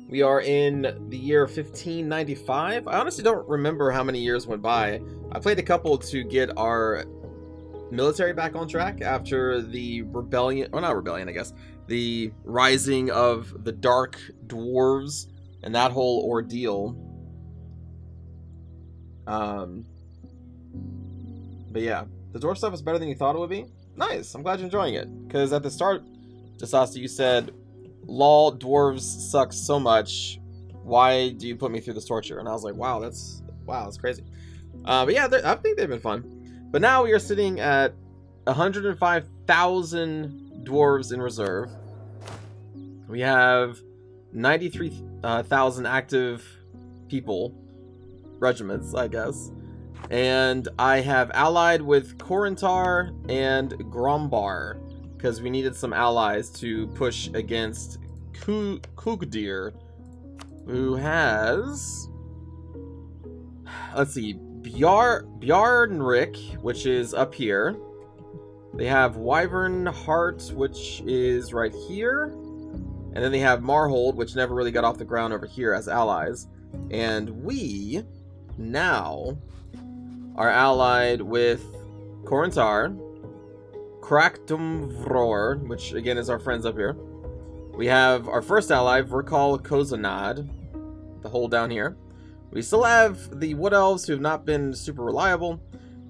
We are in the year 1595. I honestly don't remember how many years went by. I played a couple to get our military back on track after the rebellion, or not rebellion, I guess, the rising of the dark dwarves and that whole ordeal. But yeah, the dwarf stuff is better than you thought it would be. Nice, I'm glad you're enjoying it. Because at the start, Jasasta, you said, "Lol, dwarves suck so much. Why do you put me through this torture?" And I was like, wow, that's crazy. But yeah, I think they've been fun. But now we are sitting at 105,000 dwarves in reserve. We have 93,000 active people, regiments, I guess. And I have allied with Korintar and Grombar because we needed some allies to push against Kugdir, who has, let's see, Bjarnrik, which is up here. They have Wyvern Heart, which is right here. And then they have Marhold, which never really got off the ground over here as allies. And we now are allied with Korintar, Kraktumvror, which again is our friends up here. We have our first ally, Verkal Kozanad, the hole down here. We still have the Wood Elves who have not been super reliable.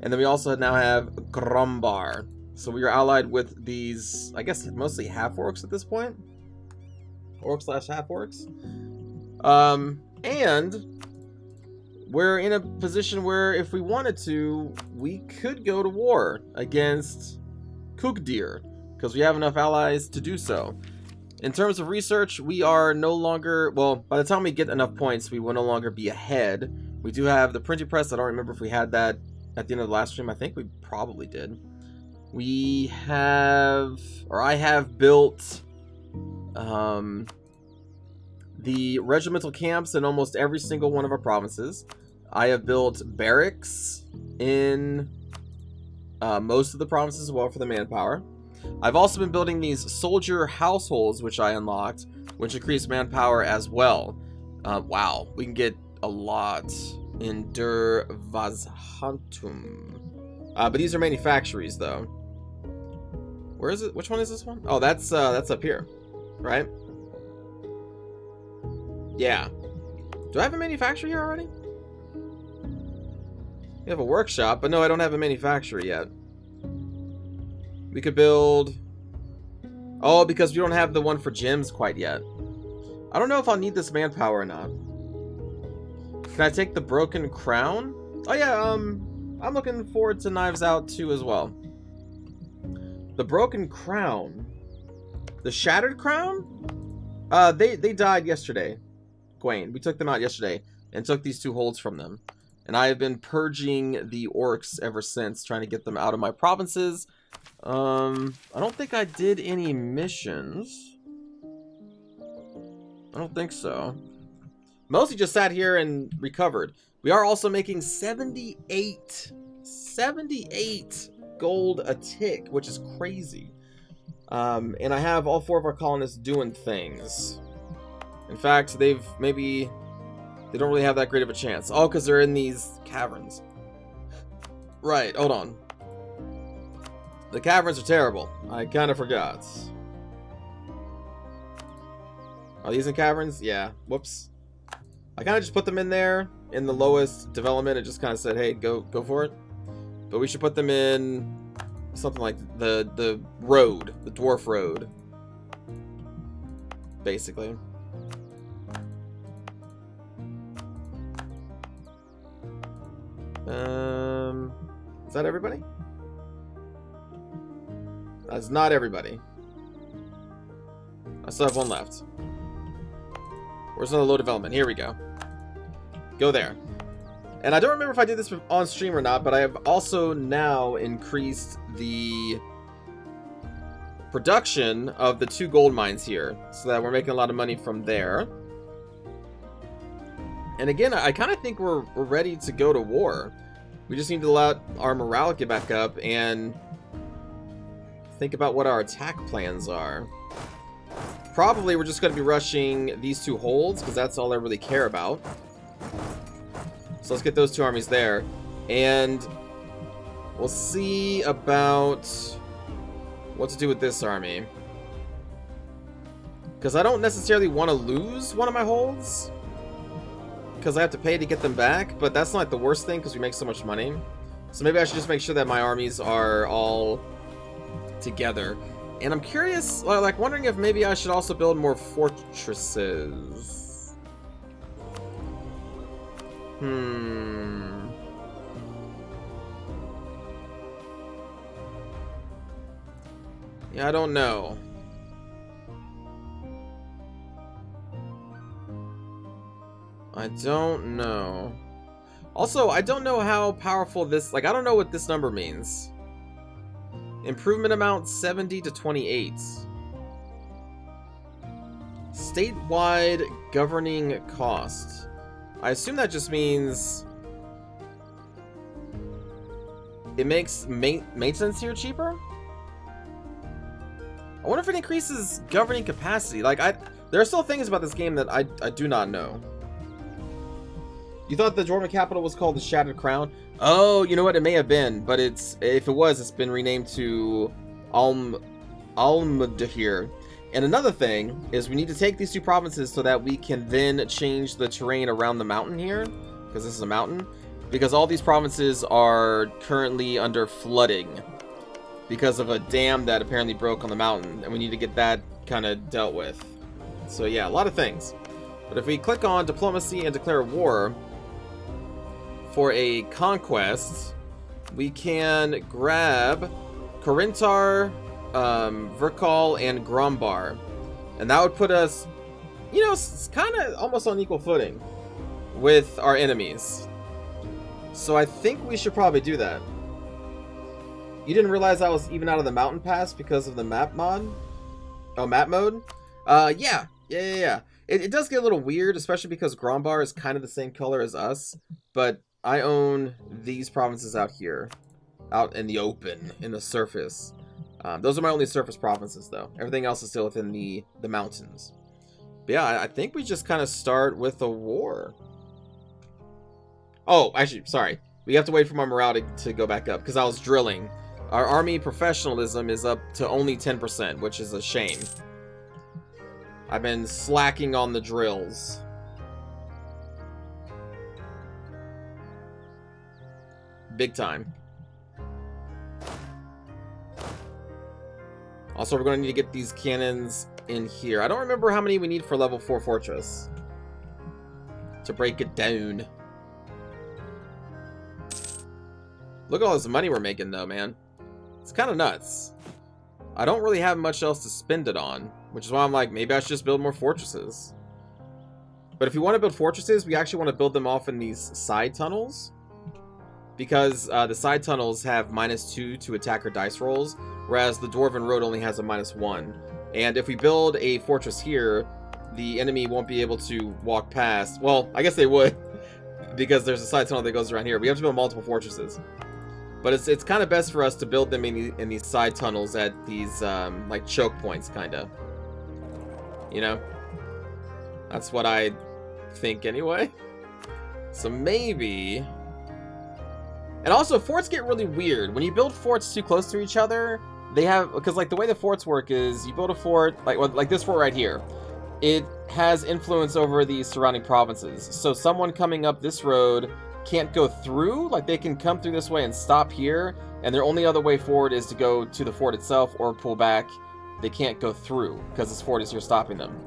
And then we also now have Grombar. So we are allied with these, I guess, mostly half-orcs at this point. Orc/half-orcs. And we're in a position where if we wanted to, we could go to war against Kugdir, because we have enough allies to do so. In terms of research, we are no longer, well, by the time we get enough points, we will no longer be ahead. We do have the printing press. I don't remember if we had that at the end of the last stream. I think we probably did. We have, or I have built the regimental camps in almost every single one of our provinces. I have built barracks in most of the provinces as well for the manpower. I've also been building these soldier households, which I unlocked, which increase manpower as well. Wow, we can get a lot in Der Vazhantum. But these are manufactories, though. Where is it? Which one is this one? Oh, that's up here, right? Yeah. Do I have a manufacturer here already? We have a workshop, but no, I don't have a manufacturer yet. We could build... Oh, because we don't have the one for gems quite yet. I don't know if I'll need this manpower or not. Can I take the broken crown? Oh yeah, I'm looking forward to Knives Out 2 as well. The broken crown. The shattered crown? They died yesterday. Gwaine. We took them out yesterday and took these two holds from them. And I have been purging the orcs ever since, trying to get them out of my provinces. I don't think I did any missions. I don't think so. Mostly just sat here and recovered. We are also making 78 gold a tick, which is crazy. And I have all 4 of our colonists doing things. In fact, they don't really have that great of a chance. Oh, because they're in these caverns. Right, hold on. The caverns are terrible. I kind of forgot. Are these in caverns? Yeah. Whoops. I kind of just put them in there in the lowest development and just kind of said, hey, go for it. But we should put them in something like the road, the dwarf road. Basically. Is that everybody? That's not everybody. I still have one left. Where's another low development? Here we go. Go there. And I don't remember if I did this on stream or not, but I have also now increased the production of the 2 gold mines here, so that we're making a lot of money from there. And again, I kind of think we're ready to go to war. We just need to let our morale get back up and think about what our attack plans are. probably we're just going to be rushing these 2 holds, because that's all I really care about. So let's get those 2 armies there. And we'll see about what to do with this army. Because I don't necessarily want to lose one of my holds, because I have to pay to get them back, but that's not the worst thing because we make so much money. So maybe I should just make sure that my armies are all together. And I'm curious, like wondering if maybe I should also build more fortresses. Yeah, I don't know. I don't know. Also, I don't know how powerful this... Like, I don't know what this number means. Improvement amount 70 to 28. Statewide governing cost. I assume that just means... it makes maintenance here cheaper? I wonder if it increases governing capacity. Like, there are still things about this game that I do not know. You thought the Dwarven capital was called the Shattered Crown? Oh, you know what? It may have been, but if it was, it's been renamed to Almdahir. And another thing is we need to take these 2 provinces so that we can then change the terrain around the mountain here, because this is a mountain, because all these provinces are currently under flooding because of a dam that apparently broke on the mountain, and we need to get that kind of dealt with. So yeah, a lot of things. But if we click on diplomacy and declare war for a conquest, we can grab Corinthar, Virkal, and Grombar, and that would put us, you know, kind of almost on equal footing with our enemies. So I think we should probably do that. You didn't realize I was even out of the mountain pass because of the map mod? Oh, map mode? Yeah. It does get a little weird, especially because Grombar is kind of the same color as us, but I own these provinces out here, out in the open, in the surface. Those are my only surface provinces, though. Everything else is still within the mountains. But yeah, I think we just kind of start with a war. Oh, actually, sorry. We have to wait for my morale to go back up, because I was drilling. Our army professionalism is up to only 10%, which is a shame. I've been slacking on the drills. Big time. Also, we're going to need to get these cannons in here. I don't remember how many we need for level 4 fortress to break it down. Look at all this money we're making, though, man. It's kind of nuts. I don't really have much else to spend it on, which is why I'm like, maybe I should just build more fortresses. But if you want to build fortresses, we actually want to build them off in these side tunnels, because the side tunnels have -2 to attacker dice rolls, whereas the Dwarven Road only has a -1. And if we build a fortress here, the enemy won't be able to walk past. Well, I guess they would, because there's a side tunnel that goes around here. We have to build multiple fortresses. But it's kind of best for us to build them in these side tunnels at these, like, choke points, kind of. You know? That's what I think, anyway. So maybe... And also, forts get really weird. When you build forts too close to each other, they have... Because, like, the way the forts work is, you build a fort, like this fort right here. It has influence over the surrounding provinces. So someone coming up this road can't go through, like they can come through this way and stop here, and their only other way forward is to go to the fort itself or pull back. They can't go through because this fort is here stopping them.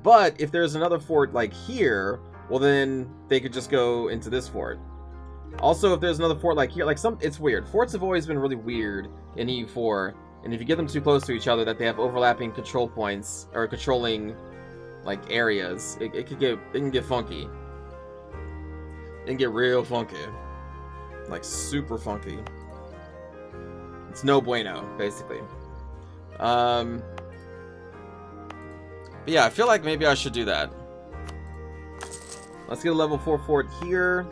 But if there's another fort like here, well then they could just go into this fort. Also, if there's another fort like here, it's weird. Forts have always been really weird in EU4, and if you get them too close to each other, that they have overlapping control points or controlling like areas, it can get funky. It can get real funky. Like, super funky. It's no bueno, basically. But yeah, I feel like maybe I should do that. Let's get a level 4 fort here.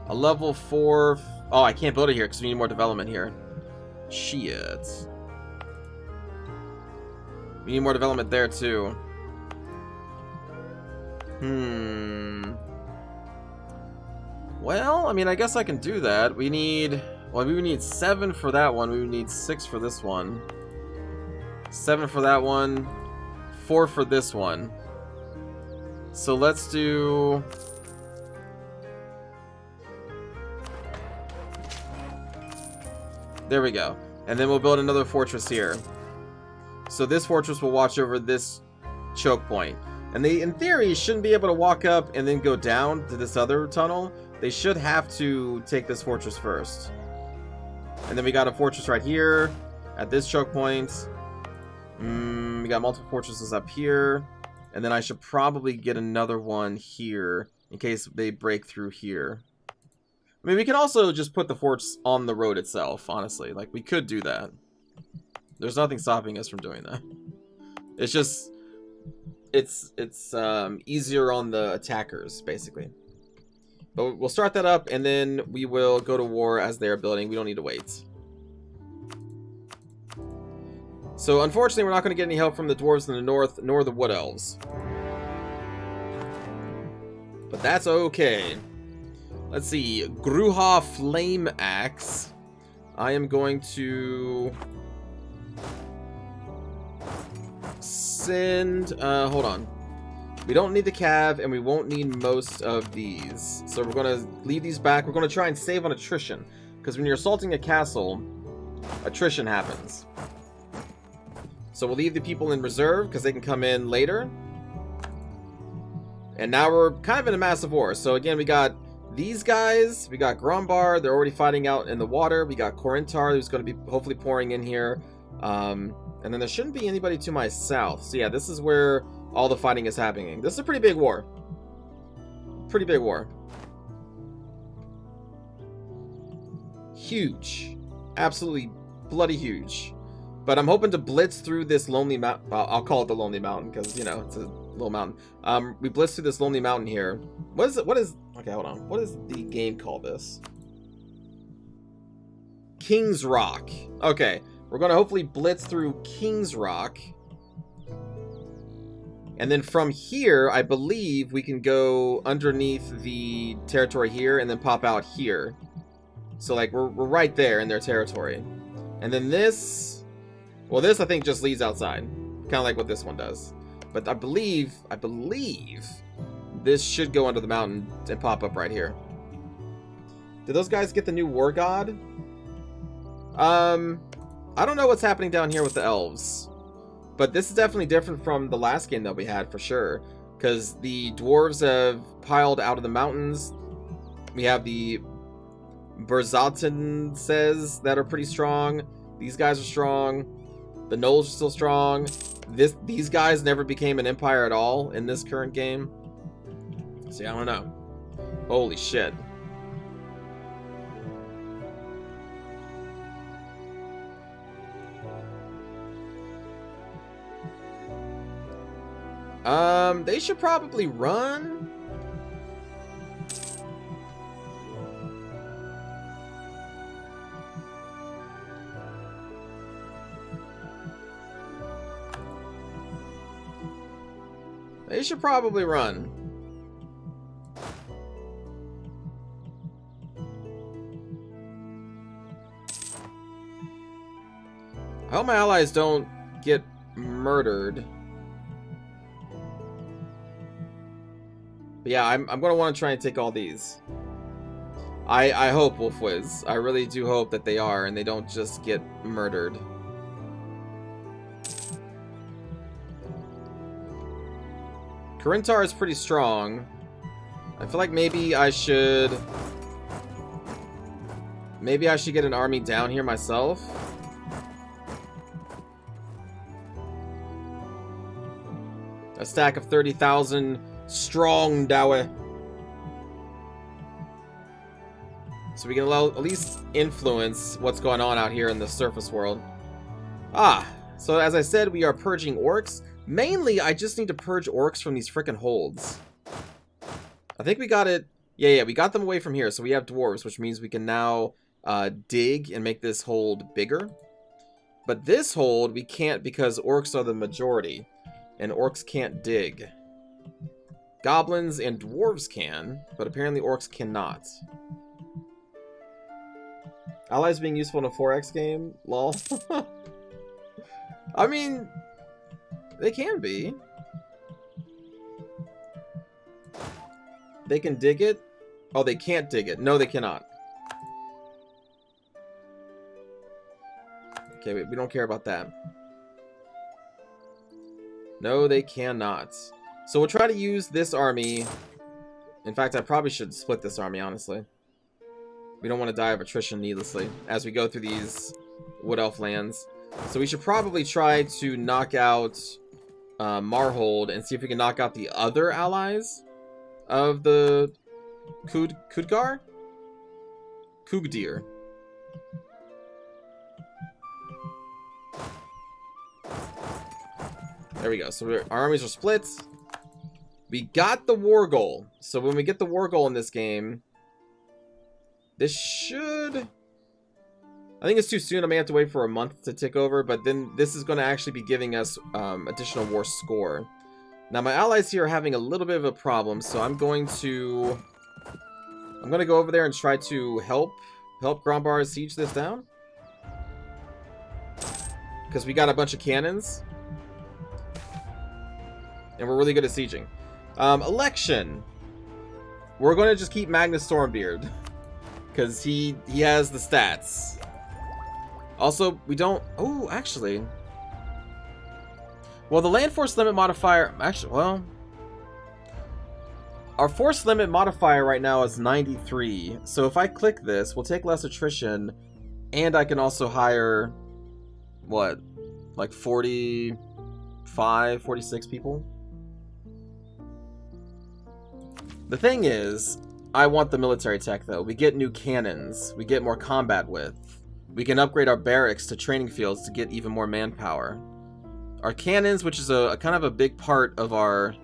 A level 4... Oh, I can't build it here because we need more development here. Shit. We need more development there, too. Well, I mean, I guess I can do that. We need... Well, we would need 7 for that one. We would need 6 for this one. 7 for that one. 4 for this one. So let's do... There we go. And then we'll build another fortress here. So this fortress will watch over this choke point. And they, in theory, shouldn't be able to walk up and then go down to this other tunnel. They should have to take this fortress first. And then we got a fortress right here at this choke point. We got multiple fortresses up here. And then I should probably get another one here in case they break through here. I mean, we can also just put the forts on the road itself, honestly. Like, we could do that. There's nothing stopping us from doing that. It's just... It's easier on the attackers, basically. But we'll start that up, and then we will go to war as they're building. We don't need to wait. So, unfortunately, we're not going to get any help from the dwarves in the north, nor the wood elves. But that's okay. Let's see. Gruha Flame Axe. I am going to... send... hold on. We don't need the cav, and we won't need most of these. So we're going to leave these back. We're going to try and save on attrition. Because when you're assaulting a castle, attrition happens. So we'll leave the people in reserve, because they can come in later. And now we're kind of in a massive war. So again, we got these guys. We got Grombar. They're already fighting out in the water. We got Corintar, who's going to be hopefully pouring in here. And then there shouldn't be anybody to my south. So yeah, this is where all the fighting is happening. This is a pretty big war. Pretty big war. Huge. Absolutely bloody huge. But I'm hoping to blitz through this lonely mountain. I'll call it the Lonely Mountain because, you know, it's a little mountain. We blitz through this lonely mountain here. What is it? What is... Okay, hold on. What does the game call this? King's Rock. Okay. We're going to hopefully blitz through King's Rock. And then from here, I believe we can go underneath the territory here and then pop out here. So, like, we're right there in their territory. And then this... Well, this, I think, just leads outside. Kind of like what this one does. But I believe this should go under the mountain and pop up right here. Did those guys get the new War God? I don't know what's happening down here with the elves. But this is definitely different from the last game that we had, for sure. Because the dwarves have piled out of the mountains. We have the Berzatenses that are pretty strong. These guys are strong. The Gnolls are still strong. These guys never became an empire at all in this current game. See, I don't know. Holy shit. They should probably run. They should probably run. I hope my allies don't get murdered. But yeah, I'm going to want to try and take all these. I hope, Wolfwiz. I really do hope that they are and they don't just get murdered. Corintar is pretty strong. I feel like maybe I should get an army down here myself. A stack of 30,000 strong Dawe. So we can at least influence what's going on out here in the surface world. So as I said, we are purging orcs. Mainly, I just need to purge orcs from these frickin' holds. I think we got it. Yeah, we got them away from here. So we have dwarves, which means we can now dig and make this hold bigger. But this hold, we can't because orcs are the majority. And orcs can't dig. Goblins and dwarves can, but apparently orcs cannot. Allies being useful in a 4X game? Lol. I mean, they can be. They can dig it? Oh, they can't dig it. No, they cannot. Okay, we don't care about that. No, they cannot. So we'll try to use this army. In fact, I probably should split this army, honestly. We don't want to die of attrition needlessly as we go through these Wood Elf lands. So we should probably try to knock out Marhold and see if we can knock out the other allies of the Khudgar? Kugdir. There we go. So our armies are split. We got the war goal. So when we get the war goal in this game, this should... I think it's too soon. I may have to wait for a month to tick over, but then this is going to actually be giving us additional war score. Now my allies here are having a little bit of a problem, so I'm going to go over there and try to help Grombar siege this down. Because we got a bunch of cannons. And we're really good at sieging. Election. We're going to just keep Magnus Stormbeard. Because he has the stats. Also, we don't... Oh, actually... Well, the land force limit modifier... Actually, well... Our force limit modifier right now is 93. So if I click this, we'll take less attrition. And I can also hire... What? Like 45, 46 people? The thing is... I want the military tech, though. We get new cannons. We get more combat width. We can upgrade our barracks to training fields to get even more manpower. Our cannons, which is a kind of a big part of our...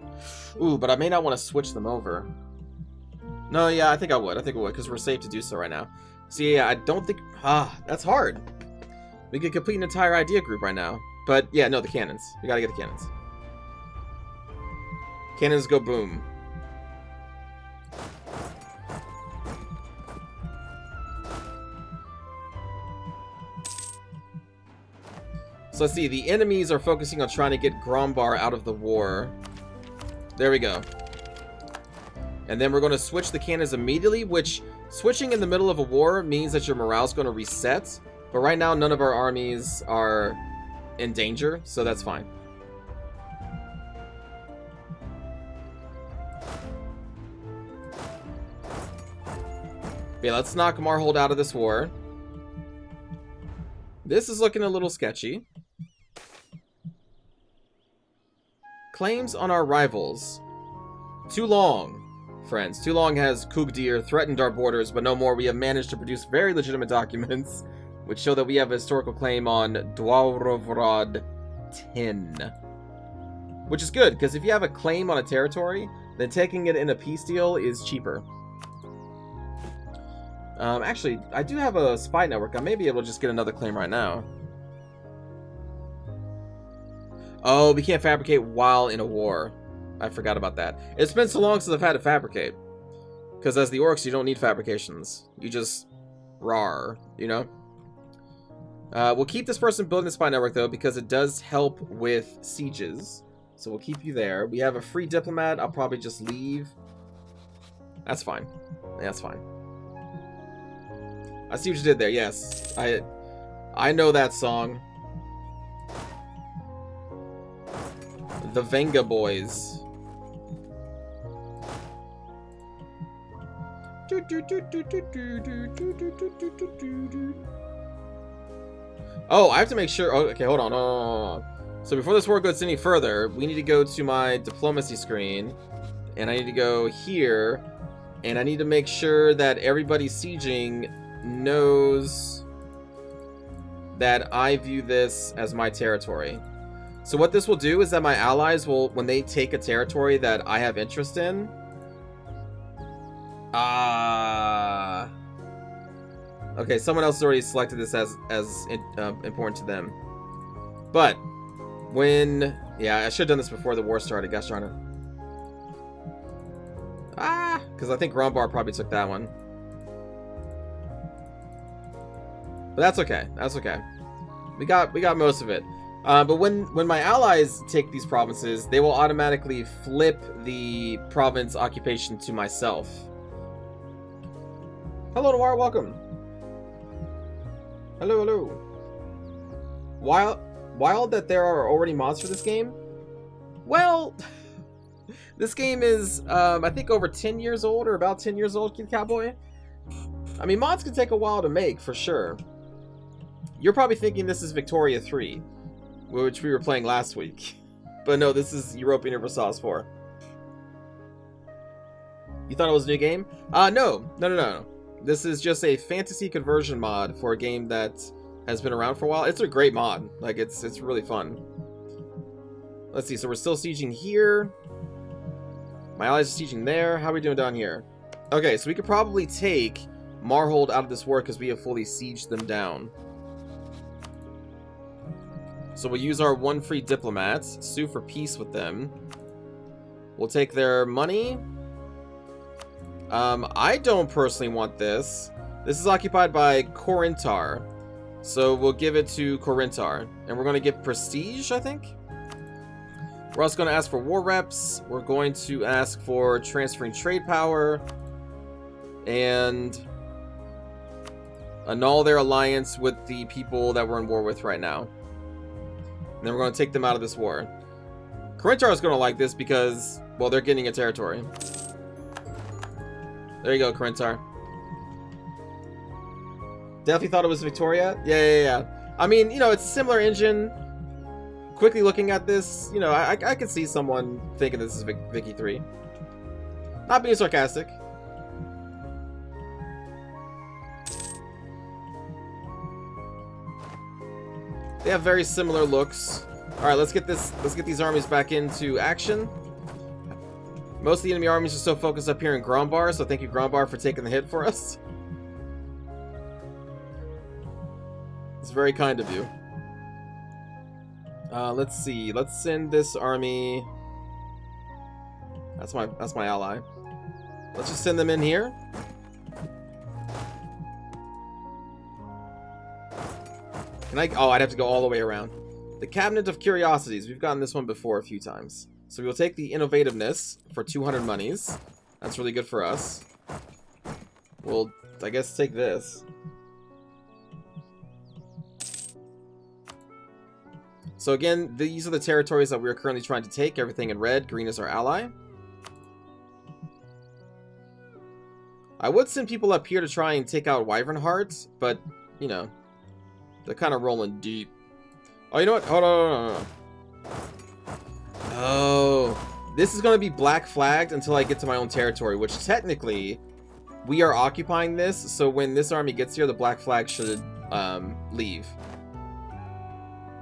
Ooh, but I may not want to switch them over. No, yeah, I think I would. I think I would, because we're safe to do so right now. So yeah, I don't think... that's hard. We could complete an entire idea group right now. But yeah, no, the cannons. We gotta get the cannons. Cannons go boom. So let's see, the enemies are focusing on trying to get Grombar out of the war. There we go. And then we're going to switch the cannons immediately, which switching in the middle of a war means that your morale's going to reset. But right now, none of our armies are in danger, so that's fine. Okay, let's knock Marhold out of this war. This is looking a little sketchy. Claims on our rivals. Too long, friends. Too long has Kugdir threatened our borders, but no more. We have managed to produce very legitimate documents, which show that we have a historical claim on Dwarvrod 10. Which is good, because if you have a claim on a territory, then taking it in a peace deal is cheaper. Actually, I do have a spy network. I may be able to just get another claim right now. Oh, we can't fabricate while in a war. I forgot about that. It's been so long since I've had to fabricate. Because as the orcs, you don't need fabrications. You just... rawr, you know? We'll keep this person building the spy network, though, because it does help with sieges. So we'll keep you there. We have a free diplomat. I'll probably just leave. That's fine. That's fine. I see what you did there, yes. I know that song. The Venga Boys. Oh, I have to make sure... Oh, okay, hold on. So before this war goes any further, we need to go to my diplomacy screen. And I need to go here. And I need to make sure that everybody sieging knows that I view this as my territory. So what this will do is that my allies will, when they take a territory that I have interest in... Okay, someone else already selected this as important to them. But when... Yeah, I should have done this before the war started. Gosh darn it. Ah! Because I think Grombar probably took that one. But that's okay. That's okay. We got most of it. But when my allies take these provinces, they will automatically flip the province occupation to myself. Hello, Noir. Welcome. Hello, hello. Wild that there are already mods for this game? Well, this game is, I think, over 10 years old, or about 10 years old, Kid Cowboy. I mean, mods can take a while to make, for sure. You're probably thinking this is Victoria 3, which we were playing last week. But no, this is Europa Universalis 4. You thought it was a new game? No. This is just a fantasy conversion mod for a game that has been around for a while. It's a great mod. Like, it's really fun. Let's see, so we're still sieging here. My allies are sieging there. How are we doing down here? Okay, so we could probably take Marhold out of this war because we have fully sieged them down. So we'll use our 1 free diplomats, sue for peace with them. We'll take their money. I don't personally want this. This is occupied by Corinthar. So we'll give it to Corinthar. And we're going to get prestige, I think. We're also going to ask for war reps. We're going to ask for transferring trade power. And annul their alliance with the people that we're in war with right now. And then we're going to take them out of this war. Corinthar is going to like this because, well, they're getting a territory. There you go, Corinthar. Definitely thought it was Victoria. Yeah. I mean, you know, it's a similar engine. Quickly looking at this, you know, I could see someone thinking this is Vicky 3. Not being sarcastic. They have very similar looks. All right, let's get these armies back into action. Most of the enemy armies are still focused up here in Grombar, so thank you, Grombar, for taking the hit for us. It's very kind of you. Let's see. Let's send this army. That's my ally. Let's just send them in here. Oh, I'd have to go all the way around. The Cabinet of Curiosities. We've gotten this one before a few times. So we'll take the Innovativeness for 200 monies. That's really good for us. We'll, I guess, take this. So again, these are the territories that we're currently trying to take. Everything in red. Green is our ally. I would send people up here to try and take out Wyvern Hearts, but, you know, they're kind of rolling deep. Oh, you know what? Hold on. Oh, this is going to be black flagged until I get to my own territory, which technically we are occupying this. So when this army gets here, the black flag should leave.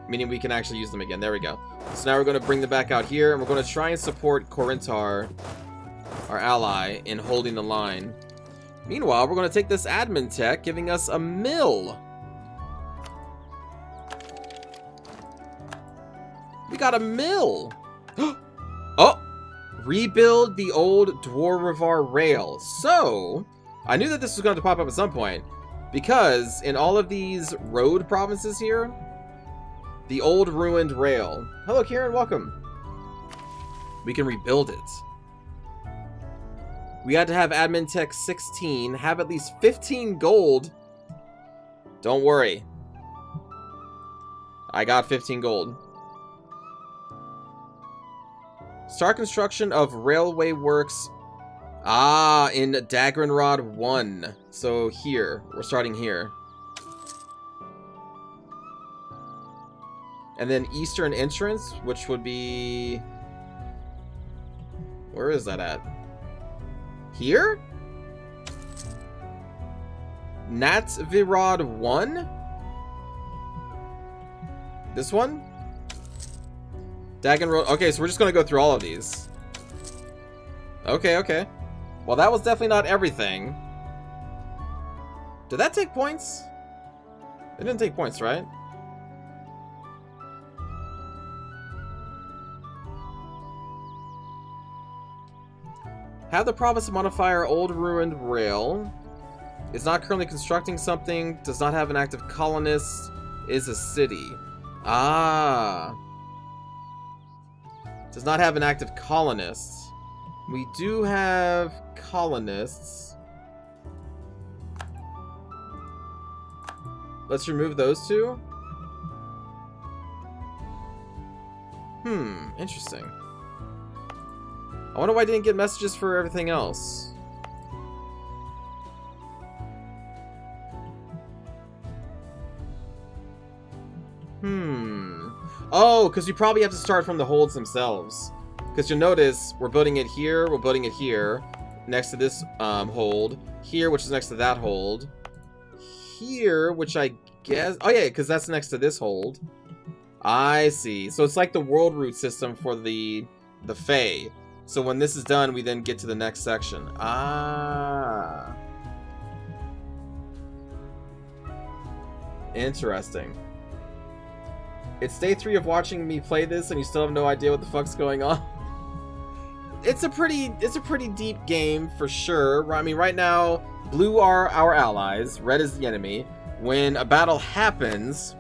Meaning we can actually use them again. There we go. So now we're going to bring them back out here, and we're going to try and support Corinthar, our ally, in holding the line. Meanwhile, we're going to take this admin tech, giving us a mill. We got a mill. Oh, rebuild the old Dwarf rail. So, I knew that this was going to pop up at some point, because in all of these road provinces here, the old ruined rail. Hello, Kieran. Welcome. We can rebuild it. We had to have admin tech 16, have at least 15 gold. Don't worry. I got 15 gold. Start construction of railway works. Ah, in Dagrenrod 1. So here. We're starting here. And then Eastern Entrance, which would be... Where is that at? Here? Natsvirod 1? This one? Dagenroad. Okay, so we're just going to go through all of these. Okay. Well, that was definitely not everything. Did that take points? It didn't take points, right? Have the province modifier old ruined rail. Is not currently constructing something. Does not have an active colonist. Is a city. Ah. Does not have an active colonist. We do have colonists. Let's remove those two. Interesting. I wonder why I didn't get messages for everything else. Oh, because you probably have to start from the holds themselves. Because you'll notice, we're building it here, we're building it here, next to this hold. Here, which is next to that hold. Here, which I guess... Oh yeah, because that's next to this hold. I see. So it's like the world route system for the Fae. So when this is done, we then get to the next section. Ah. Interesting. It's day 3 of watching me play this, and you still have no idea what the fuck's going on. It's a pretty deep game for sure. I mean, right now, blue are our allies, red is the enemy. When a battle happens,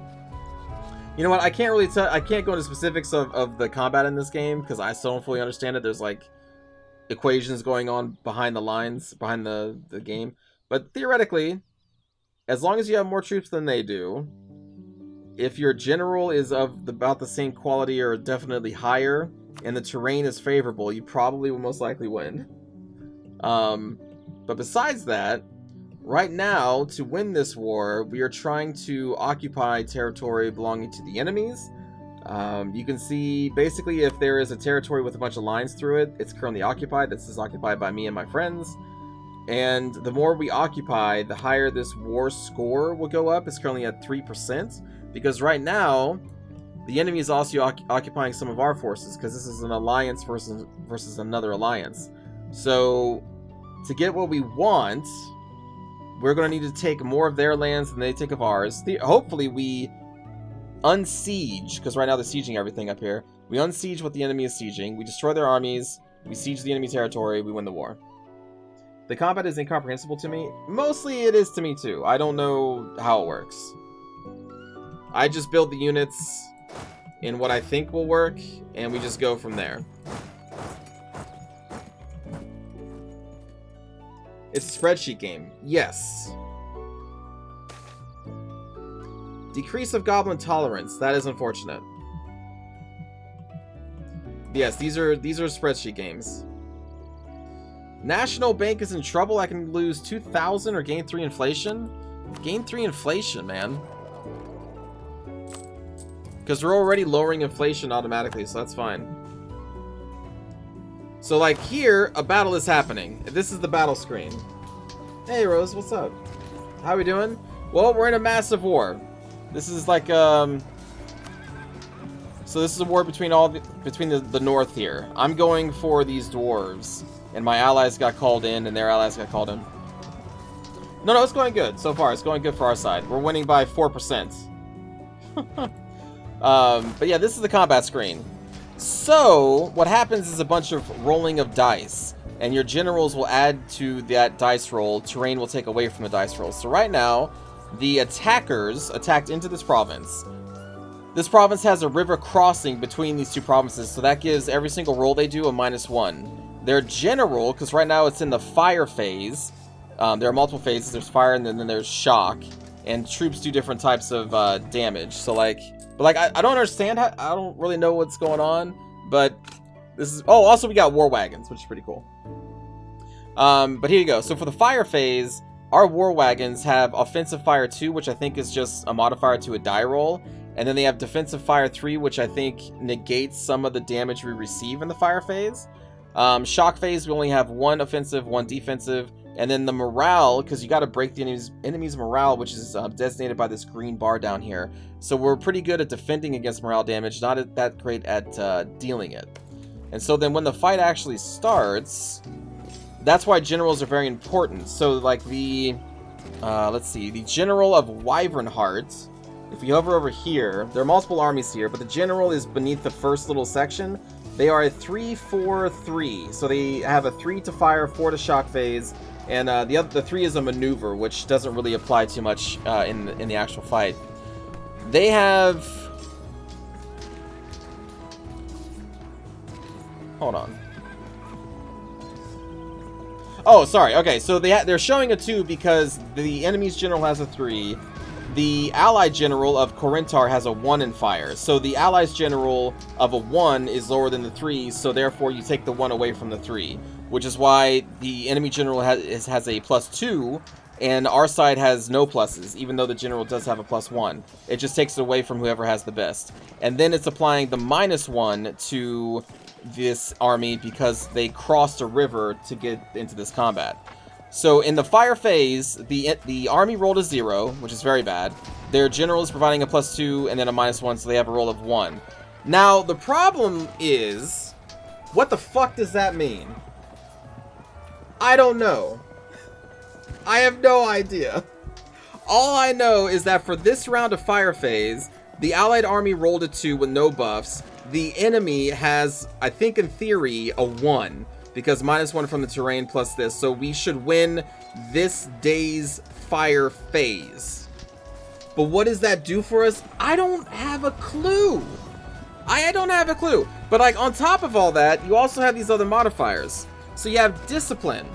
you know what? I can't really tell. I can't go into specifics of the combat in this game because I still don't fully understand it. There's like equations going on behind the lines, behind the game. But theoretically, as long as you have more troops than they do, if your general is of about the same quality or definitely higher, and the terrain is favorable, you probably will most likely win. But besides that, right now, to win this war, we are trying to occupy territory belonging to the enemies. You can see, basically, if there is a territory with a bunch of lines through it, it's currently occupied. This is occupied by me and my friends. And the more we occupy, the higher this war score will go up. It's currently at 3%. Because right now, the enemy is also occupying some of our forces, because this is an alliance versus another alliance. So, to get what we want, we're going to need to take more of their lands than they take of ours. Hopefully we unsiege, because right now they're sieging everything up here. We unsiege what the enemy is sieging, we destroy their armies, we siege the enemy territory, we win the war. The combat is incomprehensible to me. Mostly it is to me too. I don't know how it works. I just build the units in what I think will work, and we just go from there. It's a spreadsheet game. Yes. Decrease of goblin tolerance. That is unfortunate. Yes, these are spreadsheet games. National Bank is in trouble. I can lose 2,000 or gain 3 inflation. Gain 3 inflation, man. Because we're already lowering inflation automatically, so that's fine. So, like, here, a battle is happening. This is the battle screen. Hey, Rose, what's up? How we doing? Well, we're in a massive war. This is like, So this is a war between the north here. I'm going for these dwarves. And my allies got called in, and their allies got called in. No, it's going good. So far, it's going good for our side. We're winning by 4%. But yeah, this is the combat screen. So, what happens is a bunch of rolling of dice. And your generals will add to that dice roll. Terrain will take away from the dice roll. So right now, the attackers attacked into this province. This province has a river crossing between these two provinces. So that gives every single roll they do a -1. Their general, because right now it's in the fire phase. There are multiple phases. There's fire and then there's shock. And troops do different types of damage. So like... But, like, I don't understand how... I don't really know what's going on. But this is... Oh, also we got war wagons, which is pretty cool. But here you go. So for the fire phase, our war wagons have offensive fire 2, which I think is just a modifier to a die roll. And then they have defensive fire 3, which I think negates some of the damage we receive in the fire phase. Shock phase, we only have 1 offensive, 1 defensive. And then the morale, because you got to break the enemy's morale, which is designated by this green bar down here. So we're pretty good at defending against morale damage, not that great at dealing it. And so then when the fight actually starts, that's why generals are very important. So like the Let's see. The General of Wyvern Heart. If you hover over here, there are multiple armies here, but the General is beneath the first little section. They are a 3-4-3, so they have a 3 to fire, 4 to shock phase, and the 3 is a maneuver, which doesn't really apply too much in the actual fight. They have... Hold on. Oh, sorry. Okay, so they're showing a 2 because the enemy's general has a 3. The allied general of Corintar has a 1 in fire. So the allies general of a 1 is lower than the 3, so therefore you take the 1 away from the 3. Which is why the enemy general has a +2, and our side has no pluses, even though the general does have a +1. It just takes it away from whoever has the best. And then it's applying the -1 to this army because they crossed a river to get into this combat. So in the fire phase, the army rolled a 0, which is very bad. Their general is providing a +2 and then a -1, so they have a roll of 1. Now, the problem is, what the fuck does that mean? I don't know. I have no idea. All I know is that for this round of fire phase, the allied army rolled a 2 with no buffs. The enemy has, I think in theory, a 1. Because -1 from the terrain plus this. So we should win this day's fire phase. But what does that do for us? I don't have a clue. I don't have a clue. But like on top of all that, you also have these other modifiers. So you have discipline.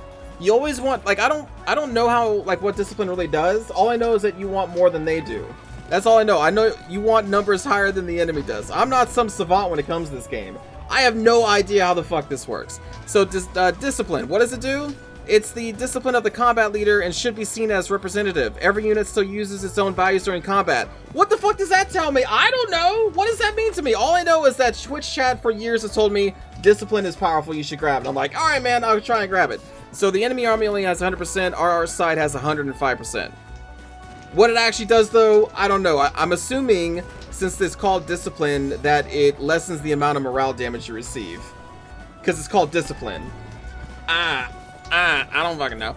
You always want, like, I don't know how, like, what discipline really does. All I know is that you want more than they do. That's all I know. I know you want numbers higher than the enemy does. I'm not some savant when it comes to this game. I have no idea how the fuck this works. So, discipline, what does it do? It's the discipline of the combat leader and should be seen as representative. Every unit still uses its own values during combat. What the fuck does that tell me? I don't know. What does that mean to me? All I know is that Twitch chat for years has told me discipline is powerful, you should grab it. I'm like, alright man, I'll try and grab it. So the enemy army only has 100%, our side has 105%. What it actually does though, I don't know. I'm assuming, since it's called discipline, that it lessens the amount of morale damage you receive. Because it's called discipline. I don't fucking know.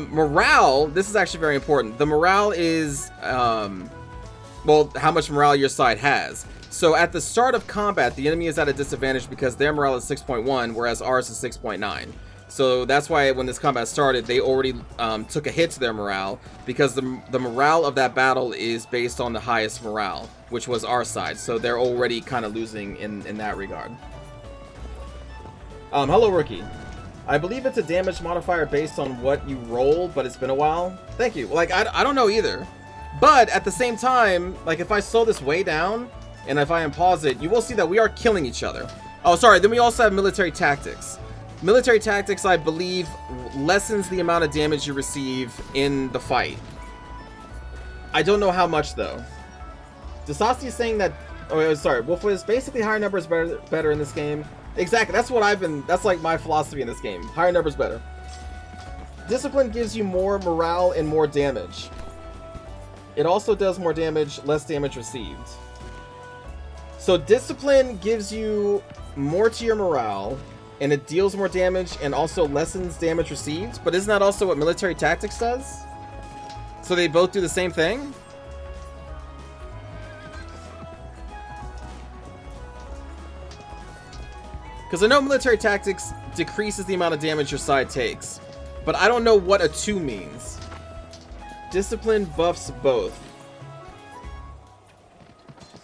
Morale, this is actually very important. The morale is, well, how much morale your side has. So at the start of combat, the enemy is at a disadvantage because their morale is 6.1, whereas ours is 6.9. So that's why when this combat started, they already took a hit to their morale, because the morale of that battle is based on the highest morale, which was our side. So they're already kind of losing in that regard. Hello, Rookie. I believe it's a damage modifier based on what you roll, but it's been a while. Thank you. Like, I don't know either. But at the same time, like, if I slow this way down, and if I unpause it, you will see that we are killing each other. Oh, sorry. Then we also have military tactics. Military tactics, I believe, lessens the amount of damage you receive in the fight. I don't know how much, though. Dasasti is saying that... Oh, sorry. Wolf is basically higher numbers better in this game. Exactly. That's what I've been... That's like my philosophy in this game. Higher numbers better. Discipline gives you more morale and more damage. It also does more damage, less damage received. So discipline gives you more to your morale, and it deals more damage and also lessens damage received. But isn't that also what military tactics does? So they both do the same thing? Because I know military tactics decreases the amount of damage your side takes. But I don't know what a 2 means. Discipline buffs both.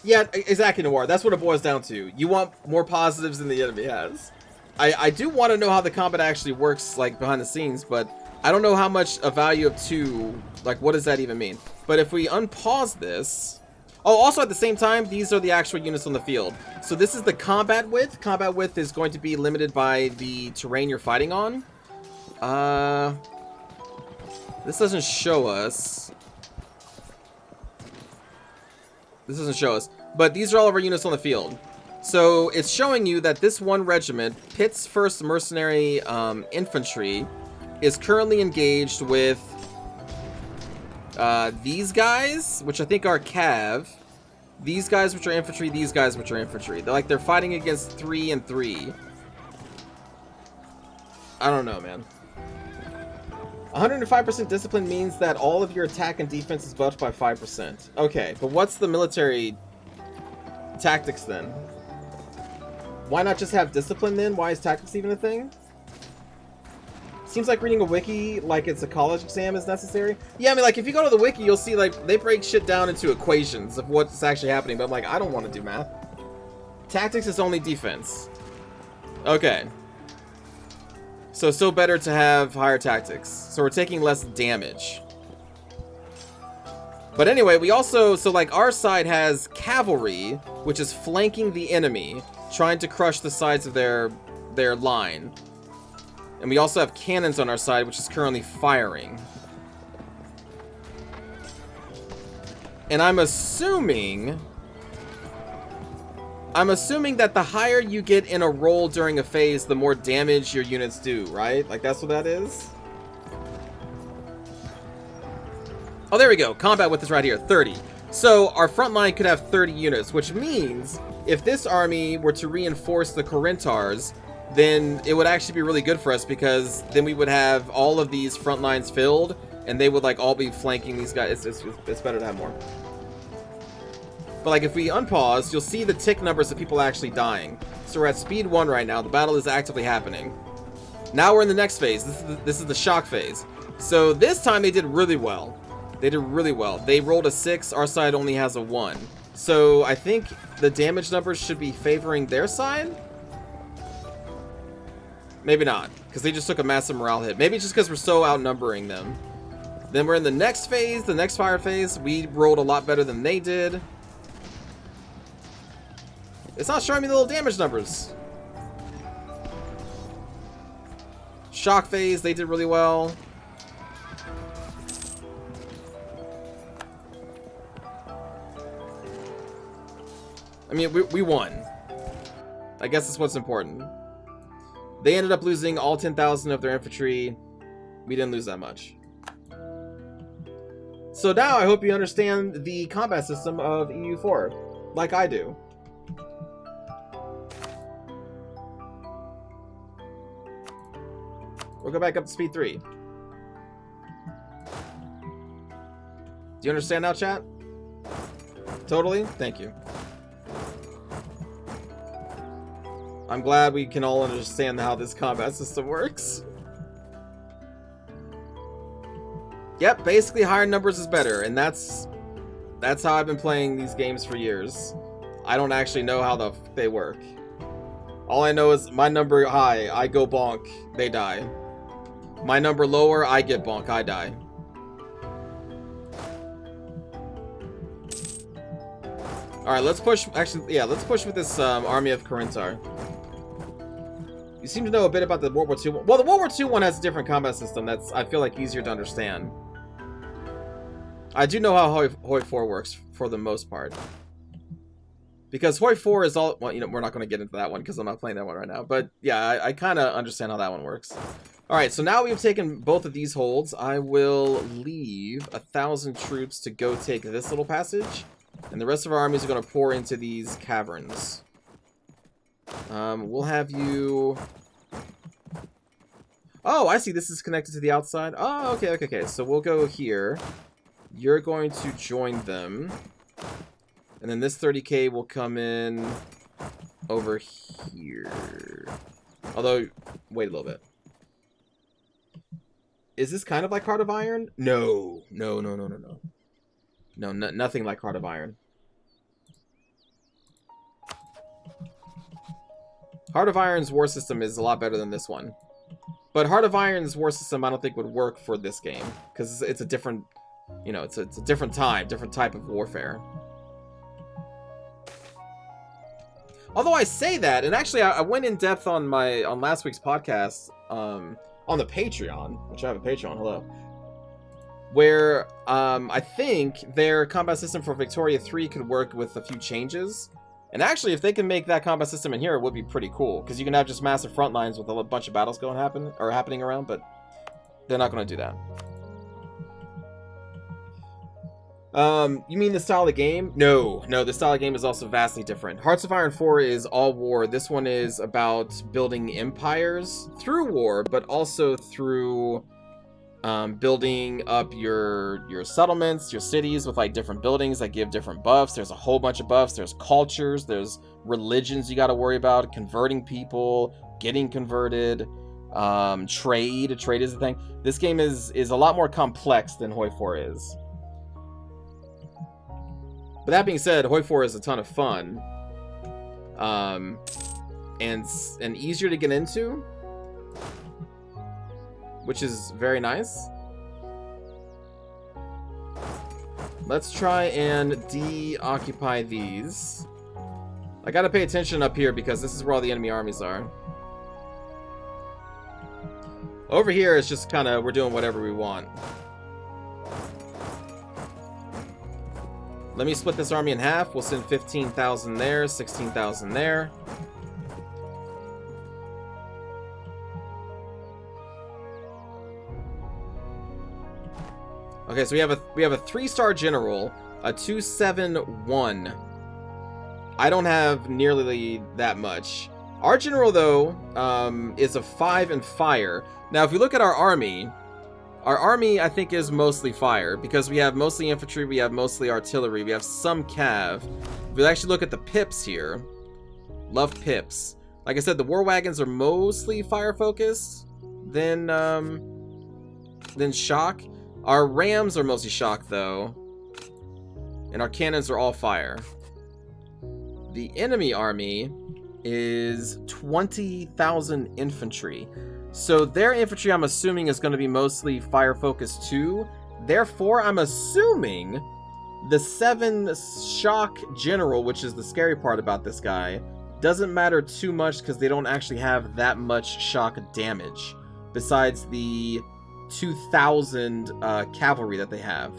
Yeah, exactly, Noir. That's what it boils down to. You want more positives than the enemy has. I do want to know how the combat actually works, like, behind the scenes, but I don't know how much a value of 2, like, what does that even mean? But if we unpause this... Oh, also at the same time, these are the actual units on the field. So this is the combat width. Combat width is going to be limited by the terrain you're fighting on. This doesn't show us. This doesn't show us. But these are all of our units on the field. So it's showing you that this one regiment, Pitt's 1st Mercenary Infantry, is currently engaged with these guys, which I think are Cav. These guys, which are infantry. These guys, which are infantry. They're fighting against 3 and 3. I don't know, man. 105% discipline means that all of your attack and defense is buffed by 5%. Okay, but what's the military tactics then? Why not just have discipline then? Why is tactics even a thing? Seems like reading a wiki like it's a college exam is necessary. Yeah, I mean, like, if you go to the wiki, you'll see, like, they break shit down into equations of what's actually happening, but I'm like, I don't want to do math. Tactics is only defense. Okay. So, still better to have higher tactics. So, we're taking less damage. But anyway, we also, so, like, our side has cavalry, which is flanking the enemy, trying to crush the sides of their line. And we also have cannons on our side, which is currently firing. And I'm assuming that the higher you get in a roll during a phase, the more damage your units do, right? Like, that's what that is? Oh, there we go. Combat width is right here, 30. So, our front line could have 30 units, which means if this army were to reinforce the Corintars, then it would actually be really good for us, because then we would have all of these front lines filled, and they would, like, all be flanking these guys. It's better to have more. But, like, if we unpause, you'll see the tick numbers of people actually dying. So we're at speed 1 right now. The battle is actively happening. Now we're in the next phase. This is the shock phase. So this time they did really well. They did really well. They rolled a 6. Our side only has a 1. So I think the damage numbers should be favoring their side? Maybe not, because they just took a massive morale hit. Maybe just because we're so outnumbering them. Then we're in the next phase, the next fire phase. We rolled a lot better than they did. It's not showing me the little damage numbers. Shock phase, they did really well. I mean, we won. I guess that's what's important. They ended up losing all 10,000 of their infantry. We didn't lose that much. So now I hope you understand the combat system of EU4, like I do. We'll go back up to speed 3. Do you understand now, chat? Totally? Thank you. I'm glad we can all understand how this combat system works. Yep, basically higher numbers is better, and that's how I've been playing these games for years. I don't actually know how they work. All I know is my number high, I go bonk, they die. My number lower, I get bonk, I die. Alright, let's push, actually, yeah, let's push with this army of Corinthar. You seem to know a bit about the World War II one. Well, the World War II one has a different combat system that's, I feel like, easier to understand. I do know how Hoi 4 works for the most part. Because Hoi 4 is all, well, you know, we're not going to get into that one because I'm not playing that one right now. But yeah, I kind of understand how that one works. Alright, so now we've taken both of these holds. I will leave 1,000 troops to go take this little passage. And the rest of our armies are going to pour into these caverns. We'll have you... Oh, I see. This is connected to the outside. Oh, okay. So we'll go here. You're going to join them. And then this 30k will come in over here. Although, wait a little bit. Is this kind of like Heart of Iron? No. No, nothing like Heart of Iron. Heart of Iron's war system is a lot better than this one. But Heart of Iron's war system I don't think would work for this game. Because it's a different, you know, it's a different time, different type of warfare. Although I say that, and actually I went in depth on last week's podcast, on the Patreon, which I have a Patreon, hello. Where I think their combat system for Victoria 3 could work with a few changes. And actually, if they can make that combat system in here, it would be pretty cool. Because you can have just massive front lines with a bunch of battles happening around, but they're not going to do that. You mean the style of game? No, the style of game is also vastly different. Hearts of Iron 4 is all war. This one is about building empires through war, but also through building up your settlements, your cities with like different buildings that give different buffs. There's a whole bunch of buffs. There's cultures. There's religions you got to worry about. Converting people, getting converted. Trade is the thing. This game is a lot more complex than Hoi 4 is. But that being said, Hoi 4 is a ton of fun. And easier to get into, which is very nice. Let's try and de-occupy these. I gotta pay attention up here because this is where all the enemy armies are. Over here, it's just kind of, we're doing whatever we want. Let me split this army in half. We'll send 15,000 there, 16,000 there. Okay, so we have a 3-star general, a 271. I don't have nearly that much. Our general though is a 5 in fire. Now, if we look at our army I think is mostly fire because we have mostly infantry, we have mostly artillery, we have some cav. If we actually look at the pips here, love pips. Like I said, the war wagons are mostly fire focused, then shock. Our rams are mostly shock though, and our cannons are all fire. The enemy army is 20,000 infantry. So their infantry, I'm assuming, is going to be mostly fire focused too. Therefore, I'm assuming the 7 shock general, which is the scary part about this guy, doesn't matter too much because they don't actually have that much shock damage besides the 2,000 cavalry that they have.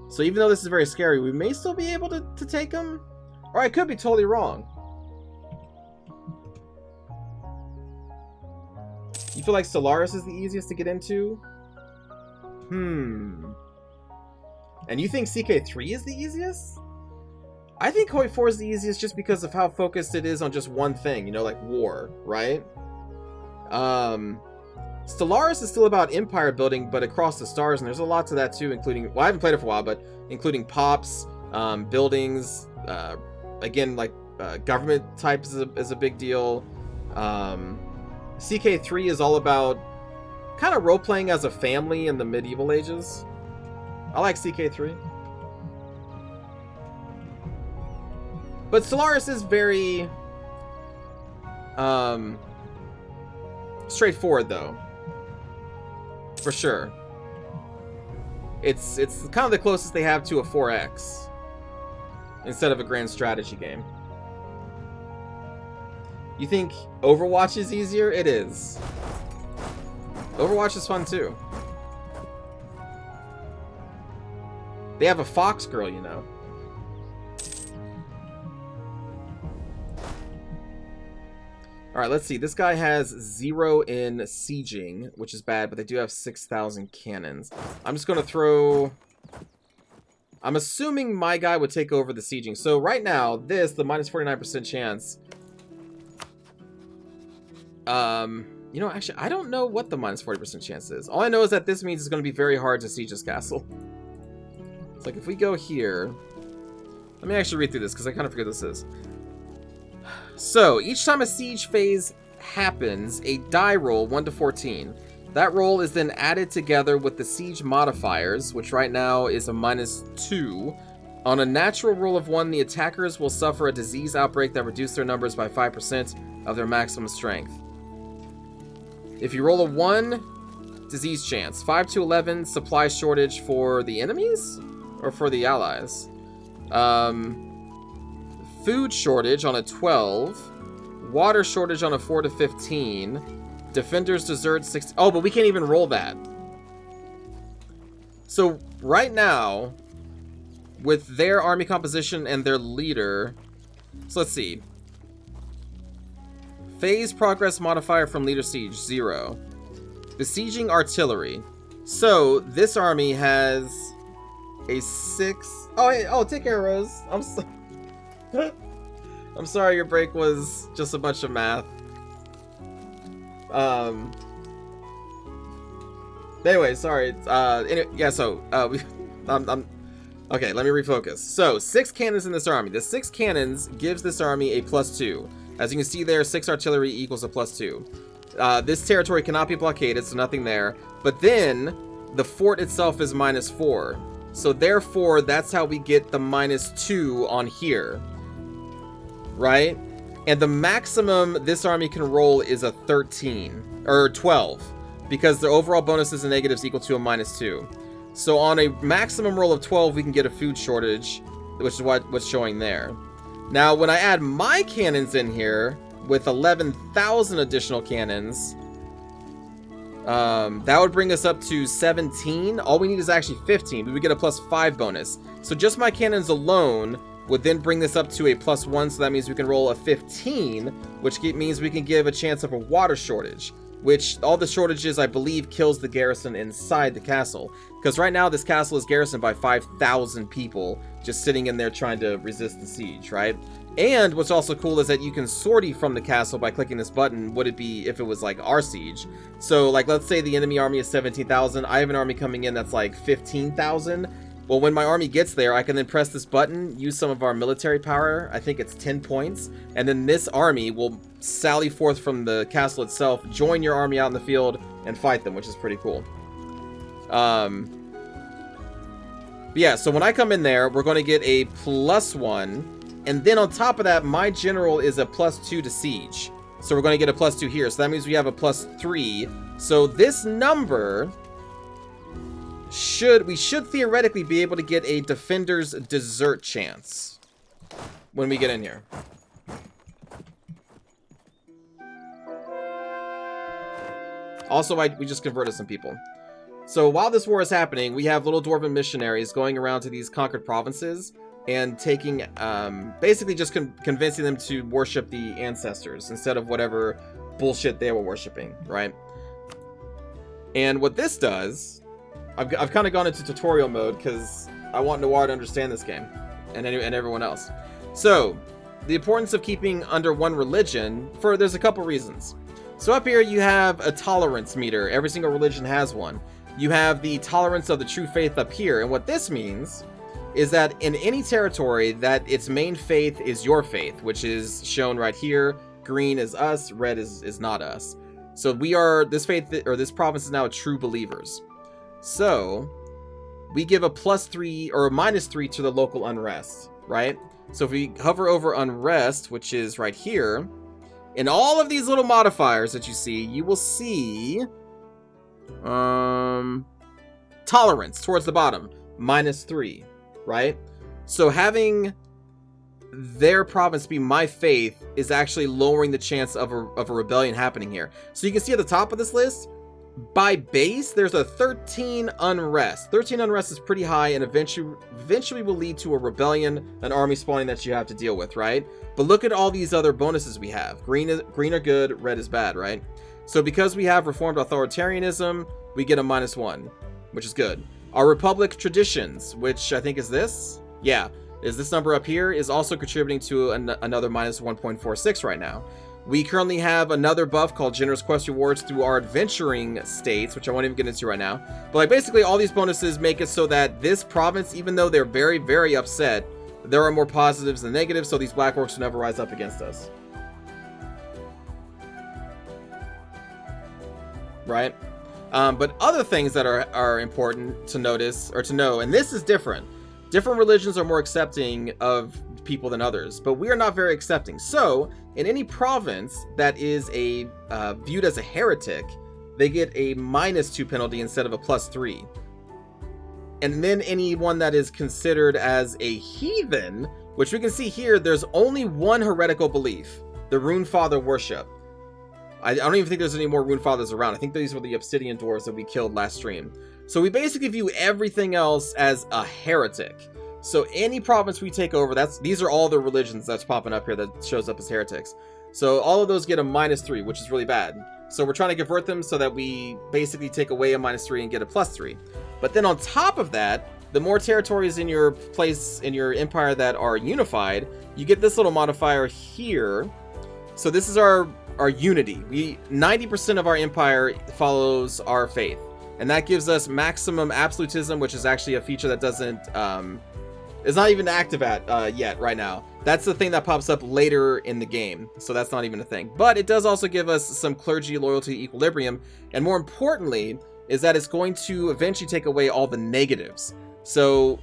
So even though this is very scary, we may still be able to take them. Or I could be totally wrong. You feel like Stellaris is the easiest to get into? And you think CK3 is the easiest? I think Hoi 4 is the easiest just because of how focused it is on just one thing, you know, like war, right? Stellaris is still about empire building, but across the stars, and there's a lot to that too, including, well, I haven't played it for a while, but including pops, buildings, again, like government types is a big deal. CK3 is all about kind of role-playing as a family in the medieval ages. I like CK3. But Stellaris is very straightforward though. For sure. It's kind of the closest they have to a 4X instead of a grand strategy game. You think Overwatch is easier? It is. Overwatch is fun too. They have a fox girl, you know. Alright, let's see. This guy has 0 in sieging, which is bad, but they do have 6,000 cannons. I'm just going to throw... I'm assuming my guy would take over the sieging. So right now, this, the minus 49% chance... you know, actually, I don't know what the minus 40% chance is. All I know is that this means it's going to be very hard to siege this castle. It's like, if we go here... Let me actually read through this, because I kind of forget what this is. So, each time a siege phase happens, a die roll, 1 to 14. That roll is then added together with the siege modifiers, which right now is a -2. On a natural roll of 1, the attackers will suffer a disease outbreak that reduces their numbers by 5% of their maximum strength. If you roll a 1, disease chance. 5 to 11, supply shortage for the enemies? Or for the allies? Food shortage on a 12. Water shortage on a 4 to 15. Defenders desert 6. Oh, but we can't even roll that. So right now, with their army composition and their leader, so let's see. Phase progress modifier from leader siege 0. Besieging artillery. So this army has a 6. Oh, hey, oh, take care, Rose. I'm sorry your break was just a bunch of math. Anyway, sorry. Anyway, yeah. So okay. Let me refocus. So 6 cannons in this army. The 6 cannons gives this army a +2. As you can see there, 6 artillery equals a +2. This territory cannot be blockaded, so nothing there. But then the fort itself is -4. So therefore, that's how we get the -2 on here, right? And the maximum this army can roll is a 13 or 12, because the overall bonuses and negatives equal to a -2. So on a maximum roll of 12, we can get a food shortage, which is what's showing there. Now, when I add my cannons in here with 11,000 additional cannons, that would bring us up to 17. All we need is actually 15. We would get a +5 bonus. So just my cannons alone would then bring this up to a +1. So that means we can roll a 15, which means we can give a chance of a water shortage, which all the shortages, I believe, kills the garrison inside the castle. Because right now this castle is garrisoned by 5,000 people just sitting in there trying to resist the siege, right? And what's also cool is that you can sortie from the castle by clicking this button. Would it be if it was like our siege? So like, let's say the enemy army is 17,000. I have an army coming in that's like 15,000. Well, when my army gets there, I can then press this button, use some of our military power. I think it's 10 points. And then this army will sally forth from the castle itself, join your army out in the field, and fight them, which is pretty cool. But yeah, so when I come in there, we're going to get a +1. And then on top of that, my general is a +2 to siege. So we're going to get a +2 here. So that means we have a +3. So this number we should theoretically be able to get a defender's desert chance when we get in here. Also, we just converted some people. So while this war is happening, we have little dwarven missionaries going around to these conquered provinces and taking, basically just convincing them to worship the ancestors instead of whatever bullshit they were worshiping, right? And what this does, I've kind of gone into tutorial mode because I want Noir to understand this game and everyone else. So the importance of keeping under one religion, there's a couple reasons. So up here you have a tolerance meter. Every single religion has one. You have the tolerance of the true faith up here, and what this means is that in any territory that its main faith is your faith, which is shown right here. Green is us, red is not us. So this faith, or this province is now true believers. So we give a +3 or a -3 to the local unrest, right? So if we hover over unrest, which is right here, in all of these little modifiers that you see, you will see tolerance towards the bottom, -3, right? So having their province be my faith is actually lowering the chance of a rebellion happening here. So you can see at the top of this list, by base, there's a 13 unrest. 13 unrest is pretty high, and eventually will lead to a rebellion, an army spawning that you have to deal with, right? But look at all these other bonuses we have. Green are good, red is bad, right? So because we have reformed authoritarianism, we get a -1, which is good. Our republic traditions, which I think is this, yeah, is this number up here, is also contributing to another -1.46 right now. We currently have another buff called Generous Quest Rewards through our adventuring states, which I won't even get into right now. But like basically all these bonuses make it so that this province, even though they're very, very upset, there are more positives than negatives, so these black orcs will never rise up against us. Right? But other things that are important to notice, or to know, and this is different. Different religions are more accepting of people than others, but we are not very accepting. So in any province that is viewed as a heretic, they get a -2 penalty instead of a +3. And then anyone that is considered as a heathen, which we can see here, there's only one heretical belief, the Rune Father worship. I don't even think there's any more Rune Fathers around. I think these were the Obsidian Dwarves that we killed last stream. So we basically view everything else as a heretic. So any province we take over, these are all the religions that's popping up here that shows up as heretics. So all of those get a -3, which is really bad. So we're trying to convert them so that we basically take away a -3 and get a +3. But then on top of that, the more territories in your place, in your empire that are unified, you get this little modifier here. So this is our unity. 90% of our empire follows our faith. And that gives us maximum absolutism, which is actually a feature that doesn't, is not even active yet right now. That's the thing that pops up later in the game, so that's not even a thing. But it does also give us some clergy loyalty equilibrium, and more importantly, is that it's going to eventually take away all the negatives. So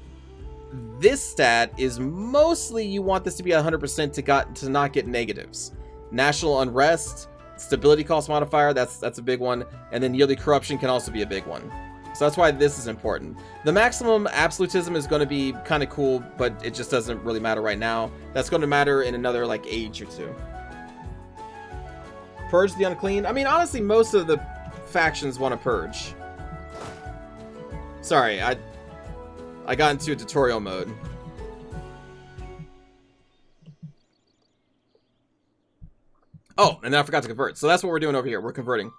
this stat is mostly you want this to be 100% to not get negatives. National unrest, stability cost modifier, that's a big one, and then yearly corruption can also be a big one. So that's why this is important. The maximum absolutism is going to be kind of cool, but it just doesn't really matter right now. That's going to matter in another like age or two. Purge the unclean. I mean, honestly, most of the factions want to purge. Sorry, I got into tutorial mode. Oh, and then I forgot to convert. So that's what we're doing over here. We're converting.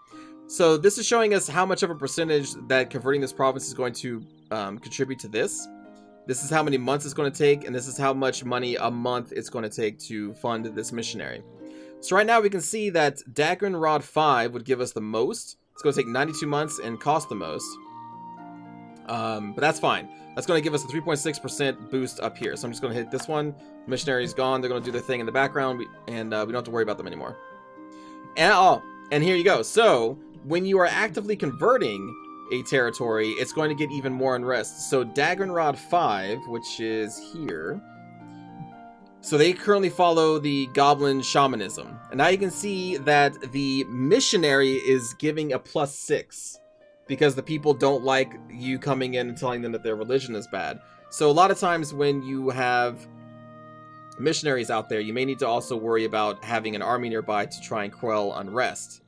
So this is showing us how much of a percentage that converting this province is going to contribute to this. This is how many months it's going to take, and this is how much money a month it's going to take to fund this missionary. So right now we can see that Dagger and Rod 5 would give us the most. It's going to take 92 months and cost the most. But that's fine. That's going to give us a 3.6% boost up here. So I'm just going to hit this one. Missionary's gone. They're going to do their thing in the background, and we don't have to worry about them anymore. And here you go. So when you are actively converting a territory, it's going to get even more unrest. So Dagger and Rod 5, which is here. So they currently follow the Goblin Shamanism. And now you can see that the missionary is giving a +6 because the people don't like you coming in and telling them that their religion is bad. So a lot of times when you have missionaries out there, you may need to also worry about having an army nearby to try and quell unrest.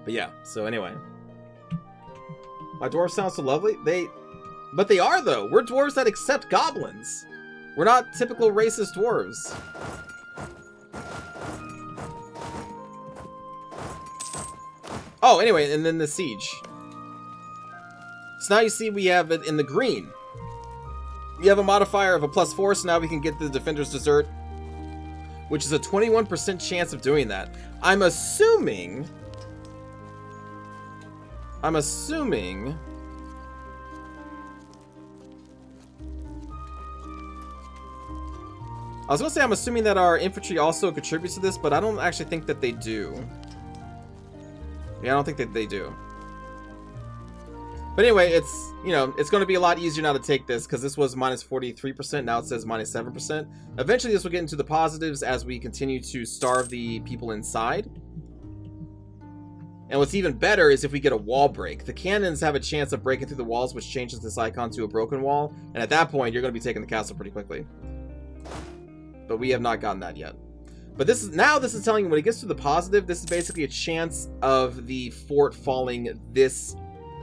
But yeah, so anyway. My dwarves sound so lovely. But they are, though. We're dwarves that accept goblins. We're not typical racist dwarves. Oh, anyway, and then the siege. So now you see we have it in the green. We have a modifier of a +4, so now we can get the Defender's Desert, which is a 21% chance of doing that. I'm assuming... I was going to say I'm assuming that our infantry also contributes to this, but I don't actually think that they do. Yeah, I don't think that they do. But anyway, it's, you know, it's going to be a lot easier now to take this, because this was -43%, now it says -7%. Eventually this will get into the positives as we continue to starve the people inside. And what's even better is if we get a wall break. The cannons have a chance of breaking through the walls, which changes this icon to a broken wall. And at that point, you're going to be taking the castle pretty quickly. But we have not gotten that yet. But this is telling you when it gets to the positive, this is basically a chance of the fort falling this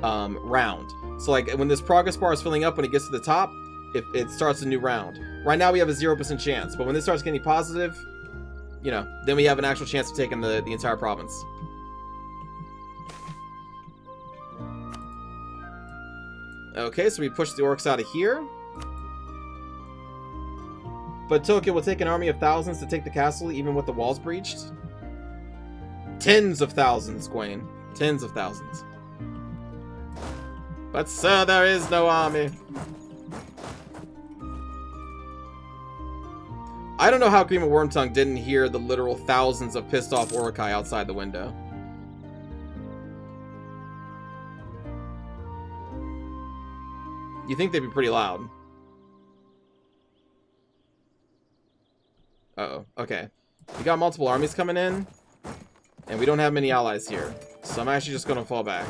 round. So like when this progress bar is filling up, when it gets to the top, it starts a new round. Right now we have a 0% chance. But when this starts getting positive, you know, then we have an actual chance of taking the entire province. Okay, so we push the orcs out of here. But Tokyo will take an army of thousands to take the castle, even with the walls breached. Tens of thousands, Gwaine. Tens of thousands. But sir, there is no army. I don't know how Grima Wormtongue didn't hear the literal thousands of pissed off Orokai outside the window. You think they'd be pretty loud. Uh-oh. Okay. We got multiple armies coming in, and we don't have many allies here. So I'm actually just going to fall back.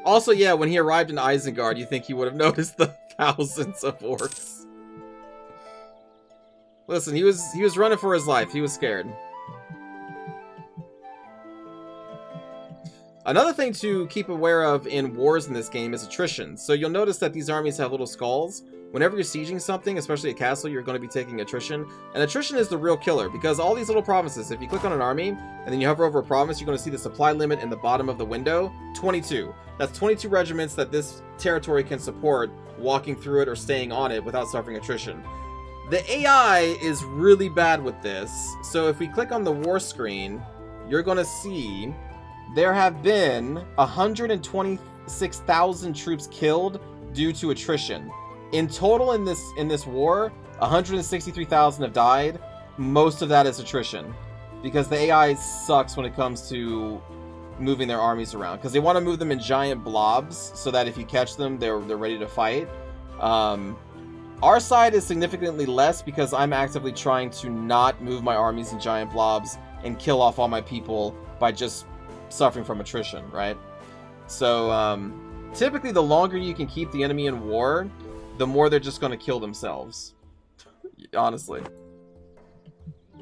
Also, yeah, when he arrived in Isengard, you think he would have noticed the thousands of orcs. Listen, he was running for his life. He was scared. Another thing to keep aware of in wars in this game is attrition. So you'll notice that these armies have little skulls. Whenever you're sieging something, especially a castle, you're going to be taking attrition. And attrition is the real killer, because all these little provinces, if you click on an army, and then you hover over a province, you're going to see the supply limit in the bottom of the window, 22. That's 22 regiments that this territory can support walking through it or staying on it without suffering attrition. The AI is really bad with this. So if we click on the war screen, you're going to see there have been 126,000 troops killed due to attrition. In total in this war, 163,000 have died. Most of that is attrition, because the AI sucks when it comes to moving their armies around, because they want to move them in giant blobs so that if you catch them, they're ready to fight. Our side is significantly less because I'm actively trying to not move my armies in giant blobs and kill off all my people by just suffering from attrition, right? So typically the longer you can keep the enemy in war, the more they're just going to kill themselves. Honestly.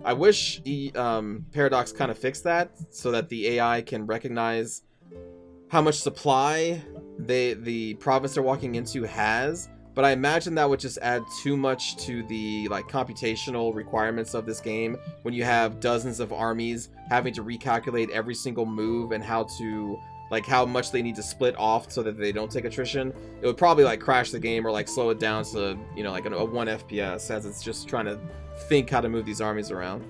I wish Paradox kind of fixed that so that the AI can recognize how much supply the province they're walking into has. But I imagine that would just add too much to the computational requirements of this game when you have dozens of armies having to recalculate every single move and how much they need to split off so that they don't take attrition. It would probably crash the game or slow it down to a 1 FPS as it's just trying to think how to move these armies around.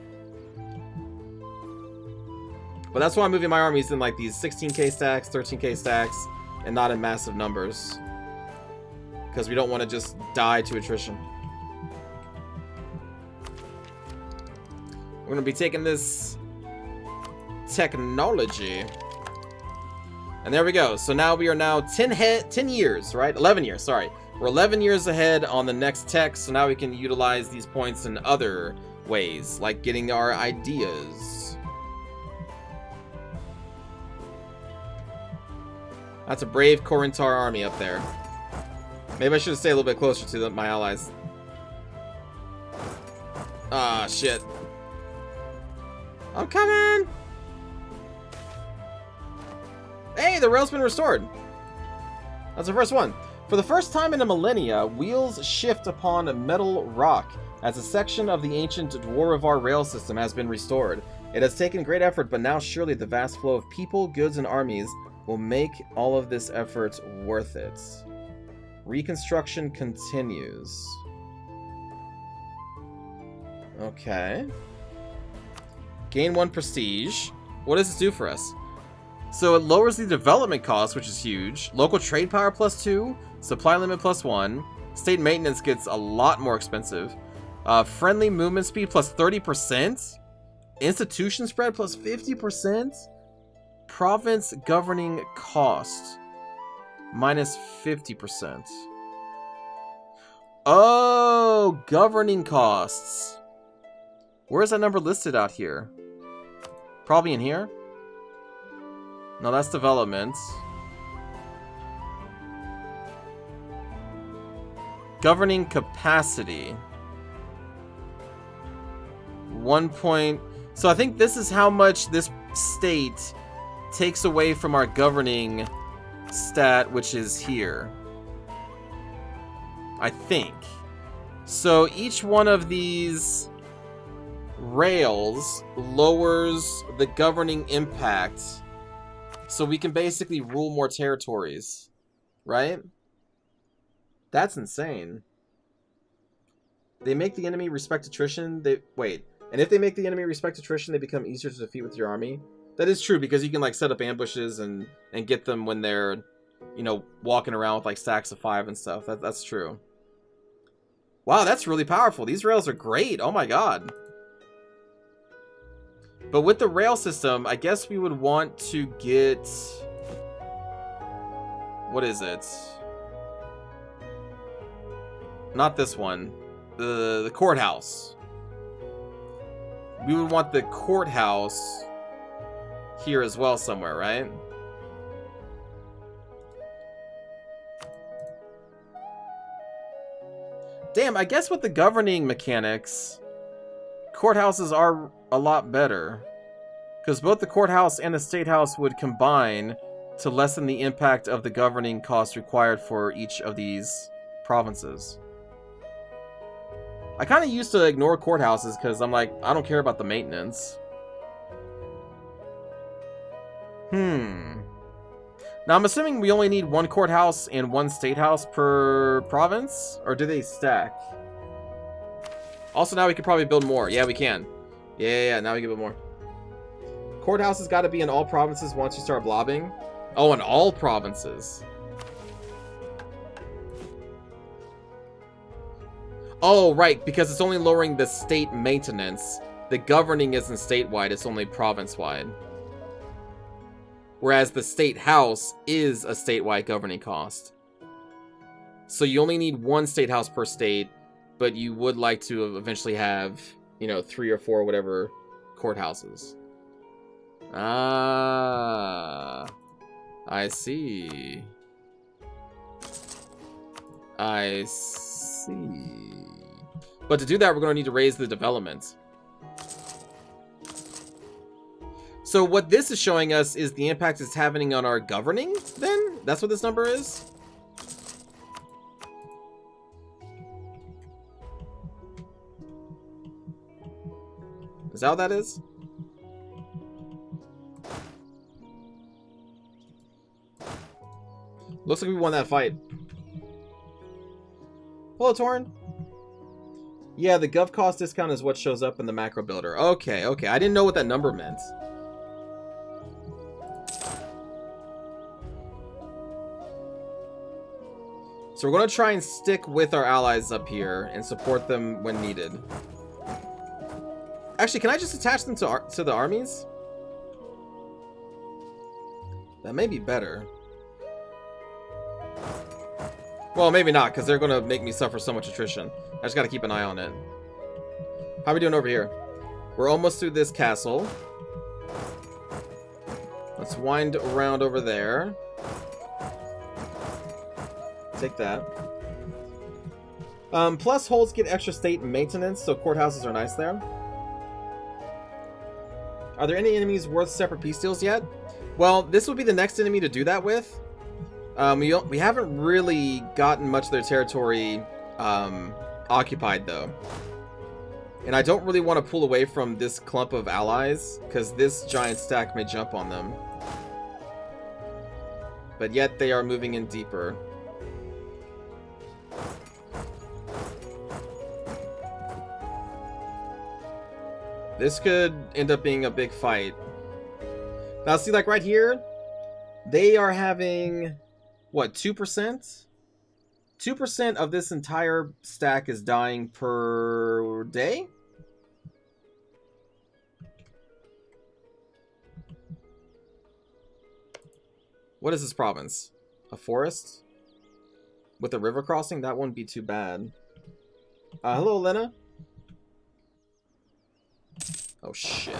But that's why I'm moving my armies in these 16k stacks, 13k stacks, and not in massive numbers. Because we don't want to just die to attrition. We're going to be taking this technology. And there we go. So now we are now 10 years, right? 11 years, sorry. We're 11 years ahead on the next tech, so now we can utilize these points in other ways, like getting our ideas. That's a brave Corintar army up there. Maybe I should have stayed a little bit closer to my allies. Ah, shit. I'm coming! Hey, the rail's been restored. That's the first one. For the first time in a millennia, wheels shift upon metal rock as a section of the ancient Dwarf rail system has been restored. It has taken great effort, but now surely the vast flow of people, goods, and armies will make all of this effort worth it. Reconstruction continues. Okay. Gain 1 prestige. What does this do for us? So it lowers the development cost, which is huge. Local trade power +2. Supply limit +1. State maintenance gets a lot more expensive. Friendly movement speed +30%. Institution spread +50%. Province governing cost -50%. Oh, governing costs. Where's that number listed out here? Probably in here? No, that's development. Governing capacity. 1 point. So I think this is how much this state takes away from our governing stat, which is here. I think. So each one of these rails lowers the governing impact, so we can basically rule more territories, right? That's insane. They make the enemy respect attrition. And if they make the enemy respect attrition, they become easier to defeat with your army. That is true, because you can set up ambushes and get them when they're, walking around with stacks of 5 and stuff. That's true. Wow, that's really powerful. These rails are great. Oh my god. But with the rail system, I guess we would want to get... What is it? Not this one. The courthouse. We would want the courthouse here as well somewhere, right? Damn, I guess with the governing mechanics, courthouses are a lot better. Because both the courthouse and the state house would combine to lessen the impact of the governing costs required for each of these provinces. I kind of used to ignore courthouses because I'm like, I don't care about the maintenance. Now I'm assuming we only need 1 courthouse and 1 state house per province? Or do they stack? Also, now we can probably build more. Yeah, we can. Yeah, now we can build more. Courthouse has got to be in all provinces once you start blobbing. Oh, in all provinces. Oh, right, because it's only lowering the state maintenance. The governing isn't statewide, it's only province-wide. Whereas the state house is a statewide governing cost. So you only need one state house per state, but you would like to eventually have, you know, 3 or 4 whatever courthouses. Ah, I see. I see. But to do that, we're going to need to raise the development. So what this is showing us is the impact it's having on our governing, then? That's what this number is? Is that what that is? Looks like we won that fight. Hello, Torn. Yeah, the gov cost discount is what shows up in the macro builder. Okay. I didn't know what that number meant. So we're going to try and stick with our allies up here and support them when needed. Actually, can I just attach them to the armies? That may be better. Well, maybe not, because they're going to make me suffer so much attrition. I just got to keep an eye on it. How are we doing over here? We're almost through this castle. Let's wind around over there. Take that. Plus, holds get extra state maintenance, so courthouses are nice there. Are there any enemies worth separate peace deals yet? Well, this would be the next enemy to do that with. We haven't really gotten much of their territory occupied, though. And I don't really want to pull away from this clump of allies, because this giant stack may jump on them. But yet they are moving in deeper. This could end up being a big fight. Now, see, like right here, they are having, what, 2%? 2% of this entire stack is dying per day? What is this province? A forest? With a river crossing? That wouldn't be too bad. Hello, Lena. Oh, shit.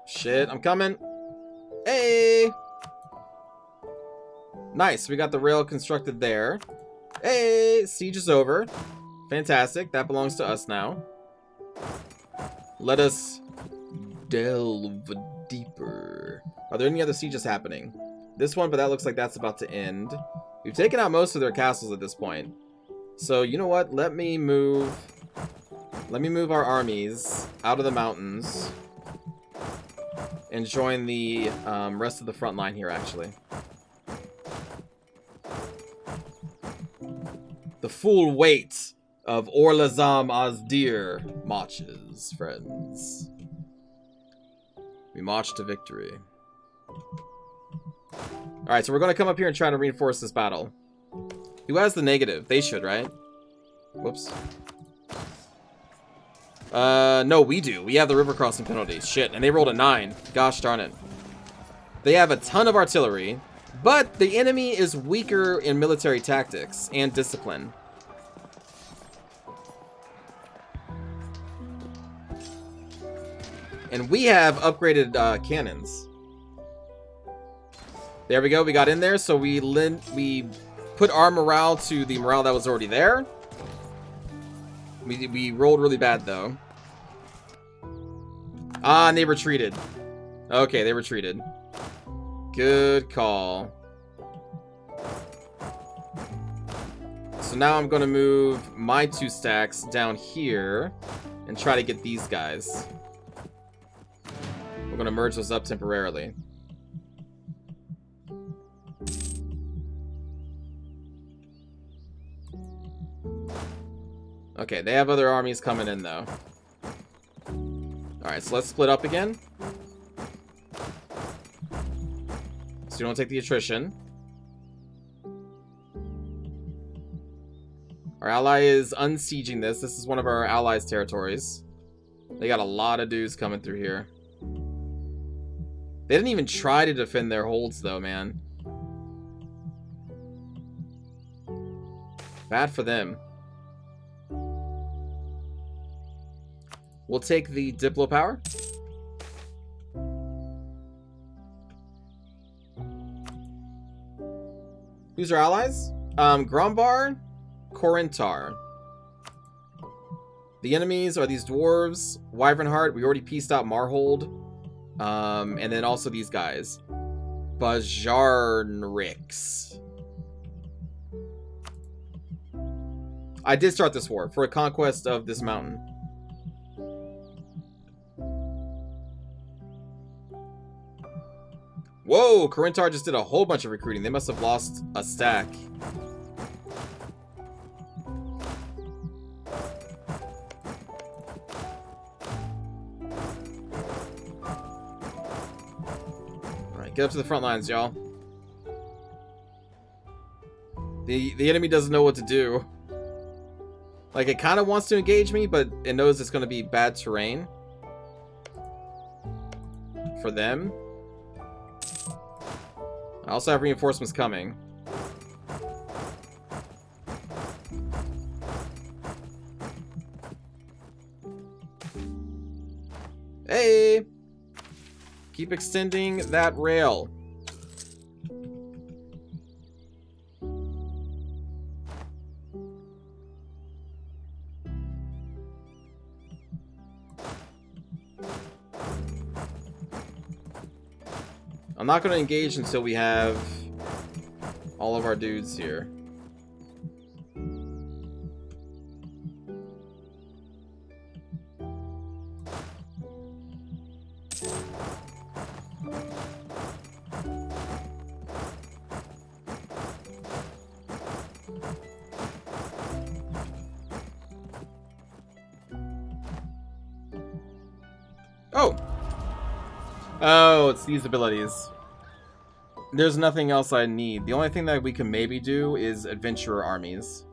Shit, I'm coming. Hey! Nice, we got the rail constructed there. Hey, siege is over. Fantastic, that belongs to us now. Let us delve deeper. Are there any other sieges happening? This one, but that looks like that's about to end. We've taken out most of their castles at this point. So, you know what? Let me move our armies out of the mountains and join the rest of the front line here, actually. The full weight of Orlazam Azdir marches, friends. We march to victory. Alright, so we're going to come up here and try to reinforce this battle. Who has the negative? They should, right? Whoops. No, we do. We have the river crossing penalty. Shit, and they rolled a 9. Gosh darn it. They have a ton of artillery, but the enemy is weaker in military tactics and discipline. And we have upgraded cannons. There we go. We got in there, so we put our morale to the morale that was already there. We rolled really bad, though. Ah, and they retreated. Okay, they retreated. Good call. So now I'm going to move my 2 stacks down here and try to get these guys. We're going to merge those up temporarily. Okay, they have other armies coming in, though. Alright, so let's split up again. So you don't take the attrition. Our ally is unsieging this. This is one of our allies' territories. They got a lot of dudes coming through here. They didn't even try to defend their holds, though, man. Bad for them. We'll take the Diplo power. Who's our allies? Grumbar, Corintar. The enemies are these dwarves, Wyvernheart. We already pieced out Marhold. And then also these guys. Bajarnrix. I did start this war for a conquest of this mountain. Whoa, Corintar just did a whole bunch of recruiting. They must have lost a stack. Alright, get up to the front lines, y'all. The enemy doesn't know what to do. Like, it kind of wants to engage me, but it knows it's going to be bad terrain for them. I also have reinforcements coming. Hey! Keep extending that rail. I'm not going to engage until we have all of our dudes here. Oh! Oh, it's these abilities. There's nothing else I need. The only thing that we can maybe do is adventurer armies.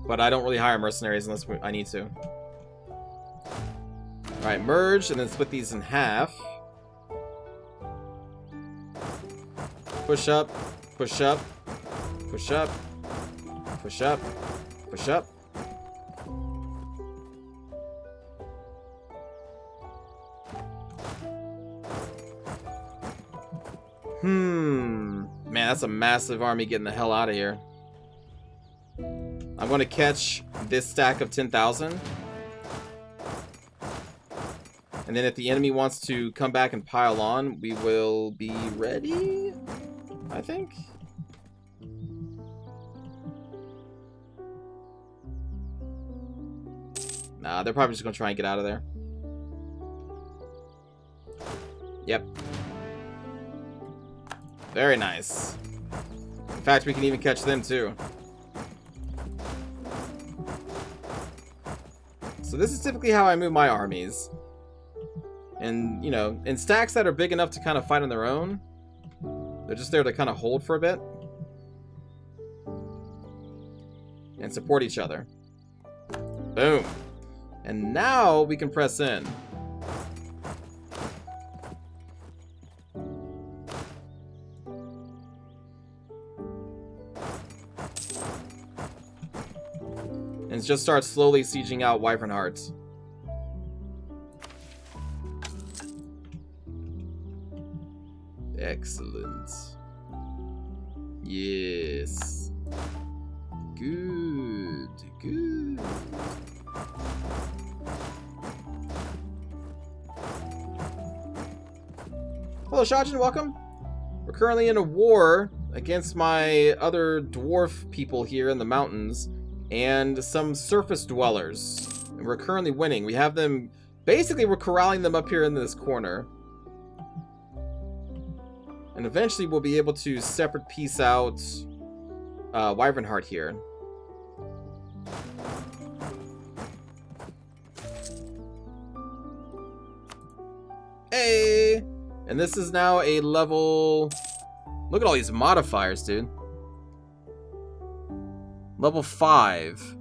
But I don't really hire mercenaries unless I need to. Alright, merge and then split these in half. Push up, push up, push up, push up, push up. Man, that's a massive army getting the hell out of here. I'm going to catch this stack of 10,000. And then if the enemy wants to come back and pile on, we will be ready, I think. Nah, they're probably just going to try and get out of there. Yep. Very nice. In fact, we can even catch them too. So this is typically how I move my armies. And, you know, in stacks that are big enough to kind of fight on their own, they're just there to kind of hold for a bit. And support each other. Boom. And now we can press in. And just start slowly sieging out Wyvernheart. Excellent. Yes. Good. Good. Hello, Shajin. Welcome. We're currently in a war against my other dwarf people here in the mountains and some surface dwellers. And we're currently winning. We have them Basically, we're corralling them up here in this corner. And eventually we'll be able to separate piece out Wyvern Heart here. Hey! And this is now a level... Look at all these modifiers, dude. Level 5.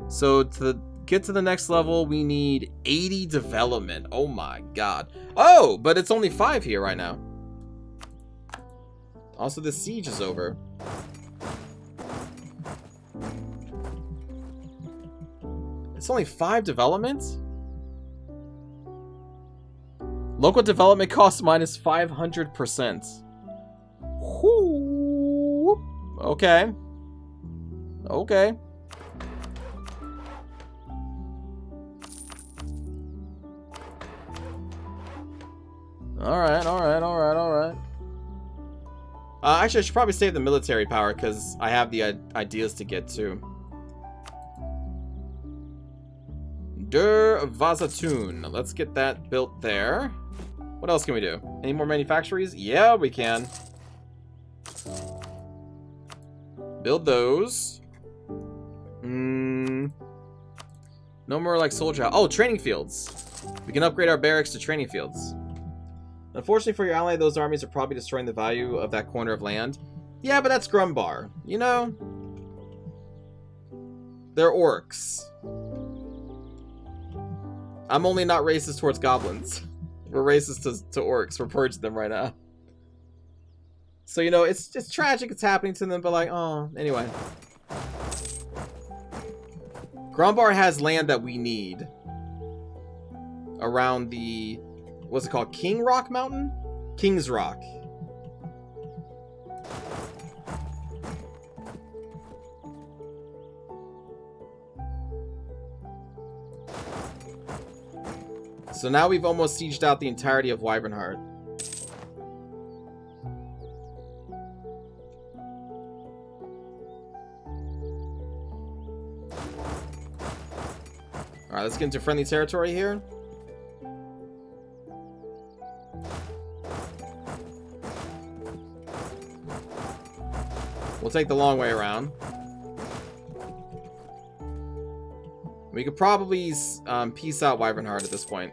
So to get to the next level, we need 80 development. Oh my god. Oh, but it's only 5 here right now. Also, the siege is over. It's only 5 development? Local development cost minus 500%. Whoo. Okay. Okay. Alright, alright, alright, alright. Actually, I should probably save the military power because I have the ideas to get to. Der Vazatun. Let's get that built there. What else can we do? Any more manufactories? Yeah, we can. Build those. No more like soldier. Oh, training fields. We can upgrade our barracks to training fields. Unfortunately for your ally, those armies are probably destroying the value of that corner of land. Yeah, but that's Grumbar. You know? They're orcs. I'm only not racist towards goblins. We're racist to orcs. We're purging them right now. So, you know, it's just tragic it's happening to them, but like, oh, anyway. Grumbar has land that we need. Around the... What's it called? King Rock Mountain? King's Rock. So now we've almost sieged out the entirety of Wyvernheart. Alright, let's get into friendly territory here. We'll take the long way around. We could probably piece out Wyvernheart at this point.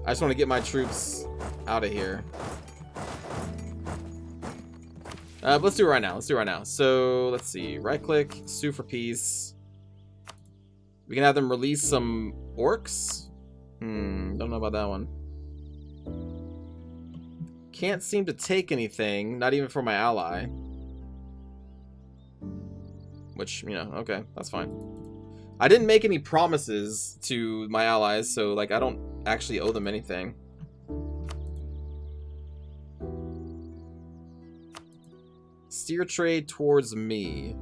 I just want to get my troops out of here. But let's do it right now. Let's do it right now. So, let's see. Right-click, sue for peace. We can have them release some orcs. Don't know about that one. Can't seem to take anything, not even for my ally. Which, you know, okay, that's fine. I didn't make any promises to my allies, so, like, I don't actually owe them anything. Steer trade towards me.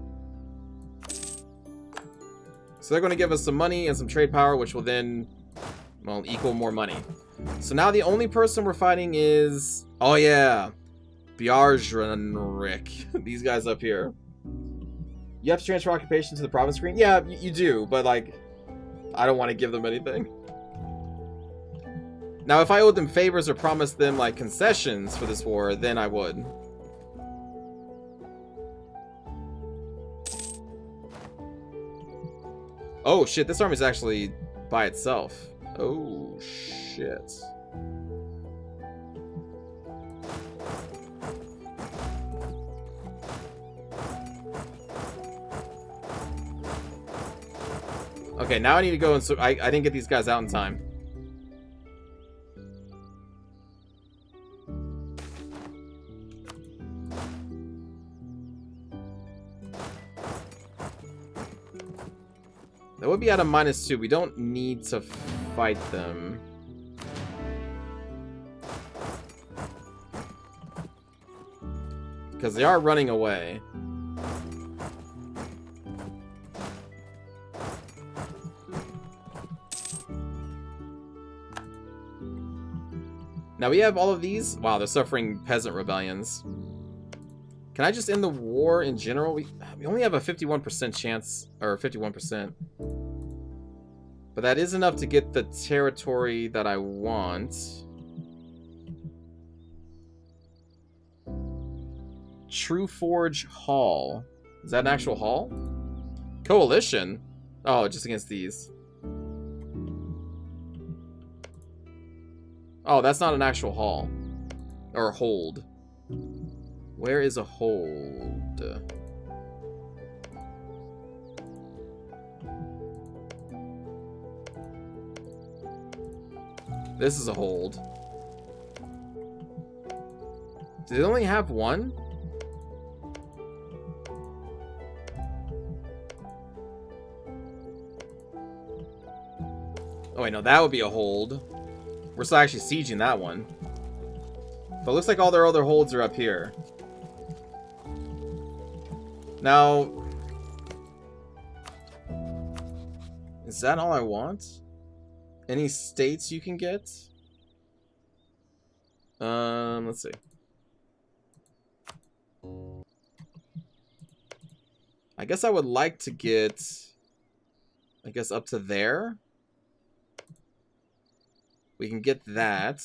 So they're going to give us some money and some trade power, which will then, well, equal more money. So now the only person we're fighting is... Oh, yeah. Bjarnrik. These guys up here. You have to transfer occupation to the province screen? Yeah, you do, but, like, I don't want to give them anything. Now, if I owed them favors or promised them, like, concessions for this war, then I would. Oh, shit, this army's actually by itself. Oh, shit. Okay, now I need to go and... So I didn't get these guys out in time. That would be at a -2. We don't need to fight them. Because they are running away. Now we have all of these. Wow, they're suffering peasant rebellions. Can I just end the war in general? We only have a 51% chance, or 51%. But that is enough to get the territory that I want. True Forge Hall. Is that an actual hall? Coalition? Oh, just against these. Oh, that's not an actual hall. Or hold. Where is a hold? This is a hold. Do they only have one? Oh wait, no, that would be a hold. We're still actually sieging that one. But it looks like all their other holds are up here. Now, is that all I want? Any states you can get? Let's see. I guess I would like to get, I guess, up to there. We can get that.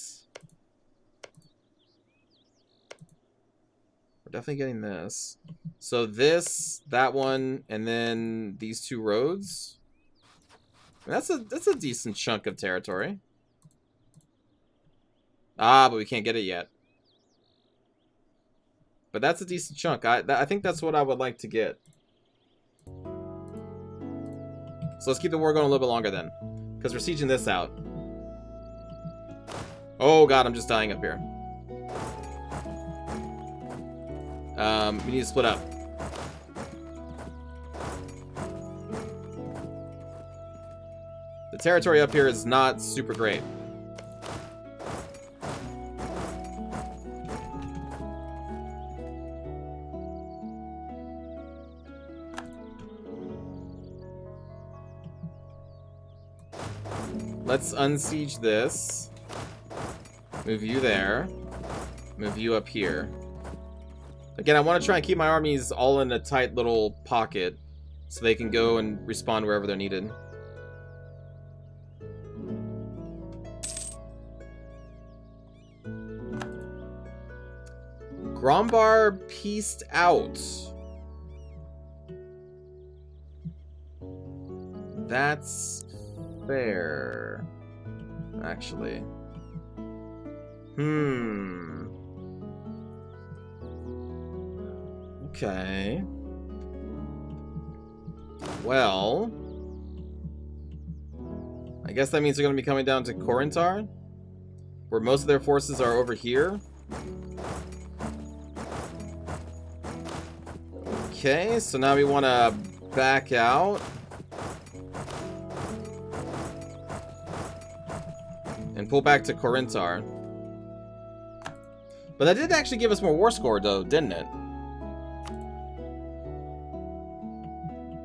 We're definitely getting this. So this, that one, and then these two roads. That's a decent chunk of territory. Ah, but we can't get it yet. But that's a decent chunk. I think that's what I would like to get. So let's keep the war going a little bit longer then, because we're sieging this out. Oh god, I'm just dying up here. We need to split up. The territory up here is not super great. Let's unsiege this. Move you there. Move you up here. Again, I want to try and keep my armies all in a tight little pocket so they can go and respawn wherever they're needed. Grombar pieced out. That's fair, actually. Okay. Well, I guess that means they're going to be coming down to Corinthar, where most of their forces are over here. Okay, so now we want to back out. And pull back to Corinthar. But that did actually give us more war score, though, didn't it?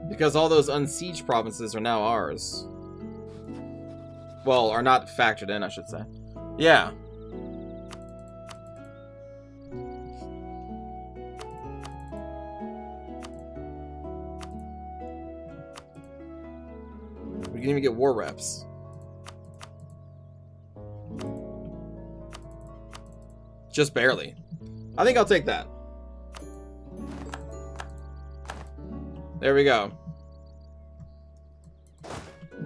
Because all those unsieged provinces are now ours. Well, are not factored in, I should say. Yeah. We can even get war reps. Just barely. I think I'll take that. There we go.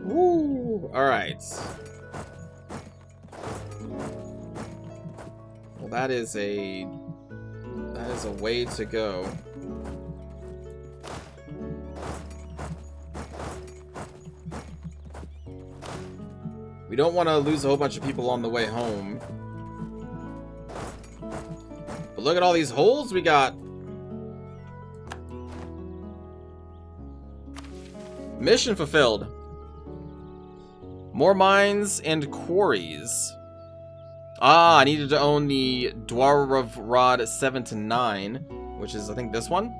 Woo! Alright. Well, that is a way to go. We don't want to lose a whole bunch of people on the way home. But look at all these holes we got. Mission fulfilled. More mines and quarries. Ah, I needed to own the Dwarf Rod 7 to 9, which is, I think, this one.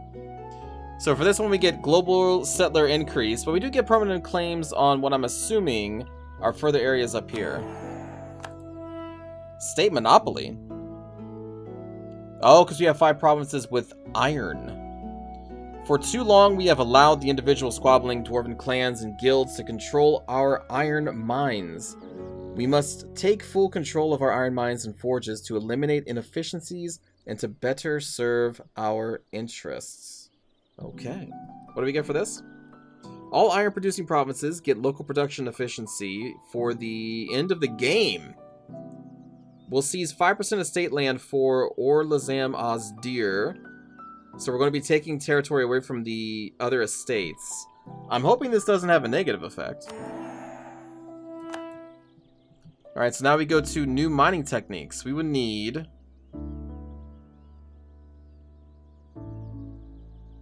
So for this one, we get global settler increase, but we do get permanent claims on what I'm assuming are further areas up here. State monopoly? Oh, because we have 5 provinces with iron. For too long, we have allowed the individual squabbling dwarven clans and guilds to control our iron mines. We must take full control of our iron mines and forges to eliminate inefficiencies and to better serve our interests. Okay. What do we get for this? All iron-producing provinces get local production efficiency for the end of the game. We'll seize 5% of state land for Orlazam Osdir. So we're going to be taking territory away from the other estates. I'm hoping this doesn't have a negative effect. Alright, so now we go to new mining techniques. We would need...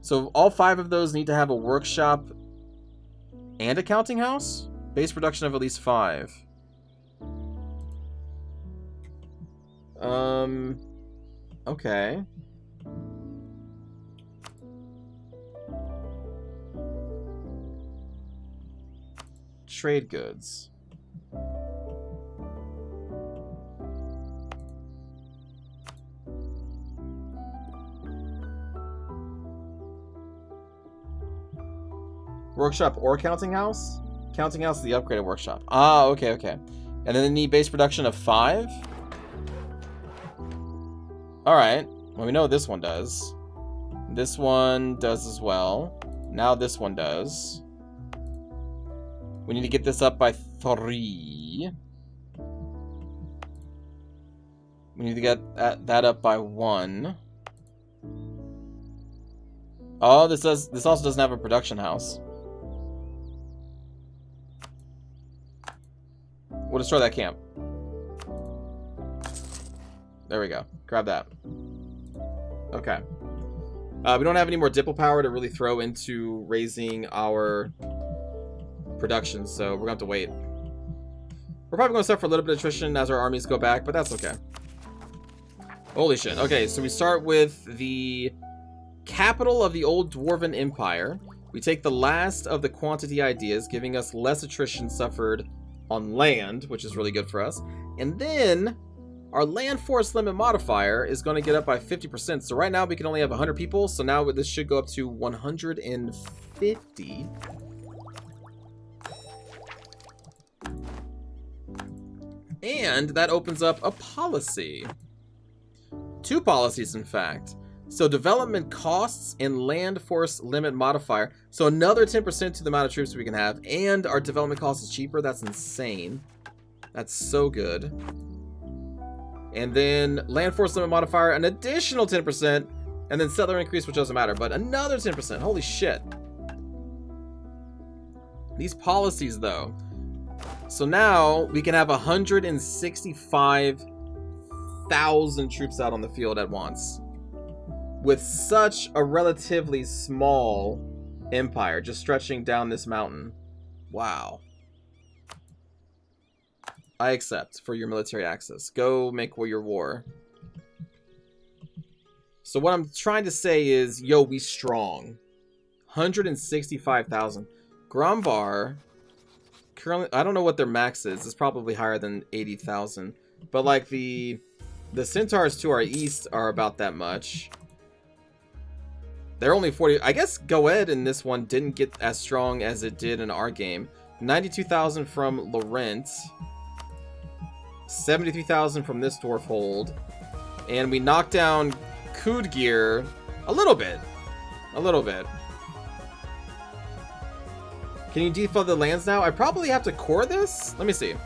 So all 5 of those need to have a workshop and a counting house? Base production of at least 5. Okay. Trade goods. Workshop or counting house? Counting house is the upgraded workshop. Ah, okay, okay. And then they need base production of 5? Alright. Well, we know what this one does. This one does as well. Now this one does. We need to get this up by 3. We need to get that up by 1. Oh, this also doesn't have a production house. We'll destroy that camp. There we go. Grab that. Okay. We don't have any more Dipple power to really throw into raising our production, so we're gonna have to wait. We're probably gonna suffer a little bit of attrition as our armies go back, but that's okay. Holy shit. Okay, so we start with the capital of the old Dwarven Empire. We take the last of the quantity ideas, giving us less attrition suffered on land, which is really good for us. And then our land force limit modifier is going to get up by 50%. So right now we can only have 100 people. So now this should go up to 150. And that opens up a policy. 2 policies, in fact. So development costs and land force limit modifier. So another 10% to the amount of troops we can have. And our development cost is cheaper. That's insane. That's so good. And then land force limit modifier, an additional 10%. And then settler increase, which doesn't matter. But another 10%. Holy shit. These policies, though. So now we can have 165,000 troops out on the field at once. With such a relatively small empire just stretching down this mountain. Wow. I accept for your military access. Go make your war. So what I'm trying to say is, yo, we strong. 165,000. Grombar, currently, I don't know what their max is. It's probably higher than 80,000. But like the centaurs to our east are about that much. They're only 40. I guess Goed in this one didn't get as strong as it did in our game. 92,000 from Laurent. 73,000 from this dwarf hold. And we knocked down Kudgir a little bit. A little bit. Can you deflood the lands now? I probably have to core this? Let me see.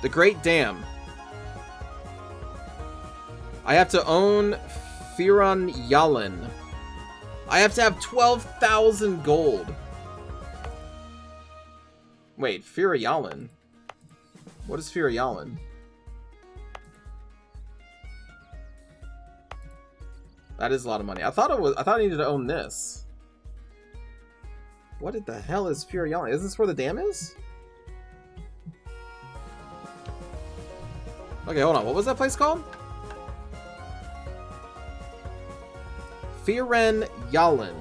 The Great Dam. I have to own Firan Yalin. I have to have 12,000 gold. Wait, Fira Yalin. What is Fira Yalin? That is a lot of money. I thought I needed to own this. What the hell is Fira Yalin? Is this where the dam is? Okay, hold on. What was that place called? Firen Yalin.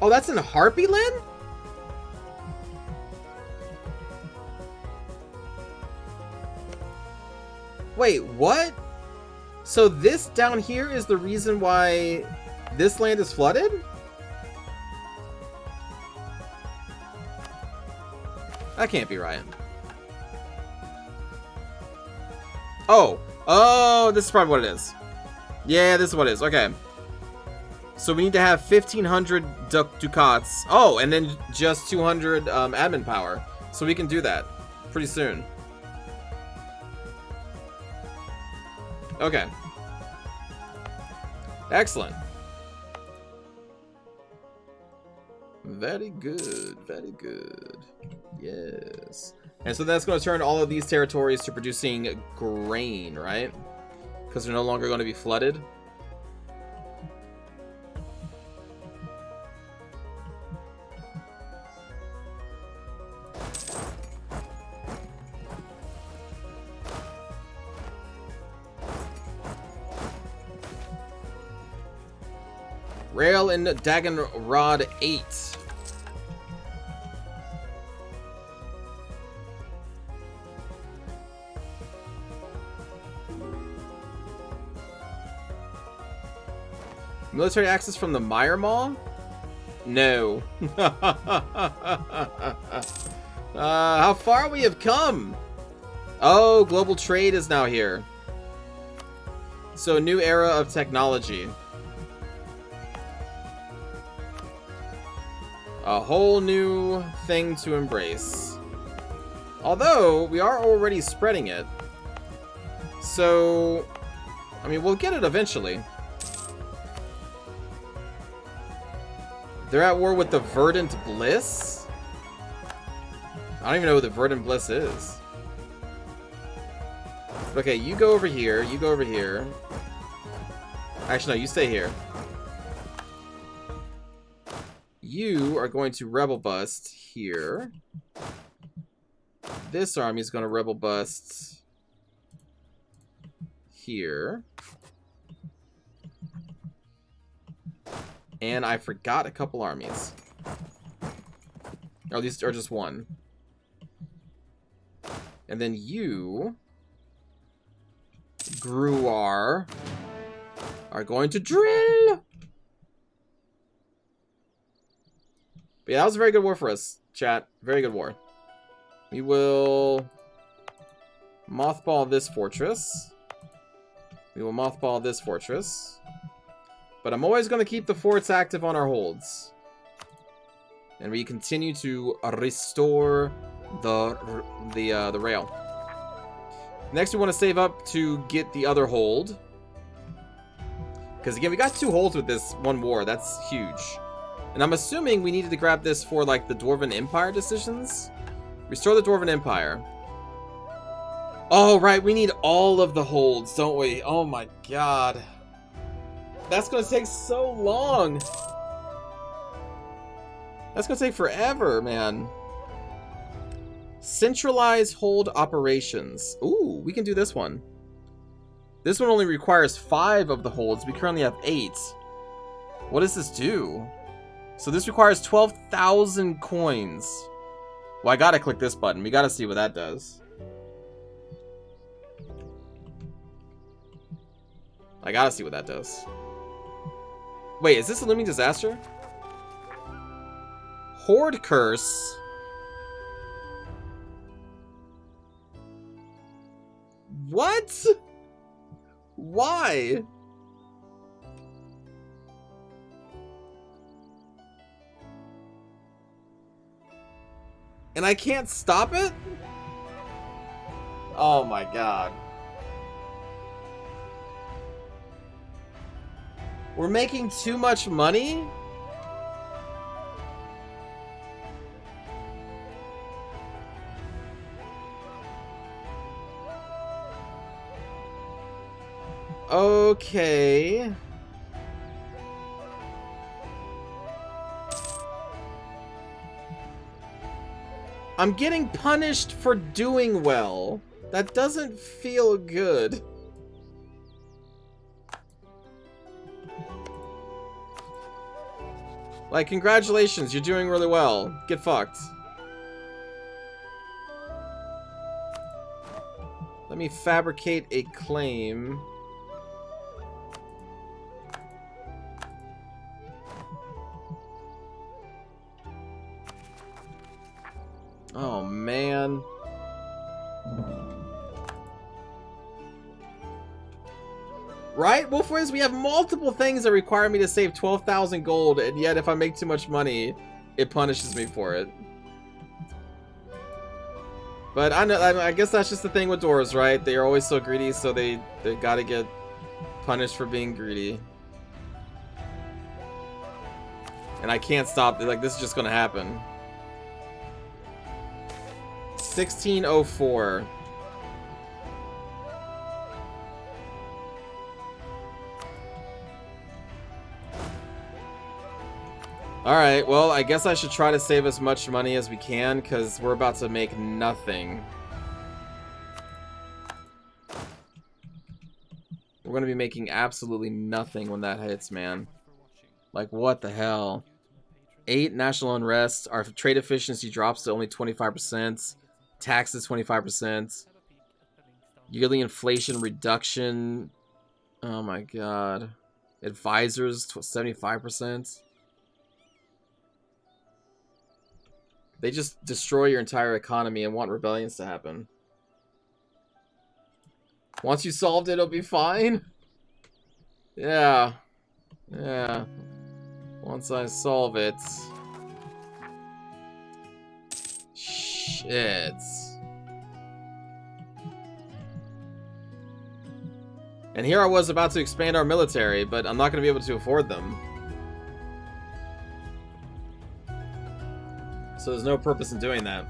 Oh, that's in Harpy Land? Wait, what? So this down here is the reason why this land is flooded? That can't be right. Oh. Oh, this is probably what it is. Yeah, this is what it is. Okay. So we need to have 1,500 ducats. Oh, and then just 200 admin power. So we can do that pretty soon. Okay. Excellent. Very good. Very good. Yes. And so that's going to turn all of these territories to producing grain, right? Because they're no longer going to be flooded. Rail in Dagonrod 8. Military access from the Mire Maw? No. How far we have come! Oh, global trade is now here. So, new era of technology. A whole new thing to embrace. Although, we are already spreading it. So, I mean, we'll get it eventually. They're at war with the Verdant Bliss? I don't even know what the Verdant Bliss is. Okay, you go over here. You go over here. Actually, no, you stay here. You are going to Rebel Bust here. This army is going to Rebel Bust here. And I forgot a couple armies. Or at least, or just one. And then you, Gruar, are going to drill. But yeah, that was a very good war for us, chat. Very good war. We will mothball this fortress. We will mothball this fortress. But I'm always going to keep the forts active on our holds. And we continue to restore the rail. Next, we want to save up to get the other hold. Because again, we got 2 holds with this one war. That's huge. And I'm assuming we needed to grab this for like the Dwarven Empire decisions. Restore the Dwarven Empire. Oh, right. We need all of the holds, don't we? Oh my god. That's going to take so long. That's going to take forever, man. Centralize hold operations. Ooh, we can do this one. This one only requires 5 of the holds. We currently have 8. What does this do? So this requires 12,000 coins. Well, I gotta click this button. We gotta see what that does. I gotta see what that does. Wait, is this a looming disaster? Horde curse. What? Why? And I can't stop it? Oh my god. We're making too much money? Okay. I'm getting punished for doing well. That doesn't feel good. Like, congratulations, you're doing really well. Get fucked. Let me fabricate a claim. Oh, man. Right? Wolfways, we have multiple things that require me to save 12,000 gold, and yet if I make too much money, it punishes me for it. But I guess that's just the thing with dwarves, right? They are always so greedy, so they gotta get punished for being greedy. And I can't stop. Like, this is just gonna happen. 1604. Alright, well, I guess I should try to save as much money as we can, because we're about to make nothing. We're going to be making absolutely nothing when that hits, man. Like, what the hell? 8, national unrest. Our trade efficiency drops to only 25%. Taxes, 25%. Yearly inflation reduction. Oh my god. Advisors, 75%. They just destroy your entire economy and want rebellions to happen. Once you solved it, it'll be fine? Yeah. Yeah. Once I solve it. Shit. And here I was about to expand our military, but I'm not going to be able to afford them. So there's no purpose in doing that.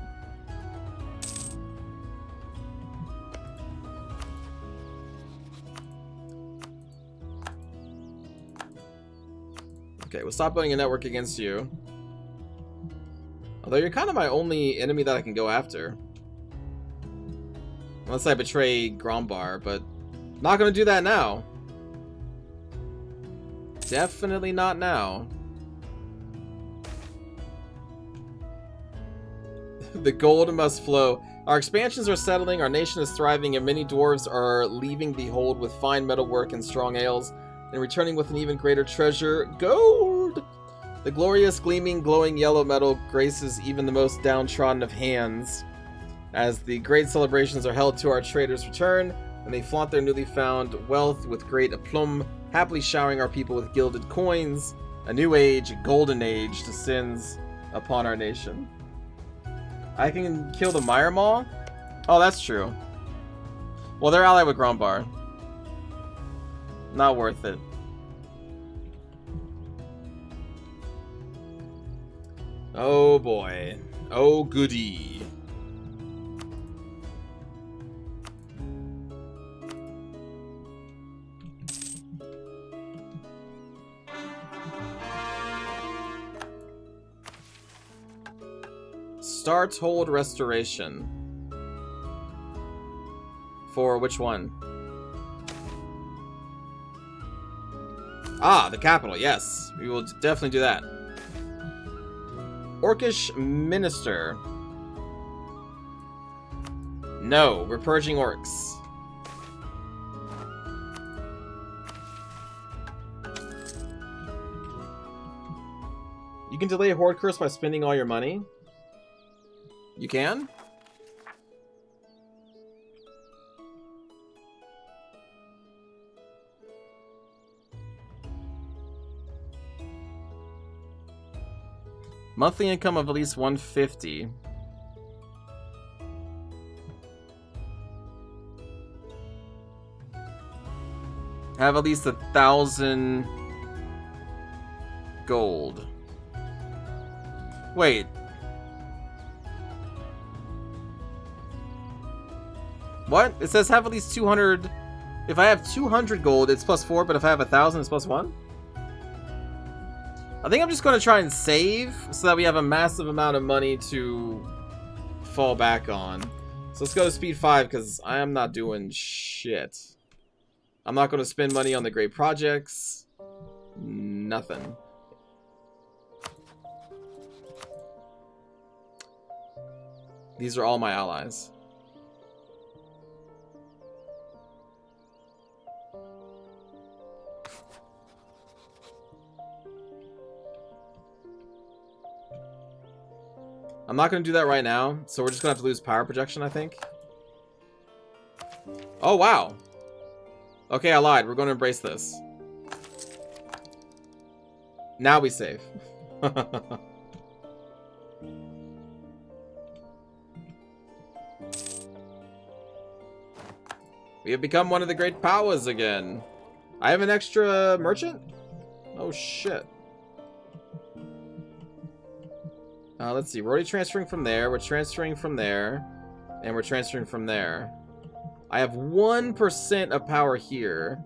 Okay, we'll stop building a network against you. Although you're kind of my only enemy that I can go after. Unless I betray Grombar, but not going to do that now. Definitely not now. The gold must flow. Our expansions are settling, our nation is thriving, and many dwarves are leaving the hold with fine metalwork and strong ales, and returning with an even greater treasure, gold! The glorious, gleaming, glowing yellow metal graces even the most downtrodden of hands. As the great celebrations are held to our traders' return, and they flaunt their newly found wealth with great aplomb, happily showering our people with gilded coins, a new age, a golden age, descends upon our nation. I can kill the Mire Maw? Oh, that's true. Well, they're allied with Grombar. Not worth it. Oh boy. Oh goody. Start hold restoration. For which one? Ah, the capital, yes. We will definitely do that. Orcish Minister. No, we're purging orcs. You can delay a horde curse by spending all your money. You can? Monthly income of at least 150. Have at least 1,000 gold. Wait. What? It says have at least 200. If I have 200 gold, it's +4, but if I have 1,000, it's +1? I think I'm just going to try and save so that we have a massive amount of money to fall back on. So let's go to speed 5 because I am not doing shit. I'm not going to spend money on the great projects. Nothing. These are all my allies. I'm not going to do that right now, so we're just going to have to lose power projection, I think. Oh, wow. Okay, I lied. We're going to embrace this. Now we save. We have become one of the great powers again. I have an extra merchant? Oh, shit. Let's see. We're already transferring from there. We're transferring from there. And we're transferring from there. I have 1% of power here.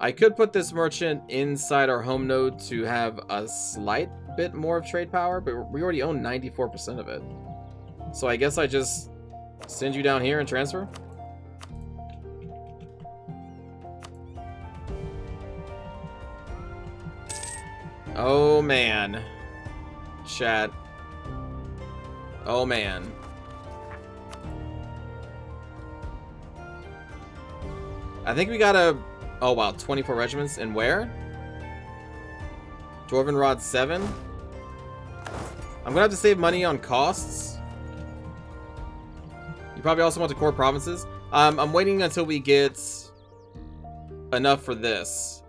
I could put this merchant inside our home node to have a slight bit more of trade power, but we already own 94% of it. So I guess I just send you down here and transfer? Oh, man. Chat. Oh, man. I think we gotta... Oh, wow. 24 regiments. And where? Dwarven Rod 7. I'm gonna have to save money on costs. You probably also want the core provinces. I'm waiting until we get enough for this.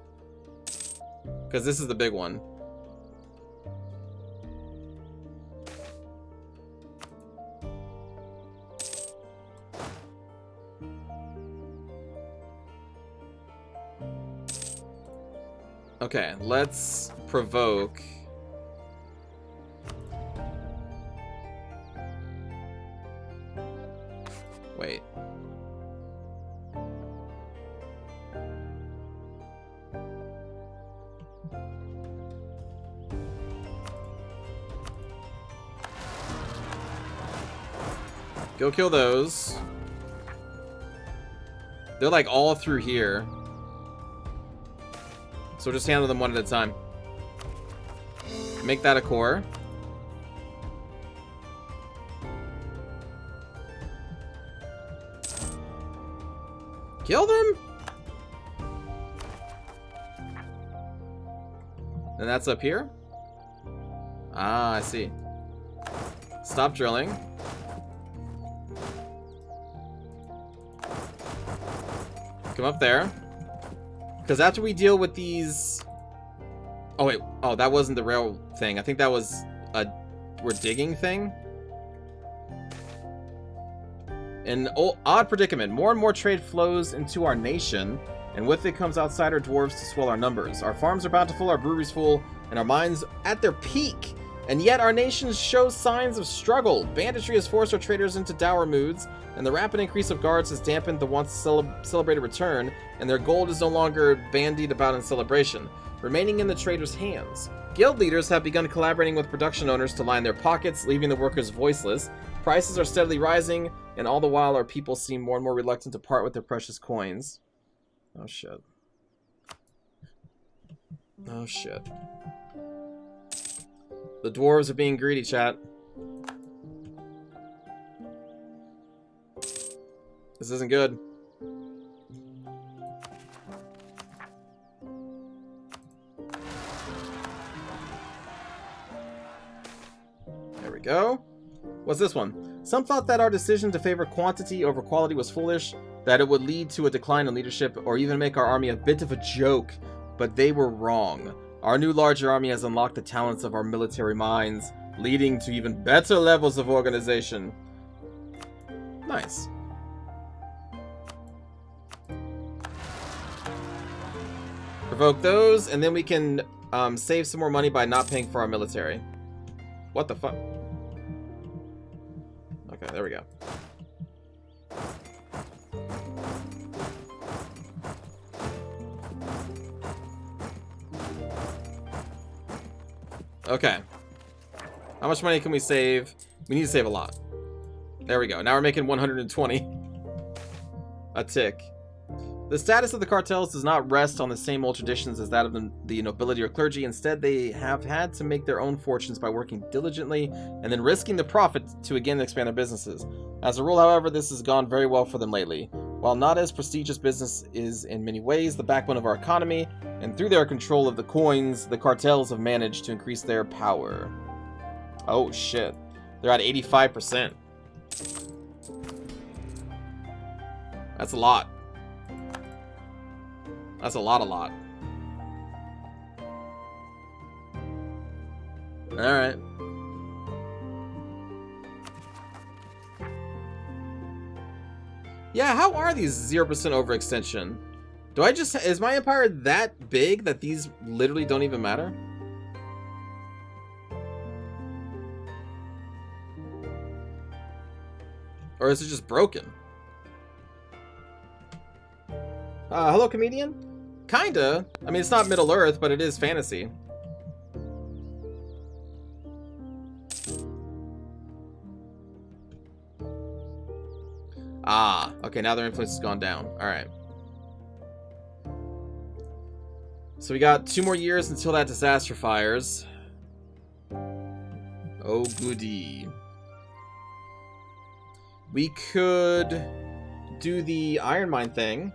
Because this is the big one. Okay, let's provoke. Wait. Go kill those. They're like all through here. So just handle them one at a time. Make that a core. Kill them? And that's up here? Ah, I see. Stop drilling. Come up there. Because after we deal with these... Oh, wait. Oh, that wasn't the rail thing. I think that was a... We're digging thing. An odd predicament. More and more trade flows into our nation, and with it comes outsider dwarves to swell our numbers. Our farms are bountiful, our breweries full, and our mines at their peak. And yet our nation shows signs of struggle. Banditry has forced our traders into dour moods, and the rapid increase of guards has dampened the once celebrated return, and their gold is no longer bandied about in celebration, remaining in the traders' hands. Guild leaders have begun collaborating with production owners to line their pockets, leaving the workers voiceless. Prices are steadily rising, and all the while our people seem more and more reluctant to part with their precious coins. Oh shit. Oh shit. The dwarves are being greedy, chat. This isn't good. There we go. What's this one? Some thought that our decision to favor quantity over quality was foolish, that it would lead to a decline in leadership, or even make our army a bit of a joke, but they were wrong. Our new larger army has unlocked the talents of our military minds, leading to even better levels of organization. Nice. Provoke those, and then we can save some more money by not paying for our military. What the fuck? Okay, there we go. Okay. How much money can we save? We need to save a lot. There we go. Now we're making 120 a tick. The status of the cartels does not rest on the same old traditions as that of the nobility or clergy. Instead, they have had to make their own fortunes by working diligently and then risking the profit to again expand their businesses. As a rule, however, this has gone very well for them lately. While not as prestigious, business is in many ways the backbone of our economy, and through their control of the coins, the cartels have managed to increase their power. Oh shit. They're at 85%. That's a lot. That's a lot. Alright. Yeah, how are these 0% overextension? Is my empire that big that these literally don't even matter? Or is it just broken? Hello, comedian? Kinda. I mean, it's not Middle Earth, but it is fantasy. Ah, okay, now their influence has gone down. Alright. So we got 2 more years until that disaster fires. Oh, goody. We could do the iron mine thing.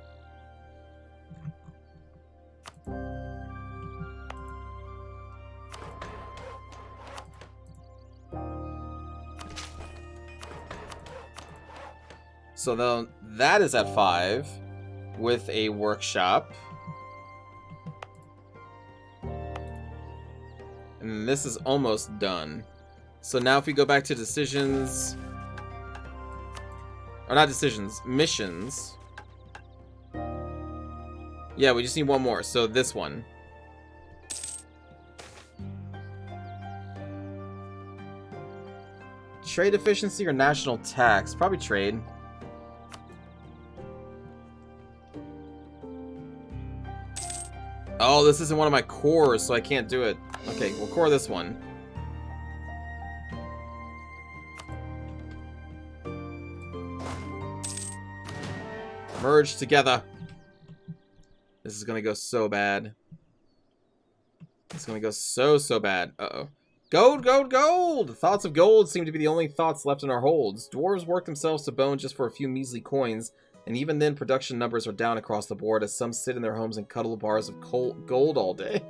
So then that is at 5 with a workshop. And this is almost done. So now if we go back to decisions, or not decisions, missions. Yeah, we just need one more. So this one. Trade efficiency or national tax? Probably trade. Oh, this isn't one of my cores, so I can't do it. Okay, we'll core this one. Merge together. This is gonna go so bad. It's gonna go so bad. Uh-oh. Gold, gold, gold! Thoughts of gold seem to be the only thoughts left in our holds. Dwarves work themselves to bone just for a few measly coins, and even then production numbers are down across the board as some sit in their homes and cuddle bars of gold all day.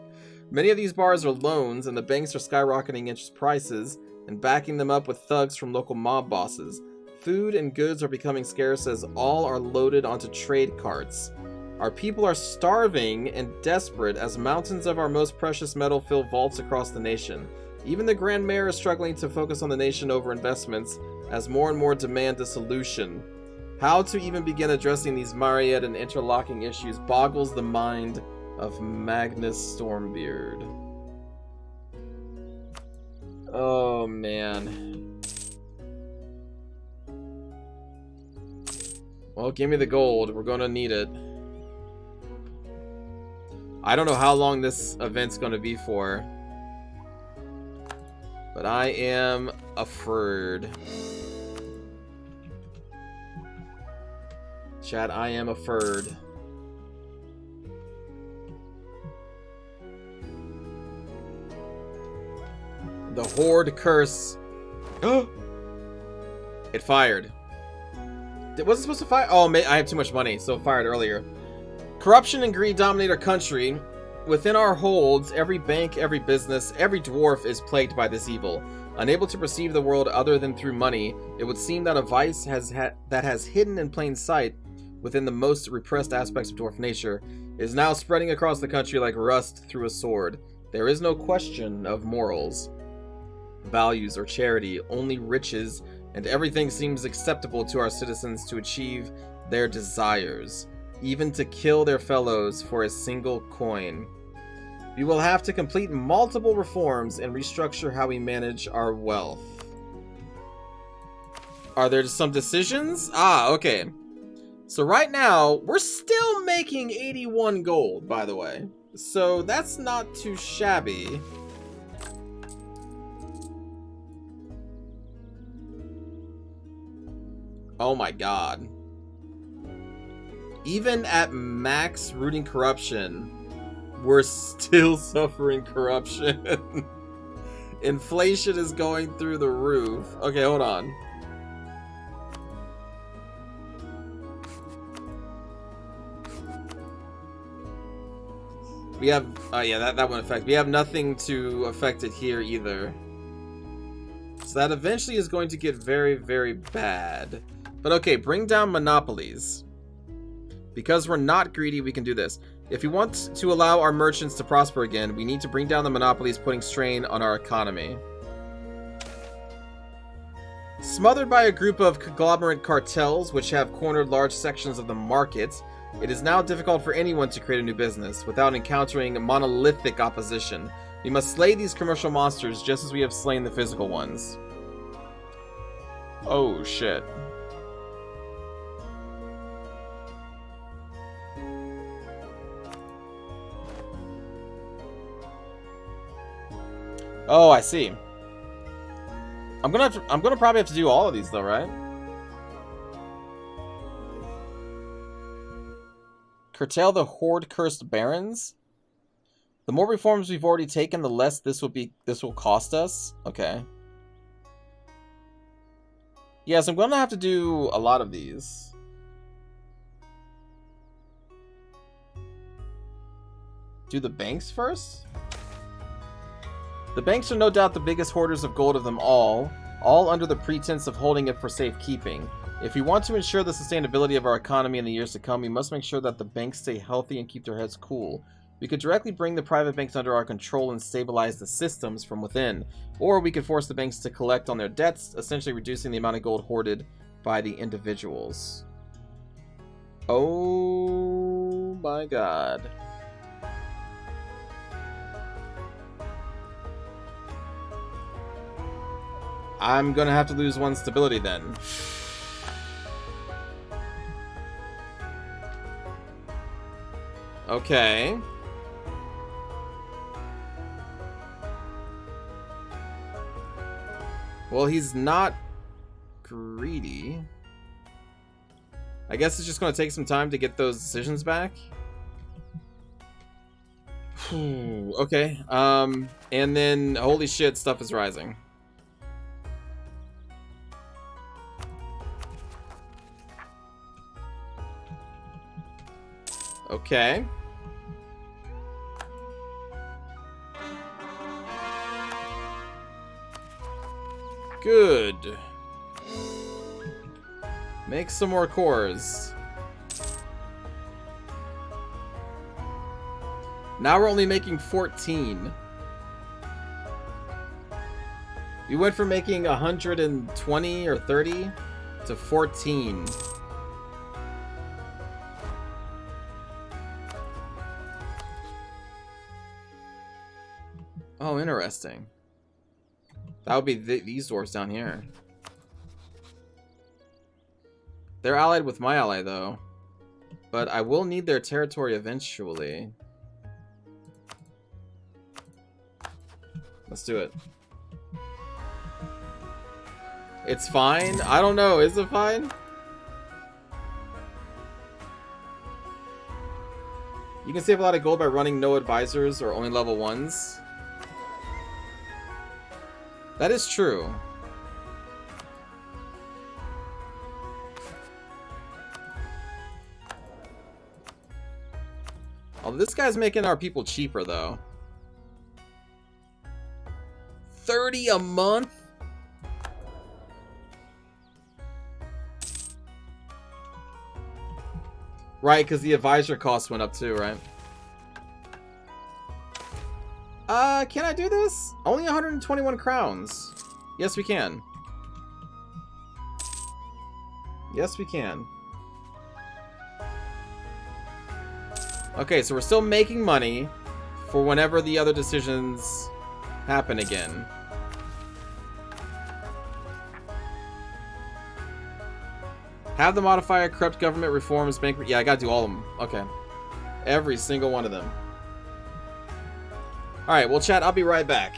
Many of these bars are loans, and the banks are skyrocketing interest prices and backing them up with thugs from local mob bosses. Food and goods are becoming scarce as all are loaded onto trade carts. Our people are starving and desperate as mountains of our most precious metal fill vaults across the nation. Even the Grand Mayor is struggling to focus on the nation over investments as more and more demand a solution. How to even begin addressing these myriad and interlocking issues boggles the mind of Magnus Stormbeard. Oh, man. Well, give me the gold. We're gonna need it. I don't know how long this event's gonna be for, but I am afraid. Chat, I am afraid. The Horde Curse. It fired. Was it supposed to fire? Oh, I have too much money, so it fired earlier. Corruption and greed dominate our country. Within our holds, every bank, every business, every dwarf is plagued by this evil. Unable to perceive the world other than through money, it would seem that a vice that has hidden in plain sight within the most repressed aspects of dwarf nature is now spreading across the country like rust through a sword. There is no question of morals, values, or charity, only riches, and everything seems acceptable to our citizens to achieve their desires, even to kill their fellows for a single coin. We will have to complete multiple reforms and restructure how we manage our wealth. Are there some decisions? Ah, okay. So right now, we're still making 81 gold, by the way. So that's not too shabby. Oh my god. Even at max rooting corruption, we're still suffering corruption. Inflation is going through the roof. Okay, hold on. We have, yeah, that won't affect. We have nothing to affect it here either. So that eventually is going to get very, very bad. But okay, bring down monopolies. Because we're not greedy, we can do this. If we want to allow our merchants to prosper again, we need to bring down the monopolies, putting strain on our economy. Smothered by a group of conglomerate cartels which have cornered large sections of the market, it is now difficult for anyone to create a new business without encountering monolithic opposition. We must slay these commercial monsters just as we have slain the physical ones. Oh shit. Oh, I see. I'm gonna probably have to do all of these though, right? Curtail the horde-cursed barons. The more reforms we've already taken, the less this will cost us. Okay. Yes, I'm gonna have to do a lot of these. Do the banks first? The banks are no doubt the biggest hoarders of gold of them all under the pretense of holding it for safekeeping. If we want to ensure the sustainability of our economy in the years to come, we must make sure that the banks stay healthy and keep their heads cool. We could directly bring the private banks under our control and stabilize the systems from within, or we could force the banks to collect on their debts, essentially reducing the amount of gold hoarded by the individuals. Oh my god. I'm gonna have to lose one stability then. Okay. Well, he's not greedy. I guess it's just gonna take some time to get those decisions back. Okay. And then, holy shit, stuff is rising. Okay. Good. Make some more cores. Now we're only making 14. We went from making 120 or 30 to 14. Oh, interesting. That would be these dwarves down here. They're allied with my ally, though. But I will need their territory eventually. Let's do it. It's fine? I don't know. Is it fine? You can save a lot of gold by running no advisors or only level 1s. That is true. Oh, this guy's making our people cheaper, though. 30 a month? Right, because the advisor cost went up too, right? Can I do this? Only 121 crowns. Yes, we can. Yes, we can. Okay, so we're still making money for whenever the other decisions happen again. Have the modifier corrupt government reforms bank. Yeah, I gotta do all of them. Okay. Every single one of them. Alright, well, chat, I'll be right back.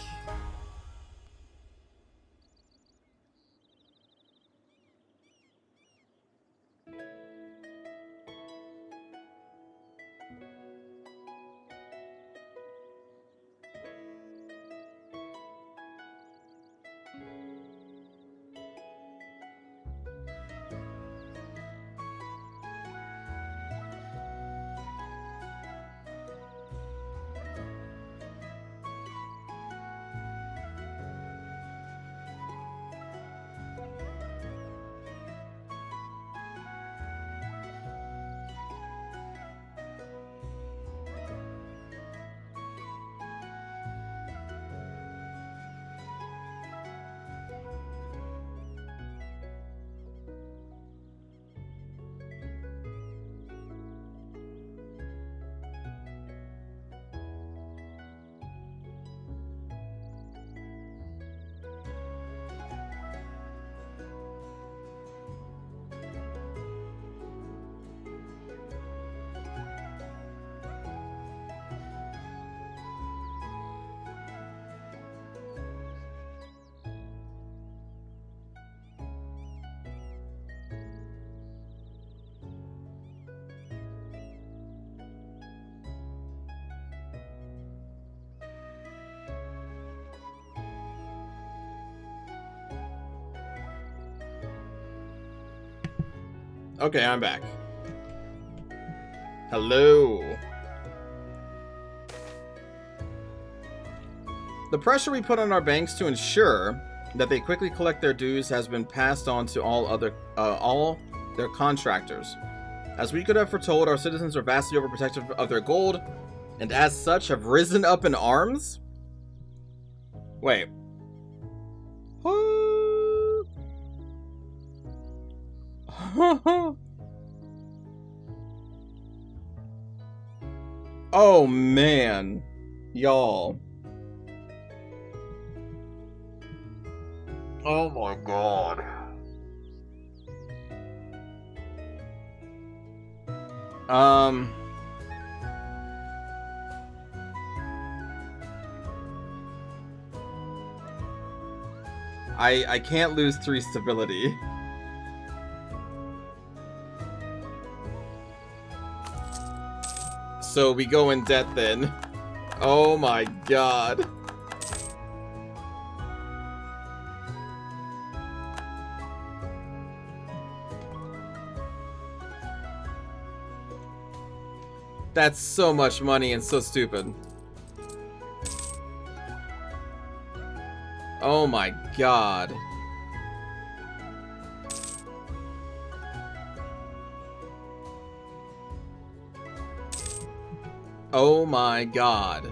Okay, I'm back. Hello. The pressure we put on our banks to ensure that they quickly collect their dues has been passed on to all their contractors. As we could have foretold, our citizens are vastly overprotective of their gold, and as such have risen up in arms? Wait. Oh man, y'all. Oh my god. I can't lose 3 stability. So we go in debt then. Oh my god. That's so much money and so stupid. Oh my god. Oh my god.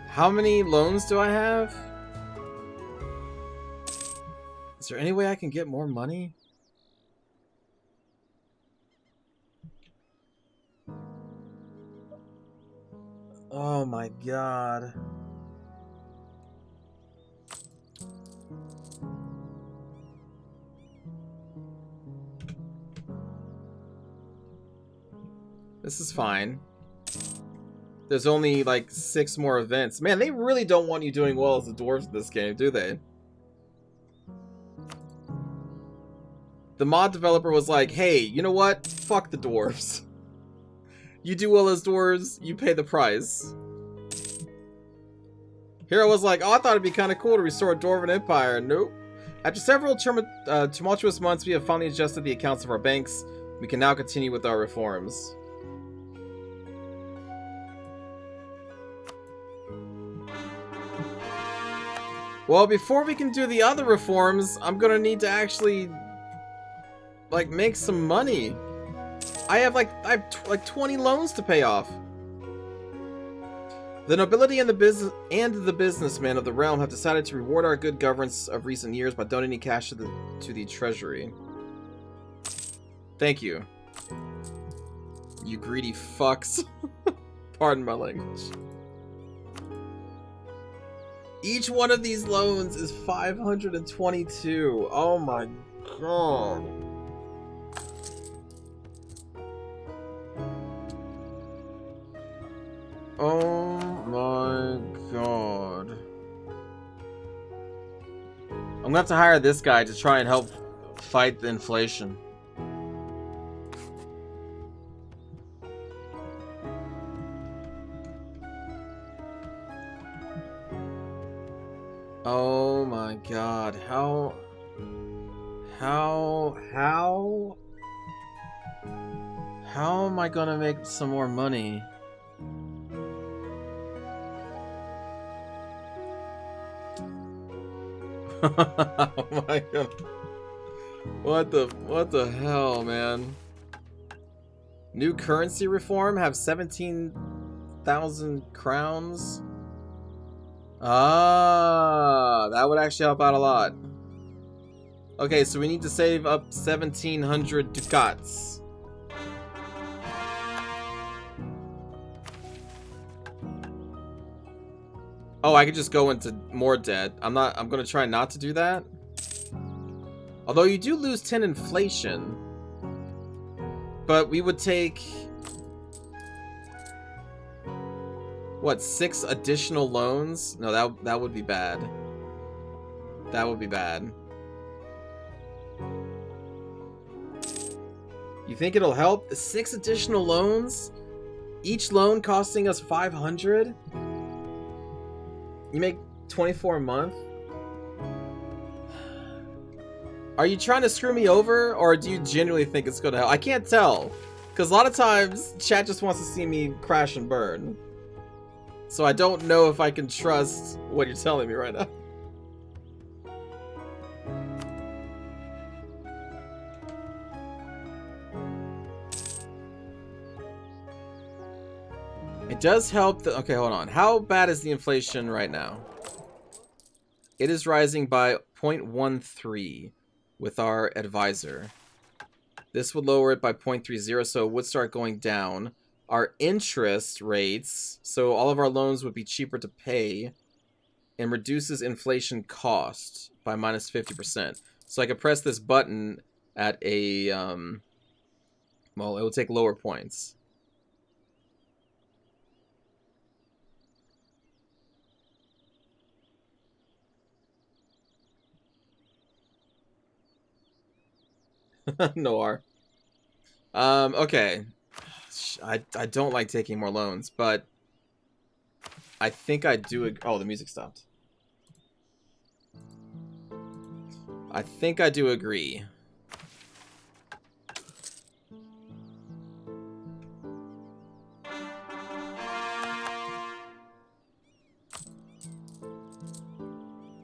How many loans do I have? Is there any way I can get more money? Oh my god. This is fine. There's only like 6 more events. Man, they really don't want you doing well as the dwarves in this game, do they? The mod developer was like, hey, you know what? Fuck the dwarves. You do well as dwarves, you pay the price. Hero was like, oh, I thought it'd be kind of cool to restore a dwarven empire. Nope. After several tumultuous months, we have finally adjusted the accounts of our banks. We can now continue with our reforms. Well, before we can do the other reforms, I'm gonna need to actually, like, make some money. I have like 20 loans to pay off. The nobility and the businessmen of the realm have decided to reward our good governance of recent years by donating cash to the treasury. Thank you. You greedy fucks. Pardon my language. Each one of these loans is 522. Oh my god. Oh my god. I'm gonna have to hire this guy to try and help fight the inflation. Oh my god, how am I gonna make some more money? Oh my god. What the hell, man? New currency reform? Have 17,000 crowns? Ah, that would actually help out a lot. Okay, so we need to save up 1,700 ducats. Oh, I could just go into more debt. I'm gonna try not to do that. Although you do lose 10 inflation. But we would take... what, 6 additional loans? No, that would be bad. That would be bad. You think it'll help? 6 additional loans? Each loan costing us 500? You make 24 a month? Are you trying to screw me over, or do you genuinely think it's gonna help? I can't tell, because a lot of times chat just wants to see me crash and burn. So I don't know if I can trust what you're telling me right now. It does help that. Okay, hold on. How bad is the inflation right now? It is rising by 0.13 with our advisor. This would lower it by 0.30, so it would start going down. Our interest rates, so all of our loans would be cheaper to pay, and reduces inflation cost by minus 50%. So I could press this button at a, well, it will take lower points. Noir. Okay. I don't like taking more loans, but I think I do. Oh, the music stopped. I think I do agree.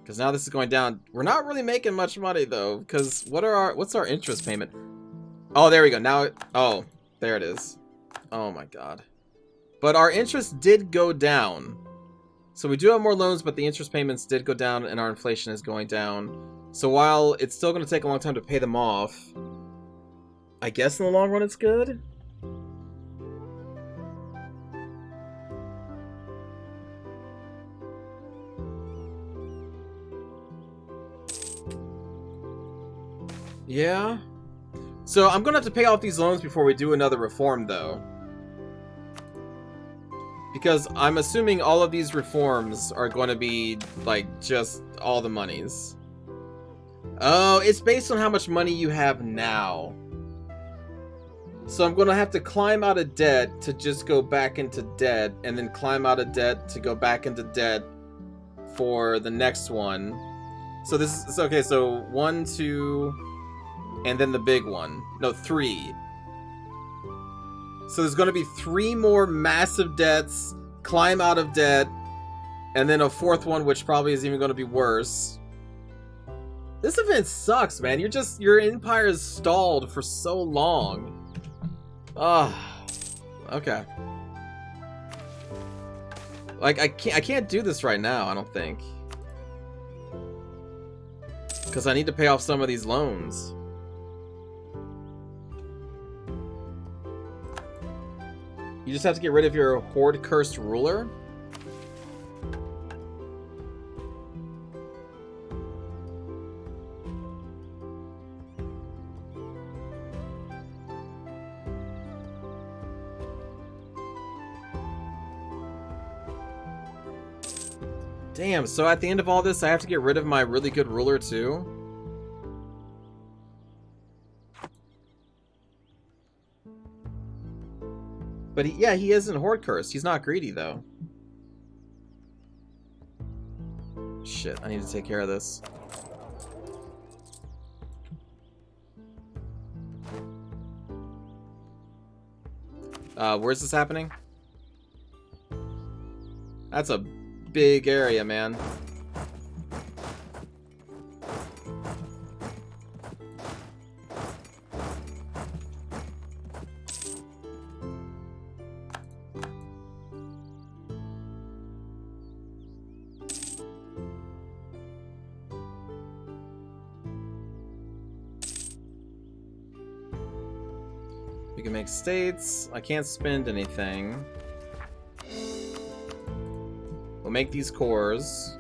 Because now this is going down. We're not really making much money though. Because what's our interest payment? Oh, there we go. Now, oh, there it is. Oh my god. But our interest did go down. So we do have more loans, but the interest payments did go down and our inflation is going down. So while it's still going to take a long time to pay them off, I guess in the long run it's good. Yeah. So I'm going to have to pay off these loans before we do another reform, though. Because I'm assuming all of these reforms are going to be, like, just all the monies. Oh, it's based on how much money you have now. So I'm going to have to climb out of debt to just go back into debt, and then climb out of debt to go back into debt for the next one. So this is, okay, so 1, 2... and then the big one. No, 3. So there's going to be 3 more massive debts, climb out of debt, and then a 4th one, which probably is even going to be worse. This event sucks, man. Your empire is stalled for so long. Ah, okay. Like, I can't do this right now, I don't think. Because I need to pay off some of these loans. You just have to get rid of your horde-cursed ruler? Damn, so at the end of all this, I have to get rid of my really good ruler too? But yeah, he isn't horde cursed. He's not greedy though. Shit, I need to take care of this. Where's this happening? That's a big area, man. We can make states. I can't spend anything. We'll make these cores.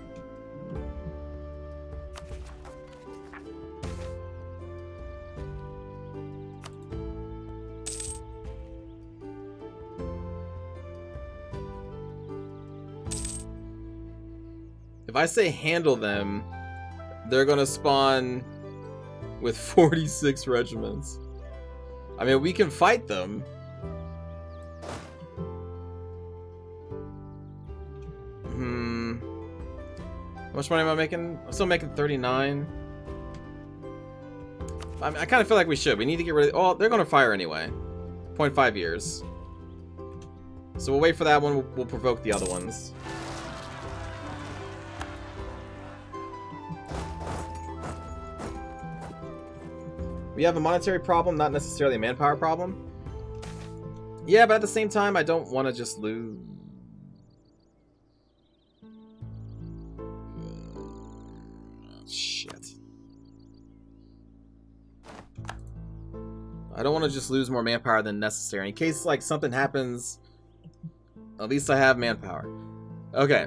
If I say handle them, they're gonna spawn with 46 regiments. I mean, we can fight them. How much money am I making? I'm still making 39. I kind of feel like we should. We need to get rid of... Oh, they're going to fire anyway. 0.5 years. So we'll wait for that one. We'll provoke the other ones. We have a monetary problem, not necessarily a manpower problem. Yeah, but at the same time, I don't want to just lose... Shit. I don't want to just lose more manpower than necessary. In case, like, something happens, at least I have manpower. Okay.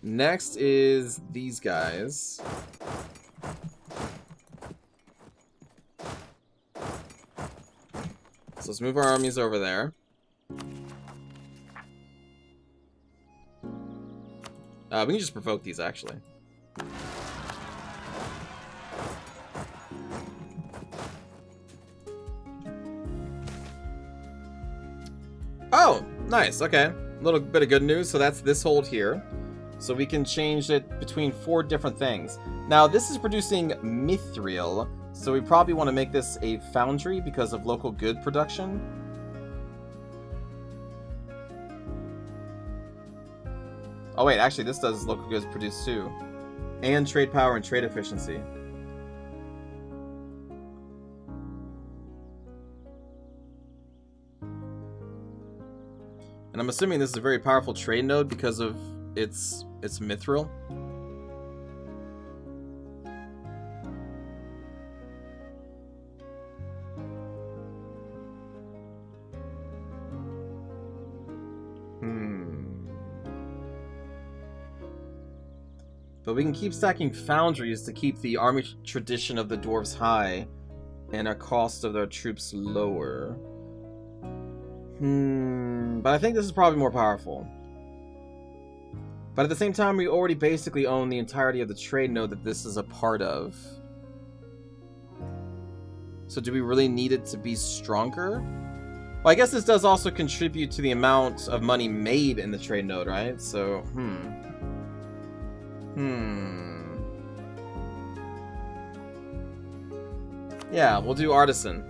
Next is these guys. So let's move our armies over there. We can just provoke these, actually. Oh, nice. Okay. A little bit of good news. So that's this hold here. So we can change it between 4 different things. Now, this is producing mithril. So we probably want to make this a foundry because of local good production. Oh wait, actually this does local goods produce too. And trade power and trade efficiency. And I'm assuming this is a very powerful trade node because of its mithril. But we can keep stacking foundries to keep the army tradition of the dwarves high and our cost of their troops lower. But I think this is probably more powerful. But at the same time, we already basically own the entirety of the trade node that this is a part of. So do we really need it to be stronger? Well, I guess this does also contribute to the amount of money made in the trade node, right? So, Yeah, we'll do artisan.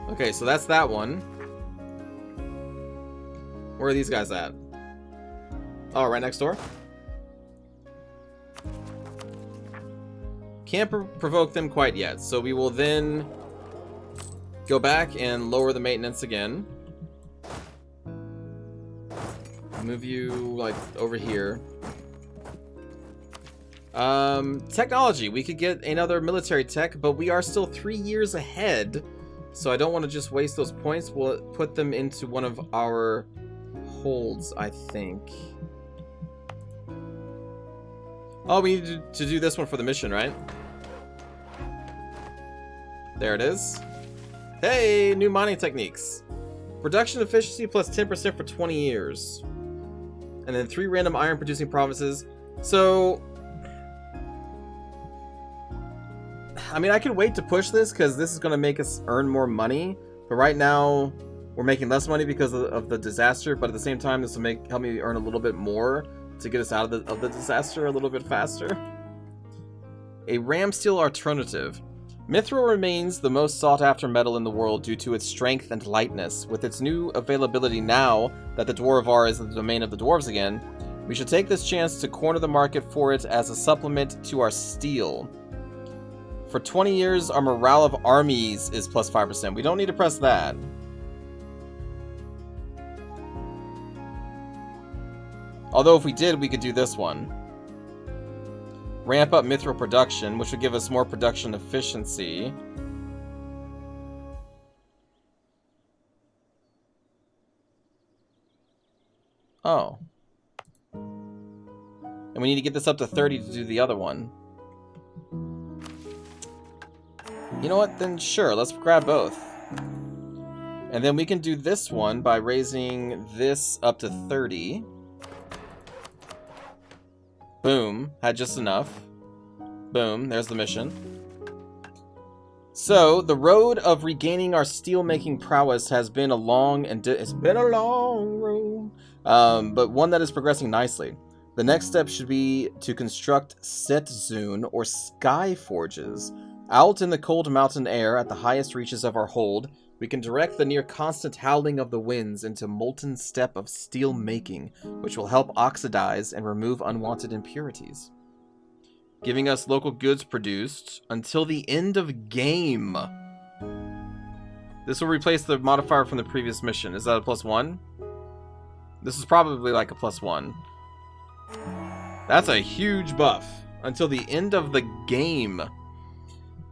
Okay, so that's that one. Where are these guys at? Oh, right next door? Can't provoke them quite yet, so we will then go back and lower the maintenance again. Move you, like, over here. Technology. We could get another military tech, but we are still 3 years ahead. So I don't want to just waste those points. We'll put them into one of our holds, I think. Oh, we need to do this one for the mission, right? There it is. Hey, new mining techniques. Production efficiency plus 10% for 20 years. And then 3 random iron producing provinces. So, I mean, I can wait to push this because this is going to make us earn more money. But right now, we're making less money because of the disaster. But at the same time, this will help me earn a little bit more to get us out of the disaster a little bit faster. A ram steel alternative. Mithril remains the most sought-after metal in the world due to its strength and lightness. With its new availability now that the Dwarvar is the domain of the dwarves again, we should take this chance to corner the market for it as a supplement to our steel. For 20 years, our morale of armies is plus 5%. We don't need to press that. Although if we did, we could do this one. Ramp up mithril production, which would give us more production efficiency. Oh. And we need to get this up to 30 to do the other one. You know what? Then sure, let's grab both. And then we can do this one by raising this up to 30. Boom. Had just enough. Boom. There's the mission. So, the road of regaining our steel-making prowess has been a long and it's been a long road, but one that is progressing nicely. The next step should be to construct Setzun, or sky forges. Out in the cold mountain air, at the highest reaches of our hold, we can direct the near-constant howling of the winds into molten step of steel-making, which will help oxidize and remove unwanted impurities, giving us local goods produced until the end of game. This will replace the modifier from the previous mission. Is that a +1? This is probably like a +1. That's a huge buff. Until the end of the game.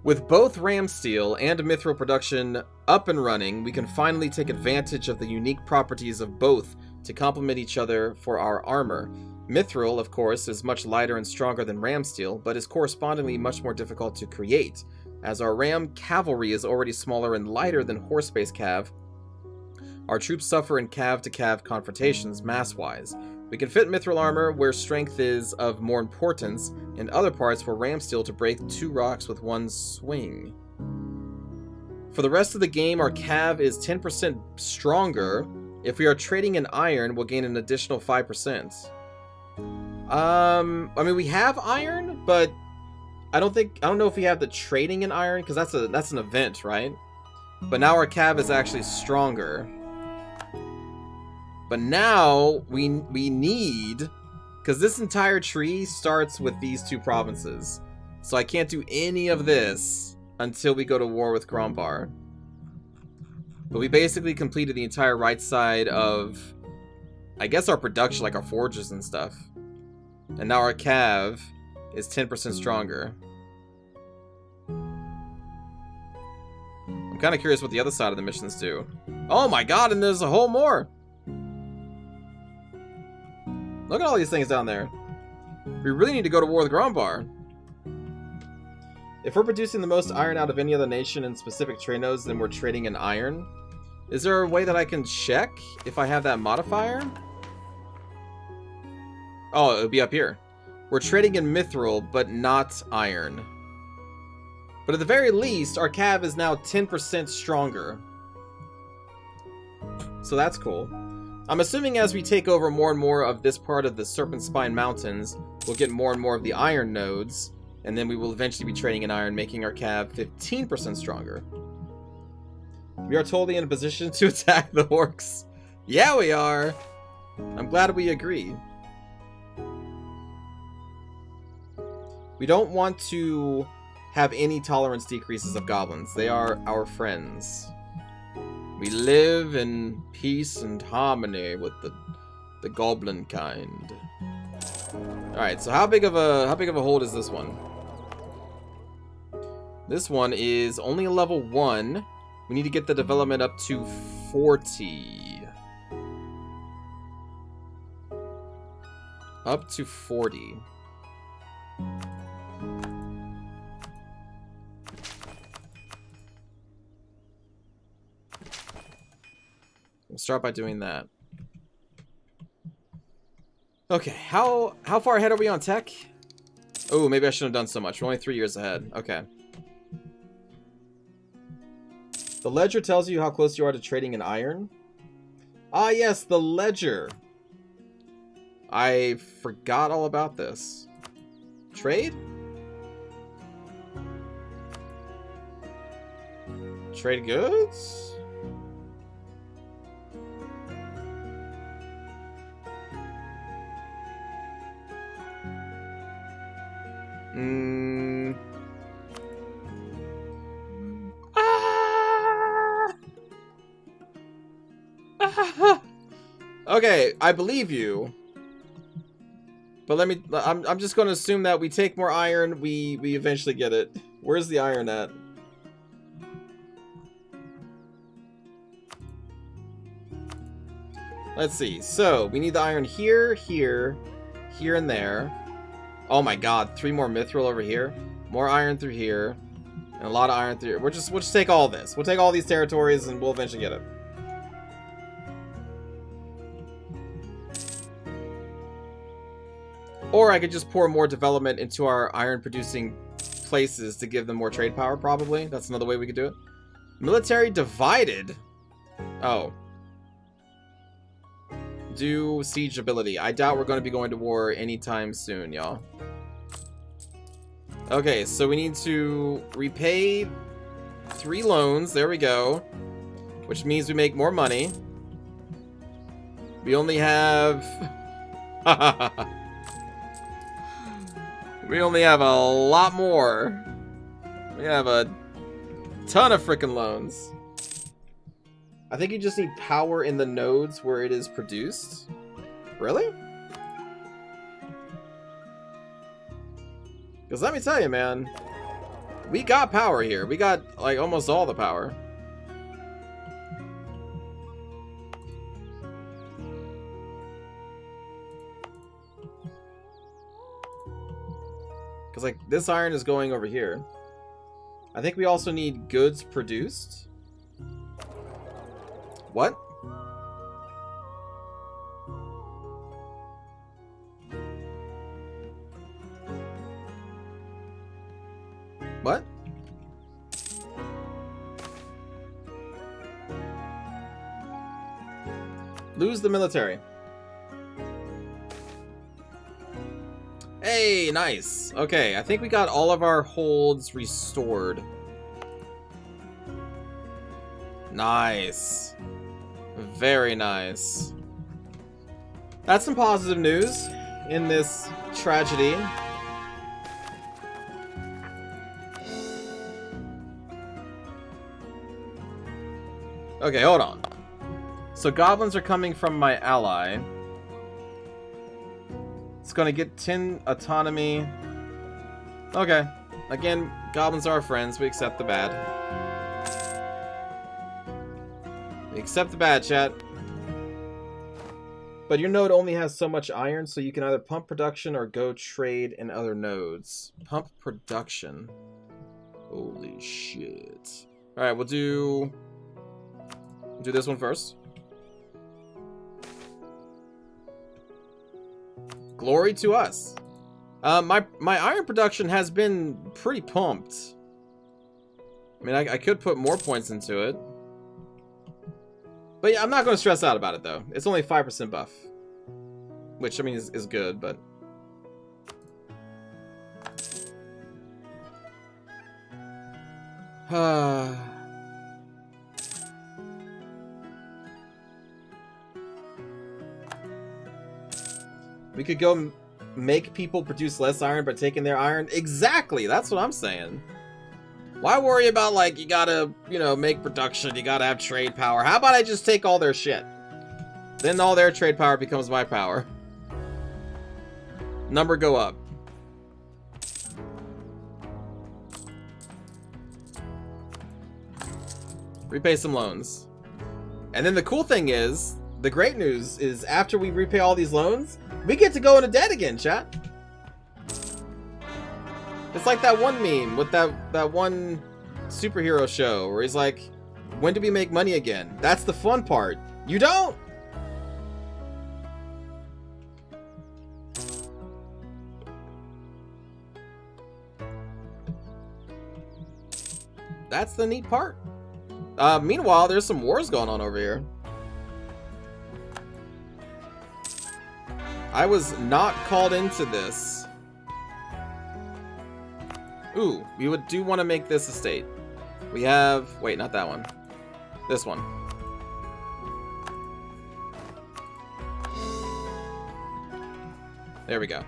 With both ram steel and mithril production up and running, we can finally take advantage of the unique properties of both to complement each other for our armor. Mithril, of course, is much lighter and stronger than ram steel, but is correspondingly much more difficult to create. As our ram cavalry is already smaller and lighter than horse-based cav, our troops suffer in cav-to-cav confrontations mass-wise. We can fit mithril armor where strength is of more importance, and other parts for ram steel to break 2 rocks with 1 swing. For the rest of the game, our cav is 10% stronger. If we are trading in iron, we'll gain an additional 5%. I mean, we have iron, but I don't know if we have the trading in iron, because that's an event, right? But now our cav is actually stronger. But now we need, because this entire tree starts with these 2 provinces, so I can't do any of this until we go to war with Grombar. But we basically completed the entire right side of, I guess, our production, like our forges and stuff. And now our cav is 10% stronger. I'm kind of curious what the other side of the missions do. Oh my god, and there's a whole more! Look at all these things down there. We really need to go to war with Grombar. If we're producing the most iron out of any other nation in specific trade nodes, then we're trading in iron. Is there a way that I can check if I have that modifier? Oh, it would be up here. We're trading in mithril, but not iron. But at the very least, our cav is now 10% stronger. So that's cool. I'm assuming as we take over more and more of this part of the Serpent Spine Mountains, we'll get more and more of the iron nodes, and then we will eventually be trading in iron, making our cav 15% stronger. We are totally in a position to attack the orcs. Yeah, we are! I'm glad we agree. We don't want to have any tolerance decreases of goblins. They are our friends. We live in peace and harmony with the goblin kind. Alright, so how big of a hold is this one? This one is only a level 1. We need to get the development up to 40. Up to 40. We'll start by doing that. Okay, how far ahead are we on tech? Oh, maybe I shouldn't have done so much. We're only 3 years ahead. Okay. The ledger tells you how close you are to trading in iron. Ah, yes, the ledger. I forgot all about this. Trade? Trade goods? Okay, I believe you. But I'm just going to assume that we take more iron, we eventually get it. Where's the iron at? Let's see. So, we need the iron here, here, here, and there. Oh my god, 3 more mithril over here. More iron through here. And a lot of iron through here. We'll just take all this. We'll take all these territories and we'll eventually get it. Or I could just pour more development into our iron producing places to give them more trade power, probably. That's another way we could do it. Military divided. Oh. Do siege ability. I doubt we're going to be going to war anytime soon, y'all. Okay, so we need to repay 3 loans. There we go. Which means we make more money. We only have... we only have a lot more. We have a ton of freaking loans. I think you just need power in the nodes where it is produced. Really? Because let me tell you, man. We got power here. We got, like, almost all the power. Because, like, this iron is going over here. I think we also need goods produced. What? What? Lose the military. Hey, nice. Okay, I think we got all of our holds restored. Nice. Very nice. That's some positive news in this tragedy. Okay, hold on. So goblins are coming from my ally. It's gonna get 10 autonomy. Okay. Again, goblins are our friends. We accept the bad. We accept the bad, chat. But your node only has so much iron, so you can either pump production or go trade in other nodes. Pump production. Holy shit. Alright, we'll do this one first. Glory to us. My iron production has been pretty pumped. I mean, I could put more points into it. But yeah, I'm not going to stress out about it, though. It's only 5% buff. Which, I mean, is good, but... We could go make people produce less iron by taking their iron. Exactly! That's what I'm saying. Why worry about, like, you gotta, you know, make production, you gotta have trade power. How about I just take all their shit? Then all their trade power becomes my power. Number go up. Repay some loans. And then the cool thing is, the great news is after we repay all these loans, we get to go into debt again, chat. It's like that one meme with that one superhero show where he's like, when do we make money again? That's the fun part. You don't! That's the neat part. Meanwhile, there's some wars going on over here. I was not called into this. Ooh, we do want to make this a state. We have... Wait, not that one. This one. There we go.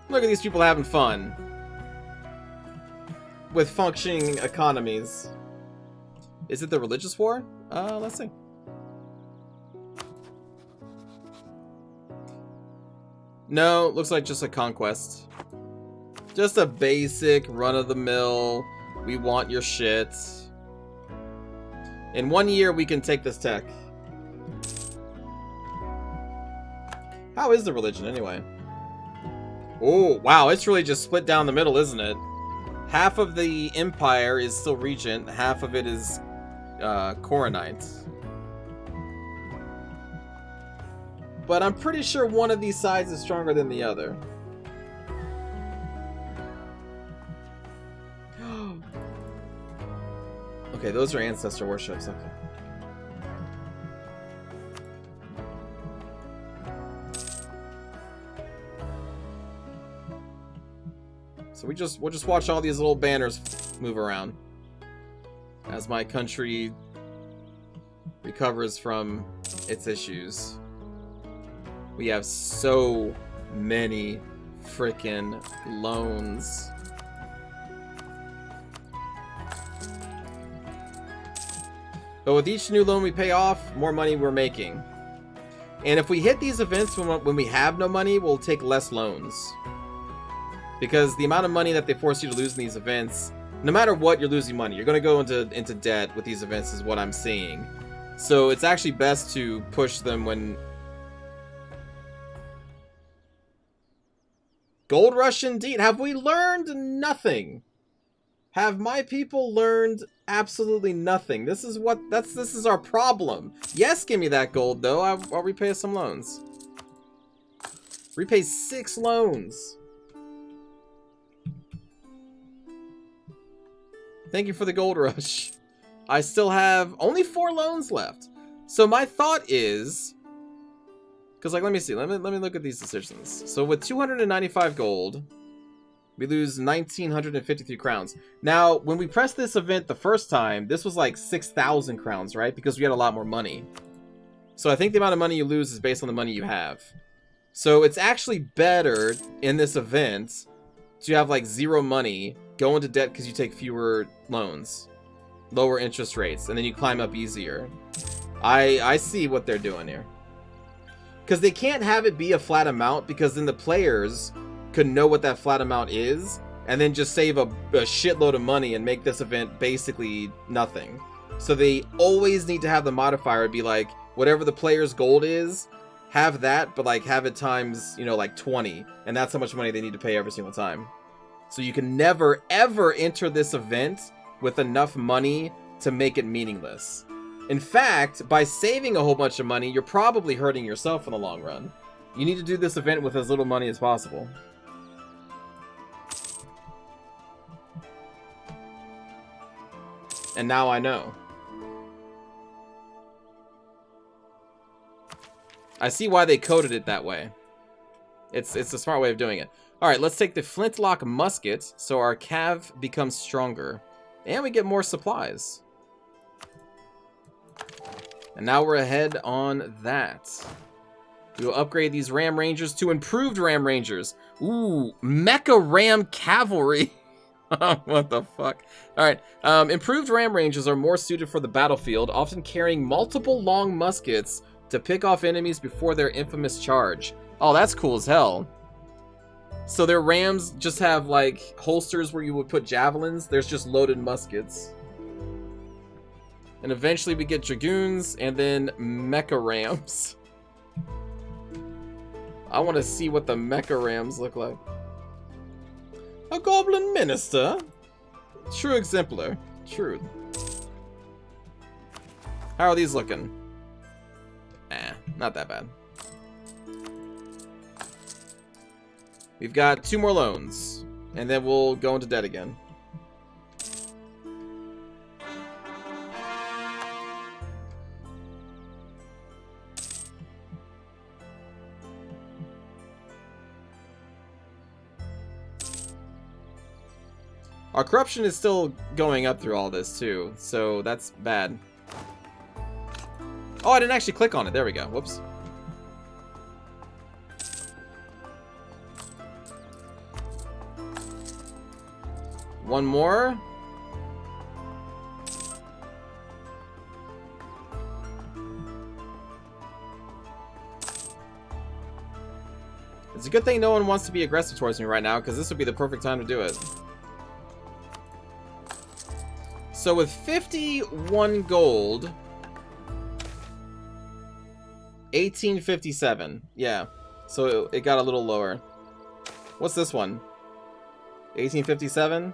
Look at these people having fun. With functioning economies. Is it the religious war? Let's see. No, looks like just a conquest. Just a basic run-of-the-mill, we want your shit. In 1 year, we can take this tech. How is the religion, anyway? Oh, wow, it's really just split down the middle, isn't it? Half of the empire is still regent, half of it is Coronite. But I'm pretty sure one of these sides is stronger than the other. Okay, those are ancestor warships. Okay. So we'll just watch all these little banners move around as my country recovers from its issues. We have so many freaking loans. But with each new loan we pay off, more money we're making. And if we hit these events when we have no money, we'll take less loans. Because the amount of money that they force you to lose in these events, no matter what, you're losing money. You're going to go into debt with these events is what I'm seeing. So it's actually best to push them when... Gold rush indeed. Have we learned nothing? Have my people learned absolutely nothing? This is our problem. Yes, give me that gold though. I'll repay us some loans. Repay 6 loans. Thank you for the gold rush. I still have only 4 loans left. So my thought is, because like, let me see. Let me look at these decisions. So with 295 gold, we lose 1,953 crowns. Now, when we pressed this event the first time, this was like 6,000 crowns, right? Because we had a lot more money. So I think the amount of money you lose is based on the money you have. So it's actually better in this event to have like 0 money, go into debt because you take fewer loans, lower interest rates, and then you climb up easier. I see what they're doing here. Because they can't have it be a flat amount, because then the players could know what that flat amount is, and then just save a shitload of money and make this event basically nothing. So they always need to have the modifier be like, whatever the player's gold is, have that, but like have it times, you know, like 20. And that's how much money they need to pay every single time. So you can never, ever enter this event with enough money to make it meaningless. In fact, by saving a whole bunch of money, you're probably hurting yourself in the long run. You need to do this event with as little money as possible. And now I know. I see why they coded it that way. It's a smart way of doing it. Alright, let's take the flintlock musket so our cav becomes stronger. And we get more supplies. And now we're ahead on that. We will upgrade these Ram Rangers to improved Ram Rangers. Ooh, Mecha Ram Cavalry. What the fuck? Alright, improved Ram Rangers are more suited for the battlefield, often carrying multiple long muskets to pick off enemies before their infamous charge. Oh, that's cool as hell. So their Rams just have, like, holsters where you would put javelins. There's just loaded muskets. And eventually we get Dragoons, and then Mecha Rams. I want to see what the Mecha Rams look like. A Goblin Minister? True exemplar. True. How are these looking? Not that bad. We've got 2 more loans, and then we'll go into debt again. Our corruption is still going up through all this, too, so that's bad. Oh, I didn't actually click on it. There we go. Whoops. One more. It's a good thing no one wants to be aggressive towards me right now, because this would be the perfect time to do it. So with 51 gold... 1857. Yeah. So it got a little lower. What's this one? 1857?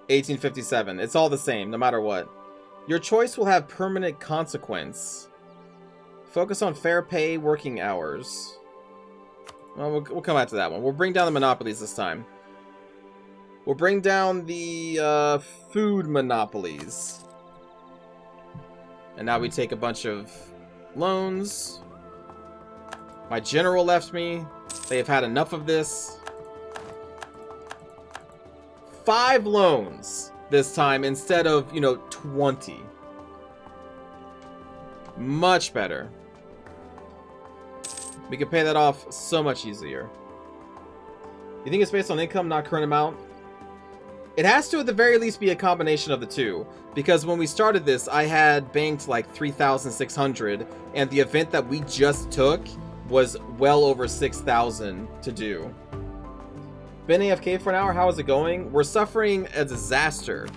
1857. It's all the same, no matter what. Your choice will have permanent consequence. Focus on fair pay working hours. Well, we'll come back to that one. We'll bring down the monopolies this time. We'll bring down the food monopolies. And now we take a bunch of loans. My general left me. They have had enough of this. 5 loans this time instead of, 20. Much better. We can pay that off so much easier. You think it's based on income, not current amount? It has to, at the very least, be a combination of the two. Because when we started this, I had banked like 3,600, and the event that we just took was well over 6,000 to do. Been AFK for an hour, how is it going? We're suffering a disaster.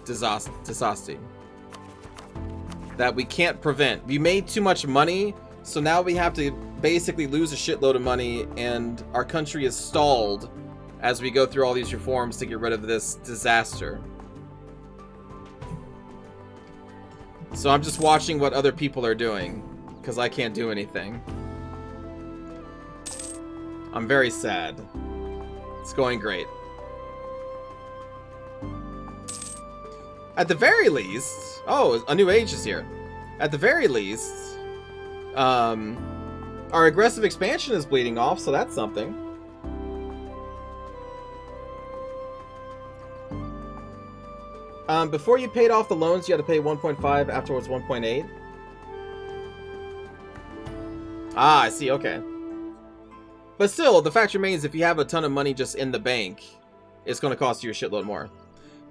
Disaster. That we can't prevent. We made too much money, so now we have to basically lose a shitload of money, and our country is stalled as we go through all these reforms to get rid of this disaster. So I'm just watching what other people are doing, because I can't do anything. I'm very sad. It's going great. At the very least... Oh, a new age is here. At the very least... our aggressive expansion is bleeding off, so that's something. Before you paid off the loans, you had to pay 1.5, afterwards 1.8. Ah, I see, okay. But still, the fact remains, if you have a ton of money just in the bank, it's going to cost you a shitload more.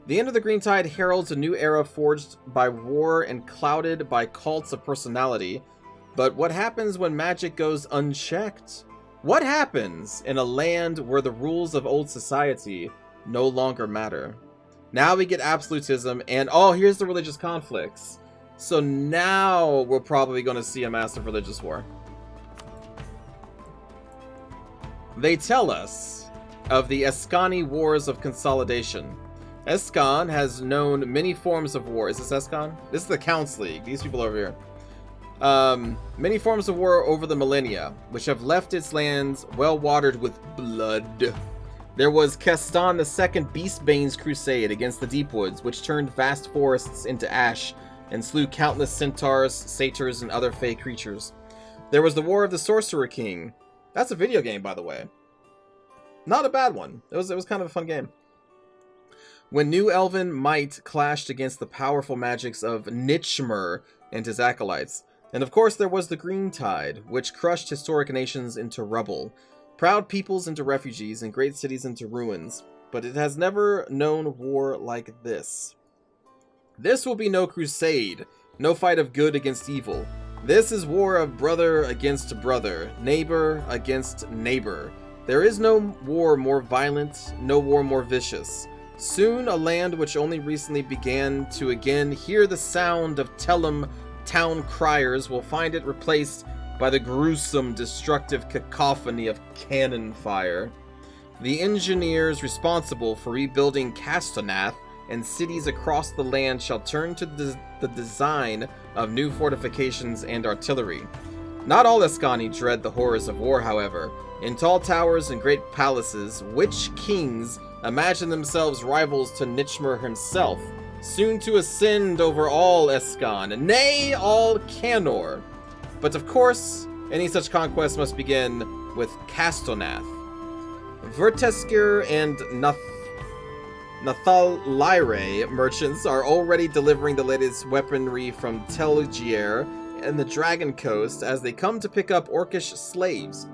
The end of the Green Tide heralds a new era forged by war and clouded by cults of personality. But what happens when magic goes unchecked? What happens in a land where the rules of old society no longer matter? Now we get absolutism, and oh, here's the religious conflicts. So now we're probably going to see a massive religious war. They tell us of the Eskani Wars of Consolidation. Eskan has known many forms of war. Is this Eskan? This is the Counts League. These people over here. Many forms of war over the millennia, which have left its lands well watered with blood. There was Kestan II Beastbane's crusade against the Deepwoods, which turned vast forests into ash and slew countless centaurs, satyrs, and other fey creatures. There was the War of the Sorcerer King. That's a video game, by the way. Not a bad one. It was kind of a fun game. When New Elven might clashed against the powerful magics of Nichmer and his acolytes. And of course there was the Green Tide, which crushed historic nations into rubble, proud peoples into refugees, and great cities into ruins. But it has never known war like this. This will be no crusade, no fight of good against evil. This is war of brother against brother, neighbor against neighbor. There is no war more violent, no war more vicious. Soon a land which only recently began to again hear the sound of Tellum town criers will find it replaced by the gruesome, destructive cacophony of cannon fire. The engineers responsible for rebuilding Castonath and cities across the land shall turn to the design of new fortifications and artillery. Not all Eskani dread the horrors of war, however. In tall towers and great palaces, witch kings imagine themselves rivals to Nichmer himself, soon to ascend over all Eskan, nay, all Canor. But of course, any such conquest must begin with Castonath. Vertesker and Nathalire merchants are already delivering the latest weaponry from Telgier and the Dragon Coast as they come to pick up Orcish slaves.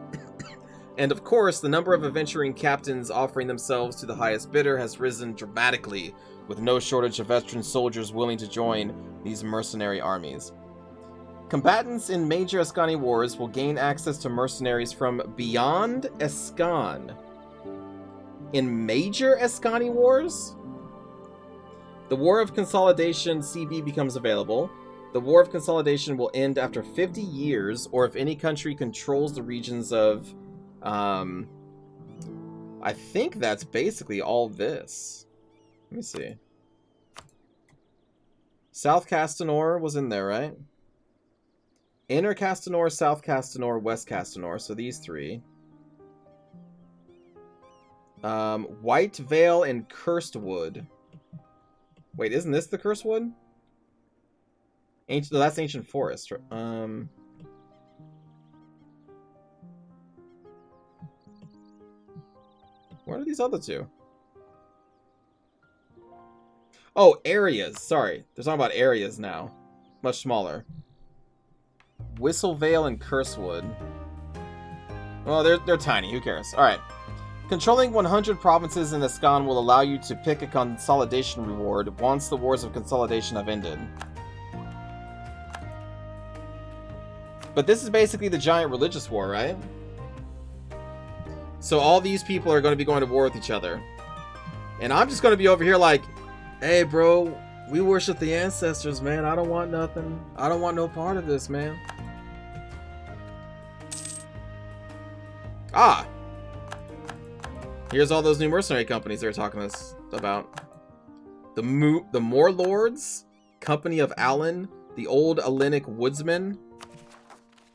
And of course, the number of adventuring captains offering themselves to the highest bidder has risen dramatically, with no shortage of veteran soldiers willing to join these mercenary armies. Combatants in major Eskani wars will gain access to mercenaries from beyond Eskan. In major Eskani wars? The War of Consolidation CB becomes available. The War of Consolidation will end after 50 years, or if any country controls the regions of... I think that's basically all this. Let me see. South Castanor was in there, right? Inner Castanor, South Castanor, West Castanor. So these three. White Veil and Cursed Wood. Wait, isn't this the Cursed Wood? Ancient. No, that's Ancient Forest. What are these other two? Oh, areas. Sorry. They're talking about areas now. Much smaller. Whistle Vale and Cursewood. Well, they're tiny. Who cares? Alright. Controlling 100 provinces in the Skan will allow you to pick a consolidation reward once the wars of consolidation have ended. But this is basically the giant religious war, right? So all these people are going to be going to war with each other. And I'm just going to be over here like, hey, bro, we worship the ancestors, man. I don't want nothing. I don't want no part of this, man. Ah. Here's all those new mercenary companies they were talking to us about. The Moorlords, Company of Allen, the Old Alinic Woodsmen.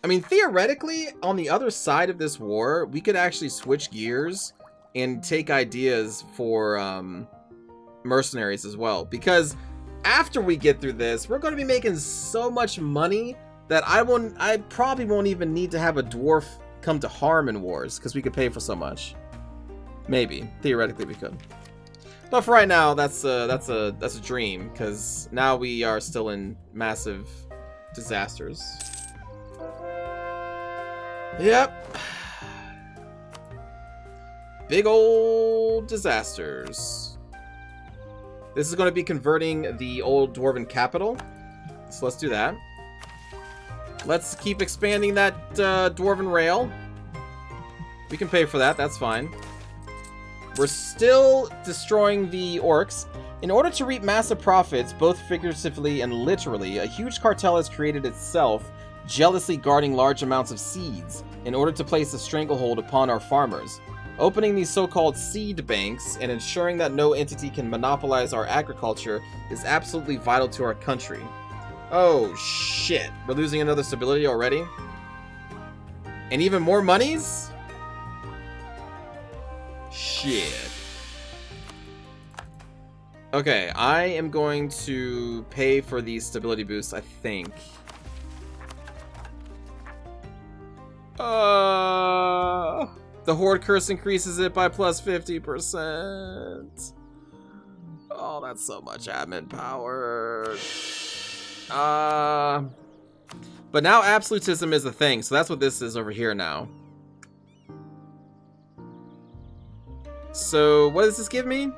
I mean, theoretically, on the other side of this war, we could actually switch gears and take ideas for mercenaries as well. Because after we get through this, we're going to be making so much money that I probably won't even need to have a dwarf come to harm in wars, because we could pay for so much. Maybe. Theoretically, we could. But for right now, that's a dream, because now we are still in massive disasters. Yep. Big old disasters. This is going to be converting the old dwarven capital. So let's do that. Let's keep expanding that dwarven rail. We can pay for that. That's fine. We're still destroying the orcs. In order to reap massive profits, both figuratively and literally, a huge cartel has created itself, jealously guarding large amounts of seeds in order to place a stranglehold upon our farmers. Opening these so-called seed banks and ensuring that no entity can monopolize our agriculture is absolutely vital to our country. Oh shit, we're losing another stability already? And even more monies? Shit. Okay, I am going to pay for these stability boosts, I think. The Horde Curse increases it by plus 50%. Oh, that's so much admin power. But now absolutism is a thing, so that's what this is over here now. So, what does this give me?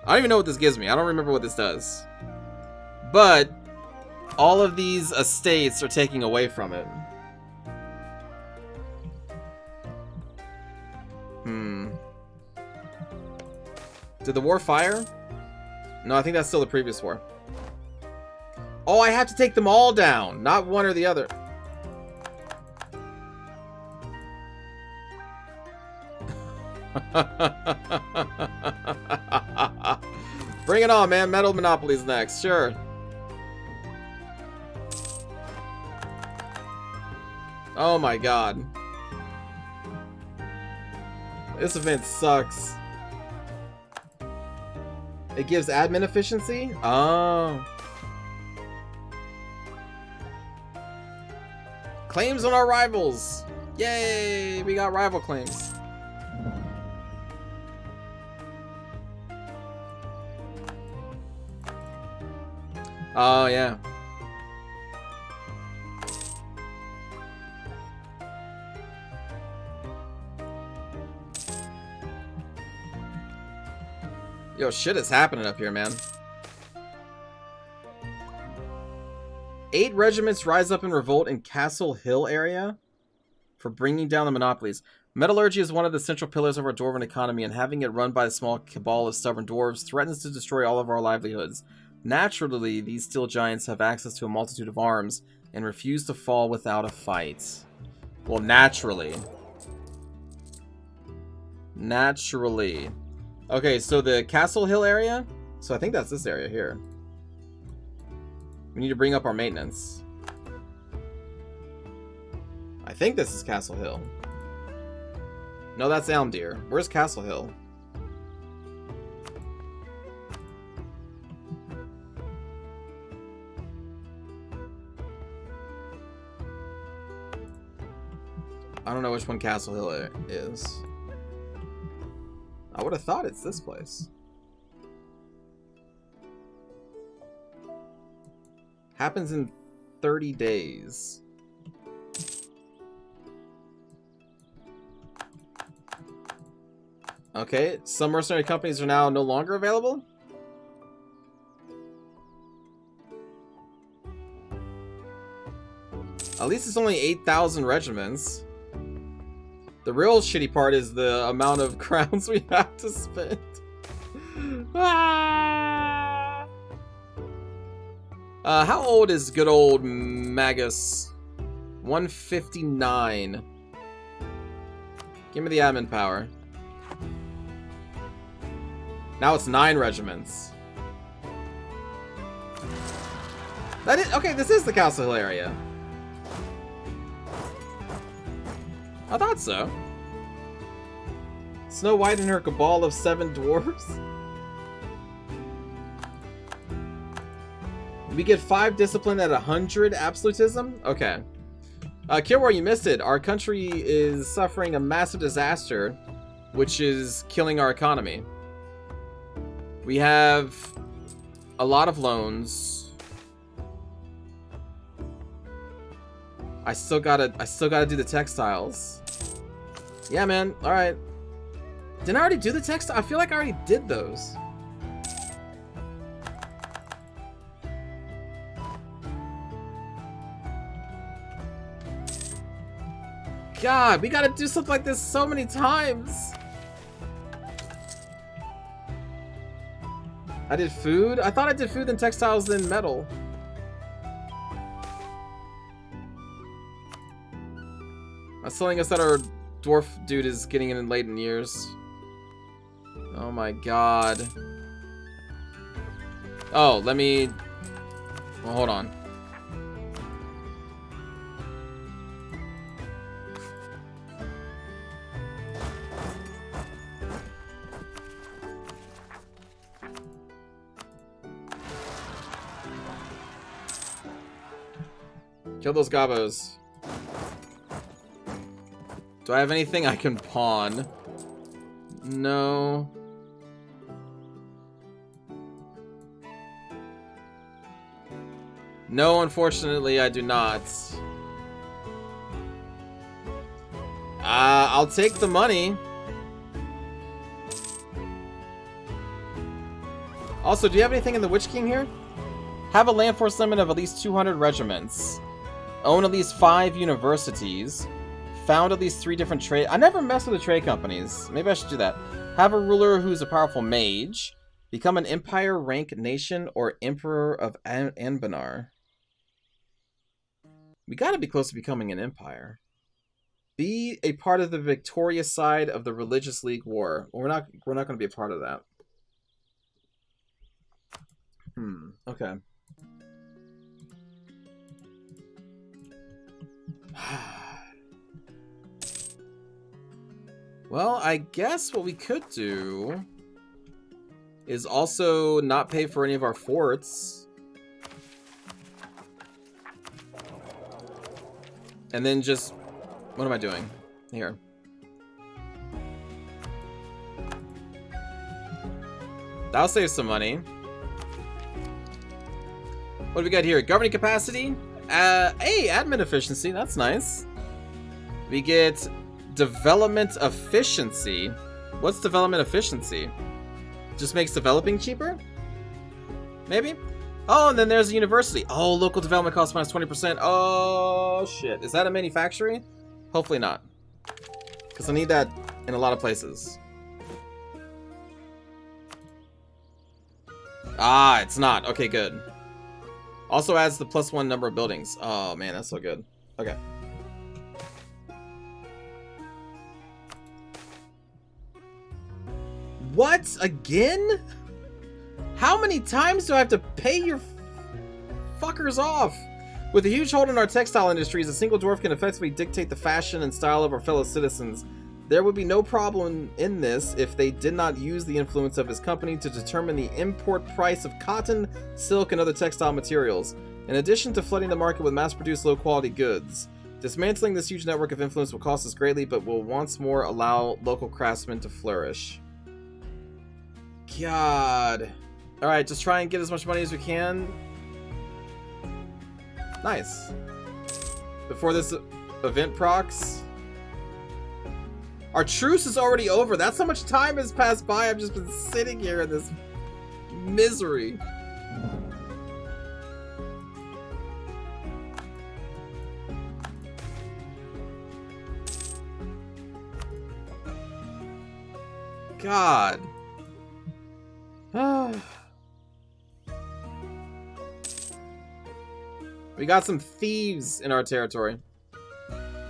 I don't even know what this gives me. I don't remember what this does. But all of these estates are taking away from it. Did the war fire? No, I think that's still the previous war. Oh, I have to take them all down, not one or the other. Bring it on, man. Metal Monopoly's next. Sure. Oh my god. This event sucks. It gives admin efficiency? Oh. Claims on our rivals. Yay, we got rival claims. Oh, yeah. Yo, shit is happening up here, man. 8 regiments rise up in revolt in Castle Hill area for bringing down the monopolies. Metallurgy is one of the central pillars of our dwarven economy, and having it run by a small cabal of stubborn dwarves threatens to destroy all of our livelihoods. Naturally, these steel giants have access to a multitude of arms and refuse to fall without a fight. Well, naturally. Naturally. Okay, so the Castle Hill area? So I think that's this area here. We need to bring up our maintenance. I think this is Castle Hill. No, that's Elmdeer. Where's Castle Hill? I don't know which one Castle Hill is. I would have thought it's this place. Happens in 30 days. Okay, some mercenary companies are now no longer available? At least it's only 8,000 regiments. The real shitty part is the amount of crowns we have to spend. Ah! How old is good old Magus? 159. Give me the admin power. Now it's 9 regiments. That is okay. This is the Castle Hill area. I thought so. Snow White and her cabal of 7 dwarves. We get 5 discipline at 100 absolutism? Okay. Kirwar, you missed it. Our country is suffering a massive disaster, which is killing our economy. We have a lot of loans. I still gotta do the textiles. Yeah, man. All right. Didn't I already do the textile? I feel like I already did those. God, we gotta do something like this so many times. I did food? I thought I did food, then textiles, then metal. That's telling us that our dwarf dude is getting in late in years. Oh my god. Oh, let me... Well, hold on. Kill those gobos. Do I have anything I can pawn? No. No, unfortunately, I do not. I'll take the money. Also, do you have anything in the Witch King here? Have a land force limit of at least 200 regiments. Own at least 5 universities. Found at least 3 different trade... I never mess with the trade companies. Maybe I should do that. Have a ruler who's a powerful mage. Become an empire rank nation or emperor of Anbennar. We gotta be close to becoming an empire. Be a part of the victorious side of the Religious League War. We're not gonna be a part of that. Okay. Well, I guess what we could do is also not pay for any of our forts. And then just... What am I doing? Here. That'll save some money. What do we got here? Governing capacity? Hey, admin efficiency. That's nice. We get development efficiency. What's development efficiency? Just makes developing cheaper? Maybe? Oh, and then there's a university. Oh, local development cost minus 20%. Oh, shit. Is that a manufacturing? Hopefully not. Because I need that in a lot of places. Ah, it's not. Okay, good. Also adds the +1 number of buildings. Oh, man, that's so good. Okay. What? Again? How many times do I have to pay your fuckers off? With a huge hold on our textile industries, a single dwarf can effectively dictate the fashion and style of our fellow citizens. There would be no problem in this if they did not use the influence of his company to determine the import price of cotton, silk, and other textile materials, in addition to flooding the market with mass-produced low-quality goods. Dismantling this huge network of influence will cost us greatly, but will once more allow local craftsmen to flourish. God. Alright, just try and get as much money as we can. Nice. Before this event procs. Our truce is already over. That's how much time has passed by. I've just been sitting here in this misery. God. We got some thieves in our territory.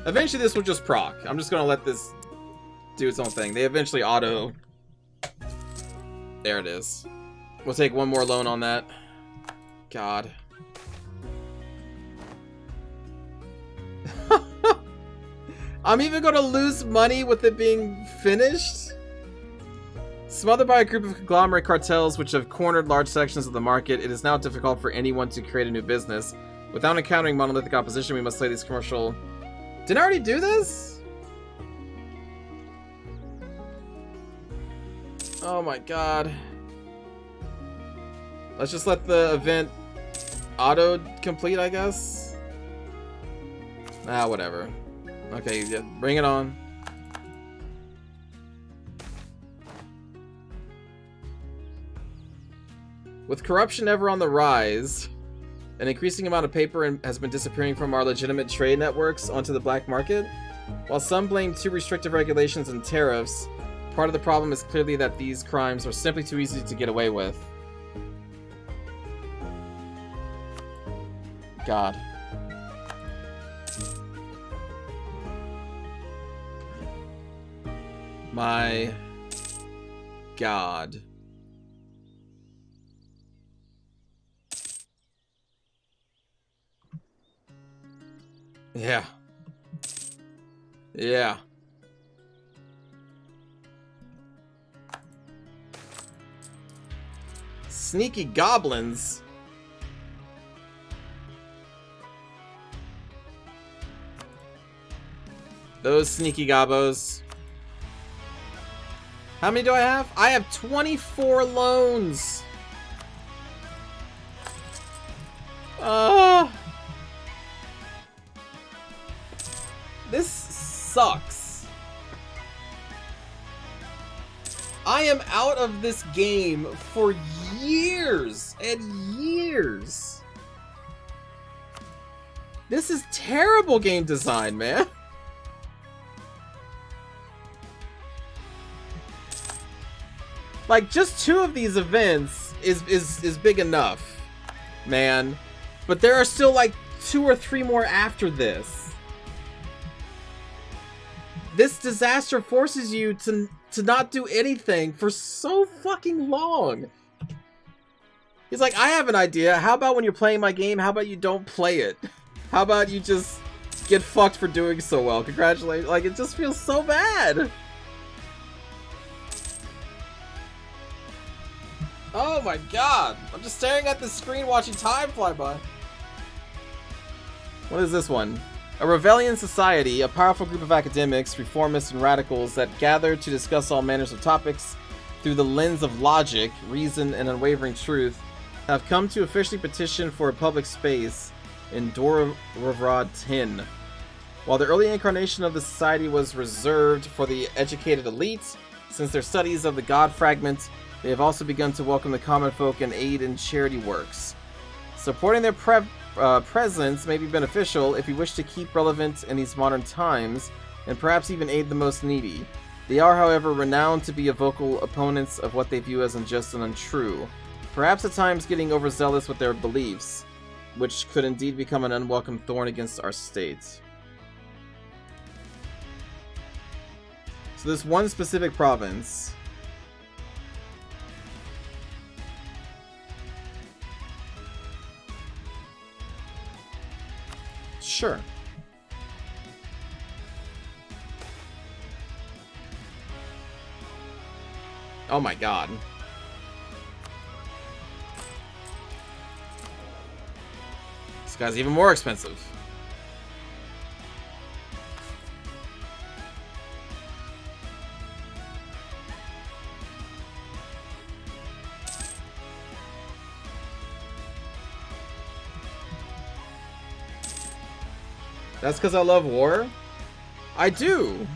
Eventually this will just proc. I'm just gonna let this do its own thing. They eventually auto. There it is. We'll take one more loan on that. God. I'm even gonna lose money with it being finished? Smothered by a group of conglomerate cartels which have cornered large sections of the market, it is now difficult for anyone to create a new business. Without encountering monolithic opposition, we must slay these commercial... Didn't I already do this? Oh my god. Let's just let the event auto-complete, I guess? Ah, whatever. Okay, yeah, bring it on. With corruption ever on the rise, an increasing amount of paper has been disappearing from our legitimate trade networks onto the black market. While some blame too restrictive regulations and tariffs, part of the problem is clearly that these crimes are simply too easy to get away with. God. My God. Yeah. Yeah. Sneaky goblins. Those sneaky gobbos. How many do I have? I have 24 loans. This sucks. I am out of this game for years and years. This is terrible game design, man. Like, just 2 of these events is big enough, man. But there are still like 2 or 3 more after this. This disaster forces you to not do anything for so fucking long. He's like, I have an idea. How about when you're playing my game, how about you don't play it? How about you just get fucked for doing so well? Congratulations. Like, it just feels so bad. Oh my god. I'm just staring at the screen watching time fly by. What is this one? A Rebellion Society, a powerful group of academics, reformists, and radicals that gather to discuss all manners of topics through the lens of logic, reason, and unwavering truth, have come to officially petition for a public space in Dwarf 10. While the early incarnation of the society was reserved for the educated elite, since their studies of the God Fragment, they have also begun to welcome the common folk and aid in charity works. Supporting their presence may be beneficial if you wish to keep relevant in these modern times, and perhaps even aid the most needy. They are, however, renowned to be vocal opponents of what they view as unjust and untrue, perhaps at times getting overzealous with their beliefs, which could indeed become an unwelcome thorn against our state. So this one specific province. Sure. Oh my god. This guy's even more expensive. That's because I love war? I do.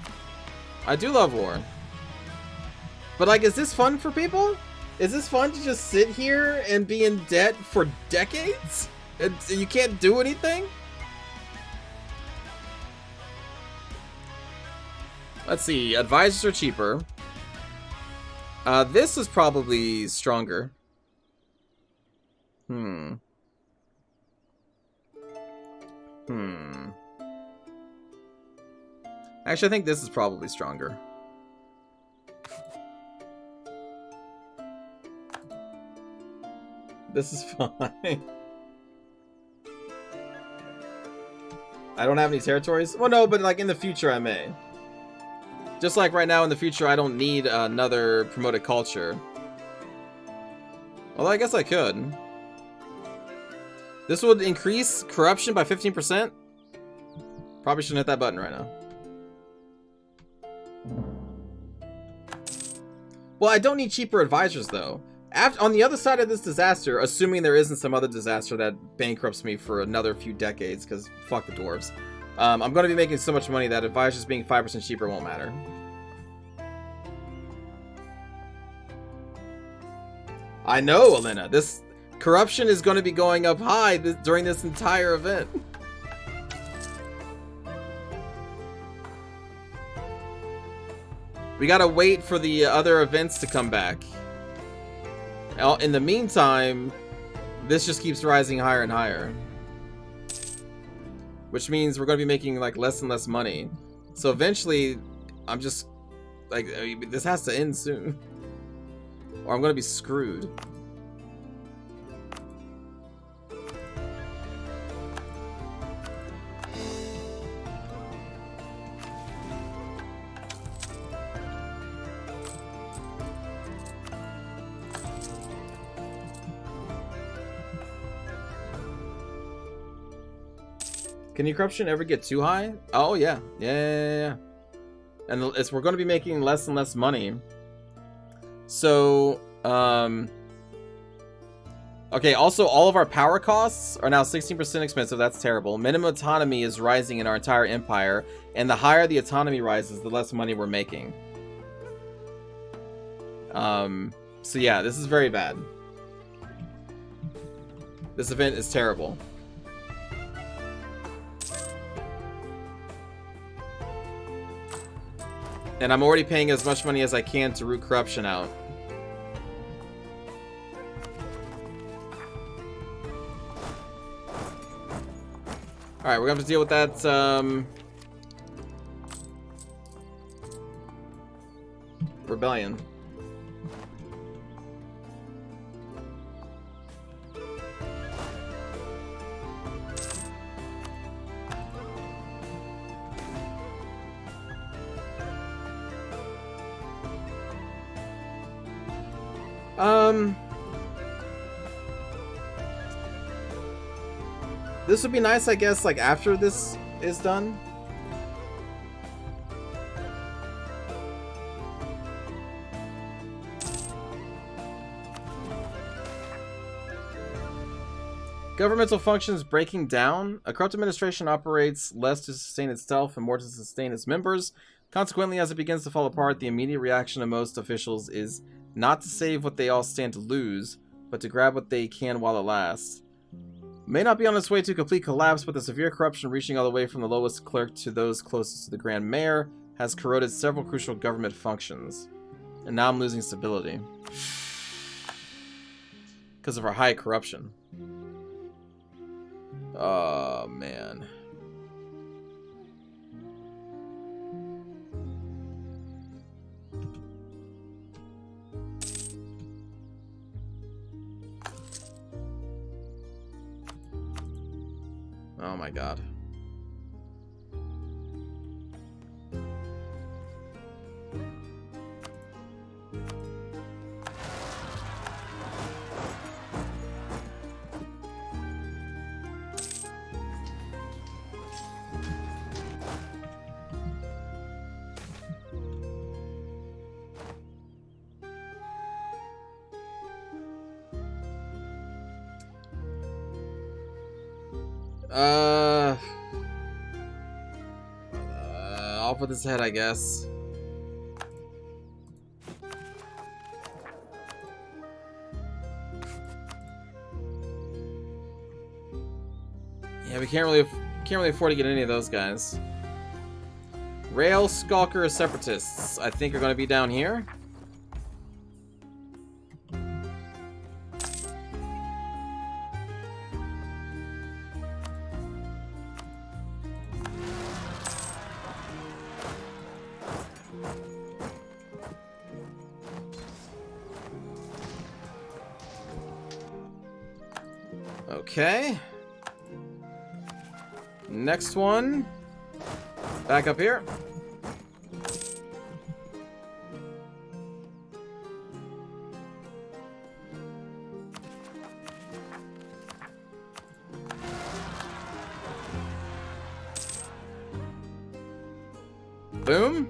I do love war. But, like, is this fun for people? Is this fun to just sit here and be in debt for decades? And you can't do anything? Let's see. Advisors are cheaper. This is probably stronger. Actually, I think this is probably stronger. This is fine. I don't have any territories? Well, no, but like in the future I may. Just like right now in the future I don't need another promoted culture. Although I guess I could. This would increase corruption by 15%. Probably shouldn't hit that button right now. Well, I don't need cheaper advisors, though. On the other side of this disaster, assuming there isn't some other disaster that bankrupts me for another few decades, because fuck the dwarves, I'm going to be making so much money that advisors being 5% cheaper won't matter. I know, Elena. This corruption is going to be going up high during this entire event. We gotta wait for the other events to come back. In the meantime, this just keeps rising higher and higher. Which means we're gonna be making like less and less money. So eventually, I'm just like, this has to end soon. Or I'm gonna be screwed. Can your corruption ever get too high? Oh, yeah. Yeah. And we're going to be making less and less money. So, okay, also all of our power costs are now 16% expensive. That's terrible. Minimum autonomy is rising in our entire empire. And the higher the autonomy rises, the less money we're making. So yeah, this is very bad. This event is terrible. And I'm already paying as much money as I can to root corruption out. Alright, we're gonna have to deal with that, rebellion. This would be nice, I guess, like after this is done. Governmental functions breaking down. A corrupt administration operates less to sustain itself and more to sustain its members. Consequently, as it begins to fall apart, the immediate reaction of most officials is not to save what they all stand to lose, but to grab what they can while it lasts. May not be on its way to complete collapse, but the severe corruption reaching all the way from the lowest clerk to those closest to the Grand Mayor has corroded several crucial government functions. And now I'm losing stability. Because of our high corruption. Oh, man. Oh my god. Off with his head, I guess. Yeah, we can't really afford to get any of those guys. Rail Skulker Separatists, I think, are going to be down here. Okay. Next one. Back up here. Boom.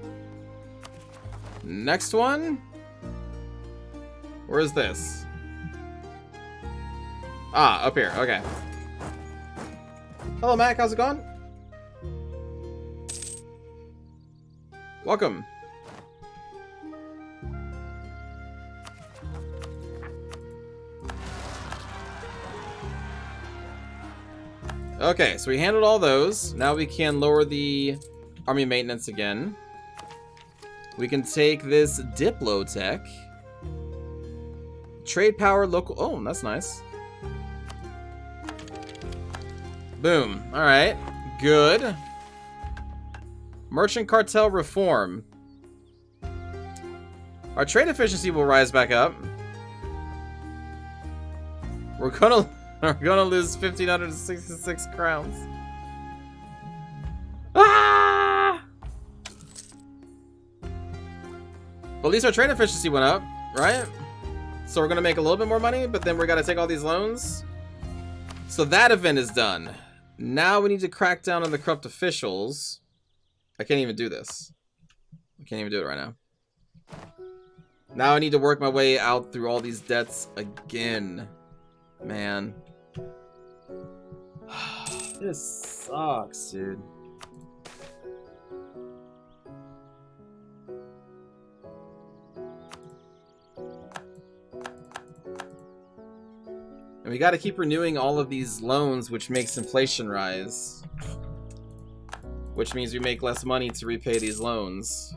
Next one. Where is this? Ah, up here. Okay. Hello, Mac. How's it going? Welcome. Okay, so we handled all those. Now we can lower the army maintenance again. We can take this Diplotech. Trade power local. Oh, that's nice. Boom. Alright. Good. Merchant cartel reform. Our trade efficiency will rise back up. We're gonna lose 1,566 crowns. Ah! But at least our trade efficiency went up, right? So we're gonna make a little bit more money, but then we're gonna take all these loans. So that event is done. Now we need to crack down on the corrupt officials. I can't even do this. I can't even do it right now. Now I need to work my way out through all these debts again. Man. This sucks, dude. And we got to keep renewing all of these loans, which makes inflation rise. Which means we make less money to repay these loans.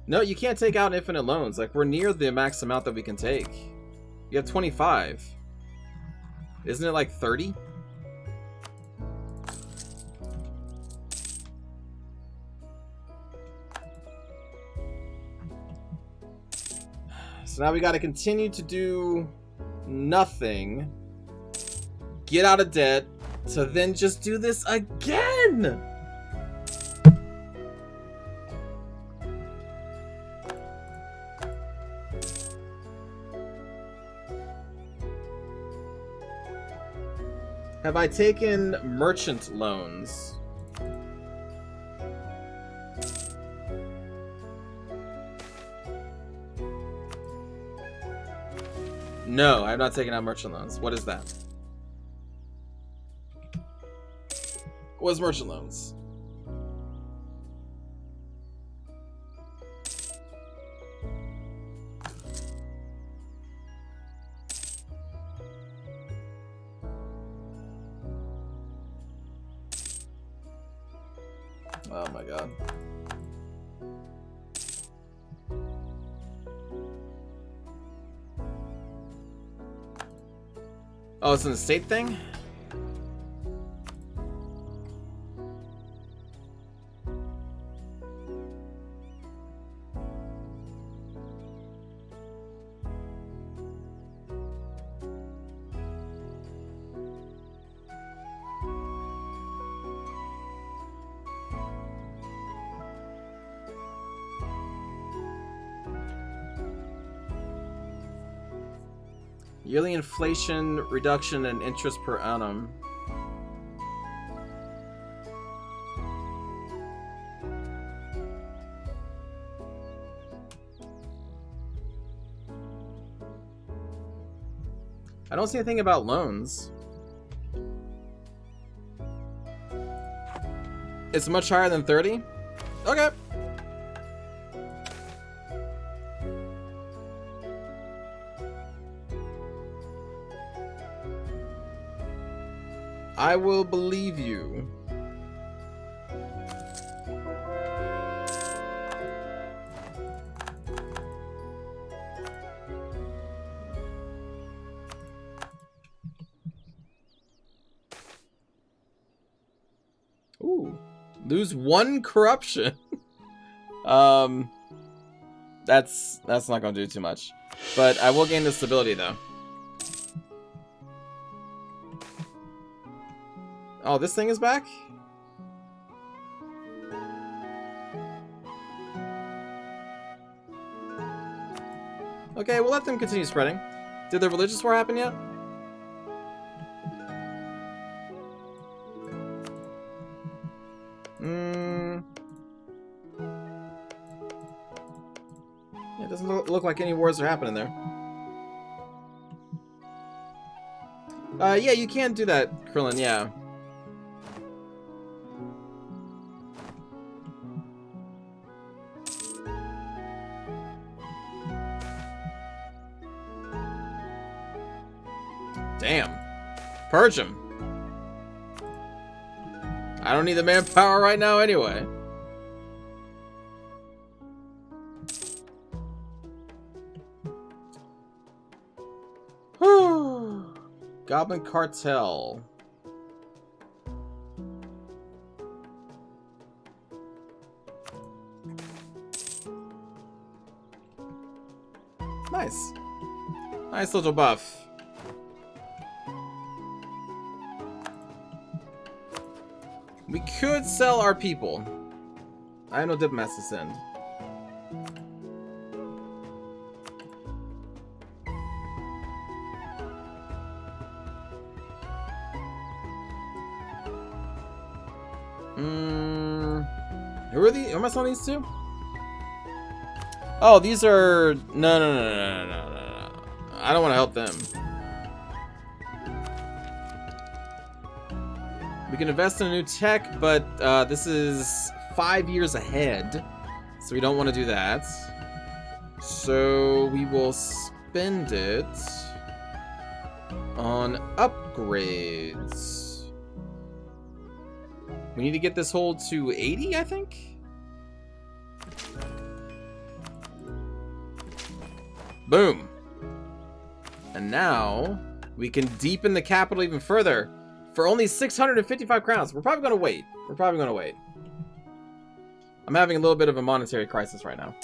No, you can't take out infinite loans. Like, we're near the max amount that we can take. You have 25. Isn't it like 30? So now we got to continue to do nothing. Get out of debt. To then just do this again! Have I taken merchant loans? No, I have not taken out merchant loans. What is that? What is merchant loans? Oh my god. Oh, it's an estate thing? Yearly inflation reduction and interest per annum. I I don't see anything about loans. It's much higher than 30? Okay. I will believe you. Ooh. Lose 1 corruption. That's not gonna do too much. But I will gain the stability though. Oh, this thing is back? Okay, we'll let them continue spreading. Did the religious war happen yet? Yeah, it doesn't look like any wars are happening there. Yeah, you can do that, Krillin, yeah. Damn. Purge him. I don't need the manpower right now anyway. Goblin Cartel. Nice. Nice little buff. We could sell our people. I have no diplomats to send. Who am I selling these to? Oh, these are... No. I don't want to help them. We can invest in a new tech, but this is 5 years ahead. So we don't want to do that. So we will spend it on upgrades. We need to get this hold to 80, I think? Boom. And now we can deepen the capital even further for only 655 crowns. We're probably going to wait. I'm having a little bit of a monetary crisis right now.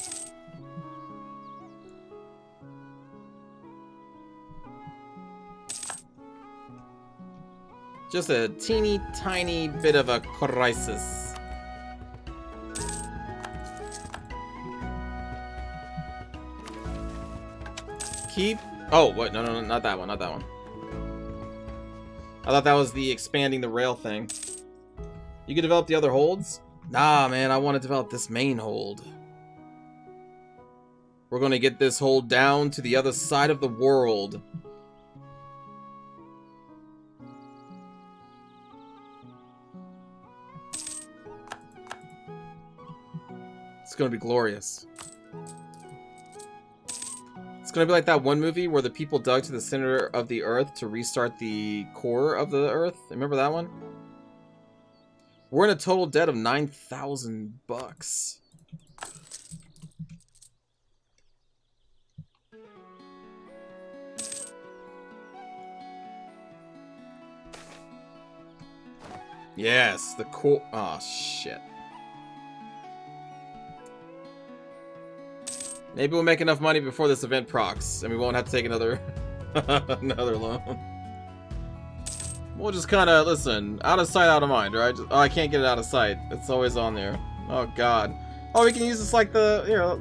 Just a teeny tiny bit of a crisis. Keep... Oh, what? No, not that one, not that one. I thought that was the expanding the rail thing. You can develop the other holds? Nah, man, I want to develop this main hold. We're going to get this hold down to the other side of the world. It's going to be glorious. It's going to be like that one movie where the people dug to the center of the earth to restart the core of the earth. Remember that one? We're in a total debt of 9,000 bucks. Yes, the core. Oh, shit. Maybe we'll make enough money before this event procs, and we won't have to take another another loan. We'll just kind of, listen, out of sight, out of mind, right? Oh, I can't get it out of sight. It's always on there. Oh, God. Oh, we can use this like the... Here.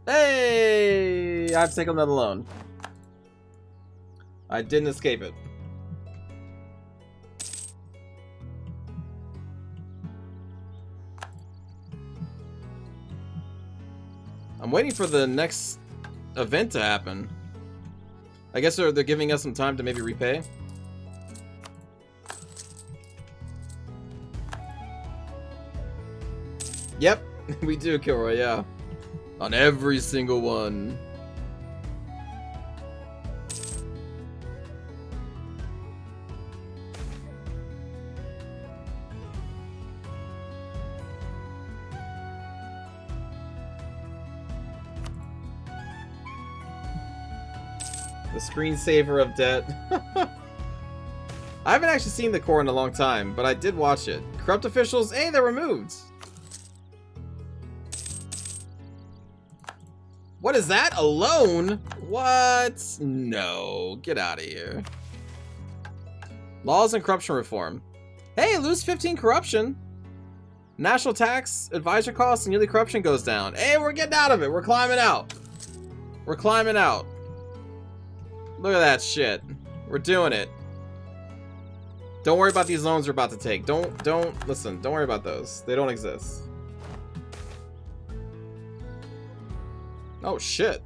Hey! I have to take another loan. I didn't escape it. I'm waiting for the next event to happen. I guess they're giving us some time to maybe repay. Yep, we do, Kilroy, yeah. On every single one. The screensaver of debt. I haven't actually seen the core in a long time, but I did watch it. Corrupt officials, hey, they're removed. What is that? A loan? What? No. Get out of here. Laws and corruption reform. Hey, lose 15 corruption. National tax, advisor costs, and yearly corruption goes down. Hey, we're getting out of it. We're climbing out. We're climbing out. Look at that shit. We're doing it. Don't worry about these loans we're about to take. Listen, don't worry about those. They don't exist. Oh, shit.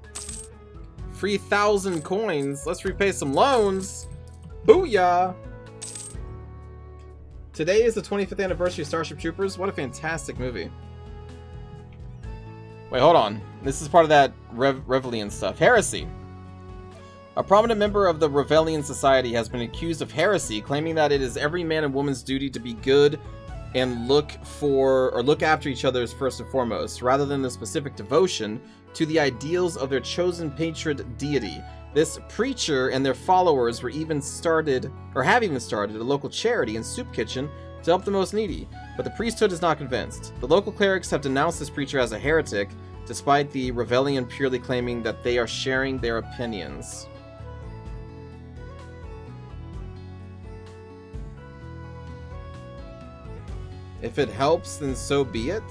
Free 1,000 coins. Let's repay some loans. Booyah! Today is the 25th anniversary of Starship Troopers. What a fantastic movie. Wait, hold on. This is part of that Revelian stuff. Heresy. A prominent member of the Revelian Society has been accused of heresy, claiming that it is every man and woman's duty to be good and look after each other first and foremost, rather than the specific devotion to the ideals of their chosen patron deity. This preacher and their followers have even started a local charity and soup kitchen to help the most needy, but the priesthood is not convinced. The local clerics have denounced this preacher as a heretic, despite the Revelian purely claiming that they are sharing their opinions. If it helps, then so be it.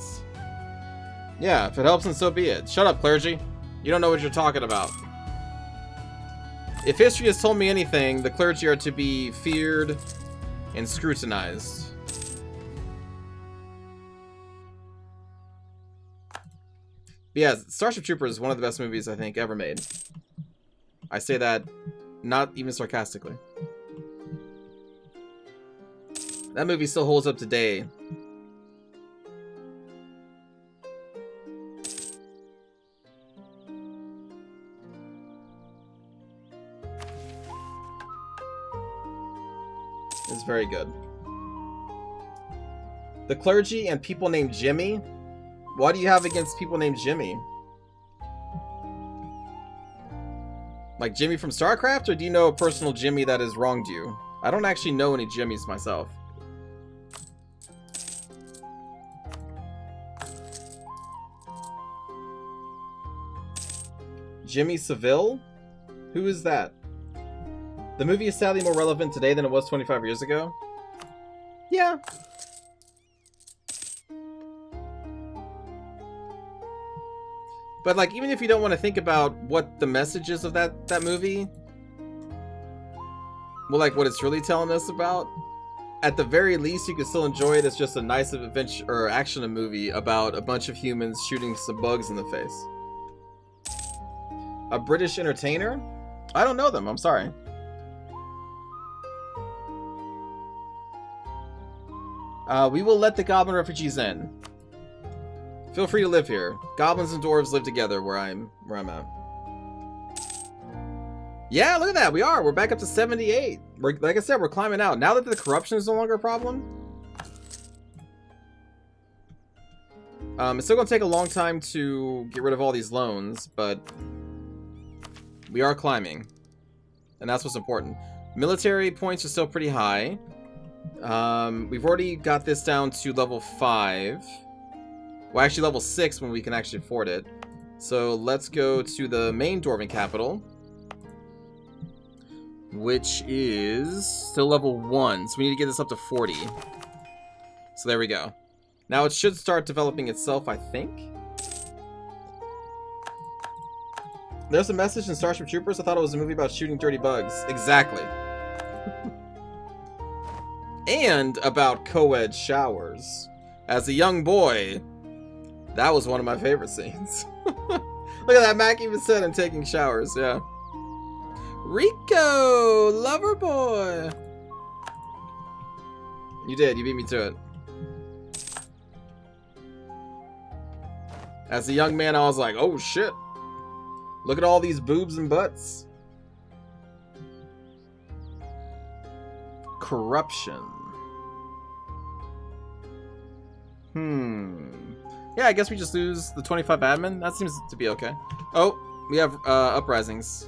Yeah, if it helps, then so be it. Shut up, clergy. You don't know what you're talking about. If history has told me anything, the clergy are to be feared and scrutinized. But yeah, Starship Troopers is one of the best movies I think ever made. I say that not even sarcastically. That movie still holds up today. It's very good. The clergy and people named Jimmy? What do you have against people named Jimmy? Like Jimmy from StarCraft, or do you know a personal Jimmy that has wronged you? I don't actually know any Jimmys myself. Jimmy Seville? Who is that? The movie is sadly more relevant today than it was 25 years ago. Yeah. But like, even if you don't want to think about what the message is of that movie, well, like what it's really telling us about, at the very least, you can still enjoy it as just a nice adventure or action movie about a bunch of humans shooting some bugs in the face. A British entertainer? I don't know them. I'm sorry. We will let the goblin refugees in. Feel free to live here. Goblins and dwarves live together where I'm at. Yeah, look at that. We're back up to 78. Like I said, we're climbing out. Now that the corruption is no longer a problem. It's still gonna take a long time to get rid of all these loans, but we are climbing. And that's what's important. Military points are still pretty high. We've already got this down to level 5. Well, actually level 6 when we can actually afford it. So let's go to the main Dwarven capital, which is still level 1. So we need to get this up to 40. So there we go. Now it should start developing itself, I think. There's a message in Starship Troopers. I thought it was a movie about shooting dirty bugs. Exactly. And about co-ed showers. As a young boy, that was one of my favorite scenes. Look at that. Mac even said I'm taking showers. Yeah. Rico, lover boy. You did. You beat me to it. As a young man, I was like, oh shit. Look at all these boobs and butts. Corruption. Yeah, I guess we just lose the 25 admin. That seems to be okay. Oh, we have uprisings.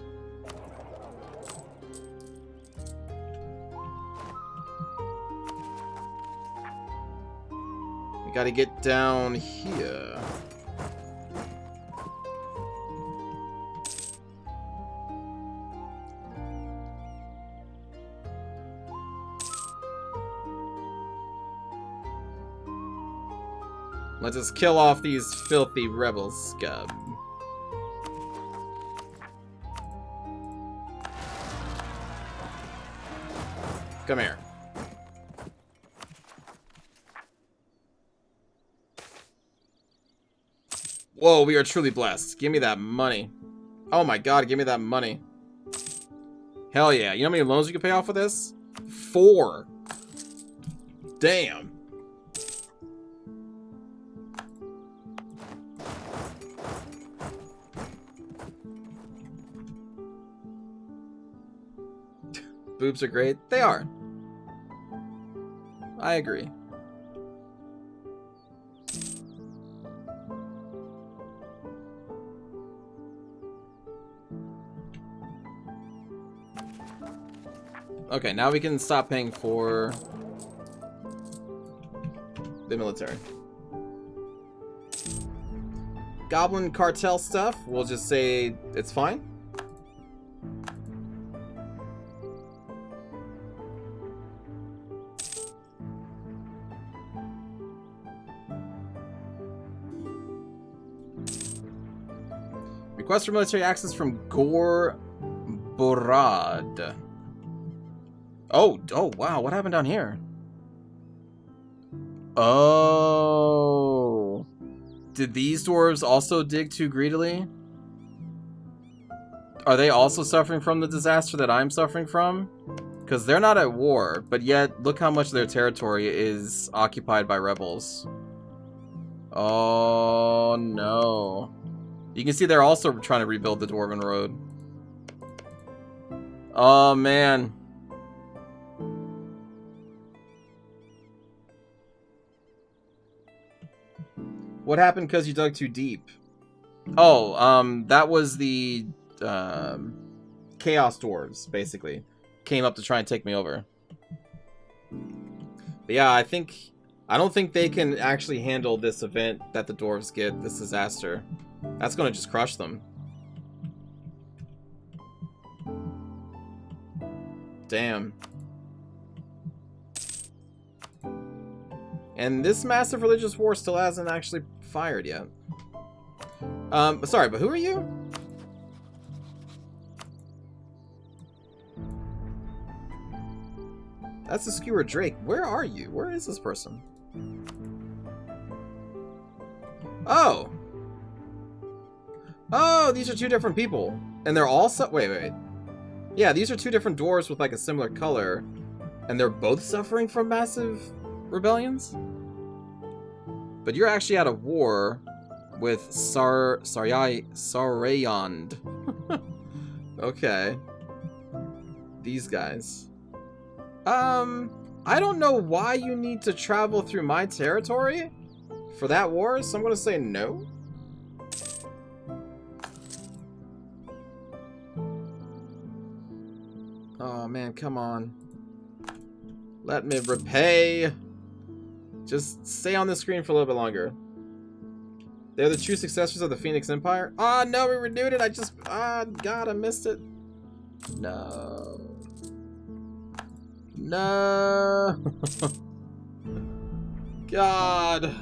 We gotta get down here. Let's just kill off these filthy rebel scum. Come here. Whoa, we are truly blessed. Give me that money. Oh my god, give me that money. Hell yeah. You know how many loans you can pay off with this? 4. Damn. Boobs are great. They are. I agree. Okay, now we can stop paying for the military. Goblin cartel stuff, we'll just say it's fine. Request for military access from Gore Borad. Oh, wow, what happened down here? Oh. Did these dwarves also dig too greedily? Are they also suffering from the disaster that I'm suffering from? Because they're not at war, but yet look how much of their territory is occupied by rebels. Oh, no. You can see they're also trying to rebuild the Dwarven Road. Oh, man. What happened because you dug too deep? Oh, that was the Chaos Dwarves, basically. Came up to try and take me over. But yeah, I don't think they can actually handle this event that the dwarves get, this disaster. That's gonna just crush them. Damn. And this massive religious war still hasn't actually fired yet. Sorry, but who are you? That's the Skewer Drake. Where are you? Where is this person? Oh! Oh, these are 2 different people. And they're all wait. Yeah, these are 2 different dwarves with like a similar color. And they're both suffering from massive rebellions? But you're actually at a war with Sarayand. Okay. These guys. I don't know why you need to travel through my territory for that war, so I'm gonna say no. Oh man, come on. Let me repay. Just stay on the screen for a little bit longer. They're the true successors of the Phoenix Empire? Oh no, we renewed it. God, I missed it. No. No. God.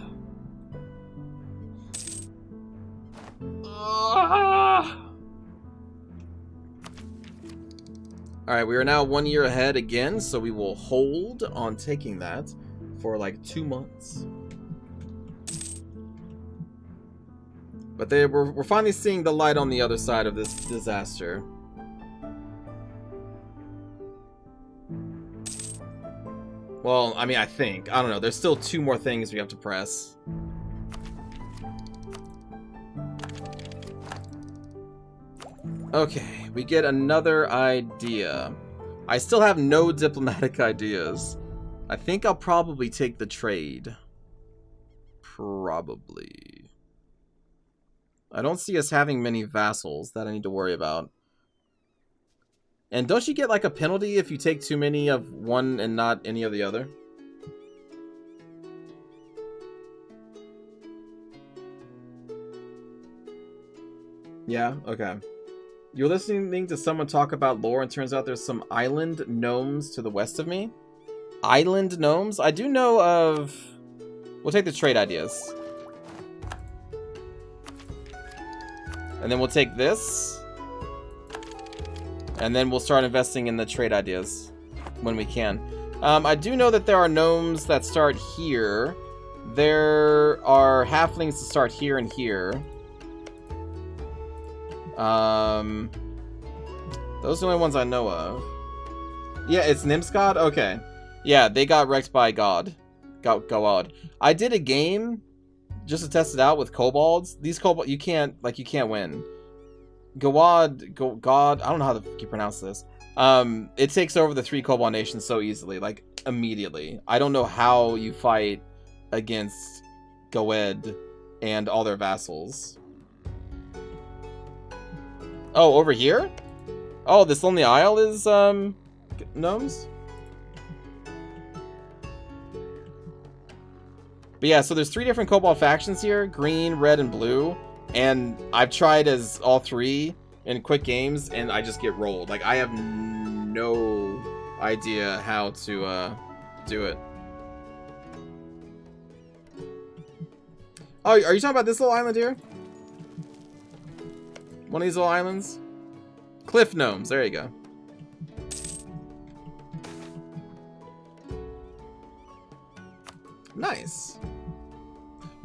Alright, we are now 1 year ahead again, so we will hold on taking that for like 2 months. But we're finally seeing the light on the other side of this disaster. Well, I mean, I think. I don't know. There's still 2 more things we have to press. Okay, we get another idea. I still have no diplomatic ideas. I think I'll probably take the trade. Probably. I don't see us having many vassals that I need to worry about. And don't you get like a penalty if you take too many of one and not any of the other? Yeah, okay. You're listening to someone talk about lore and turns out there's some island gnomes to the west of me? Island gnomes? I do know of... We'll take the trade ideas. And then we'll take this. And then we'll start investing in the trade ideas when we can. I do know that there are gnomes that start here. There are halflings to start here and here. Those are the only ones I know of. Yeah, it's Nymph's God? Okay. Yeah, they got wrecked by God. God. I did a game just to test it out with kobolds. These kobolds, you can't win. God, I don't know how you pronounce this. It takes over the 3 kobold nations so easily, like immediately. I don't know how you fight against Goed and all their vassals. Oh, over here? Oh, this Lonely Isle is, gnomes? But yeah, so there's 3 different kobold factions here. Green, red, and blue. And I've tried as all 3 in quick games, and I just get rolled. Like, I have no idea how to, do it. Oh, are you talking about this little island here? One of these little islands? Cliff gnomes, there you go. Nice.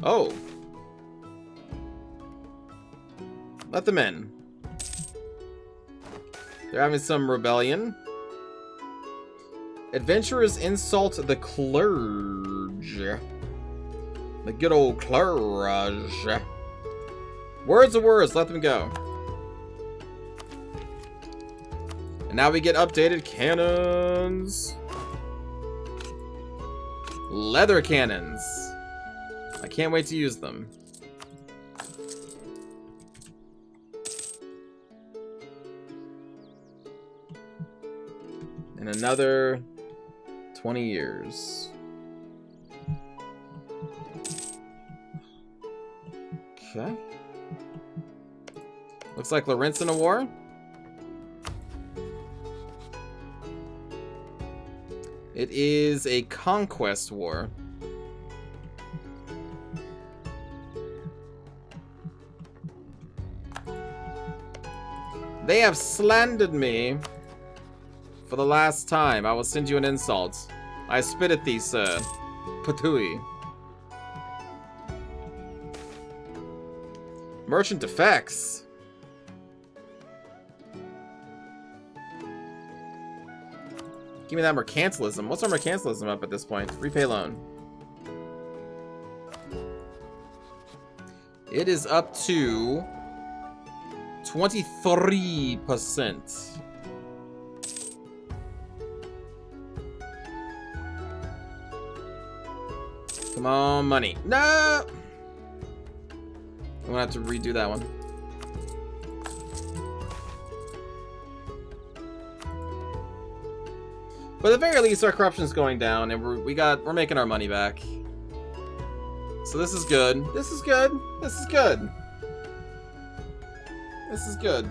Oh. Let them in. They're having some rebellion. Adventurers insult the clergy. The good old clergy. Words are words, let them go. And now we get updated cannons. Leather cannons. I can't wait to use them. In another 20 years. Okay. Looks like Lorentz in a war. It is a conquest war. They have slandered me for the last time. I will send you an insult. I spit at thee, sir. Patui. Merchant effects. Give me that mercantilism. What's our mercantilism up at this point? Repay loan. It is up to 23%. Come on, money. No! I'm gonna have to redo that one. But at the very least, our corruption is going down, and we're making our money back. So this is good. This is good. This is good. This is good.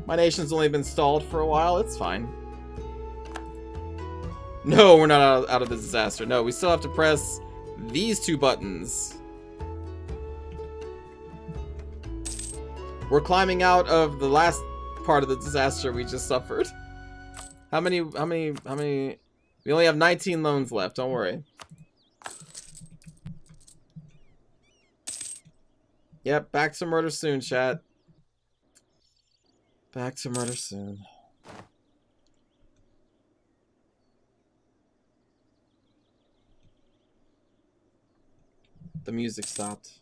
My nation's only been stalled for a while. It's fine. No, we're not out of the disaster. No, we still have to press these 2 buttons. We're climbing out of the last part of the disaster we just suffered. How many? We only have 19 loans left, don't worry. Yep, back to murder soon, chat. Back to murder soon. The music stopped.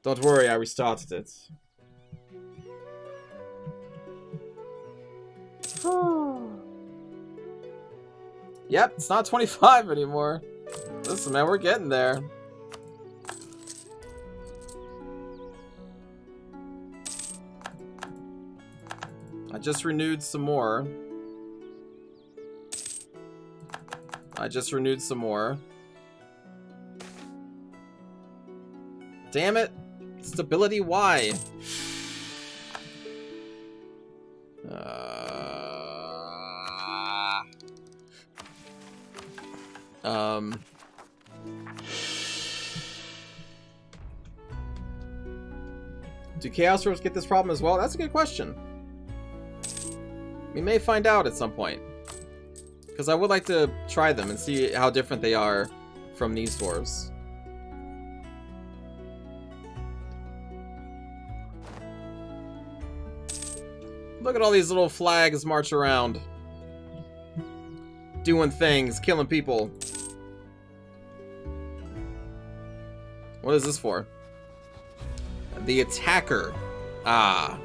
Don't worry, I restarted it. Yep, it's not 25 anymore. Listen, man, we're getting there. I just renewed some more. Damn it. Stability, why? Do Chaos Orbs get this problem as well? That's a good question. We may find out at some point. Because I would like to try them and see how different they are from these dwarves. Look at all these little flags march around. Doing things, killing people. What is this for? The attacker. Ah.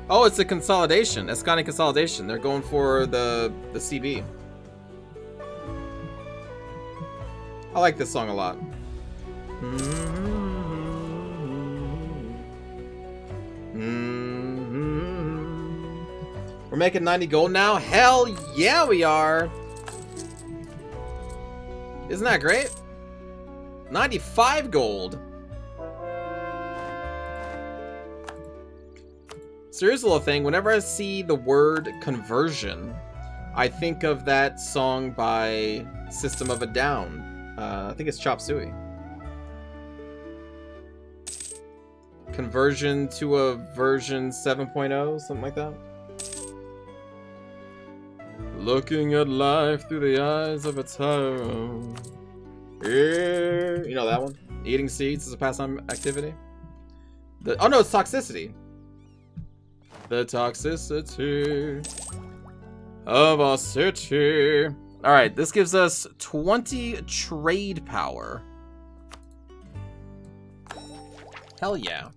Oh, it's a consolidation. Esconic consolidation. They're going for the CB. I like this song a lot. We're making 90 gold now? Hell yeah, we are. Isn't that great? 95 gold. So here's a little thing. Whenever I see the word conversion, I think of that song by System of a Down. I think it's Chop Suey. Conversion to a version 7.0, something like that. Looking at life through the eyes of a tyro. You know that one? Eating seeds is a pastime activity. Oh no, it's toxicity. The toxicity of our city. Alright, this gives us 20 trade power. Hell yeah.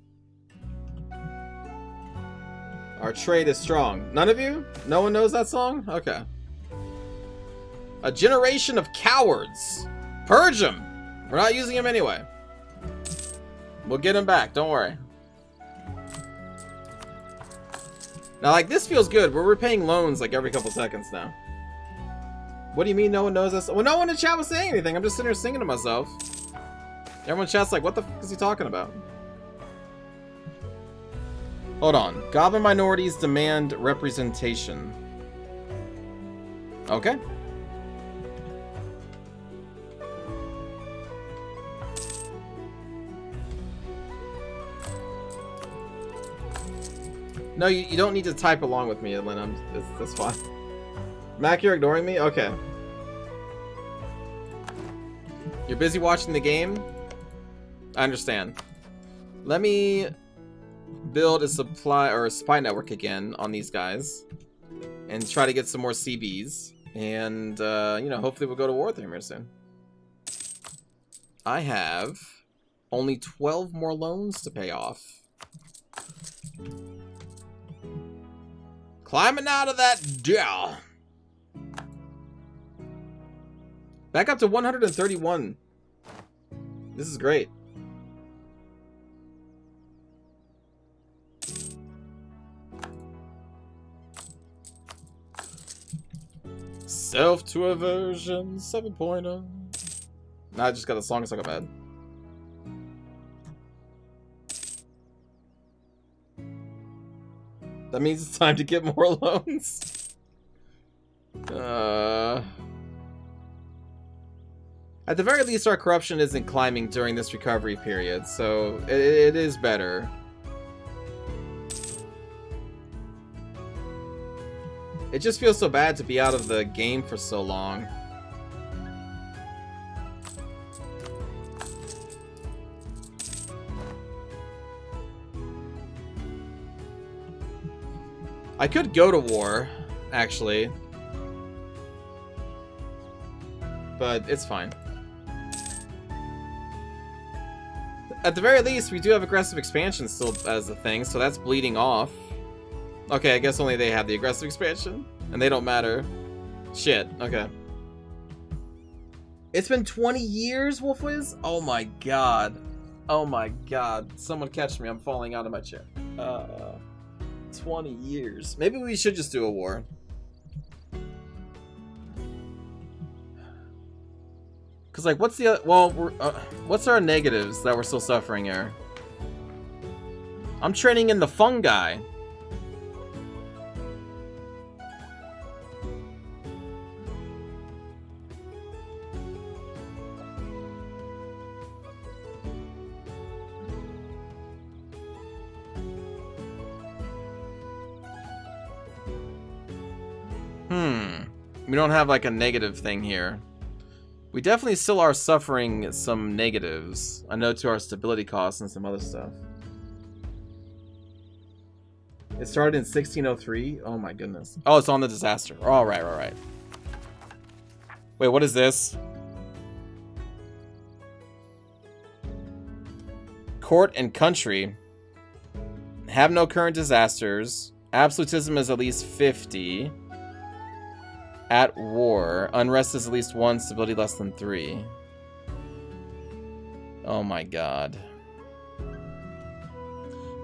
Our trade is strong. None of you? No one knows that song? Okay. A generation of cowards. Purge them. We're not using him anyway. We'll get him back, don't worry. Now, like, this feels good. We're repaying loans, like, every couple seconds now. What do you mean no one knows us? Well, no one in chat was saying anything. I'm just sitting here singing to myself. Everyone in chat's like, what the f is he talking about? Hold on. Goblin minorities demand representation. Okay. No, you don't need to type along with me, Edlin. That's fine. Mac, you're ignoring me? Okay. You're busy watching the game? I understand. Let me build a supply or a spy network again on these guys and try to get some more CBs. And, you know, hopefully we'll go to war with them here soon. I have only 12 more loans to pay off. Climbing out of that dell. Back up to 131. This is great. Self to aversion 7.0. Nah, I just got the song stuck up my head. That means it's time to get more loans. At the very least, our corruption isn't climbing during this recovery period, so it is better. It just feels so bad to be out of the game for so long. I could go to war, actually. But it's fine. At the very least, we do have aggressive expansion still as a thing, so that's bleeding off. Okay, I guess only they have the aggressive expansion, and they don't matter. Shit, okay. It's been 20 years, Wolfwiz? Oh my god. Oh my god. Someone catch me, I'm falling out of my chair. 20 years. Maybe we should just do a war. Cause like, what's the well? What's our negatives that we're still suffering here? I'm training in the fungi. We don't have like a negative thing here. We definitely still are suffering some negatives. I know to our stability costs and some other stuff. It started in 1603. Oh my goodness. Oh, it's on the disaster. Oh, right. Wait, what is this? Court and country have no current disasters. Absolutism is at least 50. At war. Unrest is at least 1. Stability less than 3. Oh my god.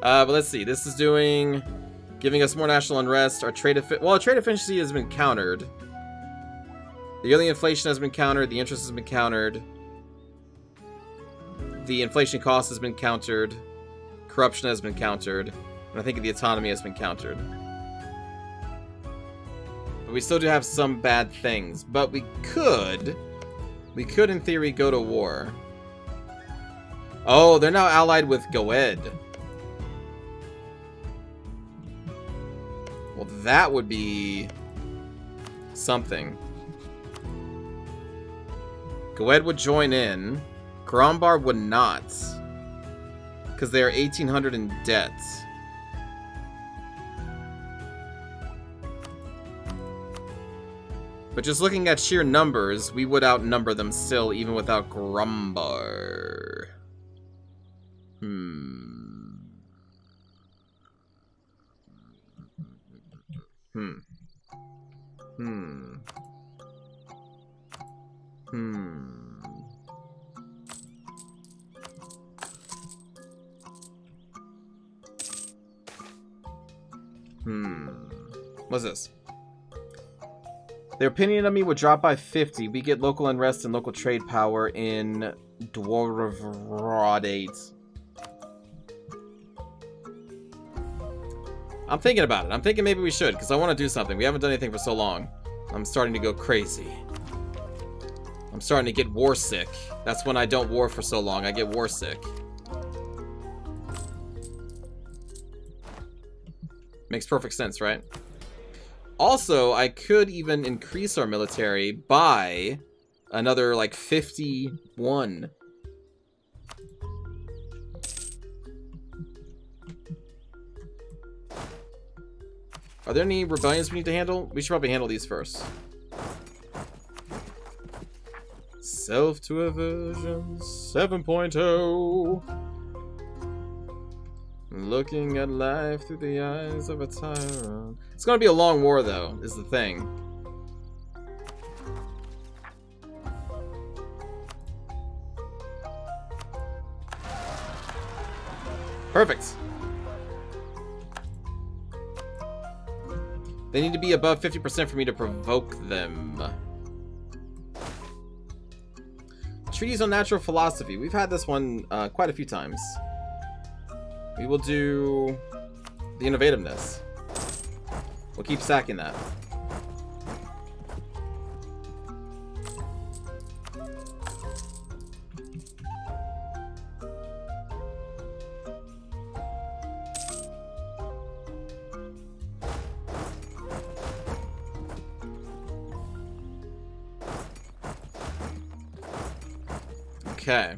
But let's see. This is giving us more national unrest. Our trade efficiency has been countered. The yearly inflation has been countered. The interest has been countered. The inflation cost has been countered. Corruption has been countered. And I think the autonomy has been countered. But we still do have some bad things. But we could in theory go to war. Oh, they're now allied with Goed. Well, that would be something. Goed would join in. Grombar would not. Because they are 1,800 in debt. But just looking at sheer numbers, we would outnumber them still, even without Grombar. What's this? Their opinion of me would drop by 50. We get local unrest and local trade power in Dwarf. I'm thinking about it. I'm thinking maybe we should, because I want to do something. We haven't done anything for so long. I'm starting to go crazy. I'm starting to get war sick. That's when I don't war for so long. I get war sick. Makes perfect sense, right? Also, I could even increase our military by another, like, 51. Are there any rebellions we need to handle? We should probably handle these first. Self to aversion 7.0. Looking at life through the eyes of a tyrant. It's gonna be a long war, though, is the thing. Perfect. They need to be above 50% for me to provoke them. Treaties on natural philosophy. We've had this one quite a few times. We will do the innovativeness. We'll keep stacking that. Okay.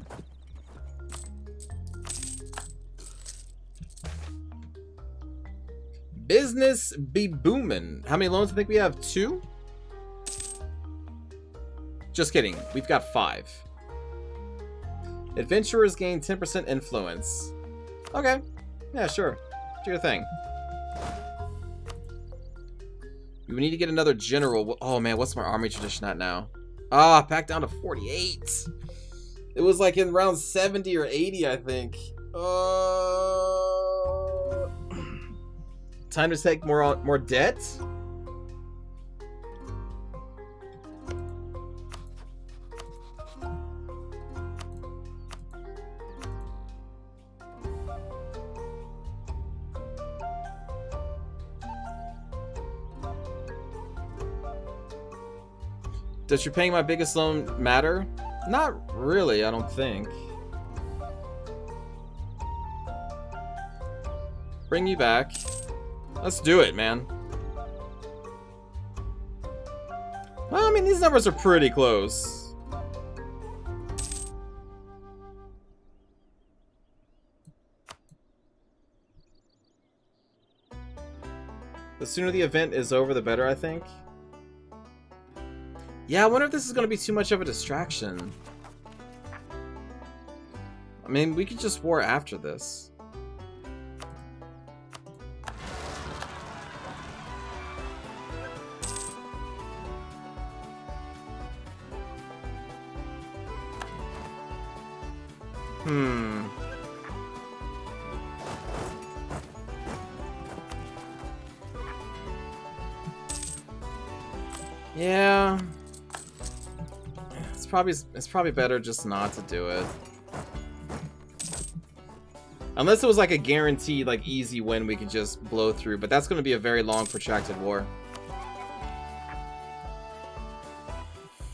Business be booming. How many loans? I think we have 2. Just kidding. We've got 5. Adventurers gain 10% influence. Okay. Yeah, sure. Do your thing. We need to get another general. Oh man, what's my army tradition at now? Ah, back down to 48. It was like in round 70 or 80, I think. Time to take more debt? Does you paying my biggest loan matter? Not really, I don't think. Bring you back. Let's do it, man. Well, I mean, these numbers are pretty close. The sooner the event is over, the better, I think. Yeah, I wonder if this is going to be too much of a distraction. I mean, we could just war after this. Yeah. It's probably better just not to do it. Unless it was like a guaranteed, like, easy win we could just blow through, but that's going to be a very long, protracted war.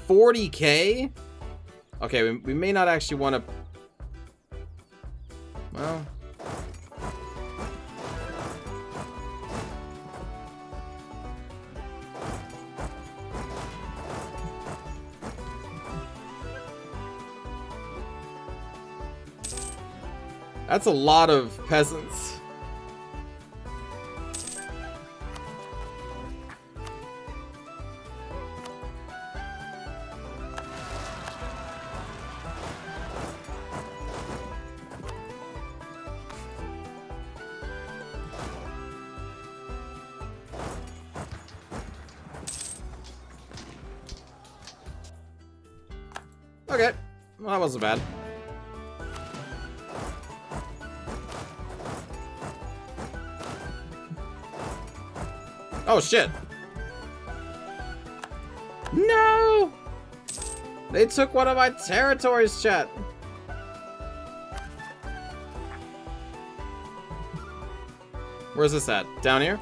40k? Okay, we may not actually want to... Well... That's a lot of peasants. Okay, well, that wasn't bad. Oh shit! No! They took one of my territories, chat. Where's this at? Down here?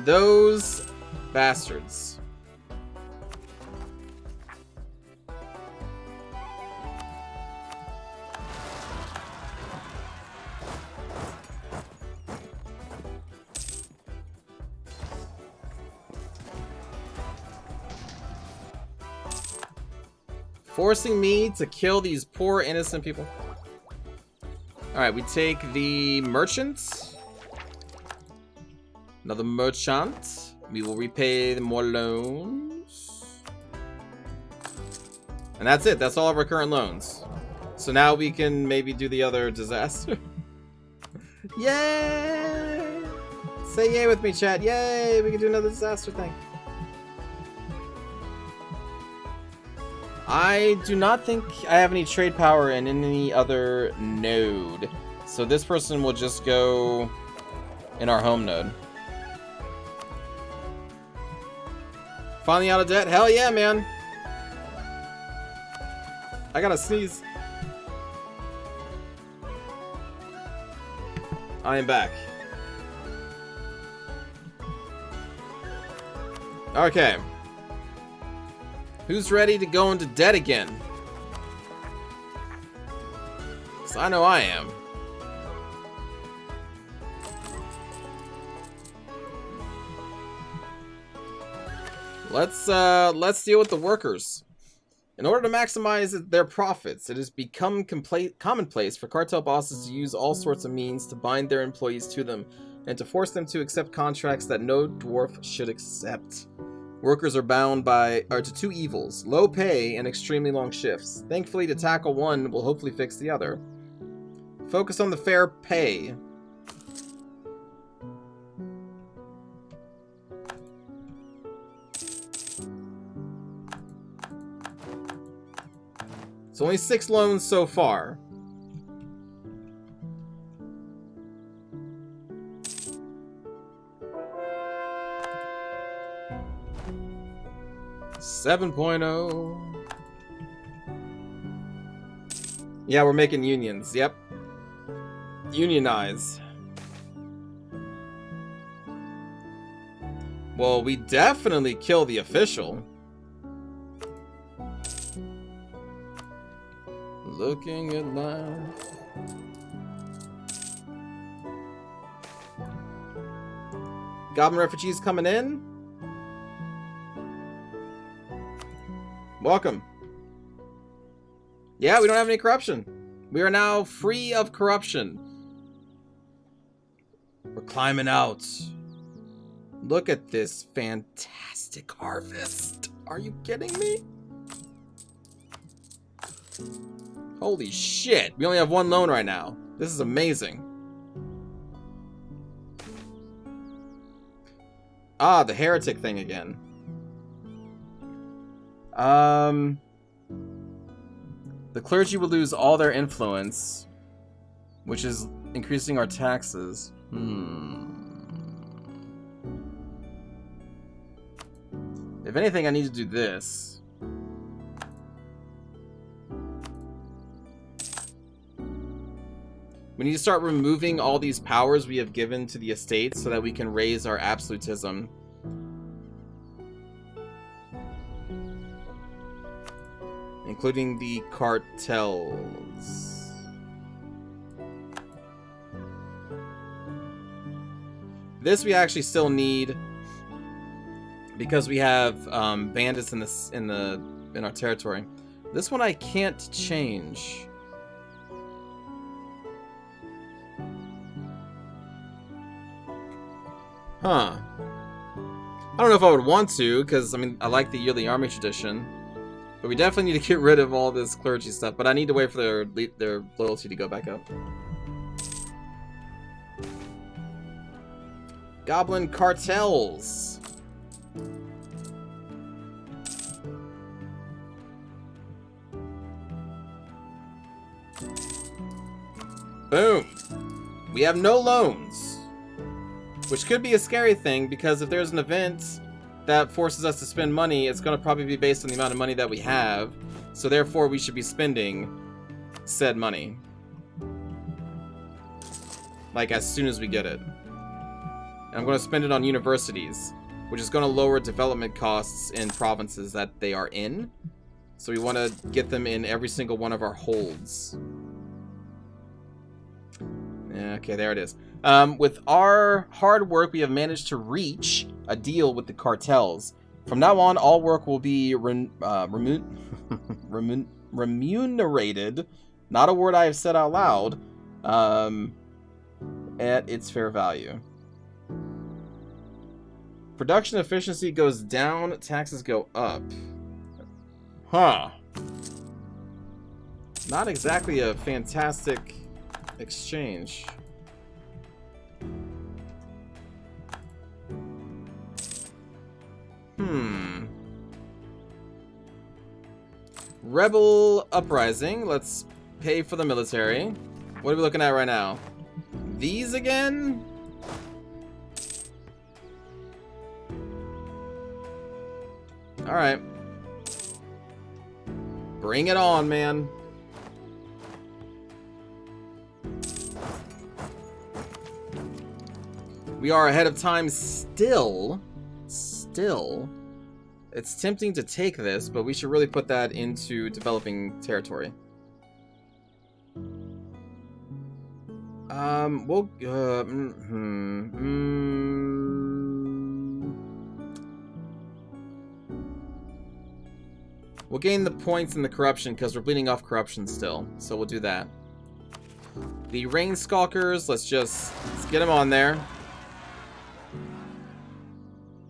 Those bastards. Forcing me to kill these poor innocent people. Alright, we take the merchant. Another merchant. We will repay the more loans. And that's it. That's all of our current loans. So now we can maybe do the other disaster. Yay! Say yay with me, chat. Yay! We can do another disaster thing. I do not think I have any trade power in any other node. So this person will just go in our home node. Finally out of debt? Hell yeah, man. I gotta sneeze. I am back. Okay. Who's ready to go into debt again? Because I know I am. Let's deal with the workers. In order to maximize their profits, it has become commonplace for cartel bosses to use all sorts of means to bind their employees to them and to force them to accept contracts that no dwarf should accept. Workers are bound to two evils: low pay and extremely long shifts. Thankfully, to tackle one will hopefully fix the other. Focus on the fair pay. It's only 6 loans so far. $7.0. Yeah, we're making unions. Yep. Unionize. Well, we definitely kill the official. Looking at life. Goblin refugees coming in. Welcome. Yeah, we don't have any corruption. We are now free of corruption. We're climbing out. Look at this fantastic harvest. Are you kidding me? Holy shit. We only have 1 loan right now. This is amazing. Ah, the heretic thing again. The clergy will lose all their influence, which is increasing our taxes. If anything, I need to do this. We need to start removing all these powers we have given to the estates so that we can raise our absolutism. Including the cartels. This we actually still need because we have bandits in our territory. This one I can't change. Huh. I don't know if I would want to, because, I mean, I like the yearly army tradition. But we definitely need to get rid of all this clergy stuff. But I need to wait for their loyalty to go back up. Goblin cartels. Boom. We have no loans. Which could be a scary thing, because if there's an event that forces us to spend money, it's going to probably be based on the amount of money that we have. So therefore, we should be spending said money. Like, as soon as we get it. And I'm going to spend it on universities, which is going to lower development costs in provinces that they are in. So we want to get them in every single one of our holds. Okay, there it is. With our hard work, we have managed to reach a deal with the cartels. From now on, all work will be remunerated, not a word I have said out loud, at its fair value. Production efficiency goes down, taxes go up. Huh. Not exactly a fantastic exchange. Rebel uprising. Let's pay for the military. What are we looking at right now? These again? Alright. Bring it on, man. We are ahead of time still. It's tempting to take this, but we should really put that into developing territory. We'll, We'll gain the points in the corruption because we're bleeding off corruption still. So we'll do that. The Rain Skulkers, let's get them on there.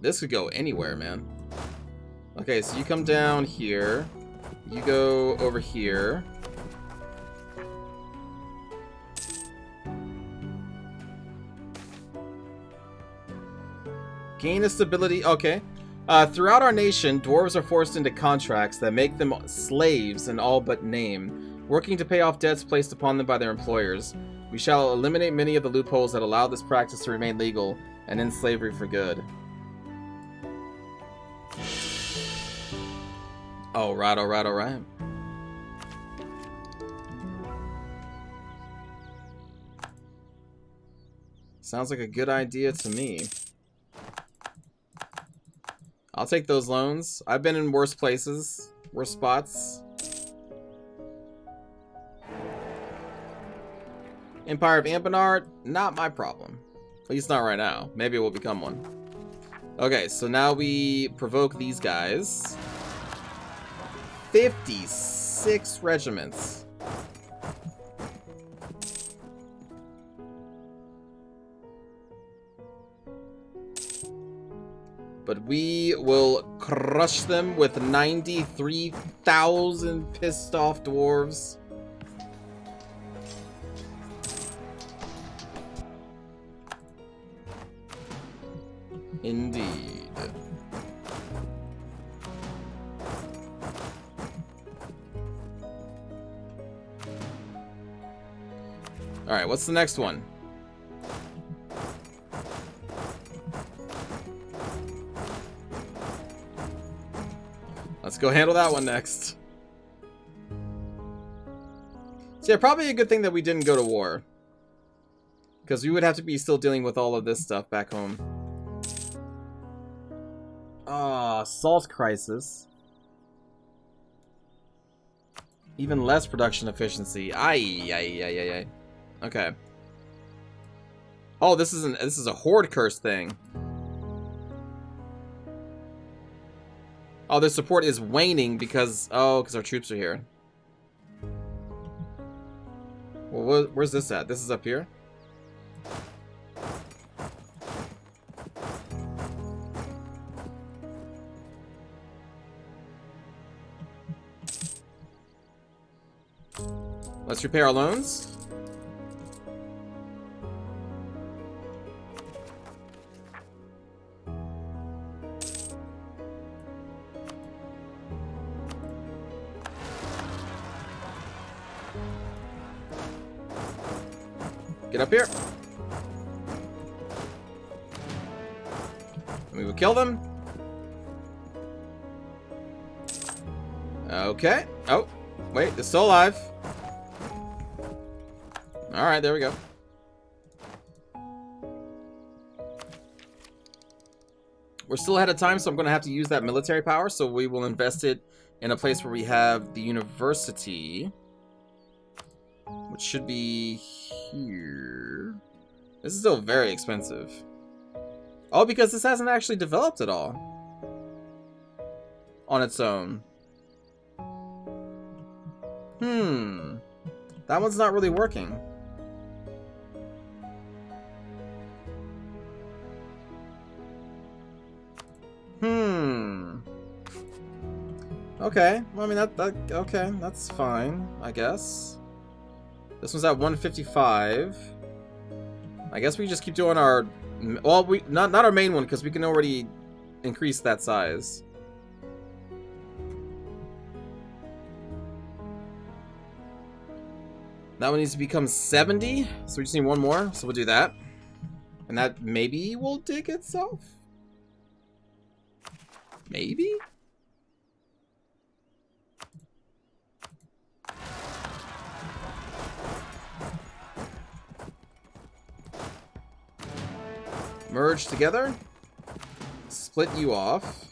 This could go anywhere, man. Okay, so you come down here. You go over here. Gain a stability. Okay. Throughout our nation, dwarves are forced into contracts that make them slaves in all but name, working to pay off debts placed upon them by their employers. We shall eliminate many of the loopholes that allow this practice to remain legal and end slavery for good. Alright, alright, alright. Sounds like a good idea to me. I'll take those loans. I've been in worse places, worse spots. Empire of Anbennar, not my problem. At least not right now. Maybe it will become one. Okay, so now we provoke these guys. 56 regiments. But we will crush them with 93,000 pissed off dwarves. Indeed. Alright, what's the next one? Let's go handle that one next. So yeah, probably a good thing that we didn't go to war. Because we would have to be still dealing with all of this stuff back home. Ah, salt crisis. Even less production efficiency. Ay. Okay. Oh, this is a horde curse thing. Oh, their support is waning because our troops are here. Well, where's this at? This is up here? Let's repair our loans. Get up here. We will kill them. Okay. Oh, wait, they're still alive. Alright, there we go. We're still ahead of time, so I'm going to have to use that military power, so we will invest it in a place where we have the university. Which should be here. This is still very expensive. Oh, because this hasn't actually developed at all. On its own. That one's not really working. Okay. Well, I mean, okay, that's fine, I guess. This one's at 155. I guess we just keep doing our... Well, not our main one, because we can already increase that size. That one needs to become 70, so we just need one more, so we'll do that. And that maybe will dig itself? Maybe? Merge together. Split you off.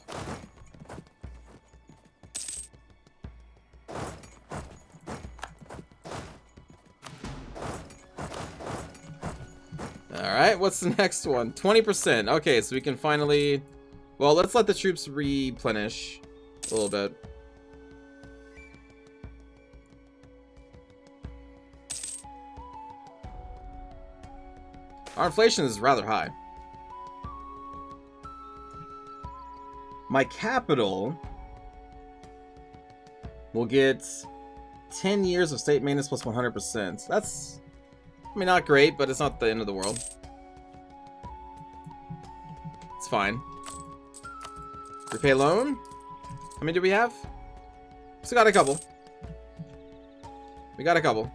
Alright, what's the next one? 20%. Okay, so we can finally... Well, let's let the troops replenish a little bit. Our inflation is rather high. My capital will get 10 years of state maintenance plus 100%. That's, I mean, not great, but it's not the end of the world. It's fine. Repay loan? How many do we have? Still got a couple. We got a couple.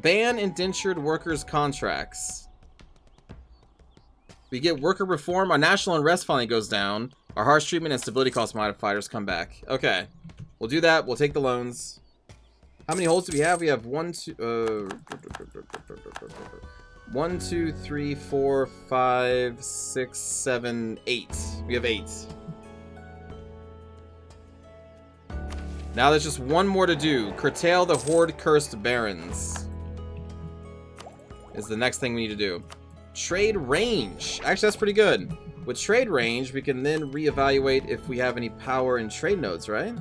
Ban indentured workers' contracts. We get worker reform. Our national unrest finally goes down. Our harsh treatment and stability cost modifiers come back. Okay. We'll do that. We'll take the loans. How many holds do we have? We have 1, 2, 3, 4, 5, 6, 7, 8. We have 8. Now there's just one more to do. Curtail the horde-cursed barons is the next thing we need to do. Trade range. Actually, that's pretty good. With trade range, we can then reevaluate if we have any power in trade nodes, right?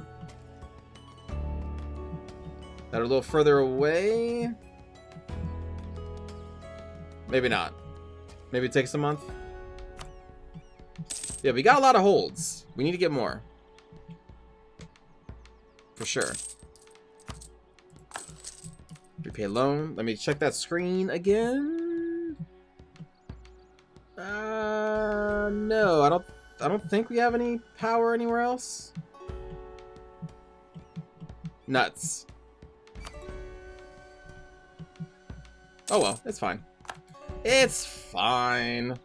That are a little further away. Maybe not. Maybe it takes a month. Yeah, we got a lot of holds. We need to get more. For sure. Repay loan. Let me check that screen again. No, I don't think we have any power anywhere else. Nuts. Oh well, it's fine. It's fine.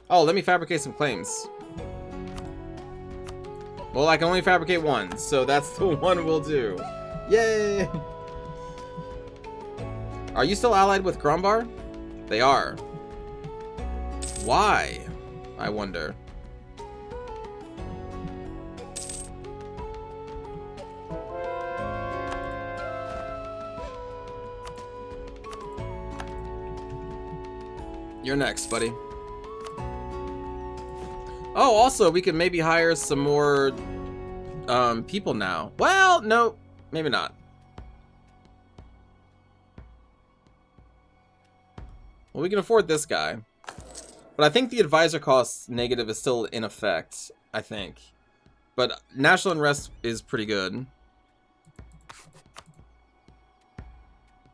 Oh, let me fabricate some claims. Well, I can only fabricate one, so that's the one we'll do. Yay! Are you still allied with Grumbar? They are. Why? I wonder. You're next, buddy. Oh, also, we can maybe hire some more people now. Well, no, maybe not. Well, we can afford this guy. But I think the advisor cost negative is still in effect, I think. But national unrest is pretty good.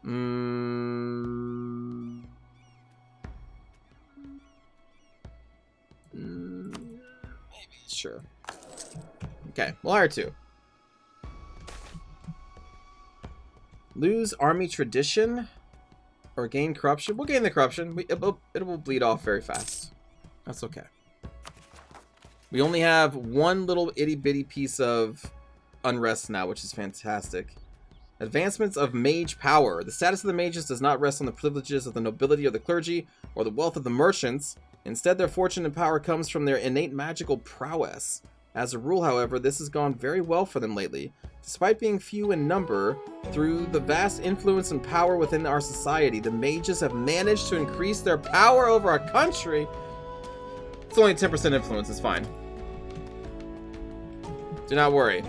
Maybe, sure. Okay, we'll hire 2. Lose army tradition or gain corruption. We'll gain the corruption. It will bleed off very fast. That's okay. We only have one little itty bitty piece of unrest now, which is fantastic. Advancements of mage power. The status of the mages does not rest on the privileges of the nobility or the clergy or the wealth of the merchants. Instead, their fortune and power comes from their innate magical prowess. As a rule, however, this has gone very well for them lately. Despite being few in number, through the vast influence and power within our society, the mages have managed to increase their power over our country. It's only 10% influence, it's fine. Do not worry.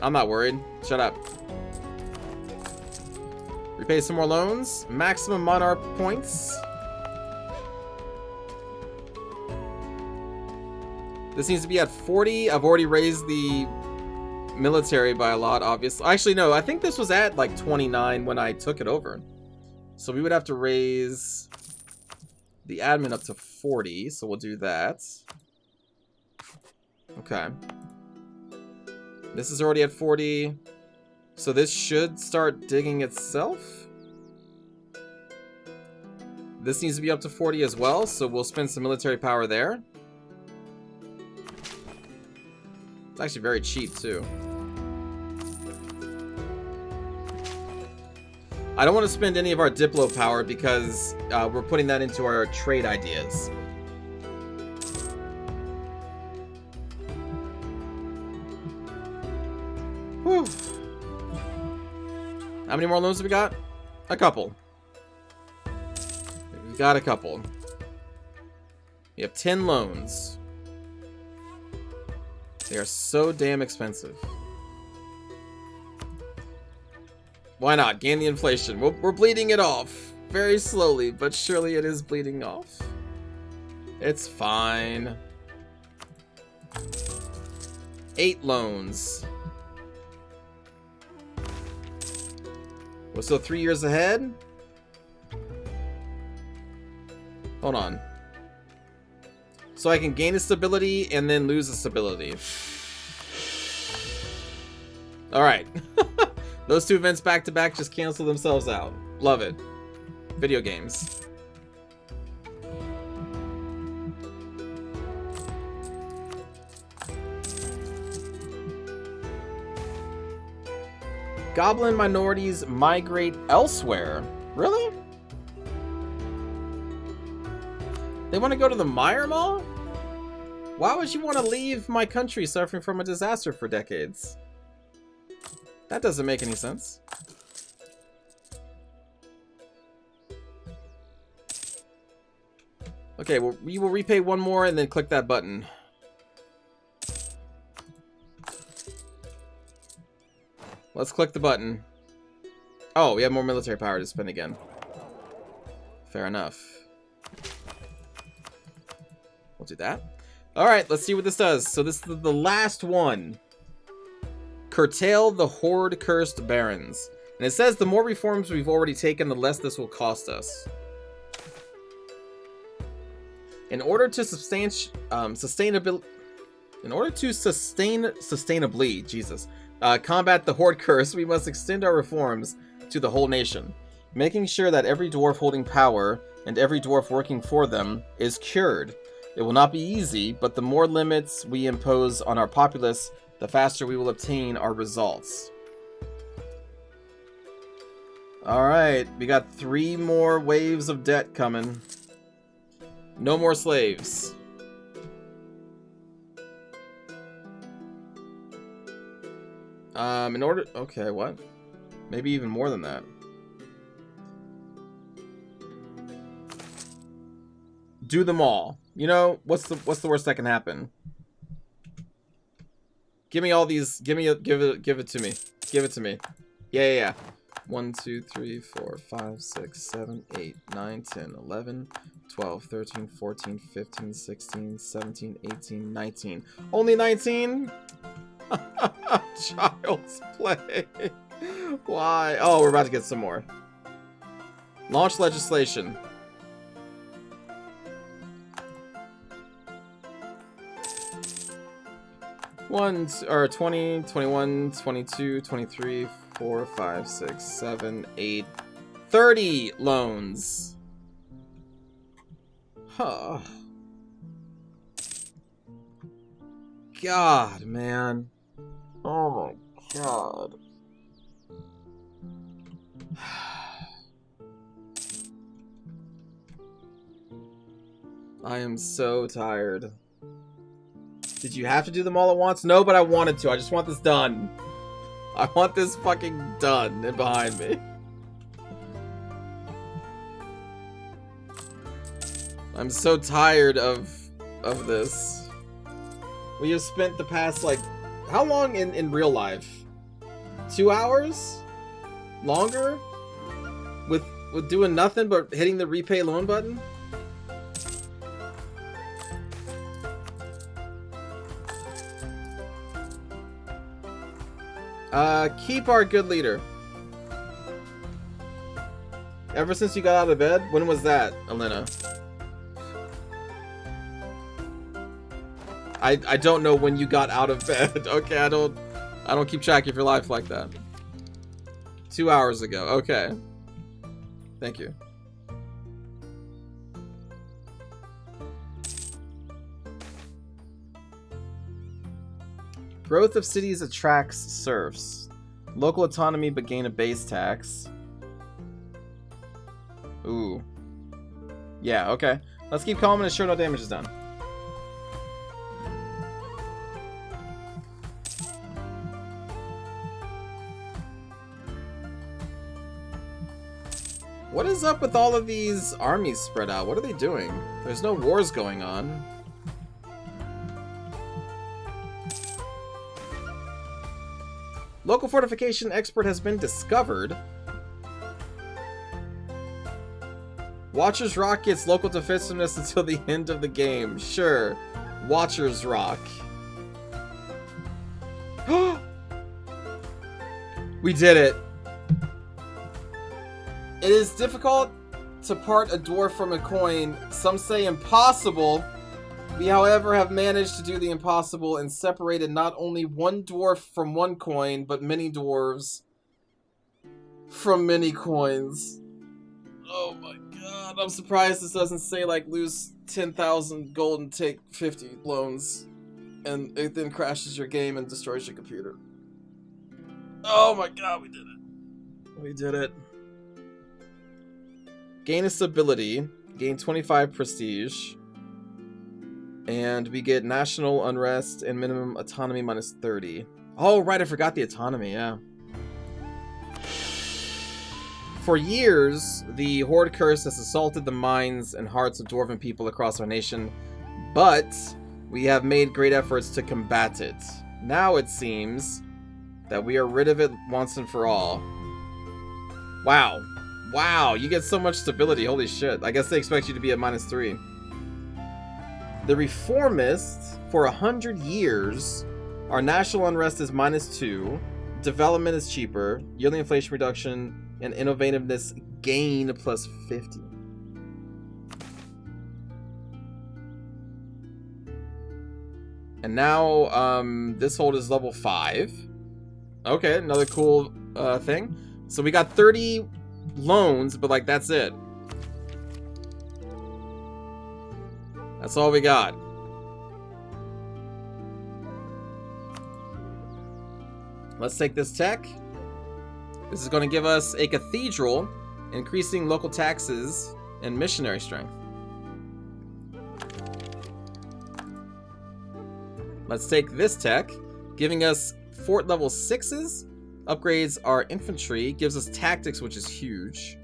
I'm not worried. Shut up. Repay some more loans. Maximum monarch points. This needs to be at 40. I've already raised the military by a lot, obviously. Actually, no. I think this was at like 29 when I took it over. So we would have to raise the admin up to 40. So we'll do that. Okay. This is already at 40. So this should start digging itself. This needs to be up to 40 as well. So we'll spend some military power there. It's actually very cheap, too. I don't want to spend any of our Diplo power because we're putting that into our trade ideas. Whew. How many more loans have we got? A couple. We've got a couple. We have 10 loans. They are so damn expensive. Why not? Gain the inflation. We're bleeding it off. Very slowly, but surely it is bleeding off. It's fine. 8 loans. We're still 3 years ahead? Hold on. So I can gain a stability and then lose a stability. Alright. Those two events back to back just cancel themselves out. Love it. Video games. Goblin minorities migrate elsewhere. Really? They want to go to the Mire Mall? Why would you want to leave my country suffering from a disaster for decades? That doesn't make any sense. Okay, well, we will repay one more and then click that button. Let's click the button. Oh, we have more military power to spend again. Fair enough. We'll do that. Alright, let's see what this does. So this is the last one. Curtail the Horde-cursed barons. And it says the more reforms we've already taken, the less this will cost us. In order to sustainably, Jesus, combat the Horde curse, we must extend our reforms to the whole nation, making sure that every dwarf holding power and every dwarf working for them is cured. It will not be easy, but the more limits we impose on our populace, the faster we will obtain our results. Alright, we got 3 more waves of debt coming. No more slaves. In order... Okay, what? Maybe even more than that. Do them all. You know, what's the worst that can happen? Give me all these. Give it to me. Give it to me. Yeah. 1, 2, 3, 4, 5, 6, 7, 8, 9, 10, 11, 12, 13, 14, 15, 16, 17, 18, 19. Only 19? Child's play. Why? Oh, we're about to get some more. Launch legislation. Or 20, 21, 22, 23, 4, 5, 6, 7, 8, 30 loans. Huh. God, man. Oh my God. I am so tired. Did you have to do them all at once? No, but I wanted to. I just want this done. I want this fucking done and behind me. I'm so tired of this. We have spent the past, like, how long in real life? 2 hours? Longer? With doing nothing but hitting the repay loan button? Keep our good leader. Ever since you got out of bed? When was that, Elena? I don't know when you got out of bed. Okay, I don't keep track of your life like that. 2 hours ago. Okay. Thank you. Growth of cities attracts serfs. Local autonomy but gain a base tax. Ooh. Yeah, okay. Let's keep calm and ensure no damage is done. What is up with all of these armies spread out? What are they doing? There's no wars going on. Local fortification expert has been discovered. Watcher's Rock gets local defensiveness until the end of the game. Sure. Watcher's Rock. We did it. It is difficult to part a dwarf from a coin. Some say impossible. We, however, have managed to do the impossible and separated not only one dwarf from one coin, but many dwarves from many coins. Oh my god, I'm surprised this doesn't say, like, lose 10,000 gold and take 50 loans. And it then crashes your game and destroys your computer. Oh my god, we did it. We did it. Gain a stability. Gain 25 prestige. And we get national unrest and minimum autonomy minus 30. Oh, right, I forgot the autonomy, yeah. For years, the Horde Curse has assaulted the minds and hearts of dwarven people across our nation, but we have made great efforts to combat it. Now it seems that we are rid of it once and for all. Wow. Wow, you get so much stability, holy shit. I guess they expect you to be at -3. The Reformists, for 100 years, our national unrest is -2, development is cheaper, yearly inflation reduction, and innovativeness gain plus 50. And now, this hold is level 5. Okay, another cool thing. So we got 30 loans, but like that's it. That's all we got. Let's take this tech. This is going to give us a cathedral, increasing local taxes and missionary strength. Let's take this tech, giving us fort level 6s, upgrades our infantry, gives us tactics, which is huge.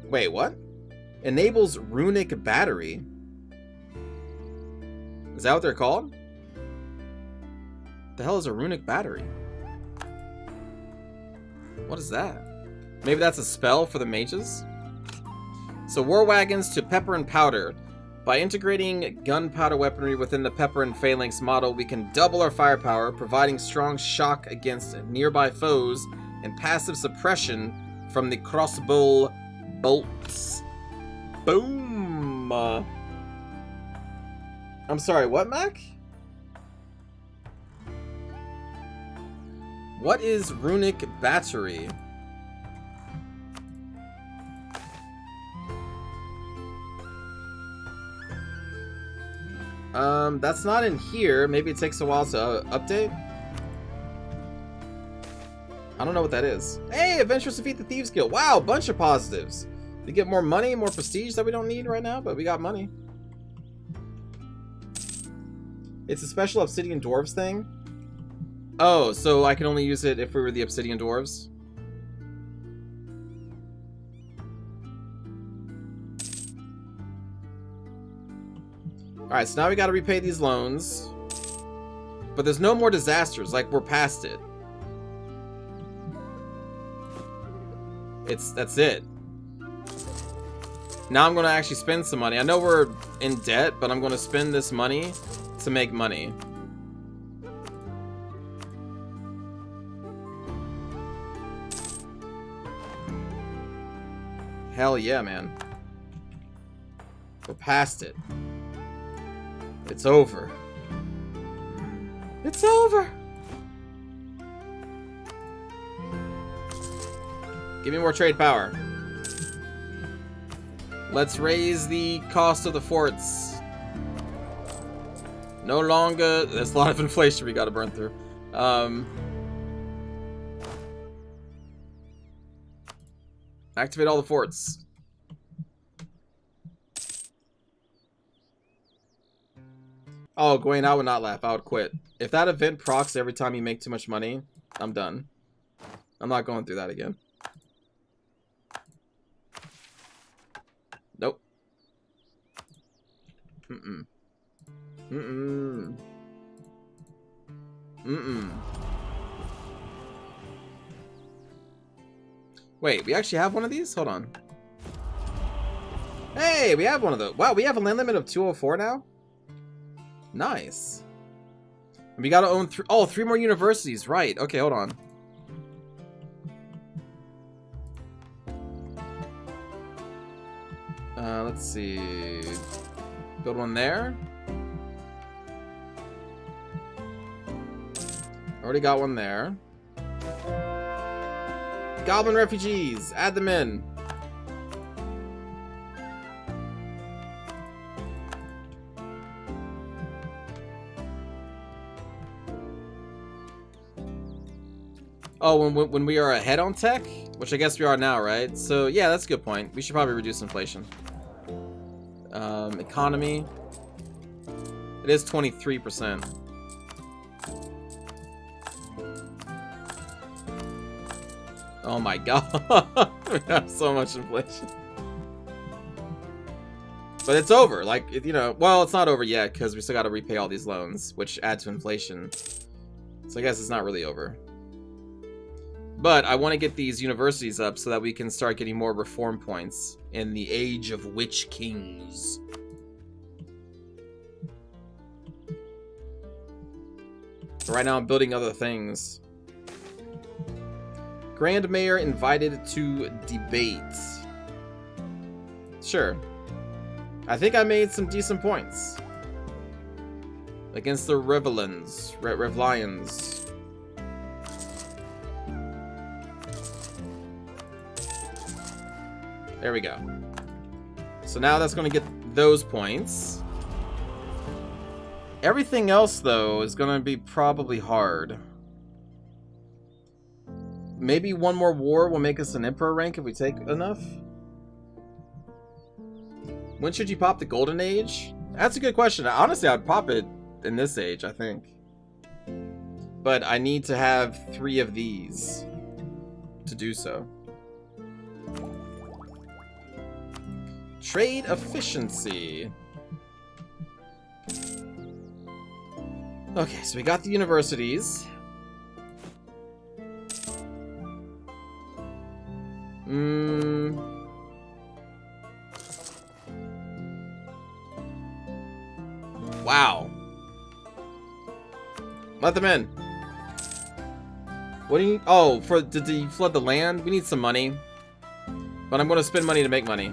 Wait, what? Enables runic battery. Is that what they're called? The hell is a runic battery? What is that? Maybe that's a spell for the mages? So war wagons to pepper and powder. By integrating gunpowder weaponry within the pepper and phalanx model, we can double our firepower, providing strong shock against nearby foes and passive suppression from the crossbow bolts. Boom! I'm sorry, what, Mac? What is runic battery? That's not in here. Maybe it takes a while to update. I don't know what that is. Hey, Adventurers defeat the Thieves Guild. Wow, bunch of positives. We get more money, more prestige that we don't need right now, but we got money. It's a special Obsidian Dwarves thing. Oh, so I can only use it if we were the Obsidian Dwarves? Alright, so now we gotta repay these loans. But there's no more disasters, like we're past it. That's it. Now I'm gonna actually spend some money. I know we're in debt, but I'm gonna spend this money to make money. Hell yeah, man. We're past it. It's over. It's over! Give me more trade power. Let's raise the cost of the forts. No longer... There's a lot of inflation we gotta burn through. Activate all the forts. Oh, Gwen, I would not laugh. I would quit. If that event procs every time you make too much money, I'm done. I'm not going through that again. Nope. Mm-mm. Mm-mm. Wait, we actually have one of these? Hold on. Hey, we have one of those. Wow, we have a land limit of 204 now? Nice. We gotta own three more universities. Right. Okay, hold on. Let's see. Build one there. Already got one there. Goblin refugees. Add them in. Oh, when we are ahead on tech? Which I guess we are now, right? So, yeah, that's a good point. We should probably reduce inflation. Economy. It is 23%. Oh my god. We have so much inflation. But it's over. Like, you know, well, it's not over yet because we still got to repay all these loans, which add to inflation. So I guess it's not really over. But I want to get these universities up so that we can start getting more reform points in the age of witch kings. Right now I'm building other things. Grand Mayor invited to debate. Sure. I think I made some decent points. Against the Revlians. There we go. So now that's going to get those points. Everything else, though, is going to be probably hard. Maybe one more war will make us an emperor rank if we take enough. When should you pop the golden age? That's a good question. Honestly, I'd pop it in this age, I think. But I need to have 3 of these to do so. Trade efficiency. Okay, so we got the universities. Wow. Let them in. What do you... Oh, did you flood the land? We need some money. But I'm going to spend money to make money.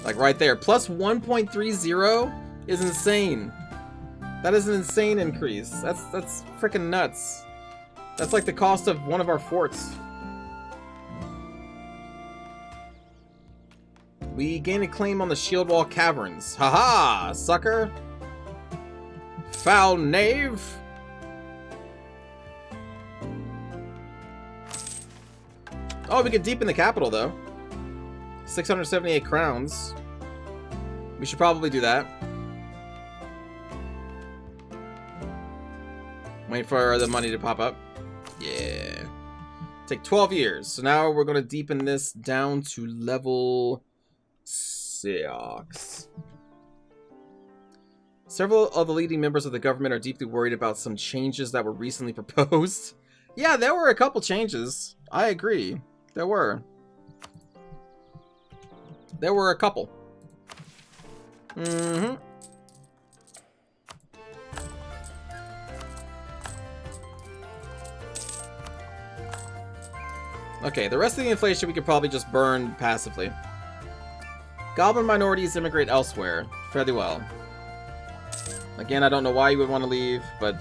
Like right there. Plus 1.30 is insane. That is an insane increase. That's freaking nuts. That's like the cost of one of our forts. We gain a claim on the Shield Wall Caverns. Haha, sucker. Foul knave. Oh, we can deepen the capital though. 678 crowns. We should probably do that. Wait for the money to pop up. Yeah. Take 12 years. So now we're going to deepen this down to level 6. Several of the leading members of the government are deeply worried about some changes that were recently proposed. Yeah, there were a couple changes. I agree. There were. There were a couple. Okay, the rest of the inflation we could probably just burn passively. Goblin minorities immigrate elsewhere. Fairly well. Again, I don't know why you would want to leave, but,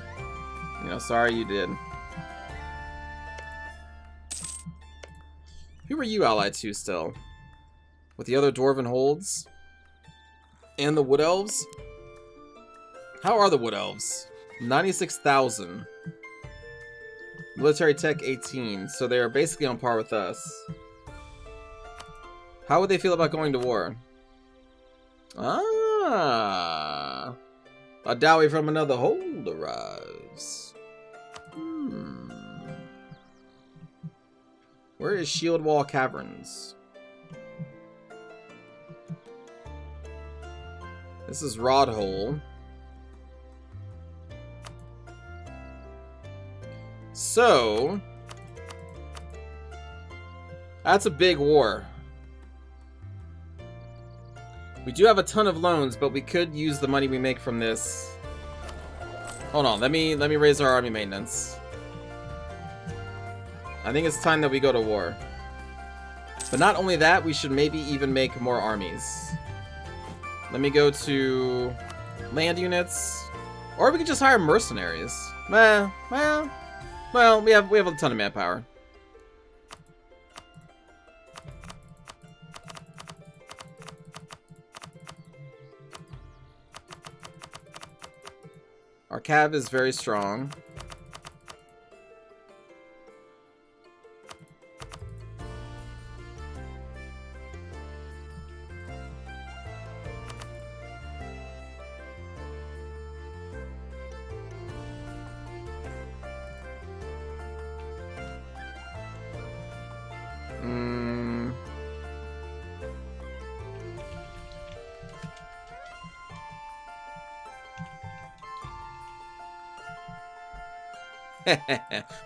you know, sorry you did. Who are you allied to still? With the other Dwarven holds? And the Wood Elves? How are the Wood Elves? 96,000. Military Tech 18, so they are basically on par with us. How would they feel about going to war? Ah, a dowry from another hold arrives. Where is Shield Wall Caverns? This is Rod Hole. So that's a big war. We do have a ton of loans, but we could use the money we make from this. Hold on, let me raise our army maintenance. I think it's time that we go to war. But not only that, we should maybe even make more armies. Let me go to land units. Or we could just hire mercenaries. Well, we have a ton of manpower. Our cav is very strong.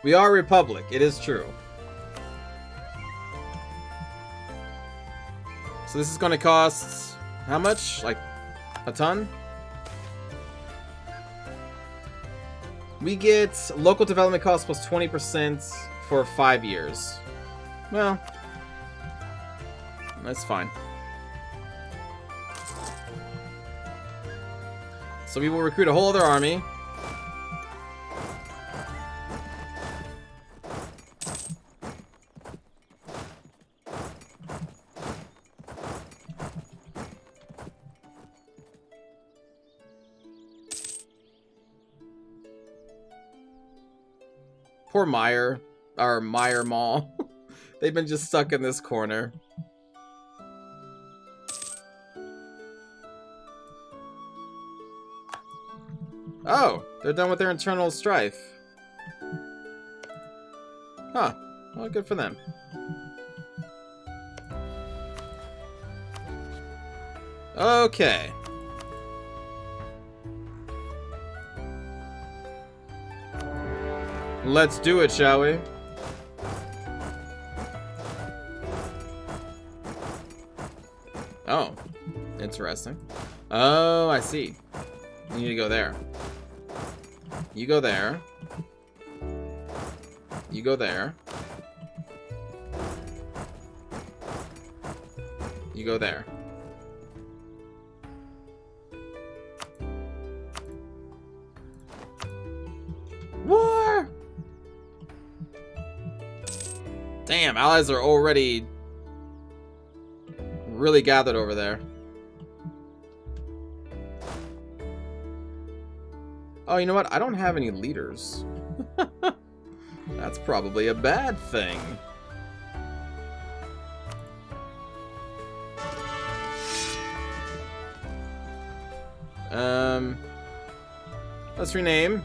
We are a republic, it is true. So this is going to cost how much? Like a ton? We get local development costs plus 20% for 5 years. Well, that's fine. So we will recruit a whole other army. Poor Meyer, or Meyer Mall. They've been just stuck in this corner. Oh, they're done with their internal strife. Huh. Well, good for them. Okay. Let's do it, shall we? Oh, interesting. Oh, I see. You need to go there. You go there. You go there. You go there. War! Damn, allies are already really gathered over there. Oh, you know what? I don't have any leaders. That's probably a bad thing. Let's rename.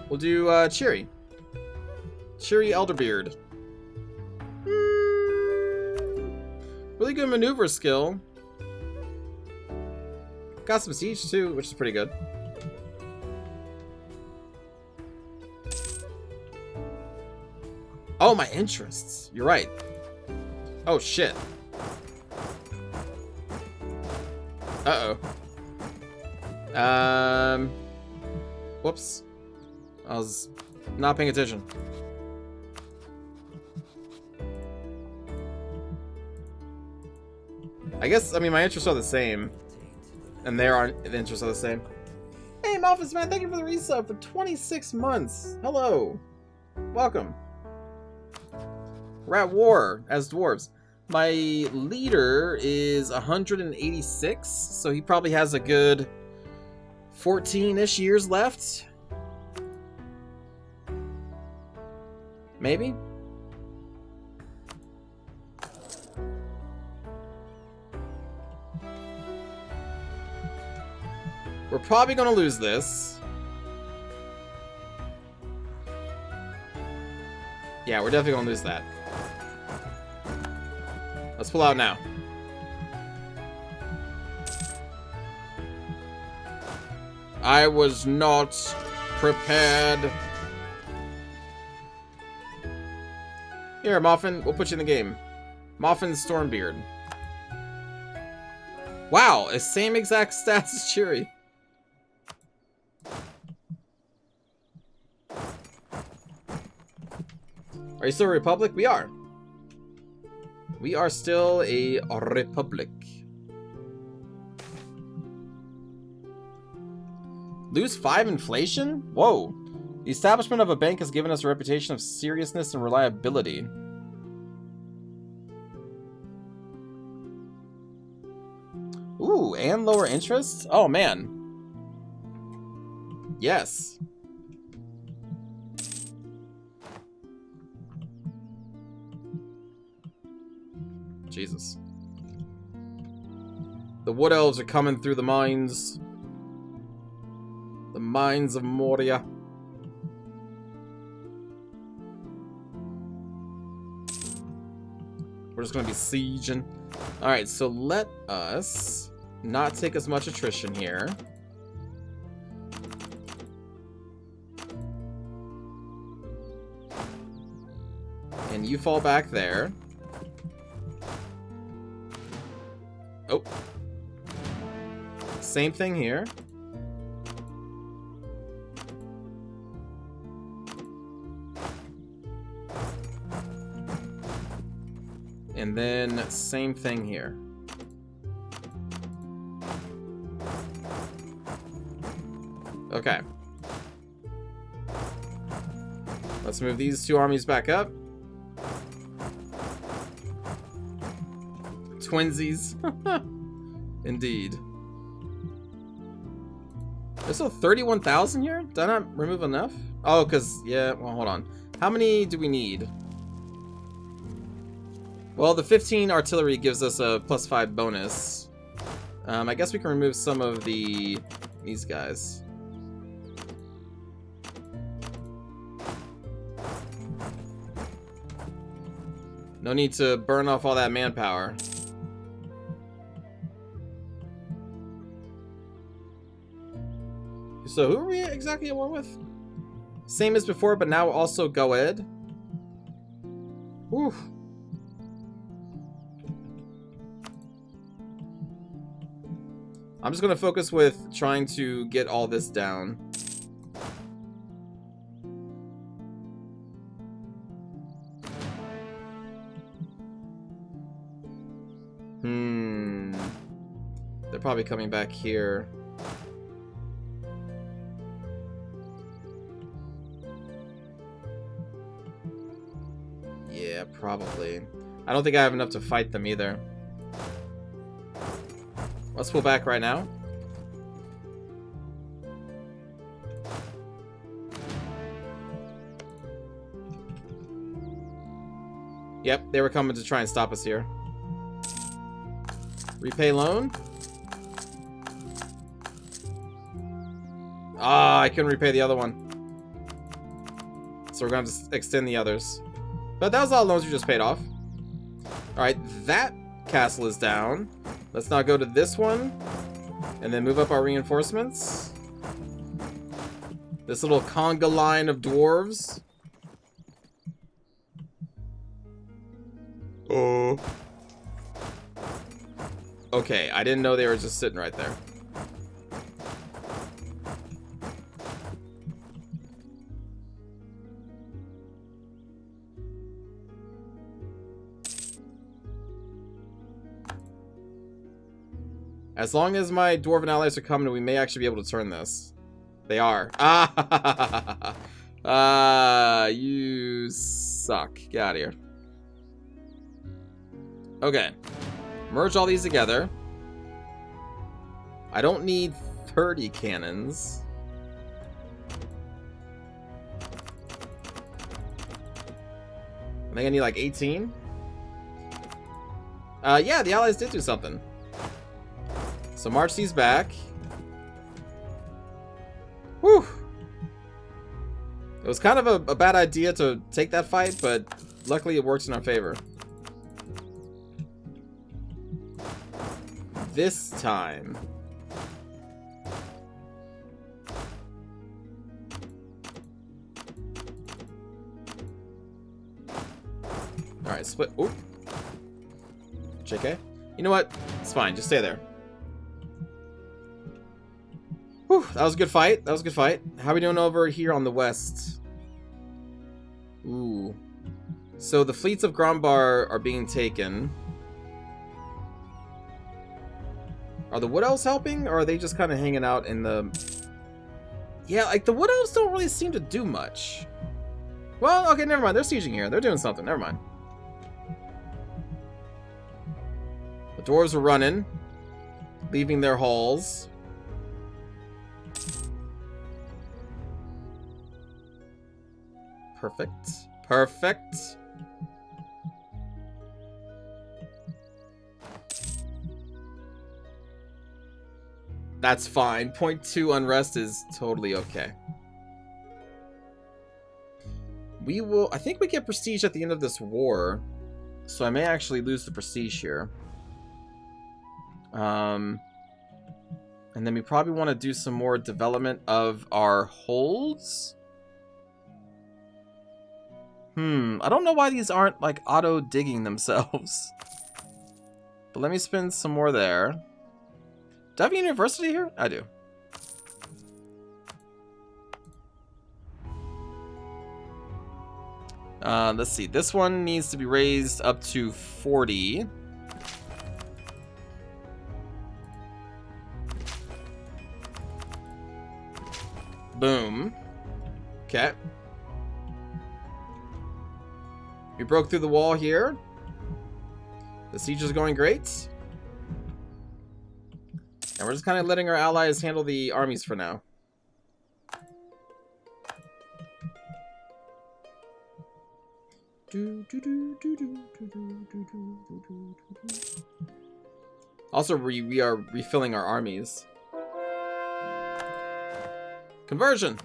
We'll do Cheery. Cheery Elderbeard. Really good maneuver skill. Got some siege too, which is pretty good. Oh, my interests. You're right. Oh, shit. Uh-oh. Whoops. I was not paying attention. I guess, I mean, my interests are the same. And the interests are the same. Hey, Malphus, man, thank you for the resub for 26 months. Hello. Welcome. We're at war as dwarves. My leader is 186, so he probably has a good 14-ish years left. Maybe? We're probably going to lose this. Yeah, we're definitely going to lose that. Let's pull out now. I was not prepared. Here, Moffin, we'll put you in the game. Moffin Stormbeard. Wow, a same exact stats as Cheery. Are you still a Republic? We are. We are still a Republic. Lose 5 inflation? Whoa. The establishment of a bank has given us a reputation of seriousness and reliability. Ooh, and lower interest? Oh, man. Yes. Jesus. The Wood Elves are coming through the mines. The mines of Moria. We're just going to be sieging. Alright, so let us not take as much attrition here. And you fall back there. Oh. Same thing here. And then same thing here. Okay. Let's move these two armies back up. Twinsies. Indeed. There's still 31,000 here? Did I not remove enough? Oh, because, yeah, well, hold on. How many do we need? Well, the 15 artillery gives us a +5 bonus. I guess we can remove some of these guys. No need to burn off all that manpower. So who are we exactly at war with? Same as before, but now also Goed. Whew. I'm just going to focus with trying to get all this down. They're probably coming back here. Yeah, probably. I don't think I have enough to fight them either. Let's pull back right now. Yep, they were coming to try and stop us here. Repay loan. Ah, I couldn't repay the other one. So we're going to have to extend the others. But that was all loans we just paid off. Alright, that castle is down. Let's now go to this one. And then move up our reinforcements. This little conga line of dwarves. Oh. Okay, I didn't know they were just sitting right there. As long as my dwarven allies are coming, we may actually be able to turn this. They are. Ah, you suck. Get out of here. Okay. Merge all these together. I don't need 30 cannons. I think I need like 18. Yeah, the allies did do something. So march these back. Whew. It was kind of a bad idea to take that fight, but luckily it works in our favor. This time. Alright, split. Oop. JK. You know what? It's fine. Just stay there. Whew, that was a good fight. That was a good fight. How are we doing over here on the west? Ooh. So the fleets of Grombar are being taken. Are the Wood Elves helping? Or are they just kind of hanging out in the... Yeah, like the Wood Elves don't really seem to do much. Well, okay, never mind. They're sieging here. They're doing something. Never mind. The dwarves are running. Leaving their halls. Perfect. Perfect. That's fine. 0.2 unrest is totally okay. We will... I think we get prestige at the end of this war. So I may actually lose the prestige here. And then we probably want to do some more development of our holds. I don't know why these aren't, like, auto-digging themselves. But let me spend some more there. Do I have a university here? I do. Let's see. This one needs to be raised up to 40. Boom. Okay. We broke through the wall here. The siege is going great. And we're just kind of letting our allies handle the armies for now. Also, we are refilling our armies. Conversion!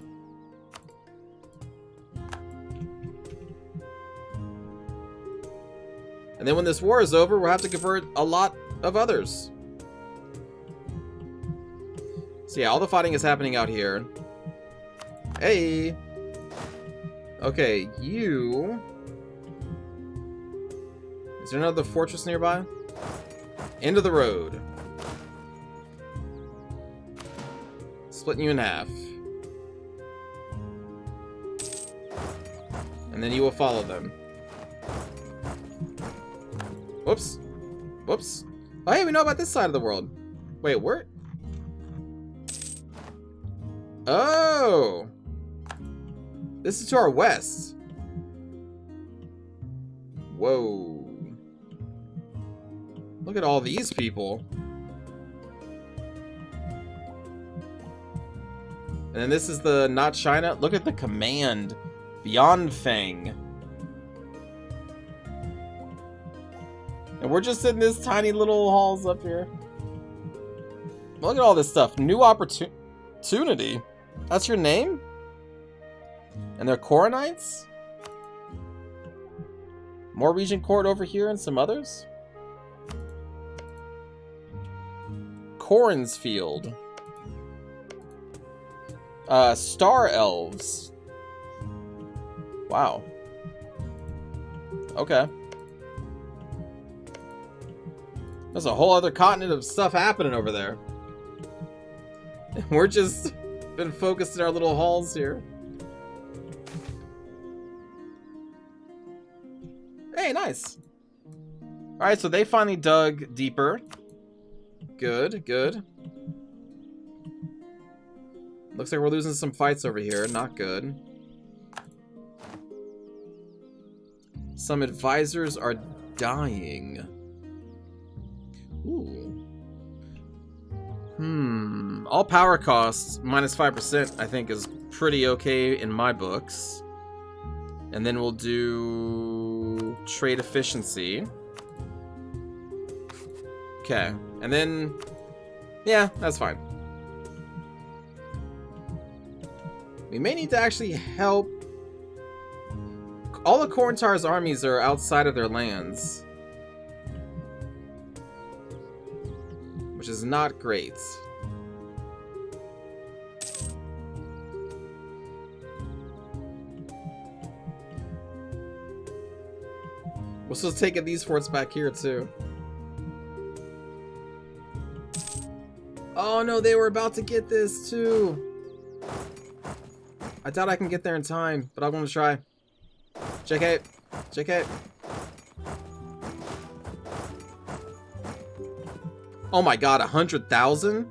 And then when this war is over, we'll have to convert a lot of others. So yeah, all the fighting is happening out here. Hey! Okay, you... Is there another fortress nearby? End of the road. Splitting you in half. And then you will follow them. Whoops. Whoops. Oh, hey, we know about this side of the world. Wait, where? Oh! This is to our west. Whoa. Look at all these people. And then this is the not China. Look at the command. Beyond Fang. And we're just in this tiny little halls up here. Look at all this stuff. New opportunity. That's your name? And they're Coronites? More Regent Court over here and some others? Corin's Field. Star Elves. Wow. Okay. There's a whole other continent of stuff happening over there. We're just been focused in our little halls here. Hey, nice. Alright, so they finally dug deeper. Good, good. Looks like we're losing some fights over here. Not good. Some advisors are dying. Ooh. All power costs minus 5%, I think, is pretty okay in my books. And then we'll do trade efficiency. Okay. And then, yeah, that's fine. We may need to actually help. All of Korentar's armies are outside of their lands, which is not great. We're supposed to take these forts back here, too. Oh, no, they were about to get this, too. I doubt I can get there in time, but I'm going to try. JK. JK. Oh my god, 100,000?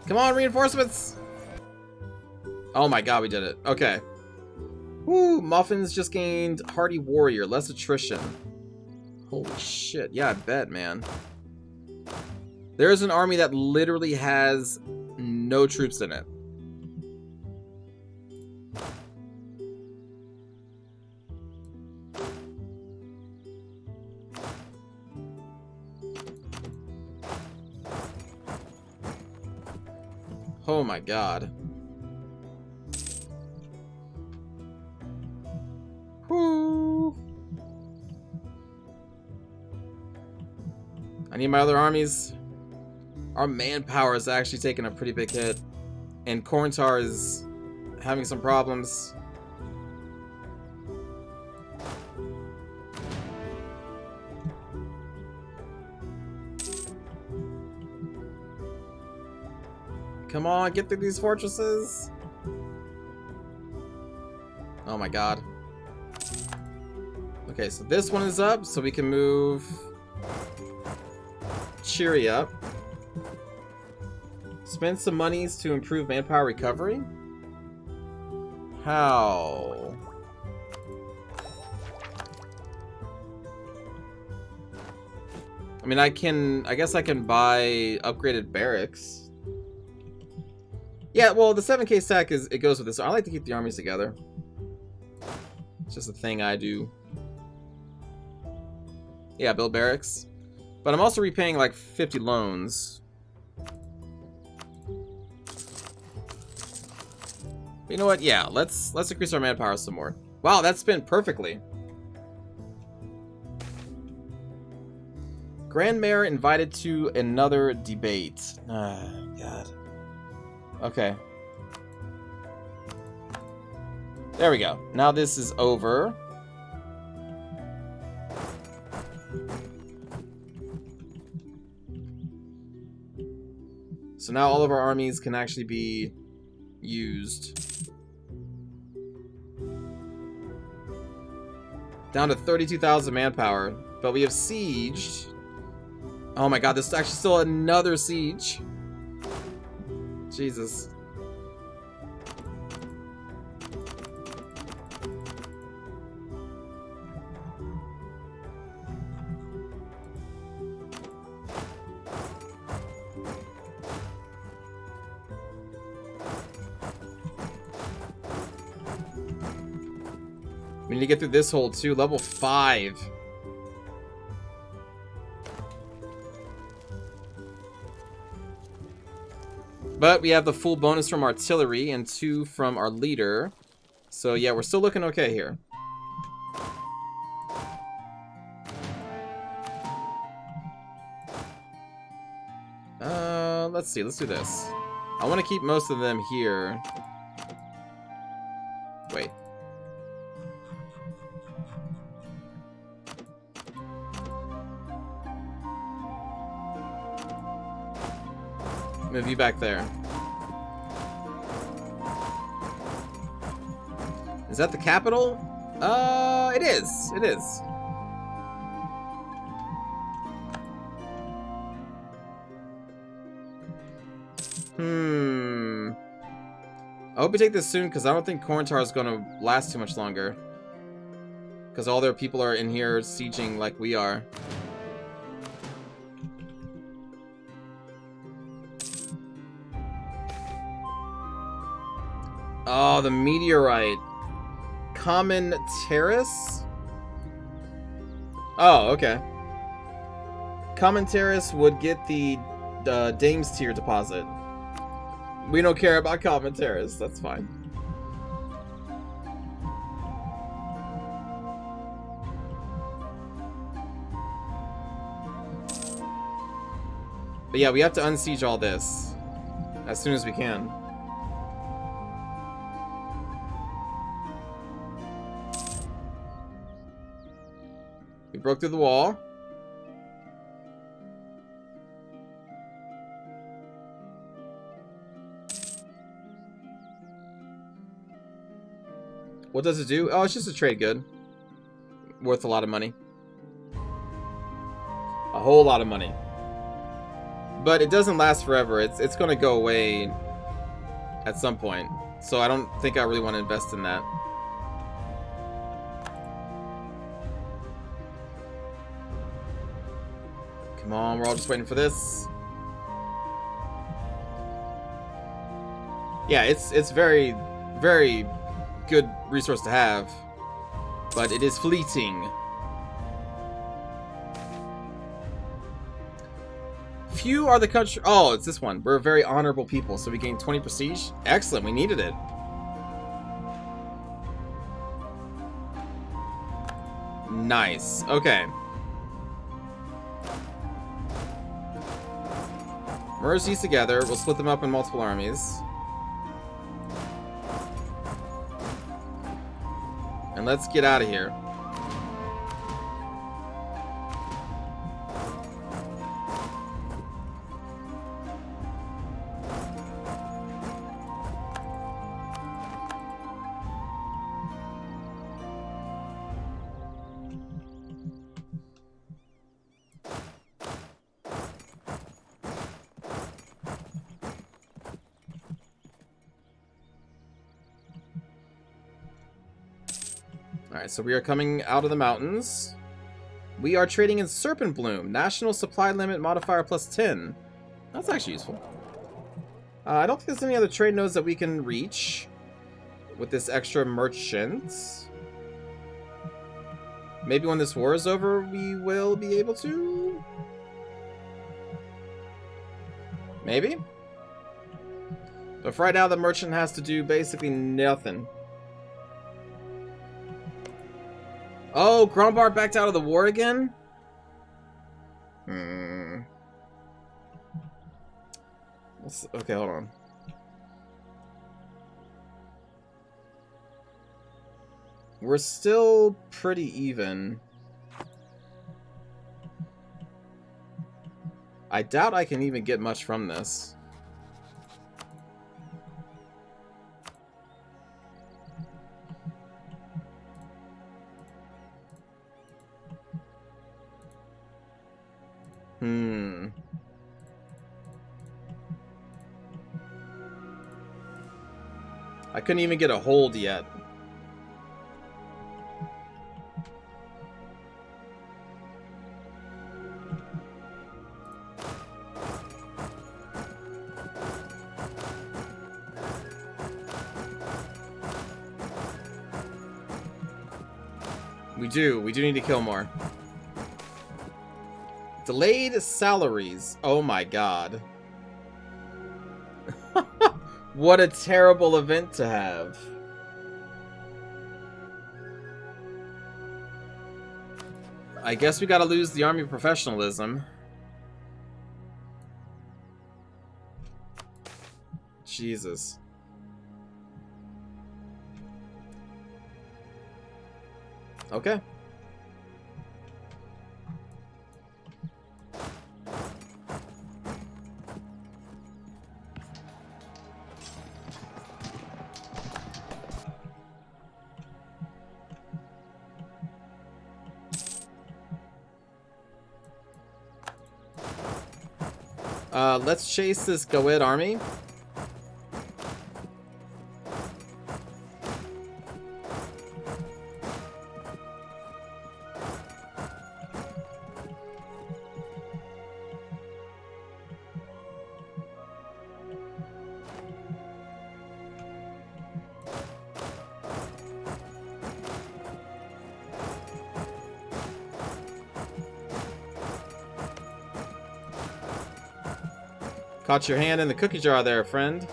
Come on, reinforcements! Oh my god, we did it. Okay. Woo, Muffins just gained Hardy Warrior, less attrition. Holy shit, yeah, I bet, man. There's an army that literally has no troops in it. Oh my god. Whoo. I need my other armies. Our manpower is actually taking a pretty big hit. And Korntar is having some problems. Come on, get through these fortresses. Oh my god. Okay, so this one is up, so we can move Cheery up. Spend some monies to improve manpower recovery? How? I mean, I guess I can buy upgraded barracks. Yeah, well, the 7k stack it goes with this. So I like to keep the armies together. It's just a thing I do. Yeah, build barracks. But I'm also repaying like 50 loans. But you know what? Yeah, let's increase our manpower some more. Wow, that spent perfectly. Grand Mayor invited to another debate. Ah, God. Okay. There we go. Now this is over. So now all of our armies can actually be used. Down to 32,000 manpower. But we have sieged. Oh my god, this is actually still another siege. Jesus. We need to get through this hole too. Level 5. But we have the full bonus from artillery and 2 from our leader. So yeah, we're still looking okay here. Let's see. Let's do this. I want to keep most of them here. Wait. Move you back there. Is that the capital? It is. It is. I hope we take this soon, because I don't think Korntar is going to last too much longer. Because all their people are in here sieging like we are. Oh, the meteorite. Common Terrace? Oh, okay. Common Terrace would get the Dame's Tier deposit. We don't care about Common Terrace. That's fine. But yeah, we have to unsiege all this. as soon as we can. We broke through the wall. What does it do? Oh, it's just a trade good. Worth a lot of money. A whole lot of money. But it doesn't last forever. It's going to go away at some point. So I don't think I really want to invest in that. Come on, we're all just waiting for this. Yeah, it's very, very good resource to have, but it is fleeting. Few are the country. Oh, it's this one. We're a very honorable people, so we gain 20 prestige. Excellent, we needed it. Nice. Okay. Merge these together. We'll split them up in multiple armies. And let's get out of here. Alright, so we are coming out of the mountains. We are trading in Serpent Bloom. National supply limit modifier plus 10. That's actually useful. I don't think there's any other trade nodes that we can reach with this extra merchant. Maybe when this war is over, we will be able to? Maybe? But for right now, the merchant has to do basically nothing. Oh, Grumbar backed out of the war again? Okay, hold on. We're still pretty even. I doubt I can even get much from this. I couldn't even get a hold yet. We do need to kill more. Delayed salaries. Oh my god. What a terrible event to have. I guess we gotta lose the army professionalism. Jesus. Okay. Let's chase this Goed army. Caught your hand in the cookie jar there, friend.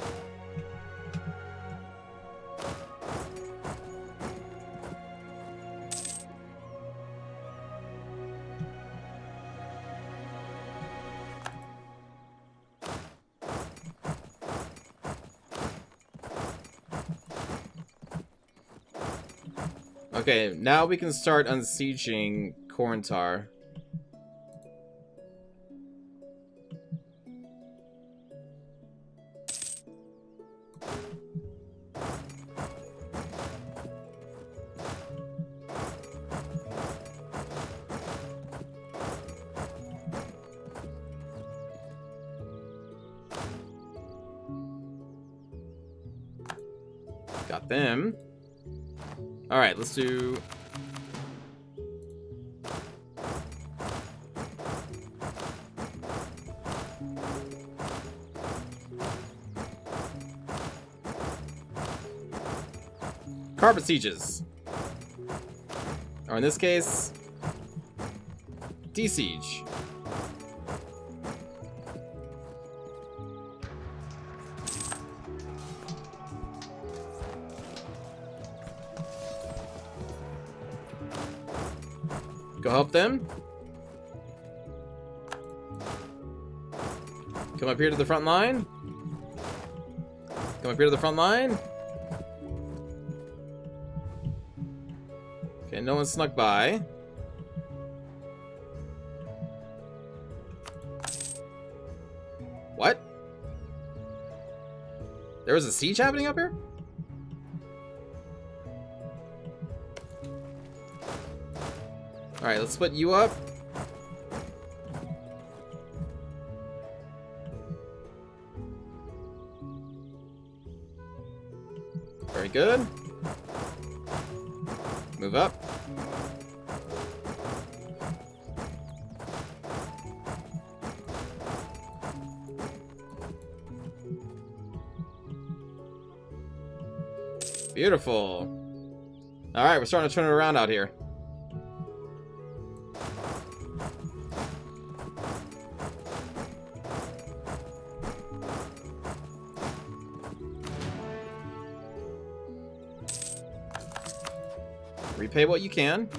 Okay, now we can start unsieging Corinthar. Got them. Alright, let's do... carpet sieges. Or in this case, de-siege. Go help them. Come up here to the front line. Come up here to the front line. Okay, no one snuck by. What? There was a siege happening up here? Alright, let's split you up. Very good. Move up. Beautiful. Alright, we're starting to turn it around out here. Repay what you can.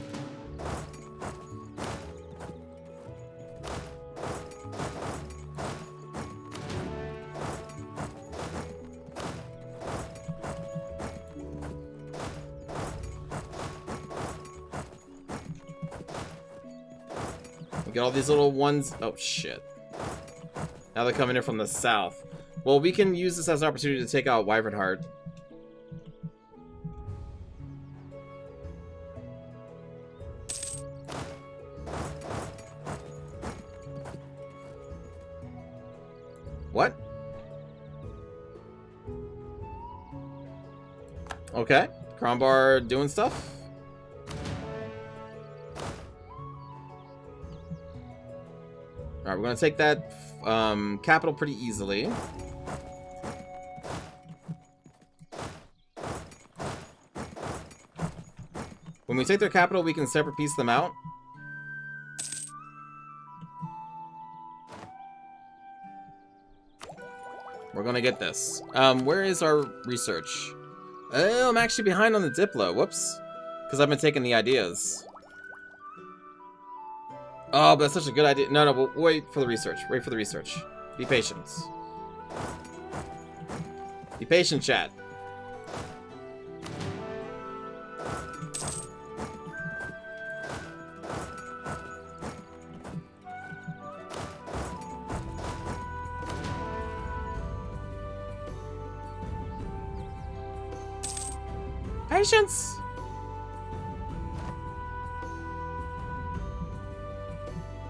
We got all these little ones. Oh, shit. Now they're coming in from the south. Well, we can use this as an opportunity to take out Wyvern Heart. What? Okay. Crombar doing stuff. Alright, we're going to take that capital pretty easily. When we take their capital, we can separate piece them out. We're gonna get this. Where is our research? Oh, I'm actually behind on the Diplo. Whoops. Because I've been taking the ideas. Oh, but that's such a good idea. No, but wait for the research. Wait for the research. Be patient. Be patient, chat. Patience!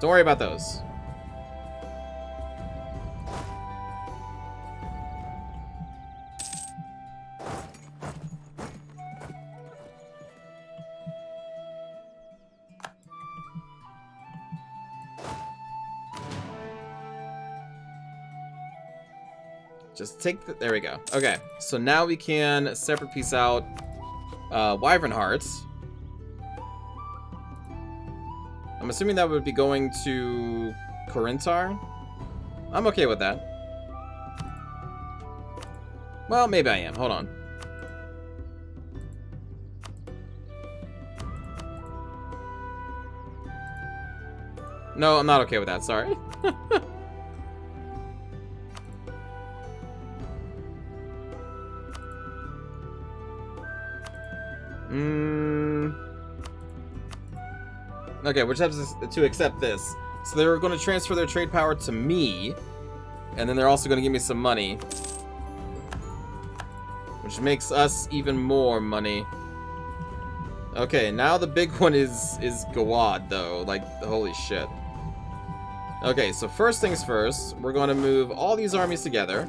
Don't worry about those. Just take the... There we go. Okay, so now we can separate piece out Wyvern Hearts. I'm assuming that would be going to Corinthar. I'm okay with that. Well, maybe I am. Hold on. No, I'm not okay with that. Sorry. Okay, which has to accept this. So they're going to transfer their trade power to me, and then they're also going to give me some money, which makes us even more money. Okay, now the big one is Gawad, though. Like, holy shit. Okay, so first things first, we're going to move all these armies together,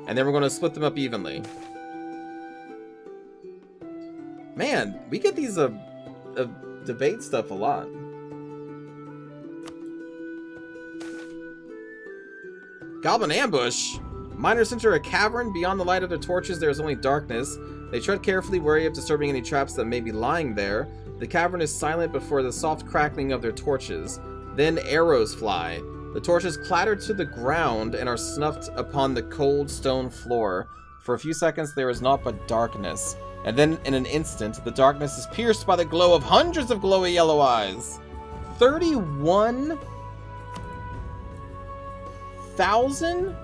and then we're going to split them up evenly. Man, we get these debate stuff a lot. Goblin ambush? Miners enter a cavern. Beyond the light of their torches, there is only darkness. They tread carefully, wary of disturbing any traps that may be lying there. The cavern is silent before the soft crackling of their torches. Then arrows fly. The torches clatter to the ground and are snuffed upon the cold stone floor. For a few seconds, there is naught but darkness. And then, in an instant, the darkness is pierced by the glow of hundreds of glowy yellow eyes. 31,000?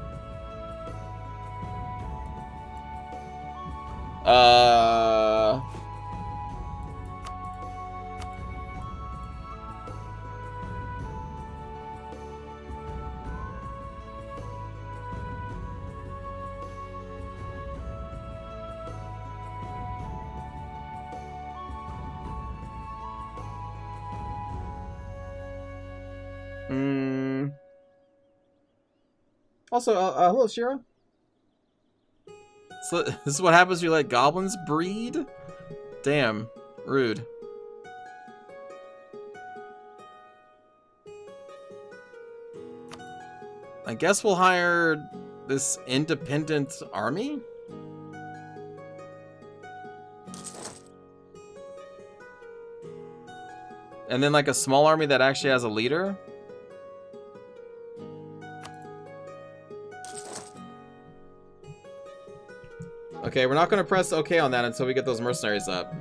Also, hello, Shira. So, this is what happens when you let goblins breed? Damn. Rude. I guess we'll hire this independent army? And then like a small army that actually has a leader? Okay, we're not going to press OK on that until we get those mercenaries up.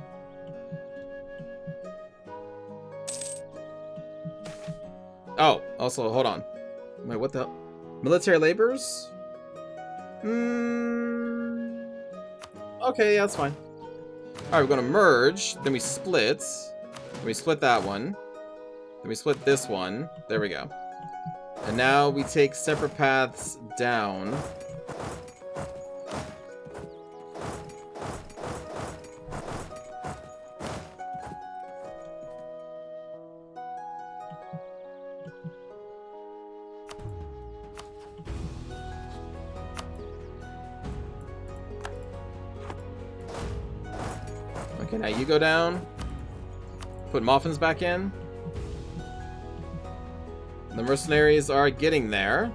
Oh, also, hold on. Wait, what the hell? Military laborers? Okay, yeah, that's fine. Alright, we're going to merge. Then we split. Then we split that one. Then we split this one. There we go. And now we take separate paths down. Okay, now you go down. Put muffins back in. The mercenaries are getting there.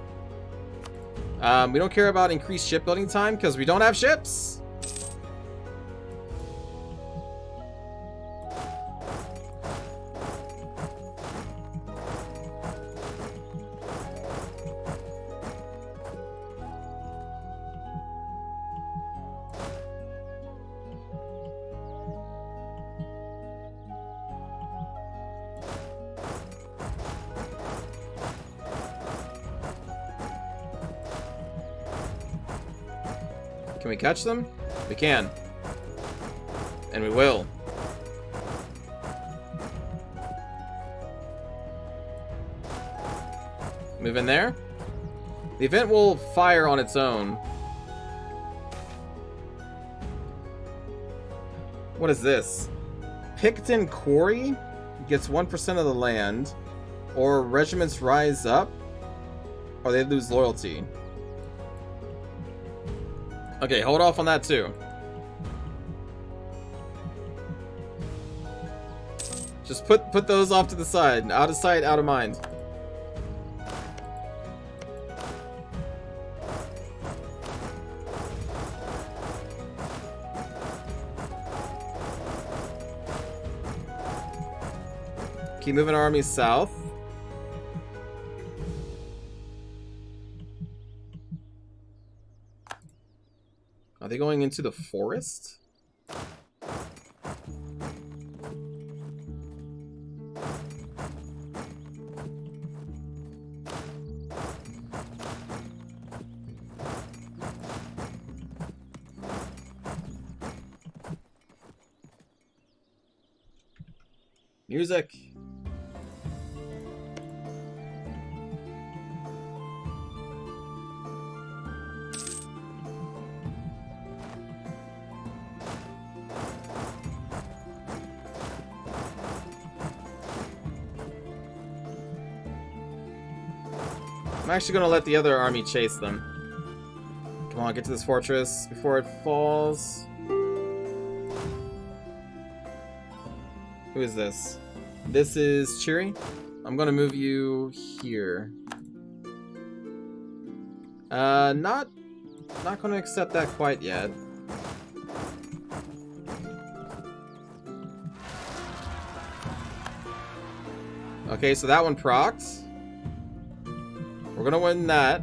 We don't care about increased shipbuilding time because we don't have ships. Can we catch them? We can. And we will. Move in there. The event will fire on its own. What is this? Picton Quarry gets 1% of the land. Or regiments rise up. Or they lose loyalty. Okay, hold off on that too. Just put those off to the side. Out of sight, out of mind. Keep moving our armies south. Are they going into the forest? Music. I'm actually going to let the other army chase them. Come on, get to this fortress before it falls. Who is this? This is Cheery. I'm going to move you here. Not going to accept that quite yet. Okay, so that one procs. We're gonna win that.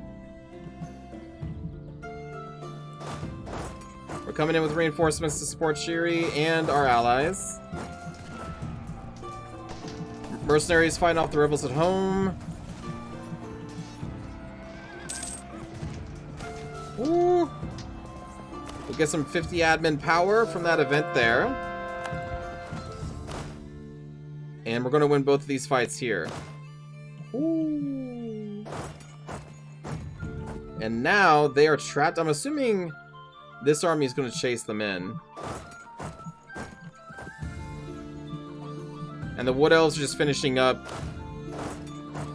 We're coming in with reinforcements to support Shiri and our allies. Mercenaries fighting off the rebels at home. Ooh. We'll get some 50 admin power from that event there. And we're gonna win both of these fights here. Ooh. And now they are trapped. I'm assuming this army is going to chase them in. And the Wood Elves are just finishing up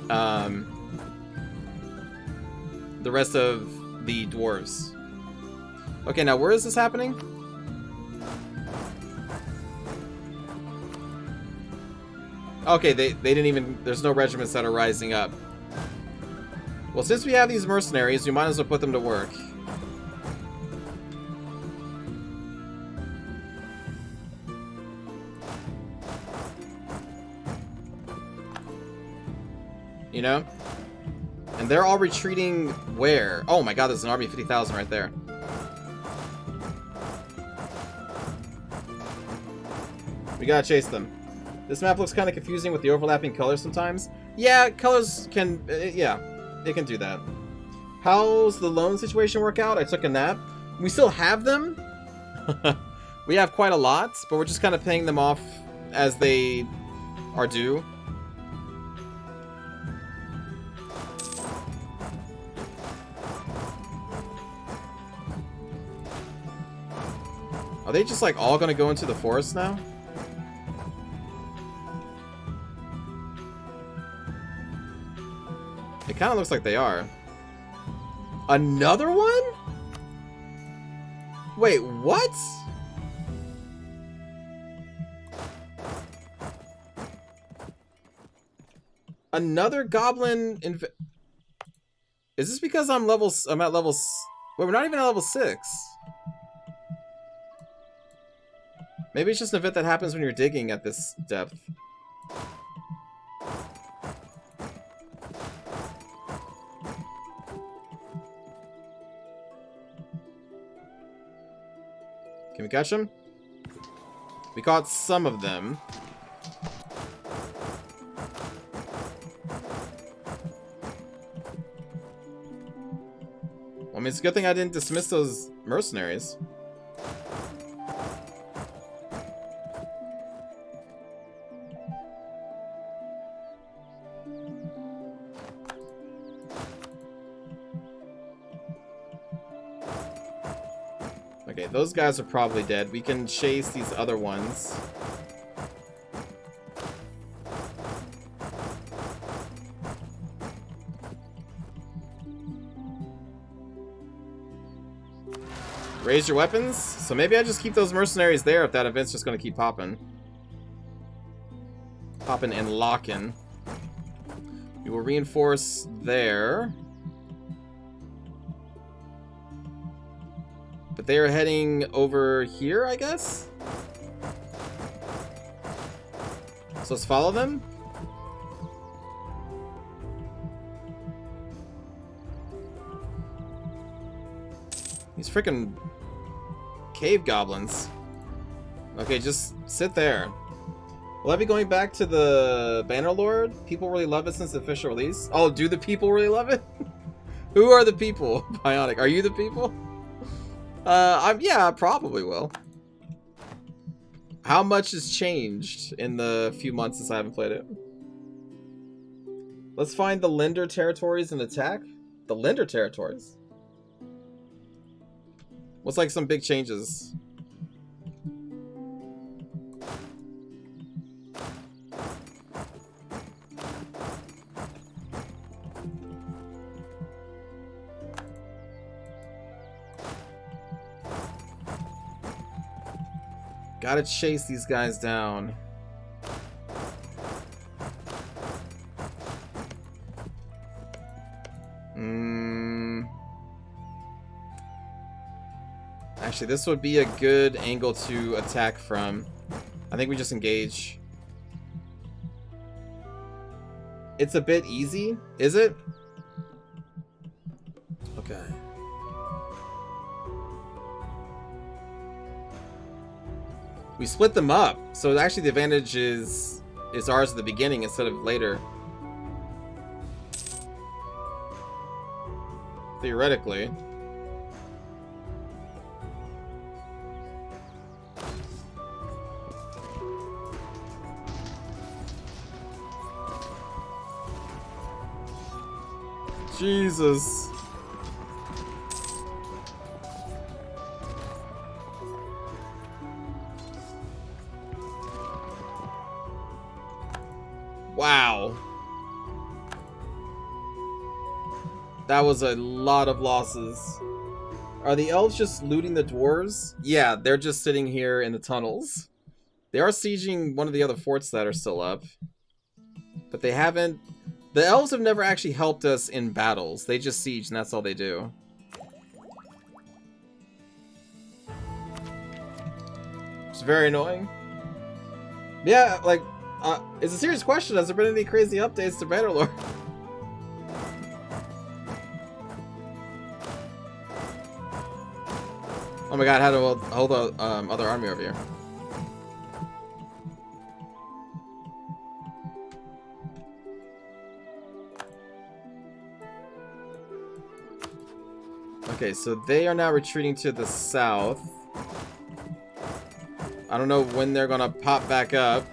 the rest of the Dwarves. Okay, now where is this happening? Okay, they didn't even... There's no regiments that are rising up. Well, since we have these mercenaries, we might as well put them to work. You know? And they're all retreating where? Oh my god, there's an army of 50,000 right there. We gotta chase them. This map looks kind of confusing with the overlapping colors sometimes. Yeah, colors can... yeah. They can do that. How's the loan situation work out? I took a nap. We still have them. We have quite a lot, but we're just kind of paying them off as they are due. Are they just like all gonna go into the forest now? It kind of looks like they are. Another one? Wait, what? Another goblin Is this because I'm at level... Wait, we're not even at level 6. Maybe it's just an event that happens when you're digging at this depth. Can we catch them? We caught some of them. Well, I mean, it's a good thing I didn't dismiss those mercenaries. Okay, those guys are probably dead. We can chase these other ones. Raise your weapons? So maybe I just keep those mercenaries there if that event's just gonna keep popping. Popping and locking. We will reinforce there. But they are heading over here, I guess? So let's follow them? These freaking cave goblins. Okay, just sit there. Will I be going back to the Bannerlord? People really love it since the official release. Oh, do the people really love it? Who are the people? Bionic, are you the people? Yeah, I probably will. How much has changed in the few months since I haven't played it? Let's find the lender territories and attack. The lender territories? What's like some big changes? Gotta chase these guys down. Actually, this would be a good angle to attack from. I think we just engage. It's a bit easy, is it? Okay. We split them up, so actually the advantage is ours at the beginning instead of later. Theoretically. Jesus. Wow. That was a lot of losses. Are the elves just looting the dwarves? Yeah, they're just sitting here in the tunnels. They are sieging one of the other forts that are still up. But they haven't... The elves have never actually helped us in battles. They just siege and that's all they do. It's very annoying. Yeah, like, it's a serious question. Has there been any crazy updates to Bannerlord? Oh my god, how to hold the other army over here. Okay, so they are now retreating to the south. I don't know when they're gonna pop back up.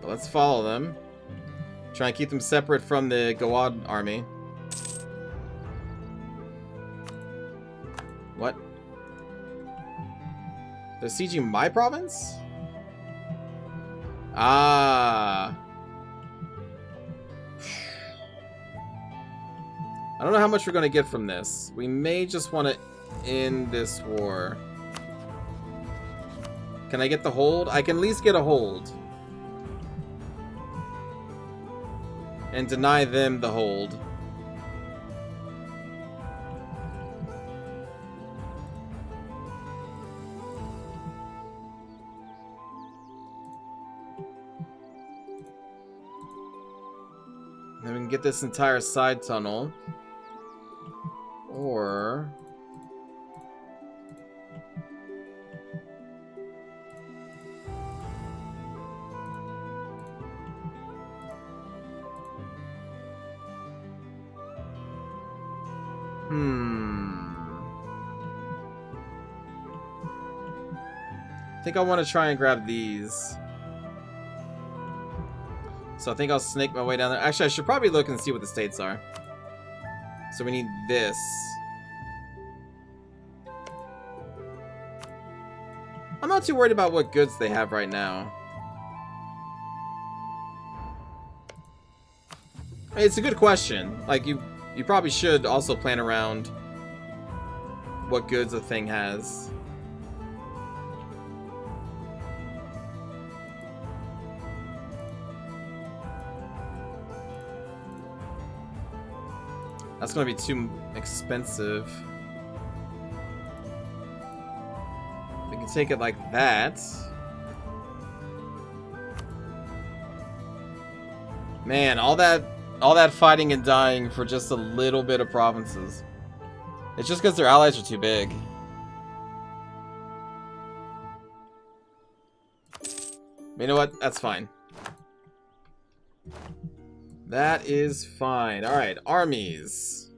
But let's follow them. Try and keep them separate from the Gawad army. What? They're sieging my province? Ah. I don't know how much we're going to get from this. We may just want to end this war. Can I get the hold? I can at least get a hold. And deny them the hold. Then we can get this entire side tunnel. Or... I think I want to try and grab these. So I think I'll snake my way down there. Actually, I should probably look and see what the states are. So we need this. I'm not too worried about what goods they have right now. I mean, it's a good question. Like, you probably should also plan around what goods a thing has. That's gonna be too expensive. We can take it like that. Man, all that fighting and dying for just a little bit of provinces. It's just because their allies are too big. You know what? That's fine. That is fine. Alright, armies.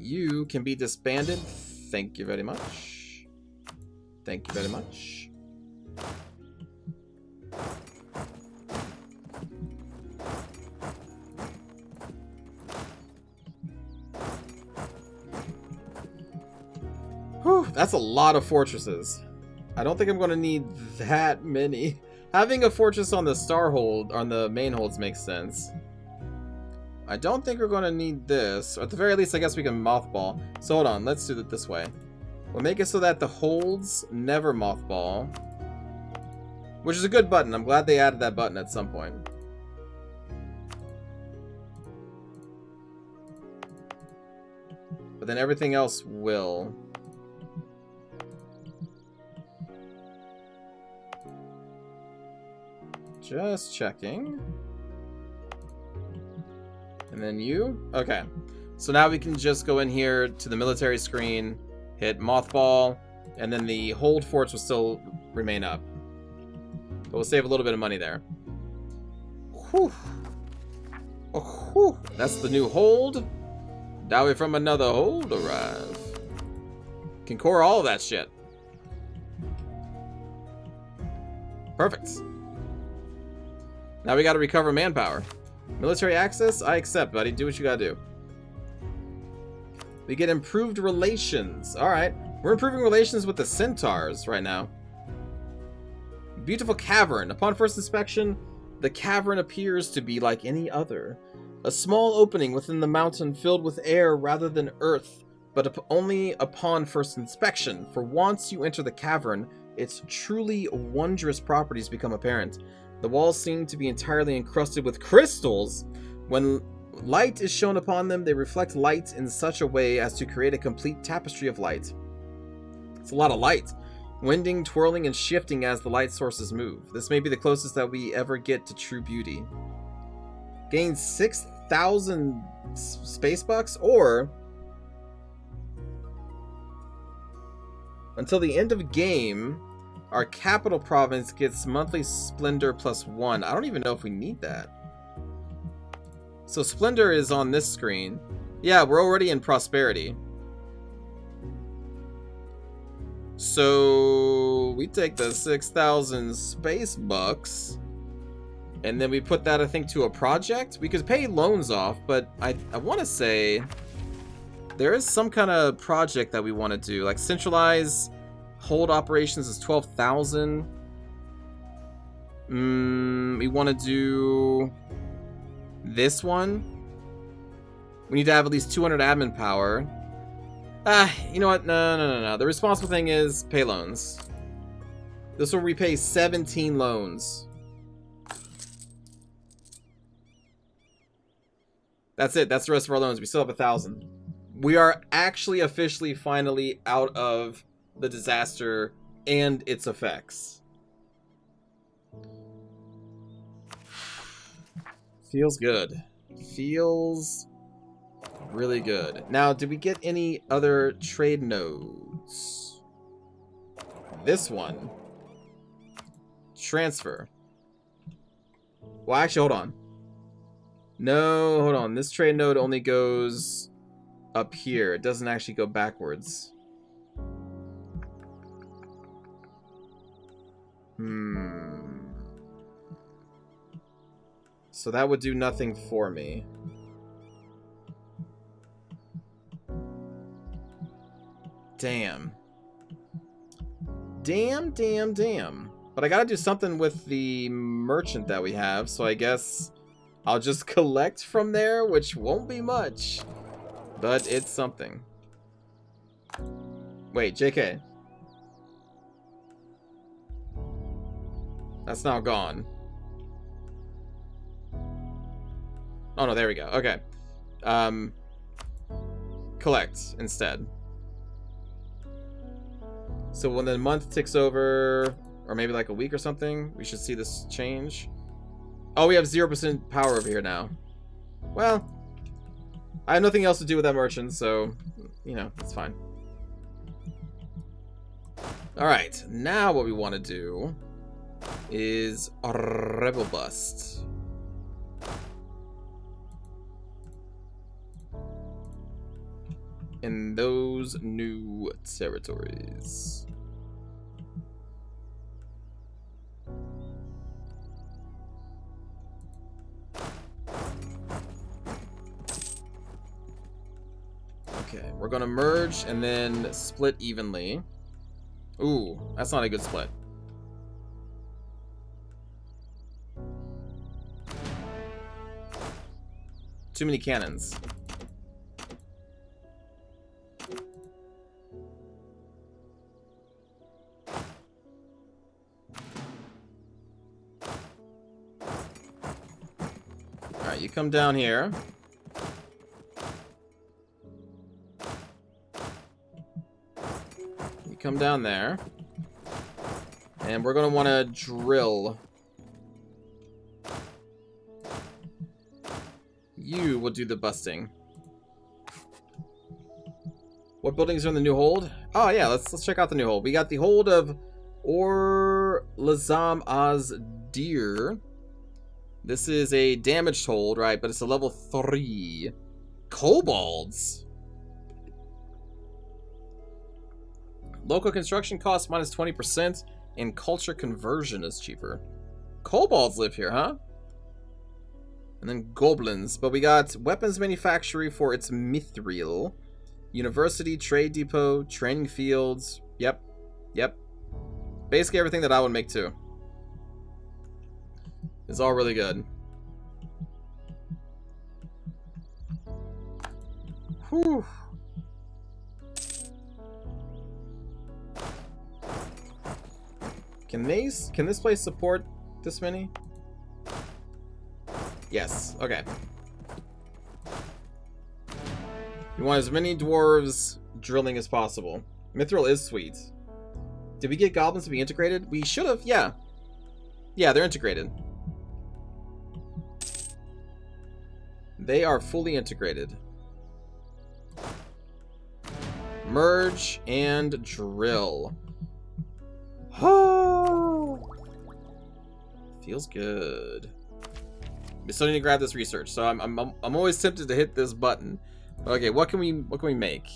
You can be disbanded. Thank you very much. Thank you very much. Whew, that's a lot of fortresses. I don't think I'm going to need that many. Having a fortress on the star hold, on the main holds, makes sense. I don't think we're going to need this. Or at the very least, I guess we can mothball. So hold on, let's do it this way. We'll make it so that the holds never mothball. Which is a good button. I'm glad they added that button at some point. But then everything else will. Just checking. And then you? Okay. So now we can just go in here to the military screen, hit mothball, and then the hold forts will still remain up. But we'll save a little bit of money there. Whew. Oh, whew. That's the new hold. Dowry from another hold arrive. Can core all of that shit. Perfect. Now we gotta recover manpower. Military access? I accept, buddy. Do what you gotta do. We get improved relations. Alright. We're improving relations with the centaurs right now. Beautiful cavern. Upon first inspection, the cavern appears to be like any other. A small opening within the mountain filled with air rather than earth, but only upon first inspection. For once you enter the cavern, its truly wondrous properties become apparent. The walls seem to be entirely encrusted with crystals. When light is shown upon them, they reflect light in such a way as to create a complete tapestry of light. It's a lot of light. Winding, twirling, and shifting as the light sources move. This may be the closest that we ever get to true beauty. Gain 6,000 space bucks, or until the end of game, our capital province gets monthly splendor +1. I don't even know if we need that. So splendor is on this screen. Yeah, we're already in prosperity. So we take the 6,000 space bucks and then we put that, I think, to a project. We could pay loans off, but I want to say there is some kind of project that we want to do, like centralize hold operations is 12,000. We want to do this one. We need to have at least 200 admin power. You know what? No. The responsible thing is pay loans. This will repay 17 loans. That's it. That's the rest of our loans. We still have 1,000. We are actually officially finally out of the disaster and its effects. Feels good. Feels really good. Now, did we get any other trade nodes? This one. Transfer. Well, actually, hold on. No, hold on. This trade node only goes up here. It doesn't actually go backwards. So that would do nothing for me. Damn. Damn. But I gotta do something with the merchant that we have, so I guess I'll just collect from there, which won't be much. But it's something. Wait, JK. That's now gone. Oh no, there we go. Okay. Collect instead. So when the month ticks over, or maybe like a week or something, we should see this change. Oh, we have 0% power over here now. Well, I have nothing else to do with that merchant, so, you know, it's fine. Alright, now what we want to do is Rebel Bust. in those new territories. Okay, we're gonna merge and then split evenly. Ooh, that's not a good split. Too many cannons. Alright, you come down here. You come down there. And we're going to want to drill. You will do the busting. What buildings are in the new hold? Oh yeah, let's check out the new hold. We got the hold of Lazam Az Deer. This is a damaged hold, right? But it's a level 3. Kobolds. Local construction cost minus 20%, and culture conversion is cheaper. Kobolds live here, huh? And then goblins. But we got weapons manufacturing for its mithril. University, trade depot, training fields. Yep. Basically everything that I would make too. It's all really good. Whew. Can this place support this many? Yes. Okay. You want as many dwarves drilling as possible. Mithril is sweet. Did we get goblins to be integrated? We should have. Yeah. Yeah, they're integrated. They are fully integrated. Merge and drill. Feels good. We still need to grab this research, so I'm always tempted to hit this button. Okay, what can we make?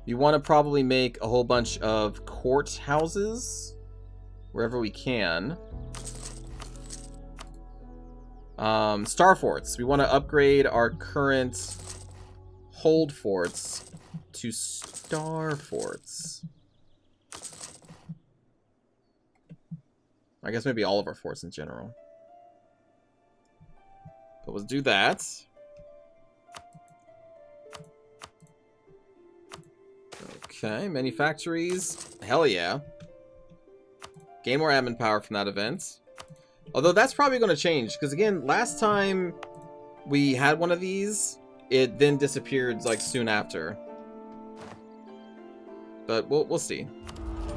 You want to probably make a whole bunch of courthouses wherever we can. Star forts. We want to upgrade our current hold forts to star forts. I guess maybe all of our forts in general. But let's do that. Okay, manufactories. Hell yeah. Gain more admin power from that event. Although that's probably going to change, because again, last time we had one of these, it then disappeared like soon after. But we'll see.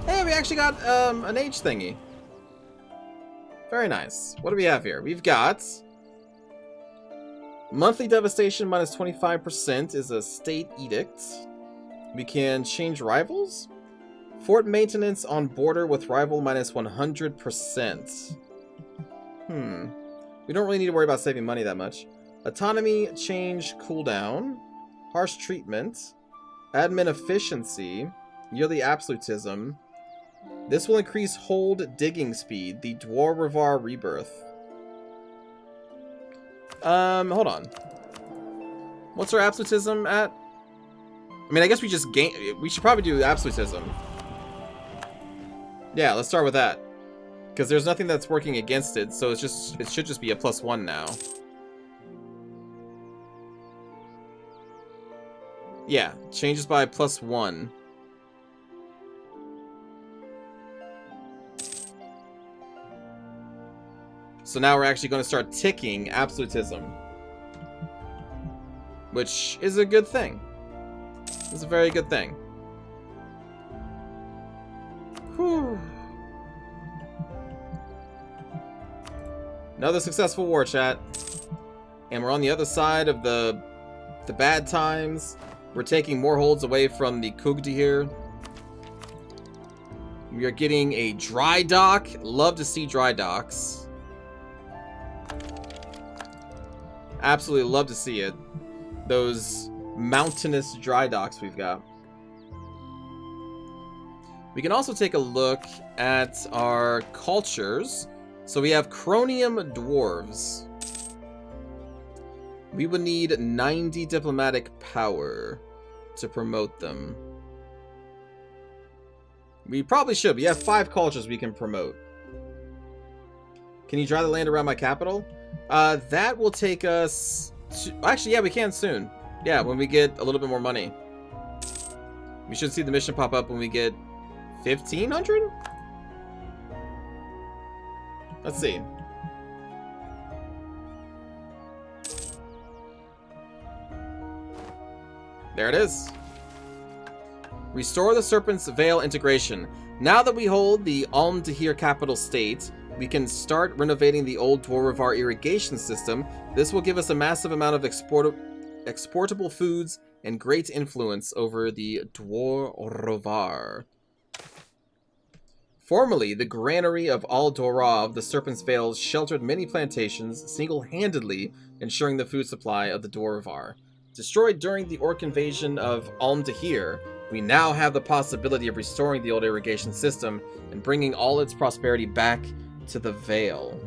Hey, we actually got an age thingy. Very nice. What do we have here? We've got monthly devastation minus 25% is a state edict. We can change rivals. Fort maintenance on border with rival minus 100%. We don't really need to worry about saving money that much. Autonomy change cooldown. Harsh treatment. Admin efficiency. Yearly absolutism. This will increase hold digging speed. The Dwarf rebirth. Hold on. What's our absolutism at? I mean, I guess we just gain. We should probably do absolutism. Yeah, let's start with that. Because there's nothing that's working against it, so it should just be a +1 now. Yeah, changes by +1. So now we're actually going to start ticking absolutism. Which is a good thing. It's a very good thing. Whew. Another successful war, chat. And we're on the other side of the bad times. We're taking more holds away from the Kugdi here. We are getting a dry dock. Love to see dry docks. Absolutely love to see it. Those mountainous dry docks we've got. We can also take a look at our cultures. So we have Chronium Dwarves. We would need 90 diplomatic power to promote them. We probably should. We have 5 cultures we can promote. Can you dry the land around my capital? That will take us to... Actually, yeah, we can soon. Yeah, when we get a little bit more money. We should see the mission pop up when we get 1,500? Let's see. There it is. Restore the Serpent's Veil integration. Now that we hold the Alm Tahir capital state, we can start renovating the old Dwarvar irrigation system. This will give us a massive amount of exportable foods and great influence over the Dwarvar. Formerly, the granary of Al Dorav, the Serpent's Veil, sheltered many plantations, single-handedly ensuring the food supply of the Dwarvar. Destroyed during the Orc invasion of Alm Tahir, we now have the possibility of restoring the old irrigation system and bringing all its prosperity back to the Vale.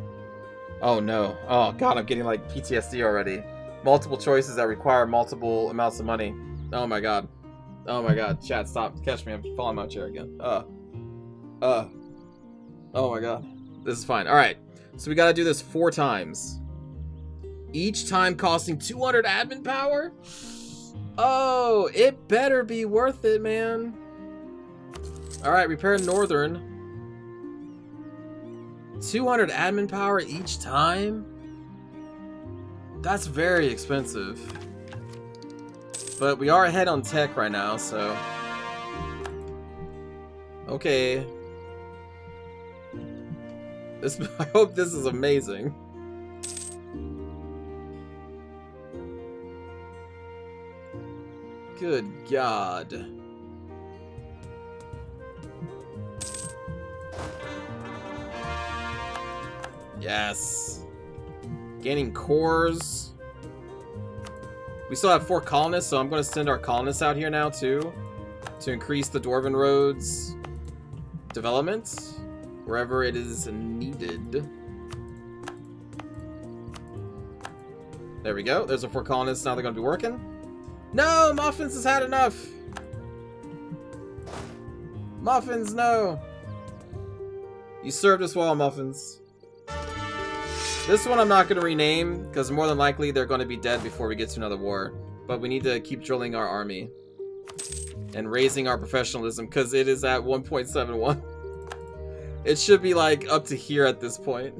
Oh no. Oh god, I'm getting like PTSD already. Multiple choices that require multiple amounts of money. Oh my god. Oh my god. Chat, stop. Catch me. I'm falling out of my chair again. Oh my god. This is fine. Alright. So we gotta do this 4 times. Each time costing 200 admin power? Oh, it better be worth it, man. Alright, repair Northern. 200 admin power each time? That's very expensive. But we are ahead on tech right now, so... Okay. I hope this is amazing. Good God. Yes. Gaining cores. We still have 4 colonists, so I'm going to send our colonists out here now too, to increase the Dwarven Roads development wherever it is needed. There we go. There's our 4 colonists. Now they're going to be working. No! Muffins has had enough! Muffins, no! You served us well, Muffins. This one I'm not going to rename, because more than likely they're going to be dead before we get to another war. But we need to keep drilling our army. And raising our professionalism, because it is at 1.71. It should be like up to here at this point.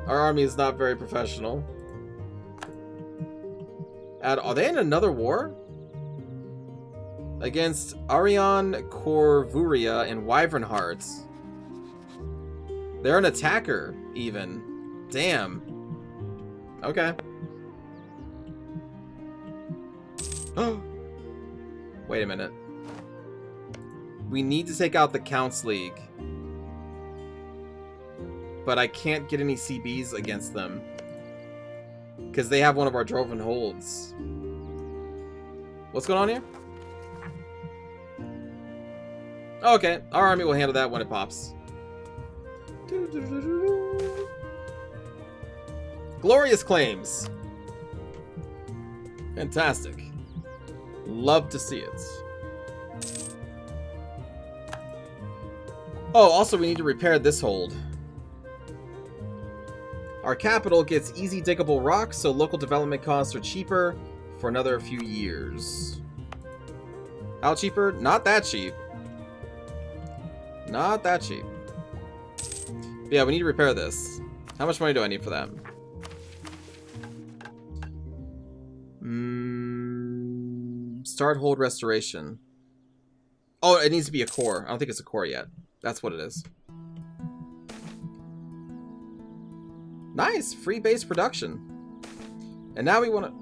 Our army is not very professional. Are they in another war? Against Arion, Corvuria, and Wyvern Hearts. They're an attacker, even. Damn. Okay. Wait a minute. We need to take out the Counts League. But I can't get any CBs against them. Because they have one of our Droven holds. What's going on here? Okay, our army will handle that when it pops. Glorious claims. Fantastic. Love to see it. Oh, also we need to repair this hold. Our capital gets easy diggable rocks, so local development costs are cheaper for another few years. How cheaper? Not that cheap. Not that cheap. But yeah, we need to repair this. How much money do I need for that? Start hold restoration. Oh, it needs to be a core. I don't think it's a core yet. That's what it is. Nice! Free base production. And now we want to...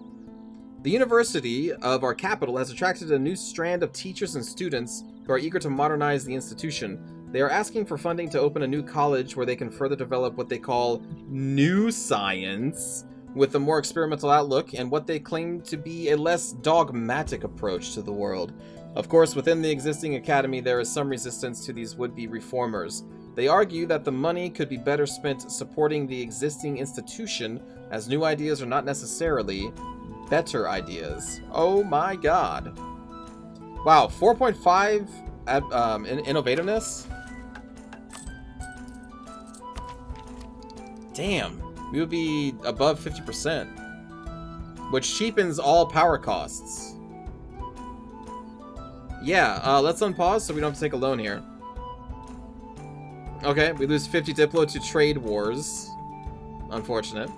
The University of our capital has attracted a new strand of teachers and students who are eager to modernize the institution. They are asking for funding to open a new college where they can further develop what they call new science with a more experimental outlook and what they claim to be a less dogmatic approach to the world. Of course, within the existing academy, there is some resistance to these would-be reformers. They argue that the money could be better spent supporting the existing institution, as new ideas are not necessarily better ideas. Oh my god. Wow, 4.5 in innovativeness? Damn, we would be above 50%, which cheapens all power costs. Yeah, let's unpause so we don't have to take a loan here. Okay, we lose 50 Diplo to trade wars. Unfortunate.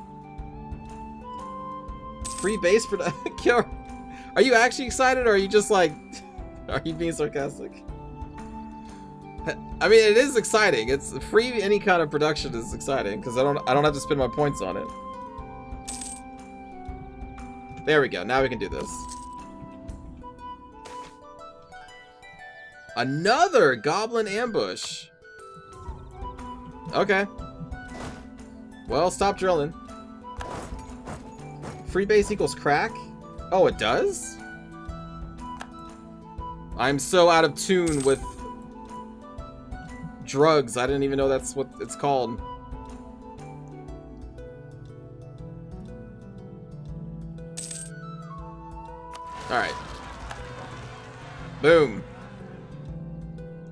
Free base for Are you actually excited, or are you just like... Are you being sarcastic? I mean, it is exciting. It's free. Any kind of production is exciting because I don't have to spend my points on it. There we go. Now we can do this. Another goblin ambush. Okay. Well, stop drilling. Free base equals crack? Oh, it does? I'm so out of tune with drugs. I didn't even know that's what it's called. Alright. Boom.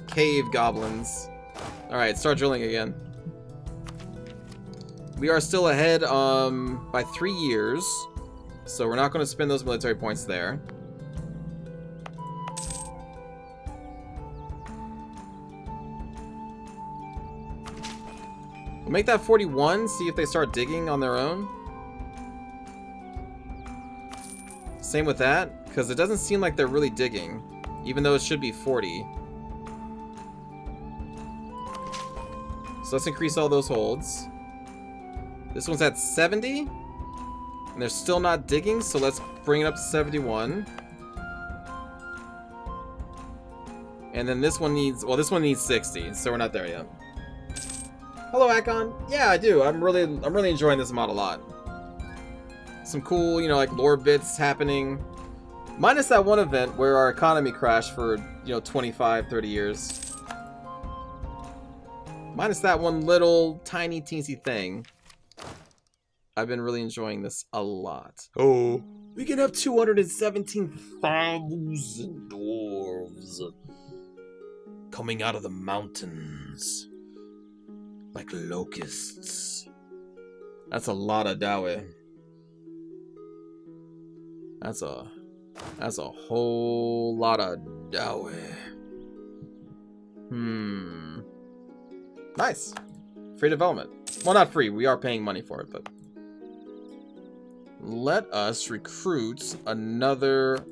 Cave goblins. Alright, start drilling again. We are still ahead by 3 years. So we're not going to spend those military points there. We'll make that 41, see if they start digging on their own. Same with that, because it doesn't seem like they're really digging, even though it should be 40. So let's increase all those holds. This one's at 70, and they're still not digging, so let's bring it up to 71. And then this one needs, well, this one needs 60, so we're not there yet. Hello, Akon. Yeah, I do. I'm really enjoying this mod a lot. Some cool, you know, like lore bits happening. Minus that one event where our economy crashed for, you know, 25, 30 years. Minus that one little tiny teensy thing. I've been really enjoying this a lot. Oh, we can have 217,000 dwarves coming out of the mountains. Like locusts. That's a lot of Dawe. That's a whole lot of Dawe. Nice. Free development. Well, not free. We are paying money for it, but... Let us recruit another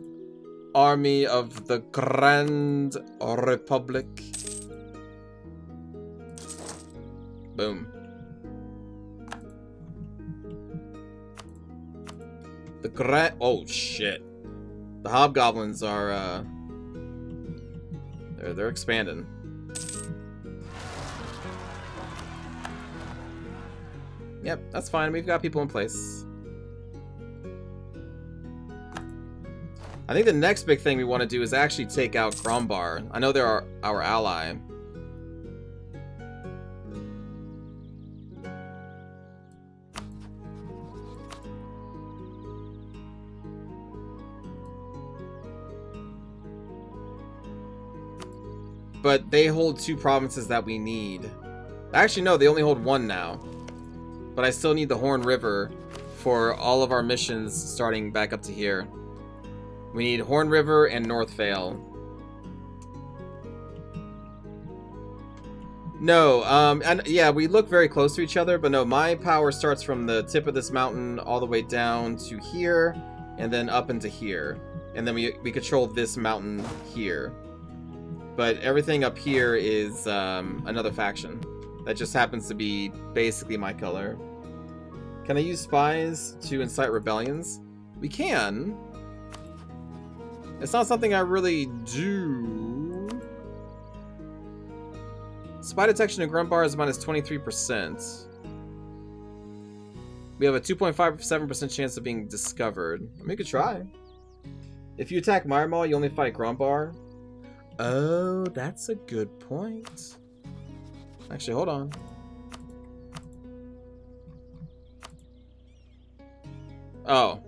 army of the Grand Republic. Boom. The Grand... Oh, shit. The hobgoblins are, They're expanding. Yep, that's fine. We've got people in place. I think the next big thing we want to do is actually take out Grombar. I know they're our ally. But they hold 2 provinces that we need. Actually, no, they only hold 1 now. But I still need the Horn River for all of our missions starting back up to here. We need Horn River and North Vale. No, and yeah, we look very close to each other, but no, my power starts from the tip of this mountain all the way down to here, and then up into here. And then we control this mountain here. But everything up here is another faction that just happens to be basically my color. Can I use spies to incite rebellions? We can. It's not something I really do. Spy detection in Grumbar is minus 23%. We have a 2.57% chance of being discovered. I mean, we could try. If you attack Myrmal, you only fight Grumbar. Oh, that's a good point. Actually, hold on. Oh.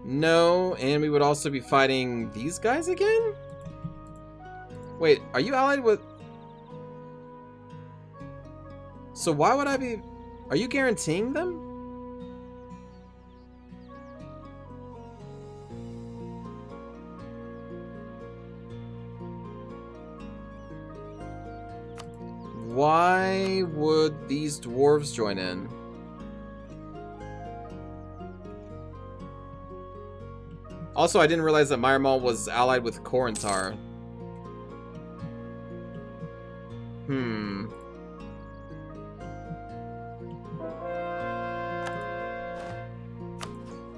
No, and we would also be fighting these guys again? Wait, are you allied with... So why would I be... Are you guaranteeing them? Why would these dwarves join in? Also, I didn't realize that Myrmal was allied with Korentar.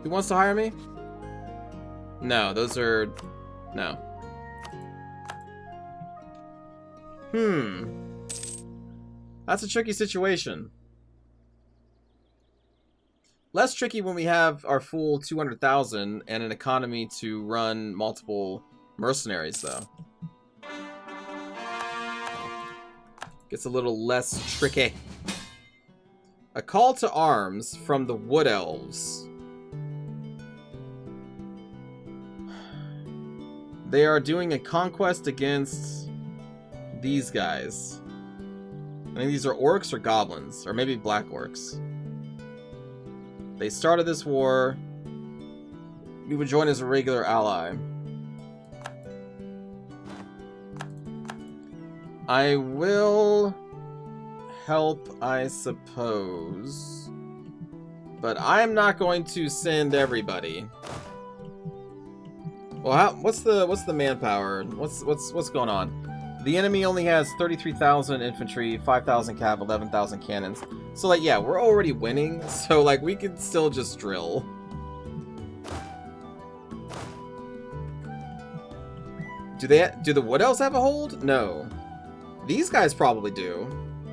Who wants to hire me? No, those are... No. That's a tricky situation. Less tricky when we have our full 200,000 and an economy to run multiple mercenaries, though. Gets a little less tricky. A call to arms from the Wood Elves. They are doing a conquest against these guys. I think these are orcs or goblins, or maybe black orcs. They started this war. We would join as a regular ally. I will help, I suppose. But I'm not going to send everybody. Well, what's the manpower? What's going on? The enemy only has 33,000 infantry, 5,000 cav, 11,000 cannons. So like, yeah, we're already winning. So like, we could still just drill. Do the Wood Elves have a hold? No. These guys probably do,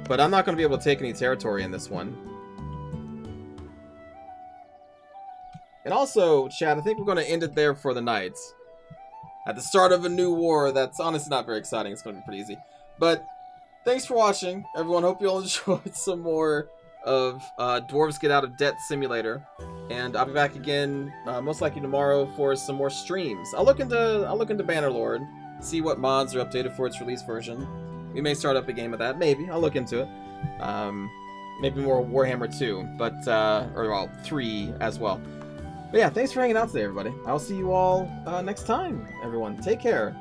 but I'm not going to be able to take any territory in this one. And also, chat, I think we're going to end it there for the night. At the start of a new war that's honestly not very exciting. It's going to be pretty easy. But thanks for watching, everyone. Hope you all enjoyed some more of Dwarves Get Out of Debt Simulator. And I'll be back again most likely tomorrow for some more streams. I'll look into Bannerlord, see what mods are updated for its release version. We may start up a game of that. Maybe. I'll look into it. Maybe more Warhammer 2, but or well, 3 as well. But yeah, thanks for hanging out today, everybody. I'll see you all next time, everyone. Take care.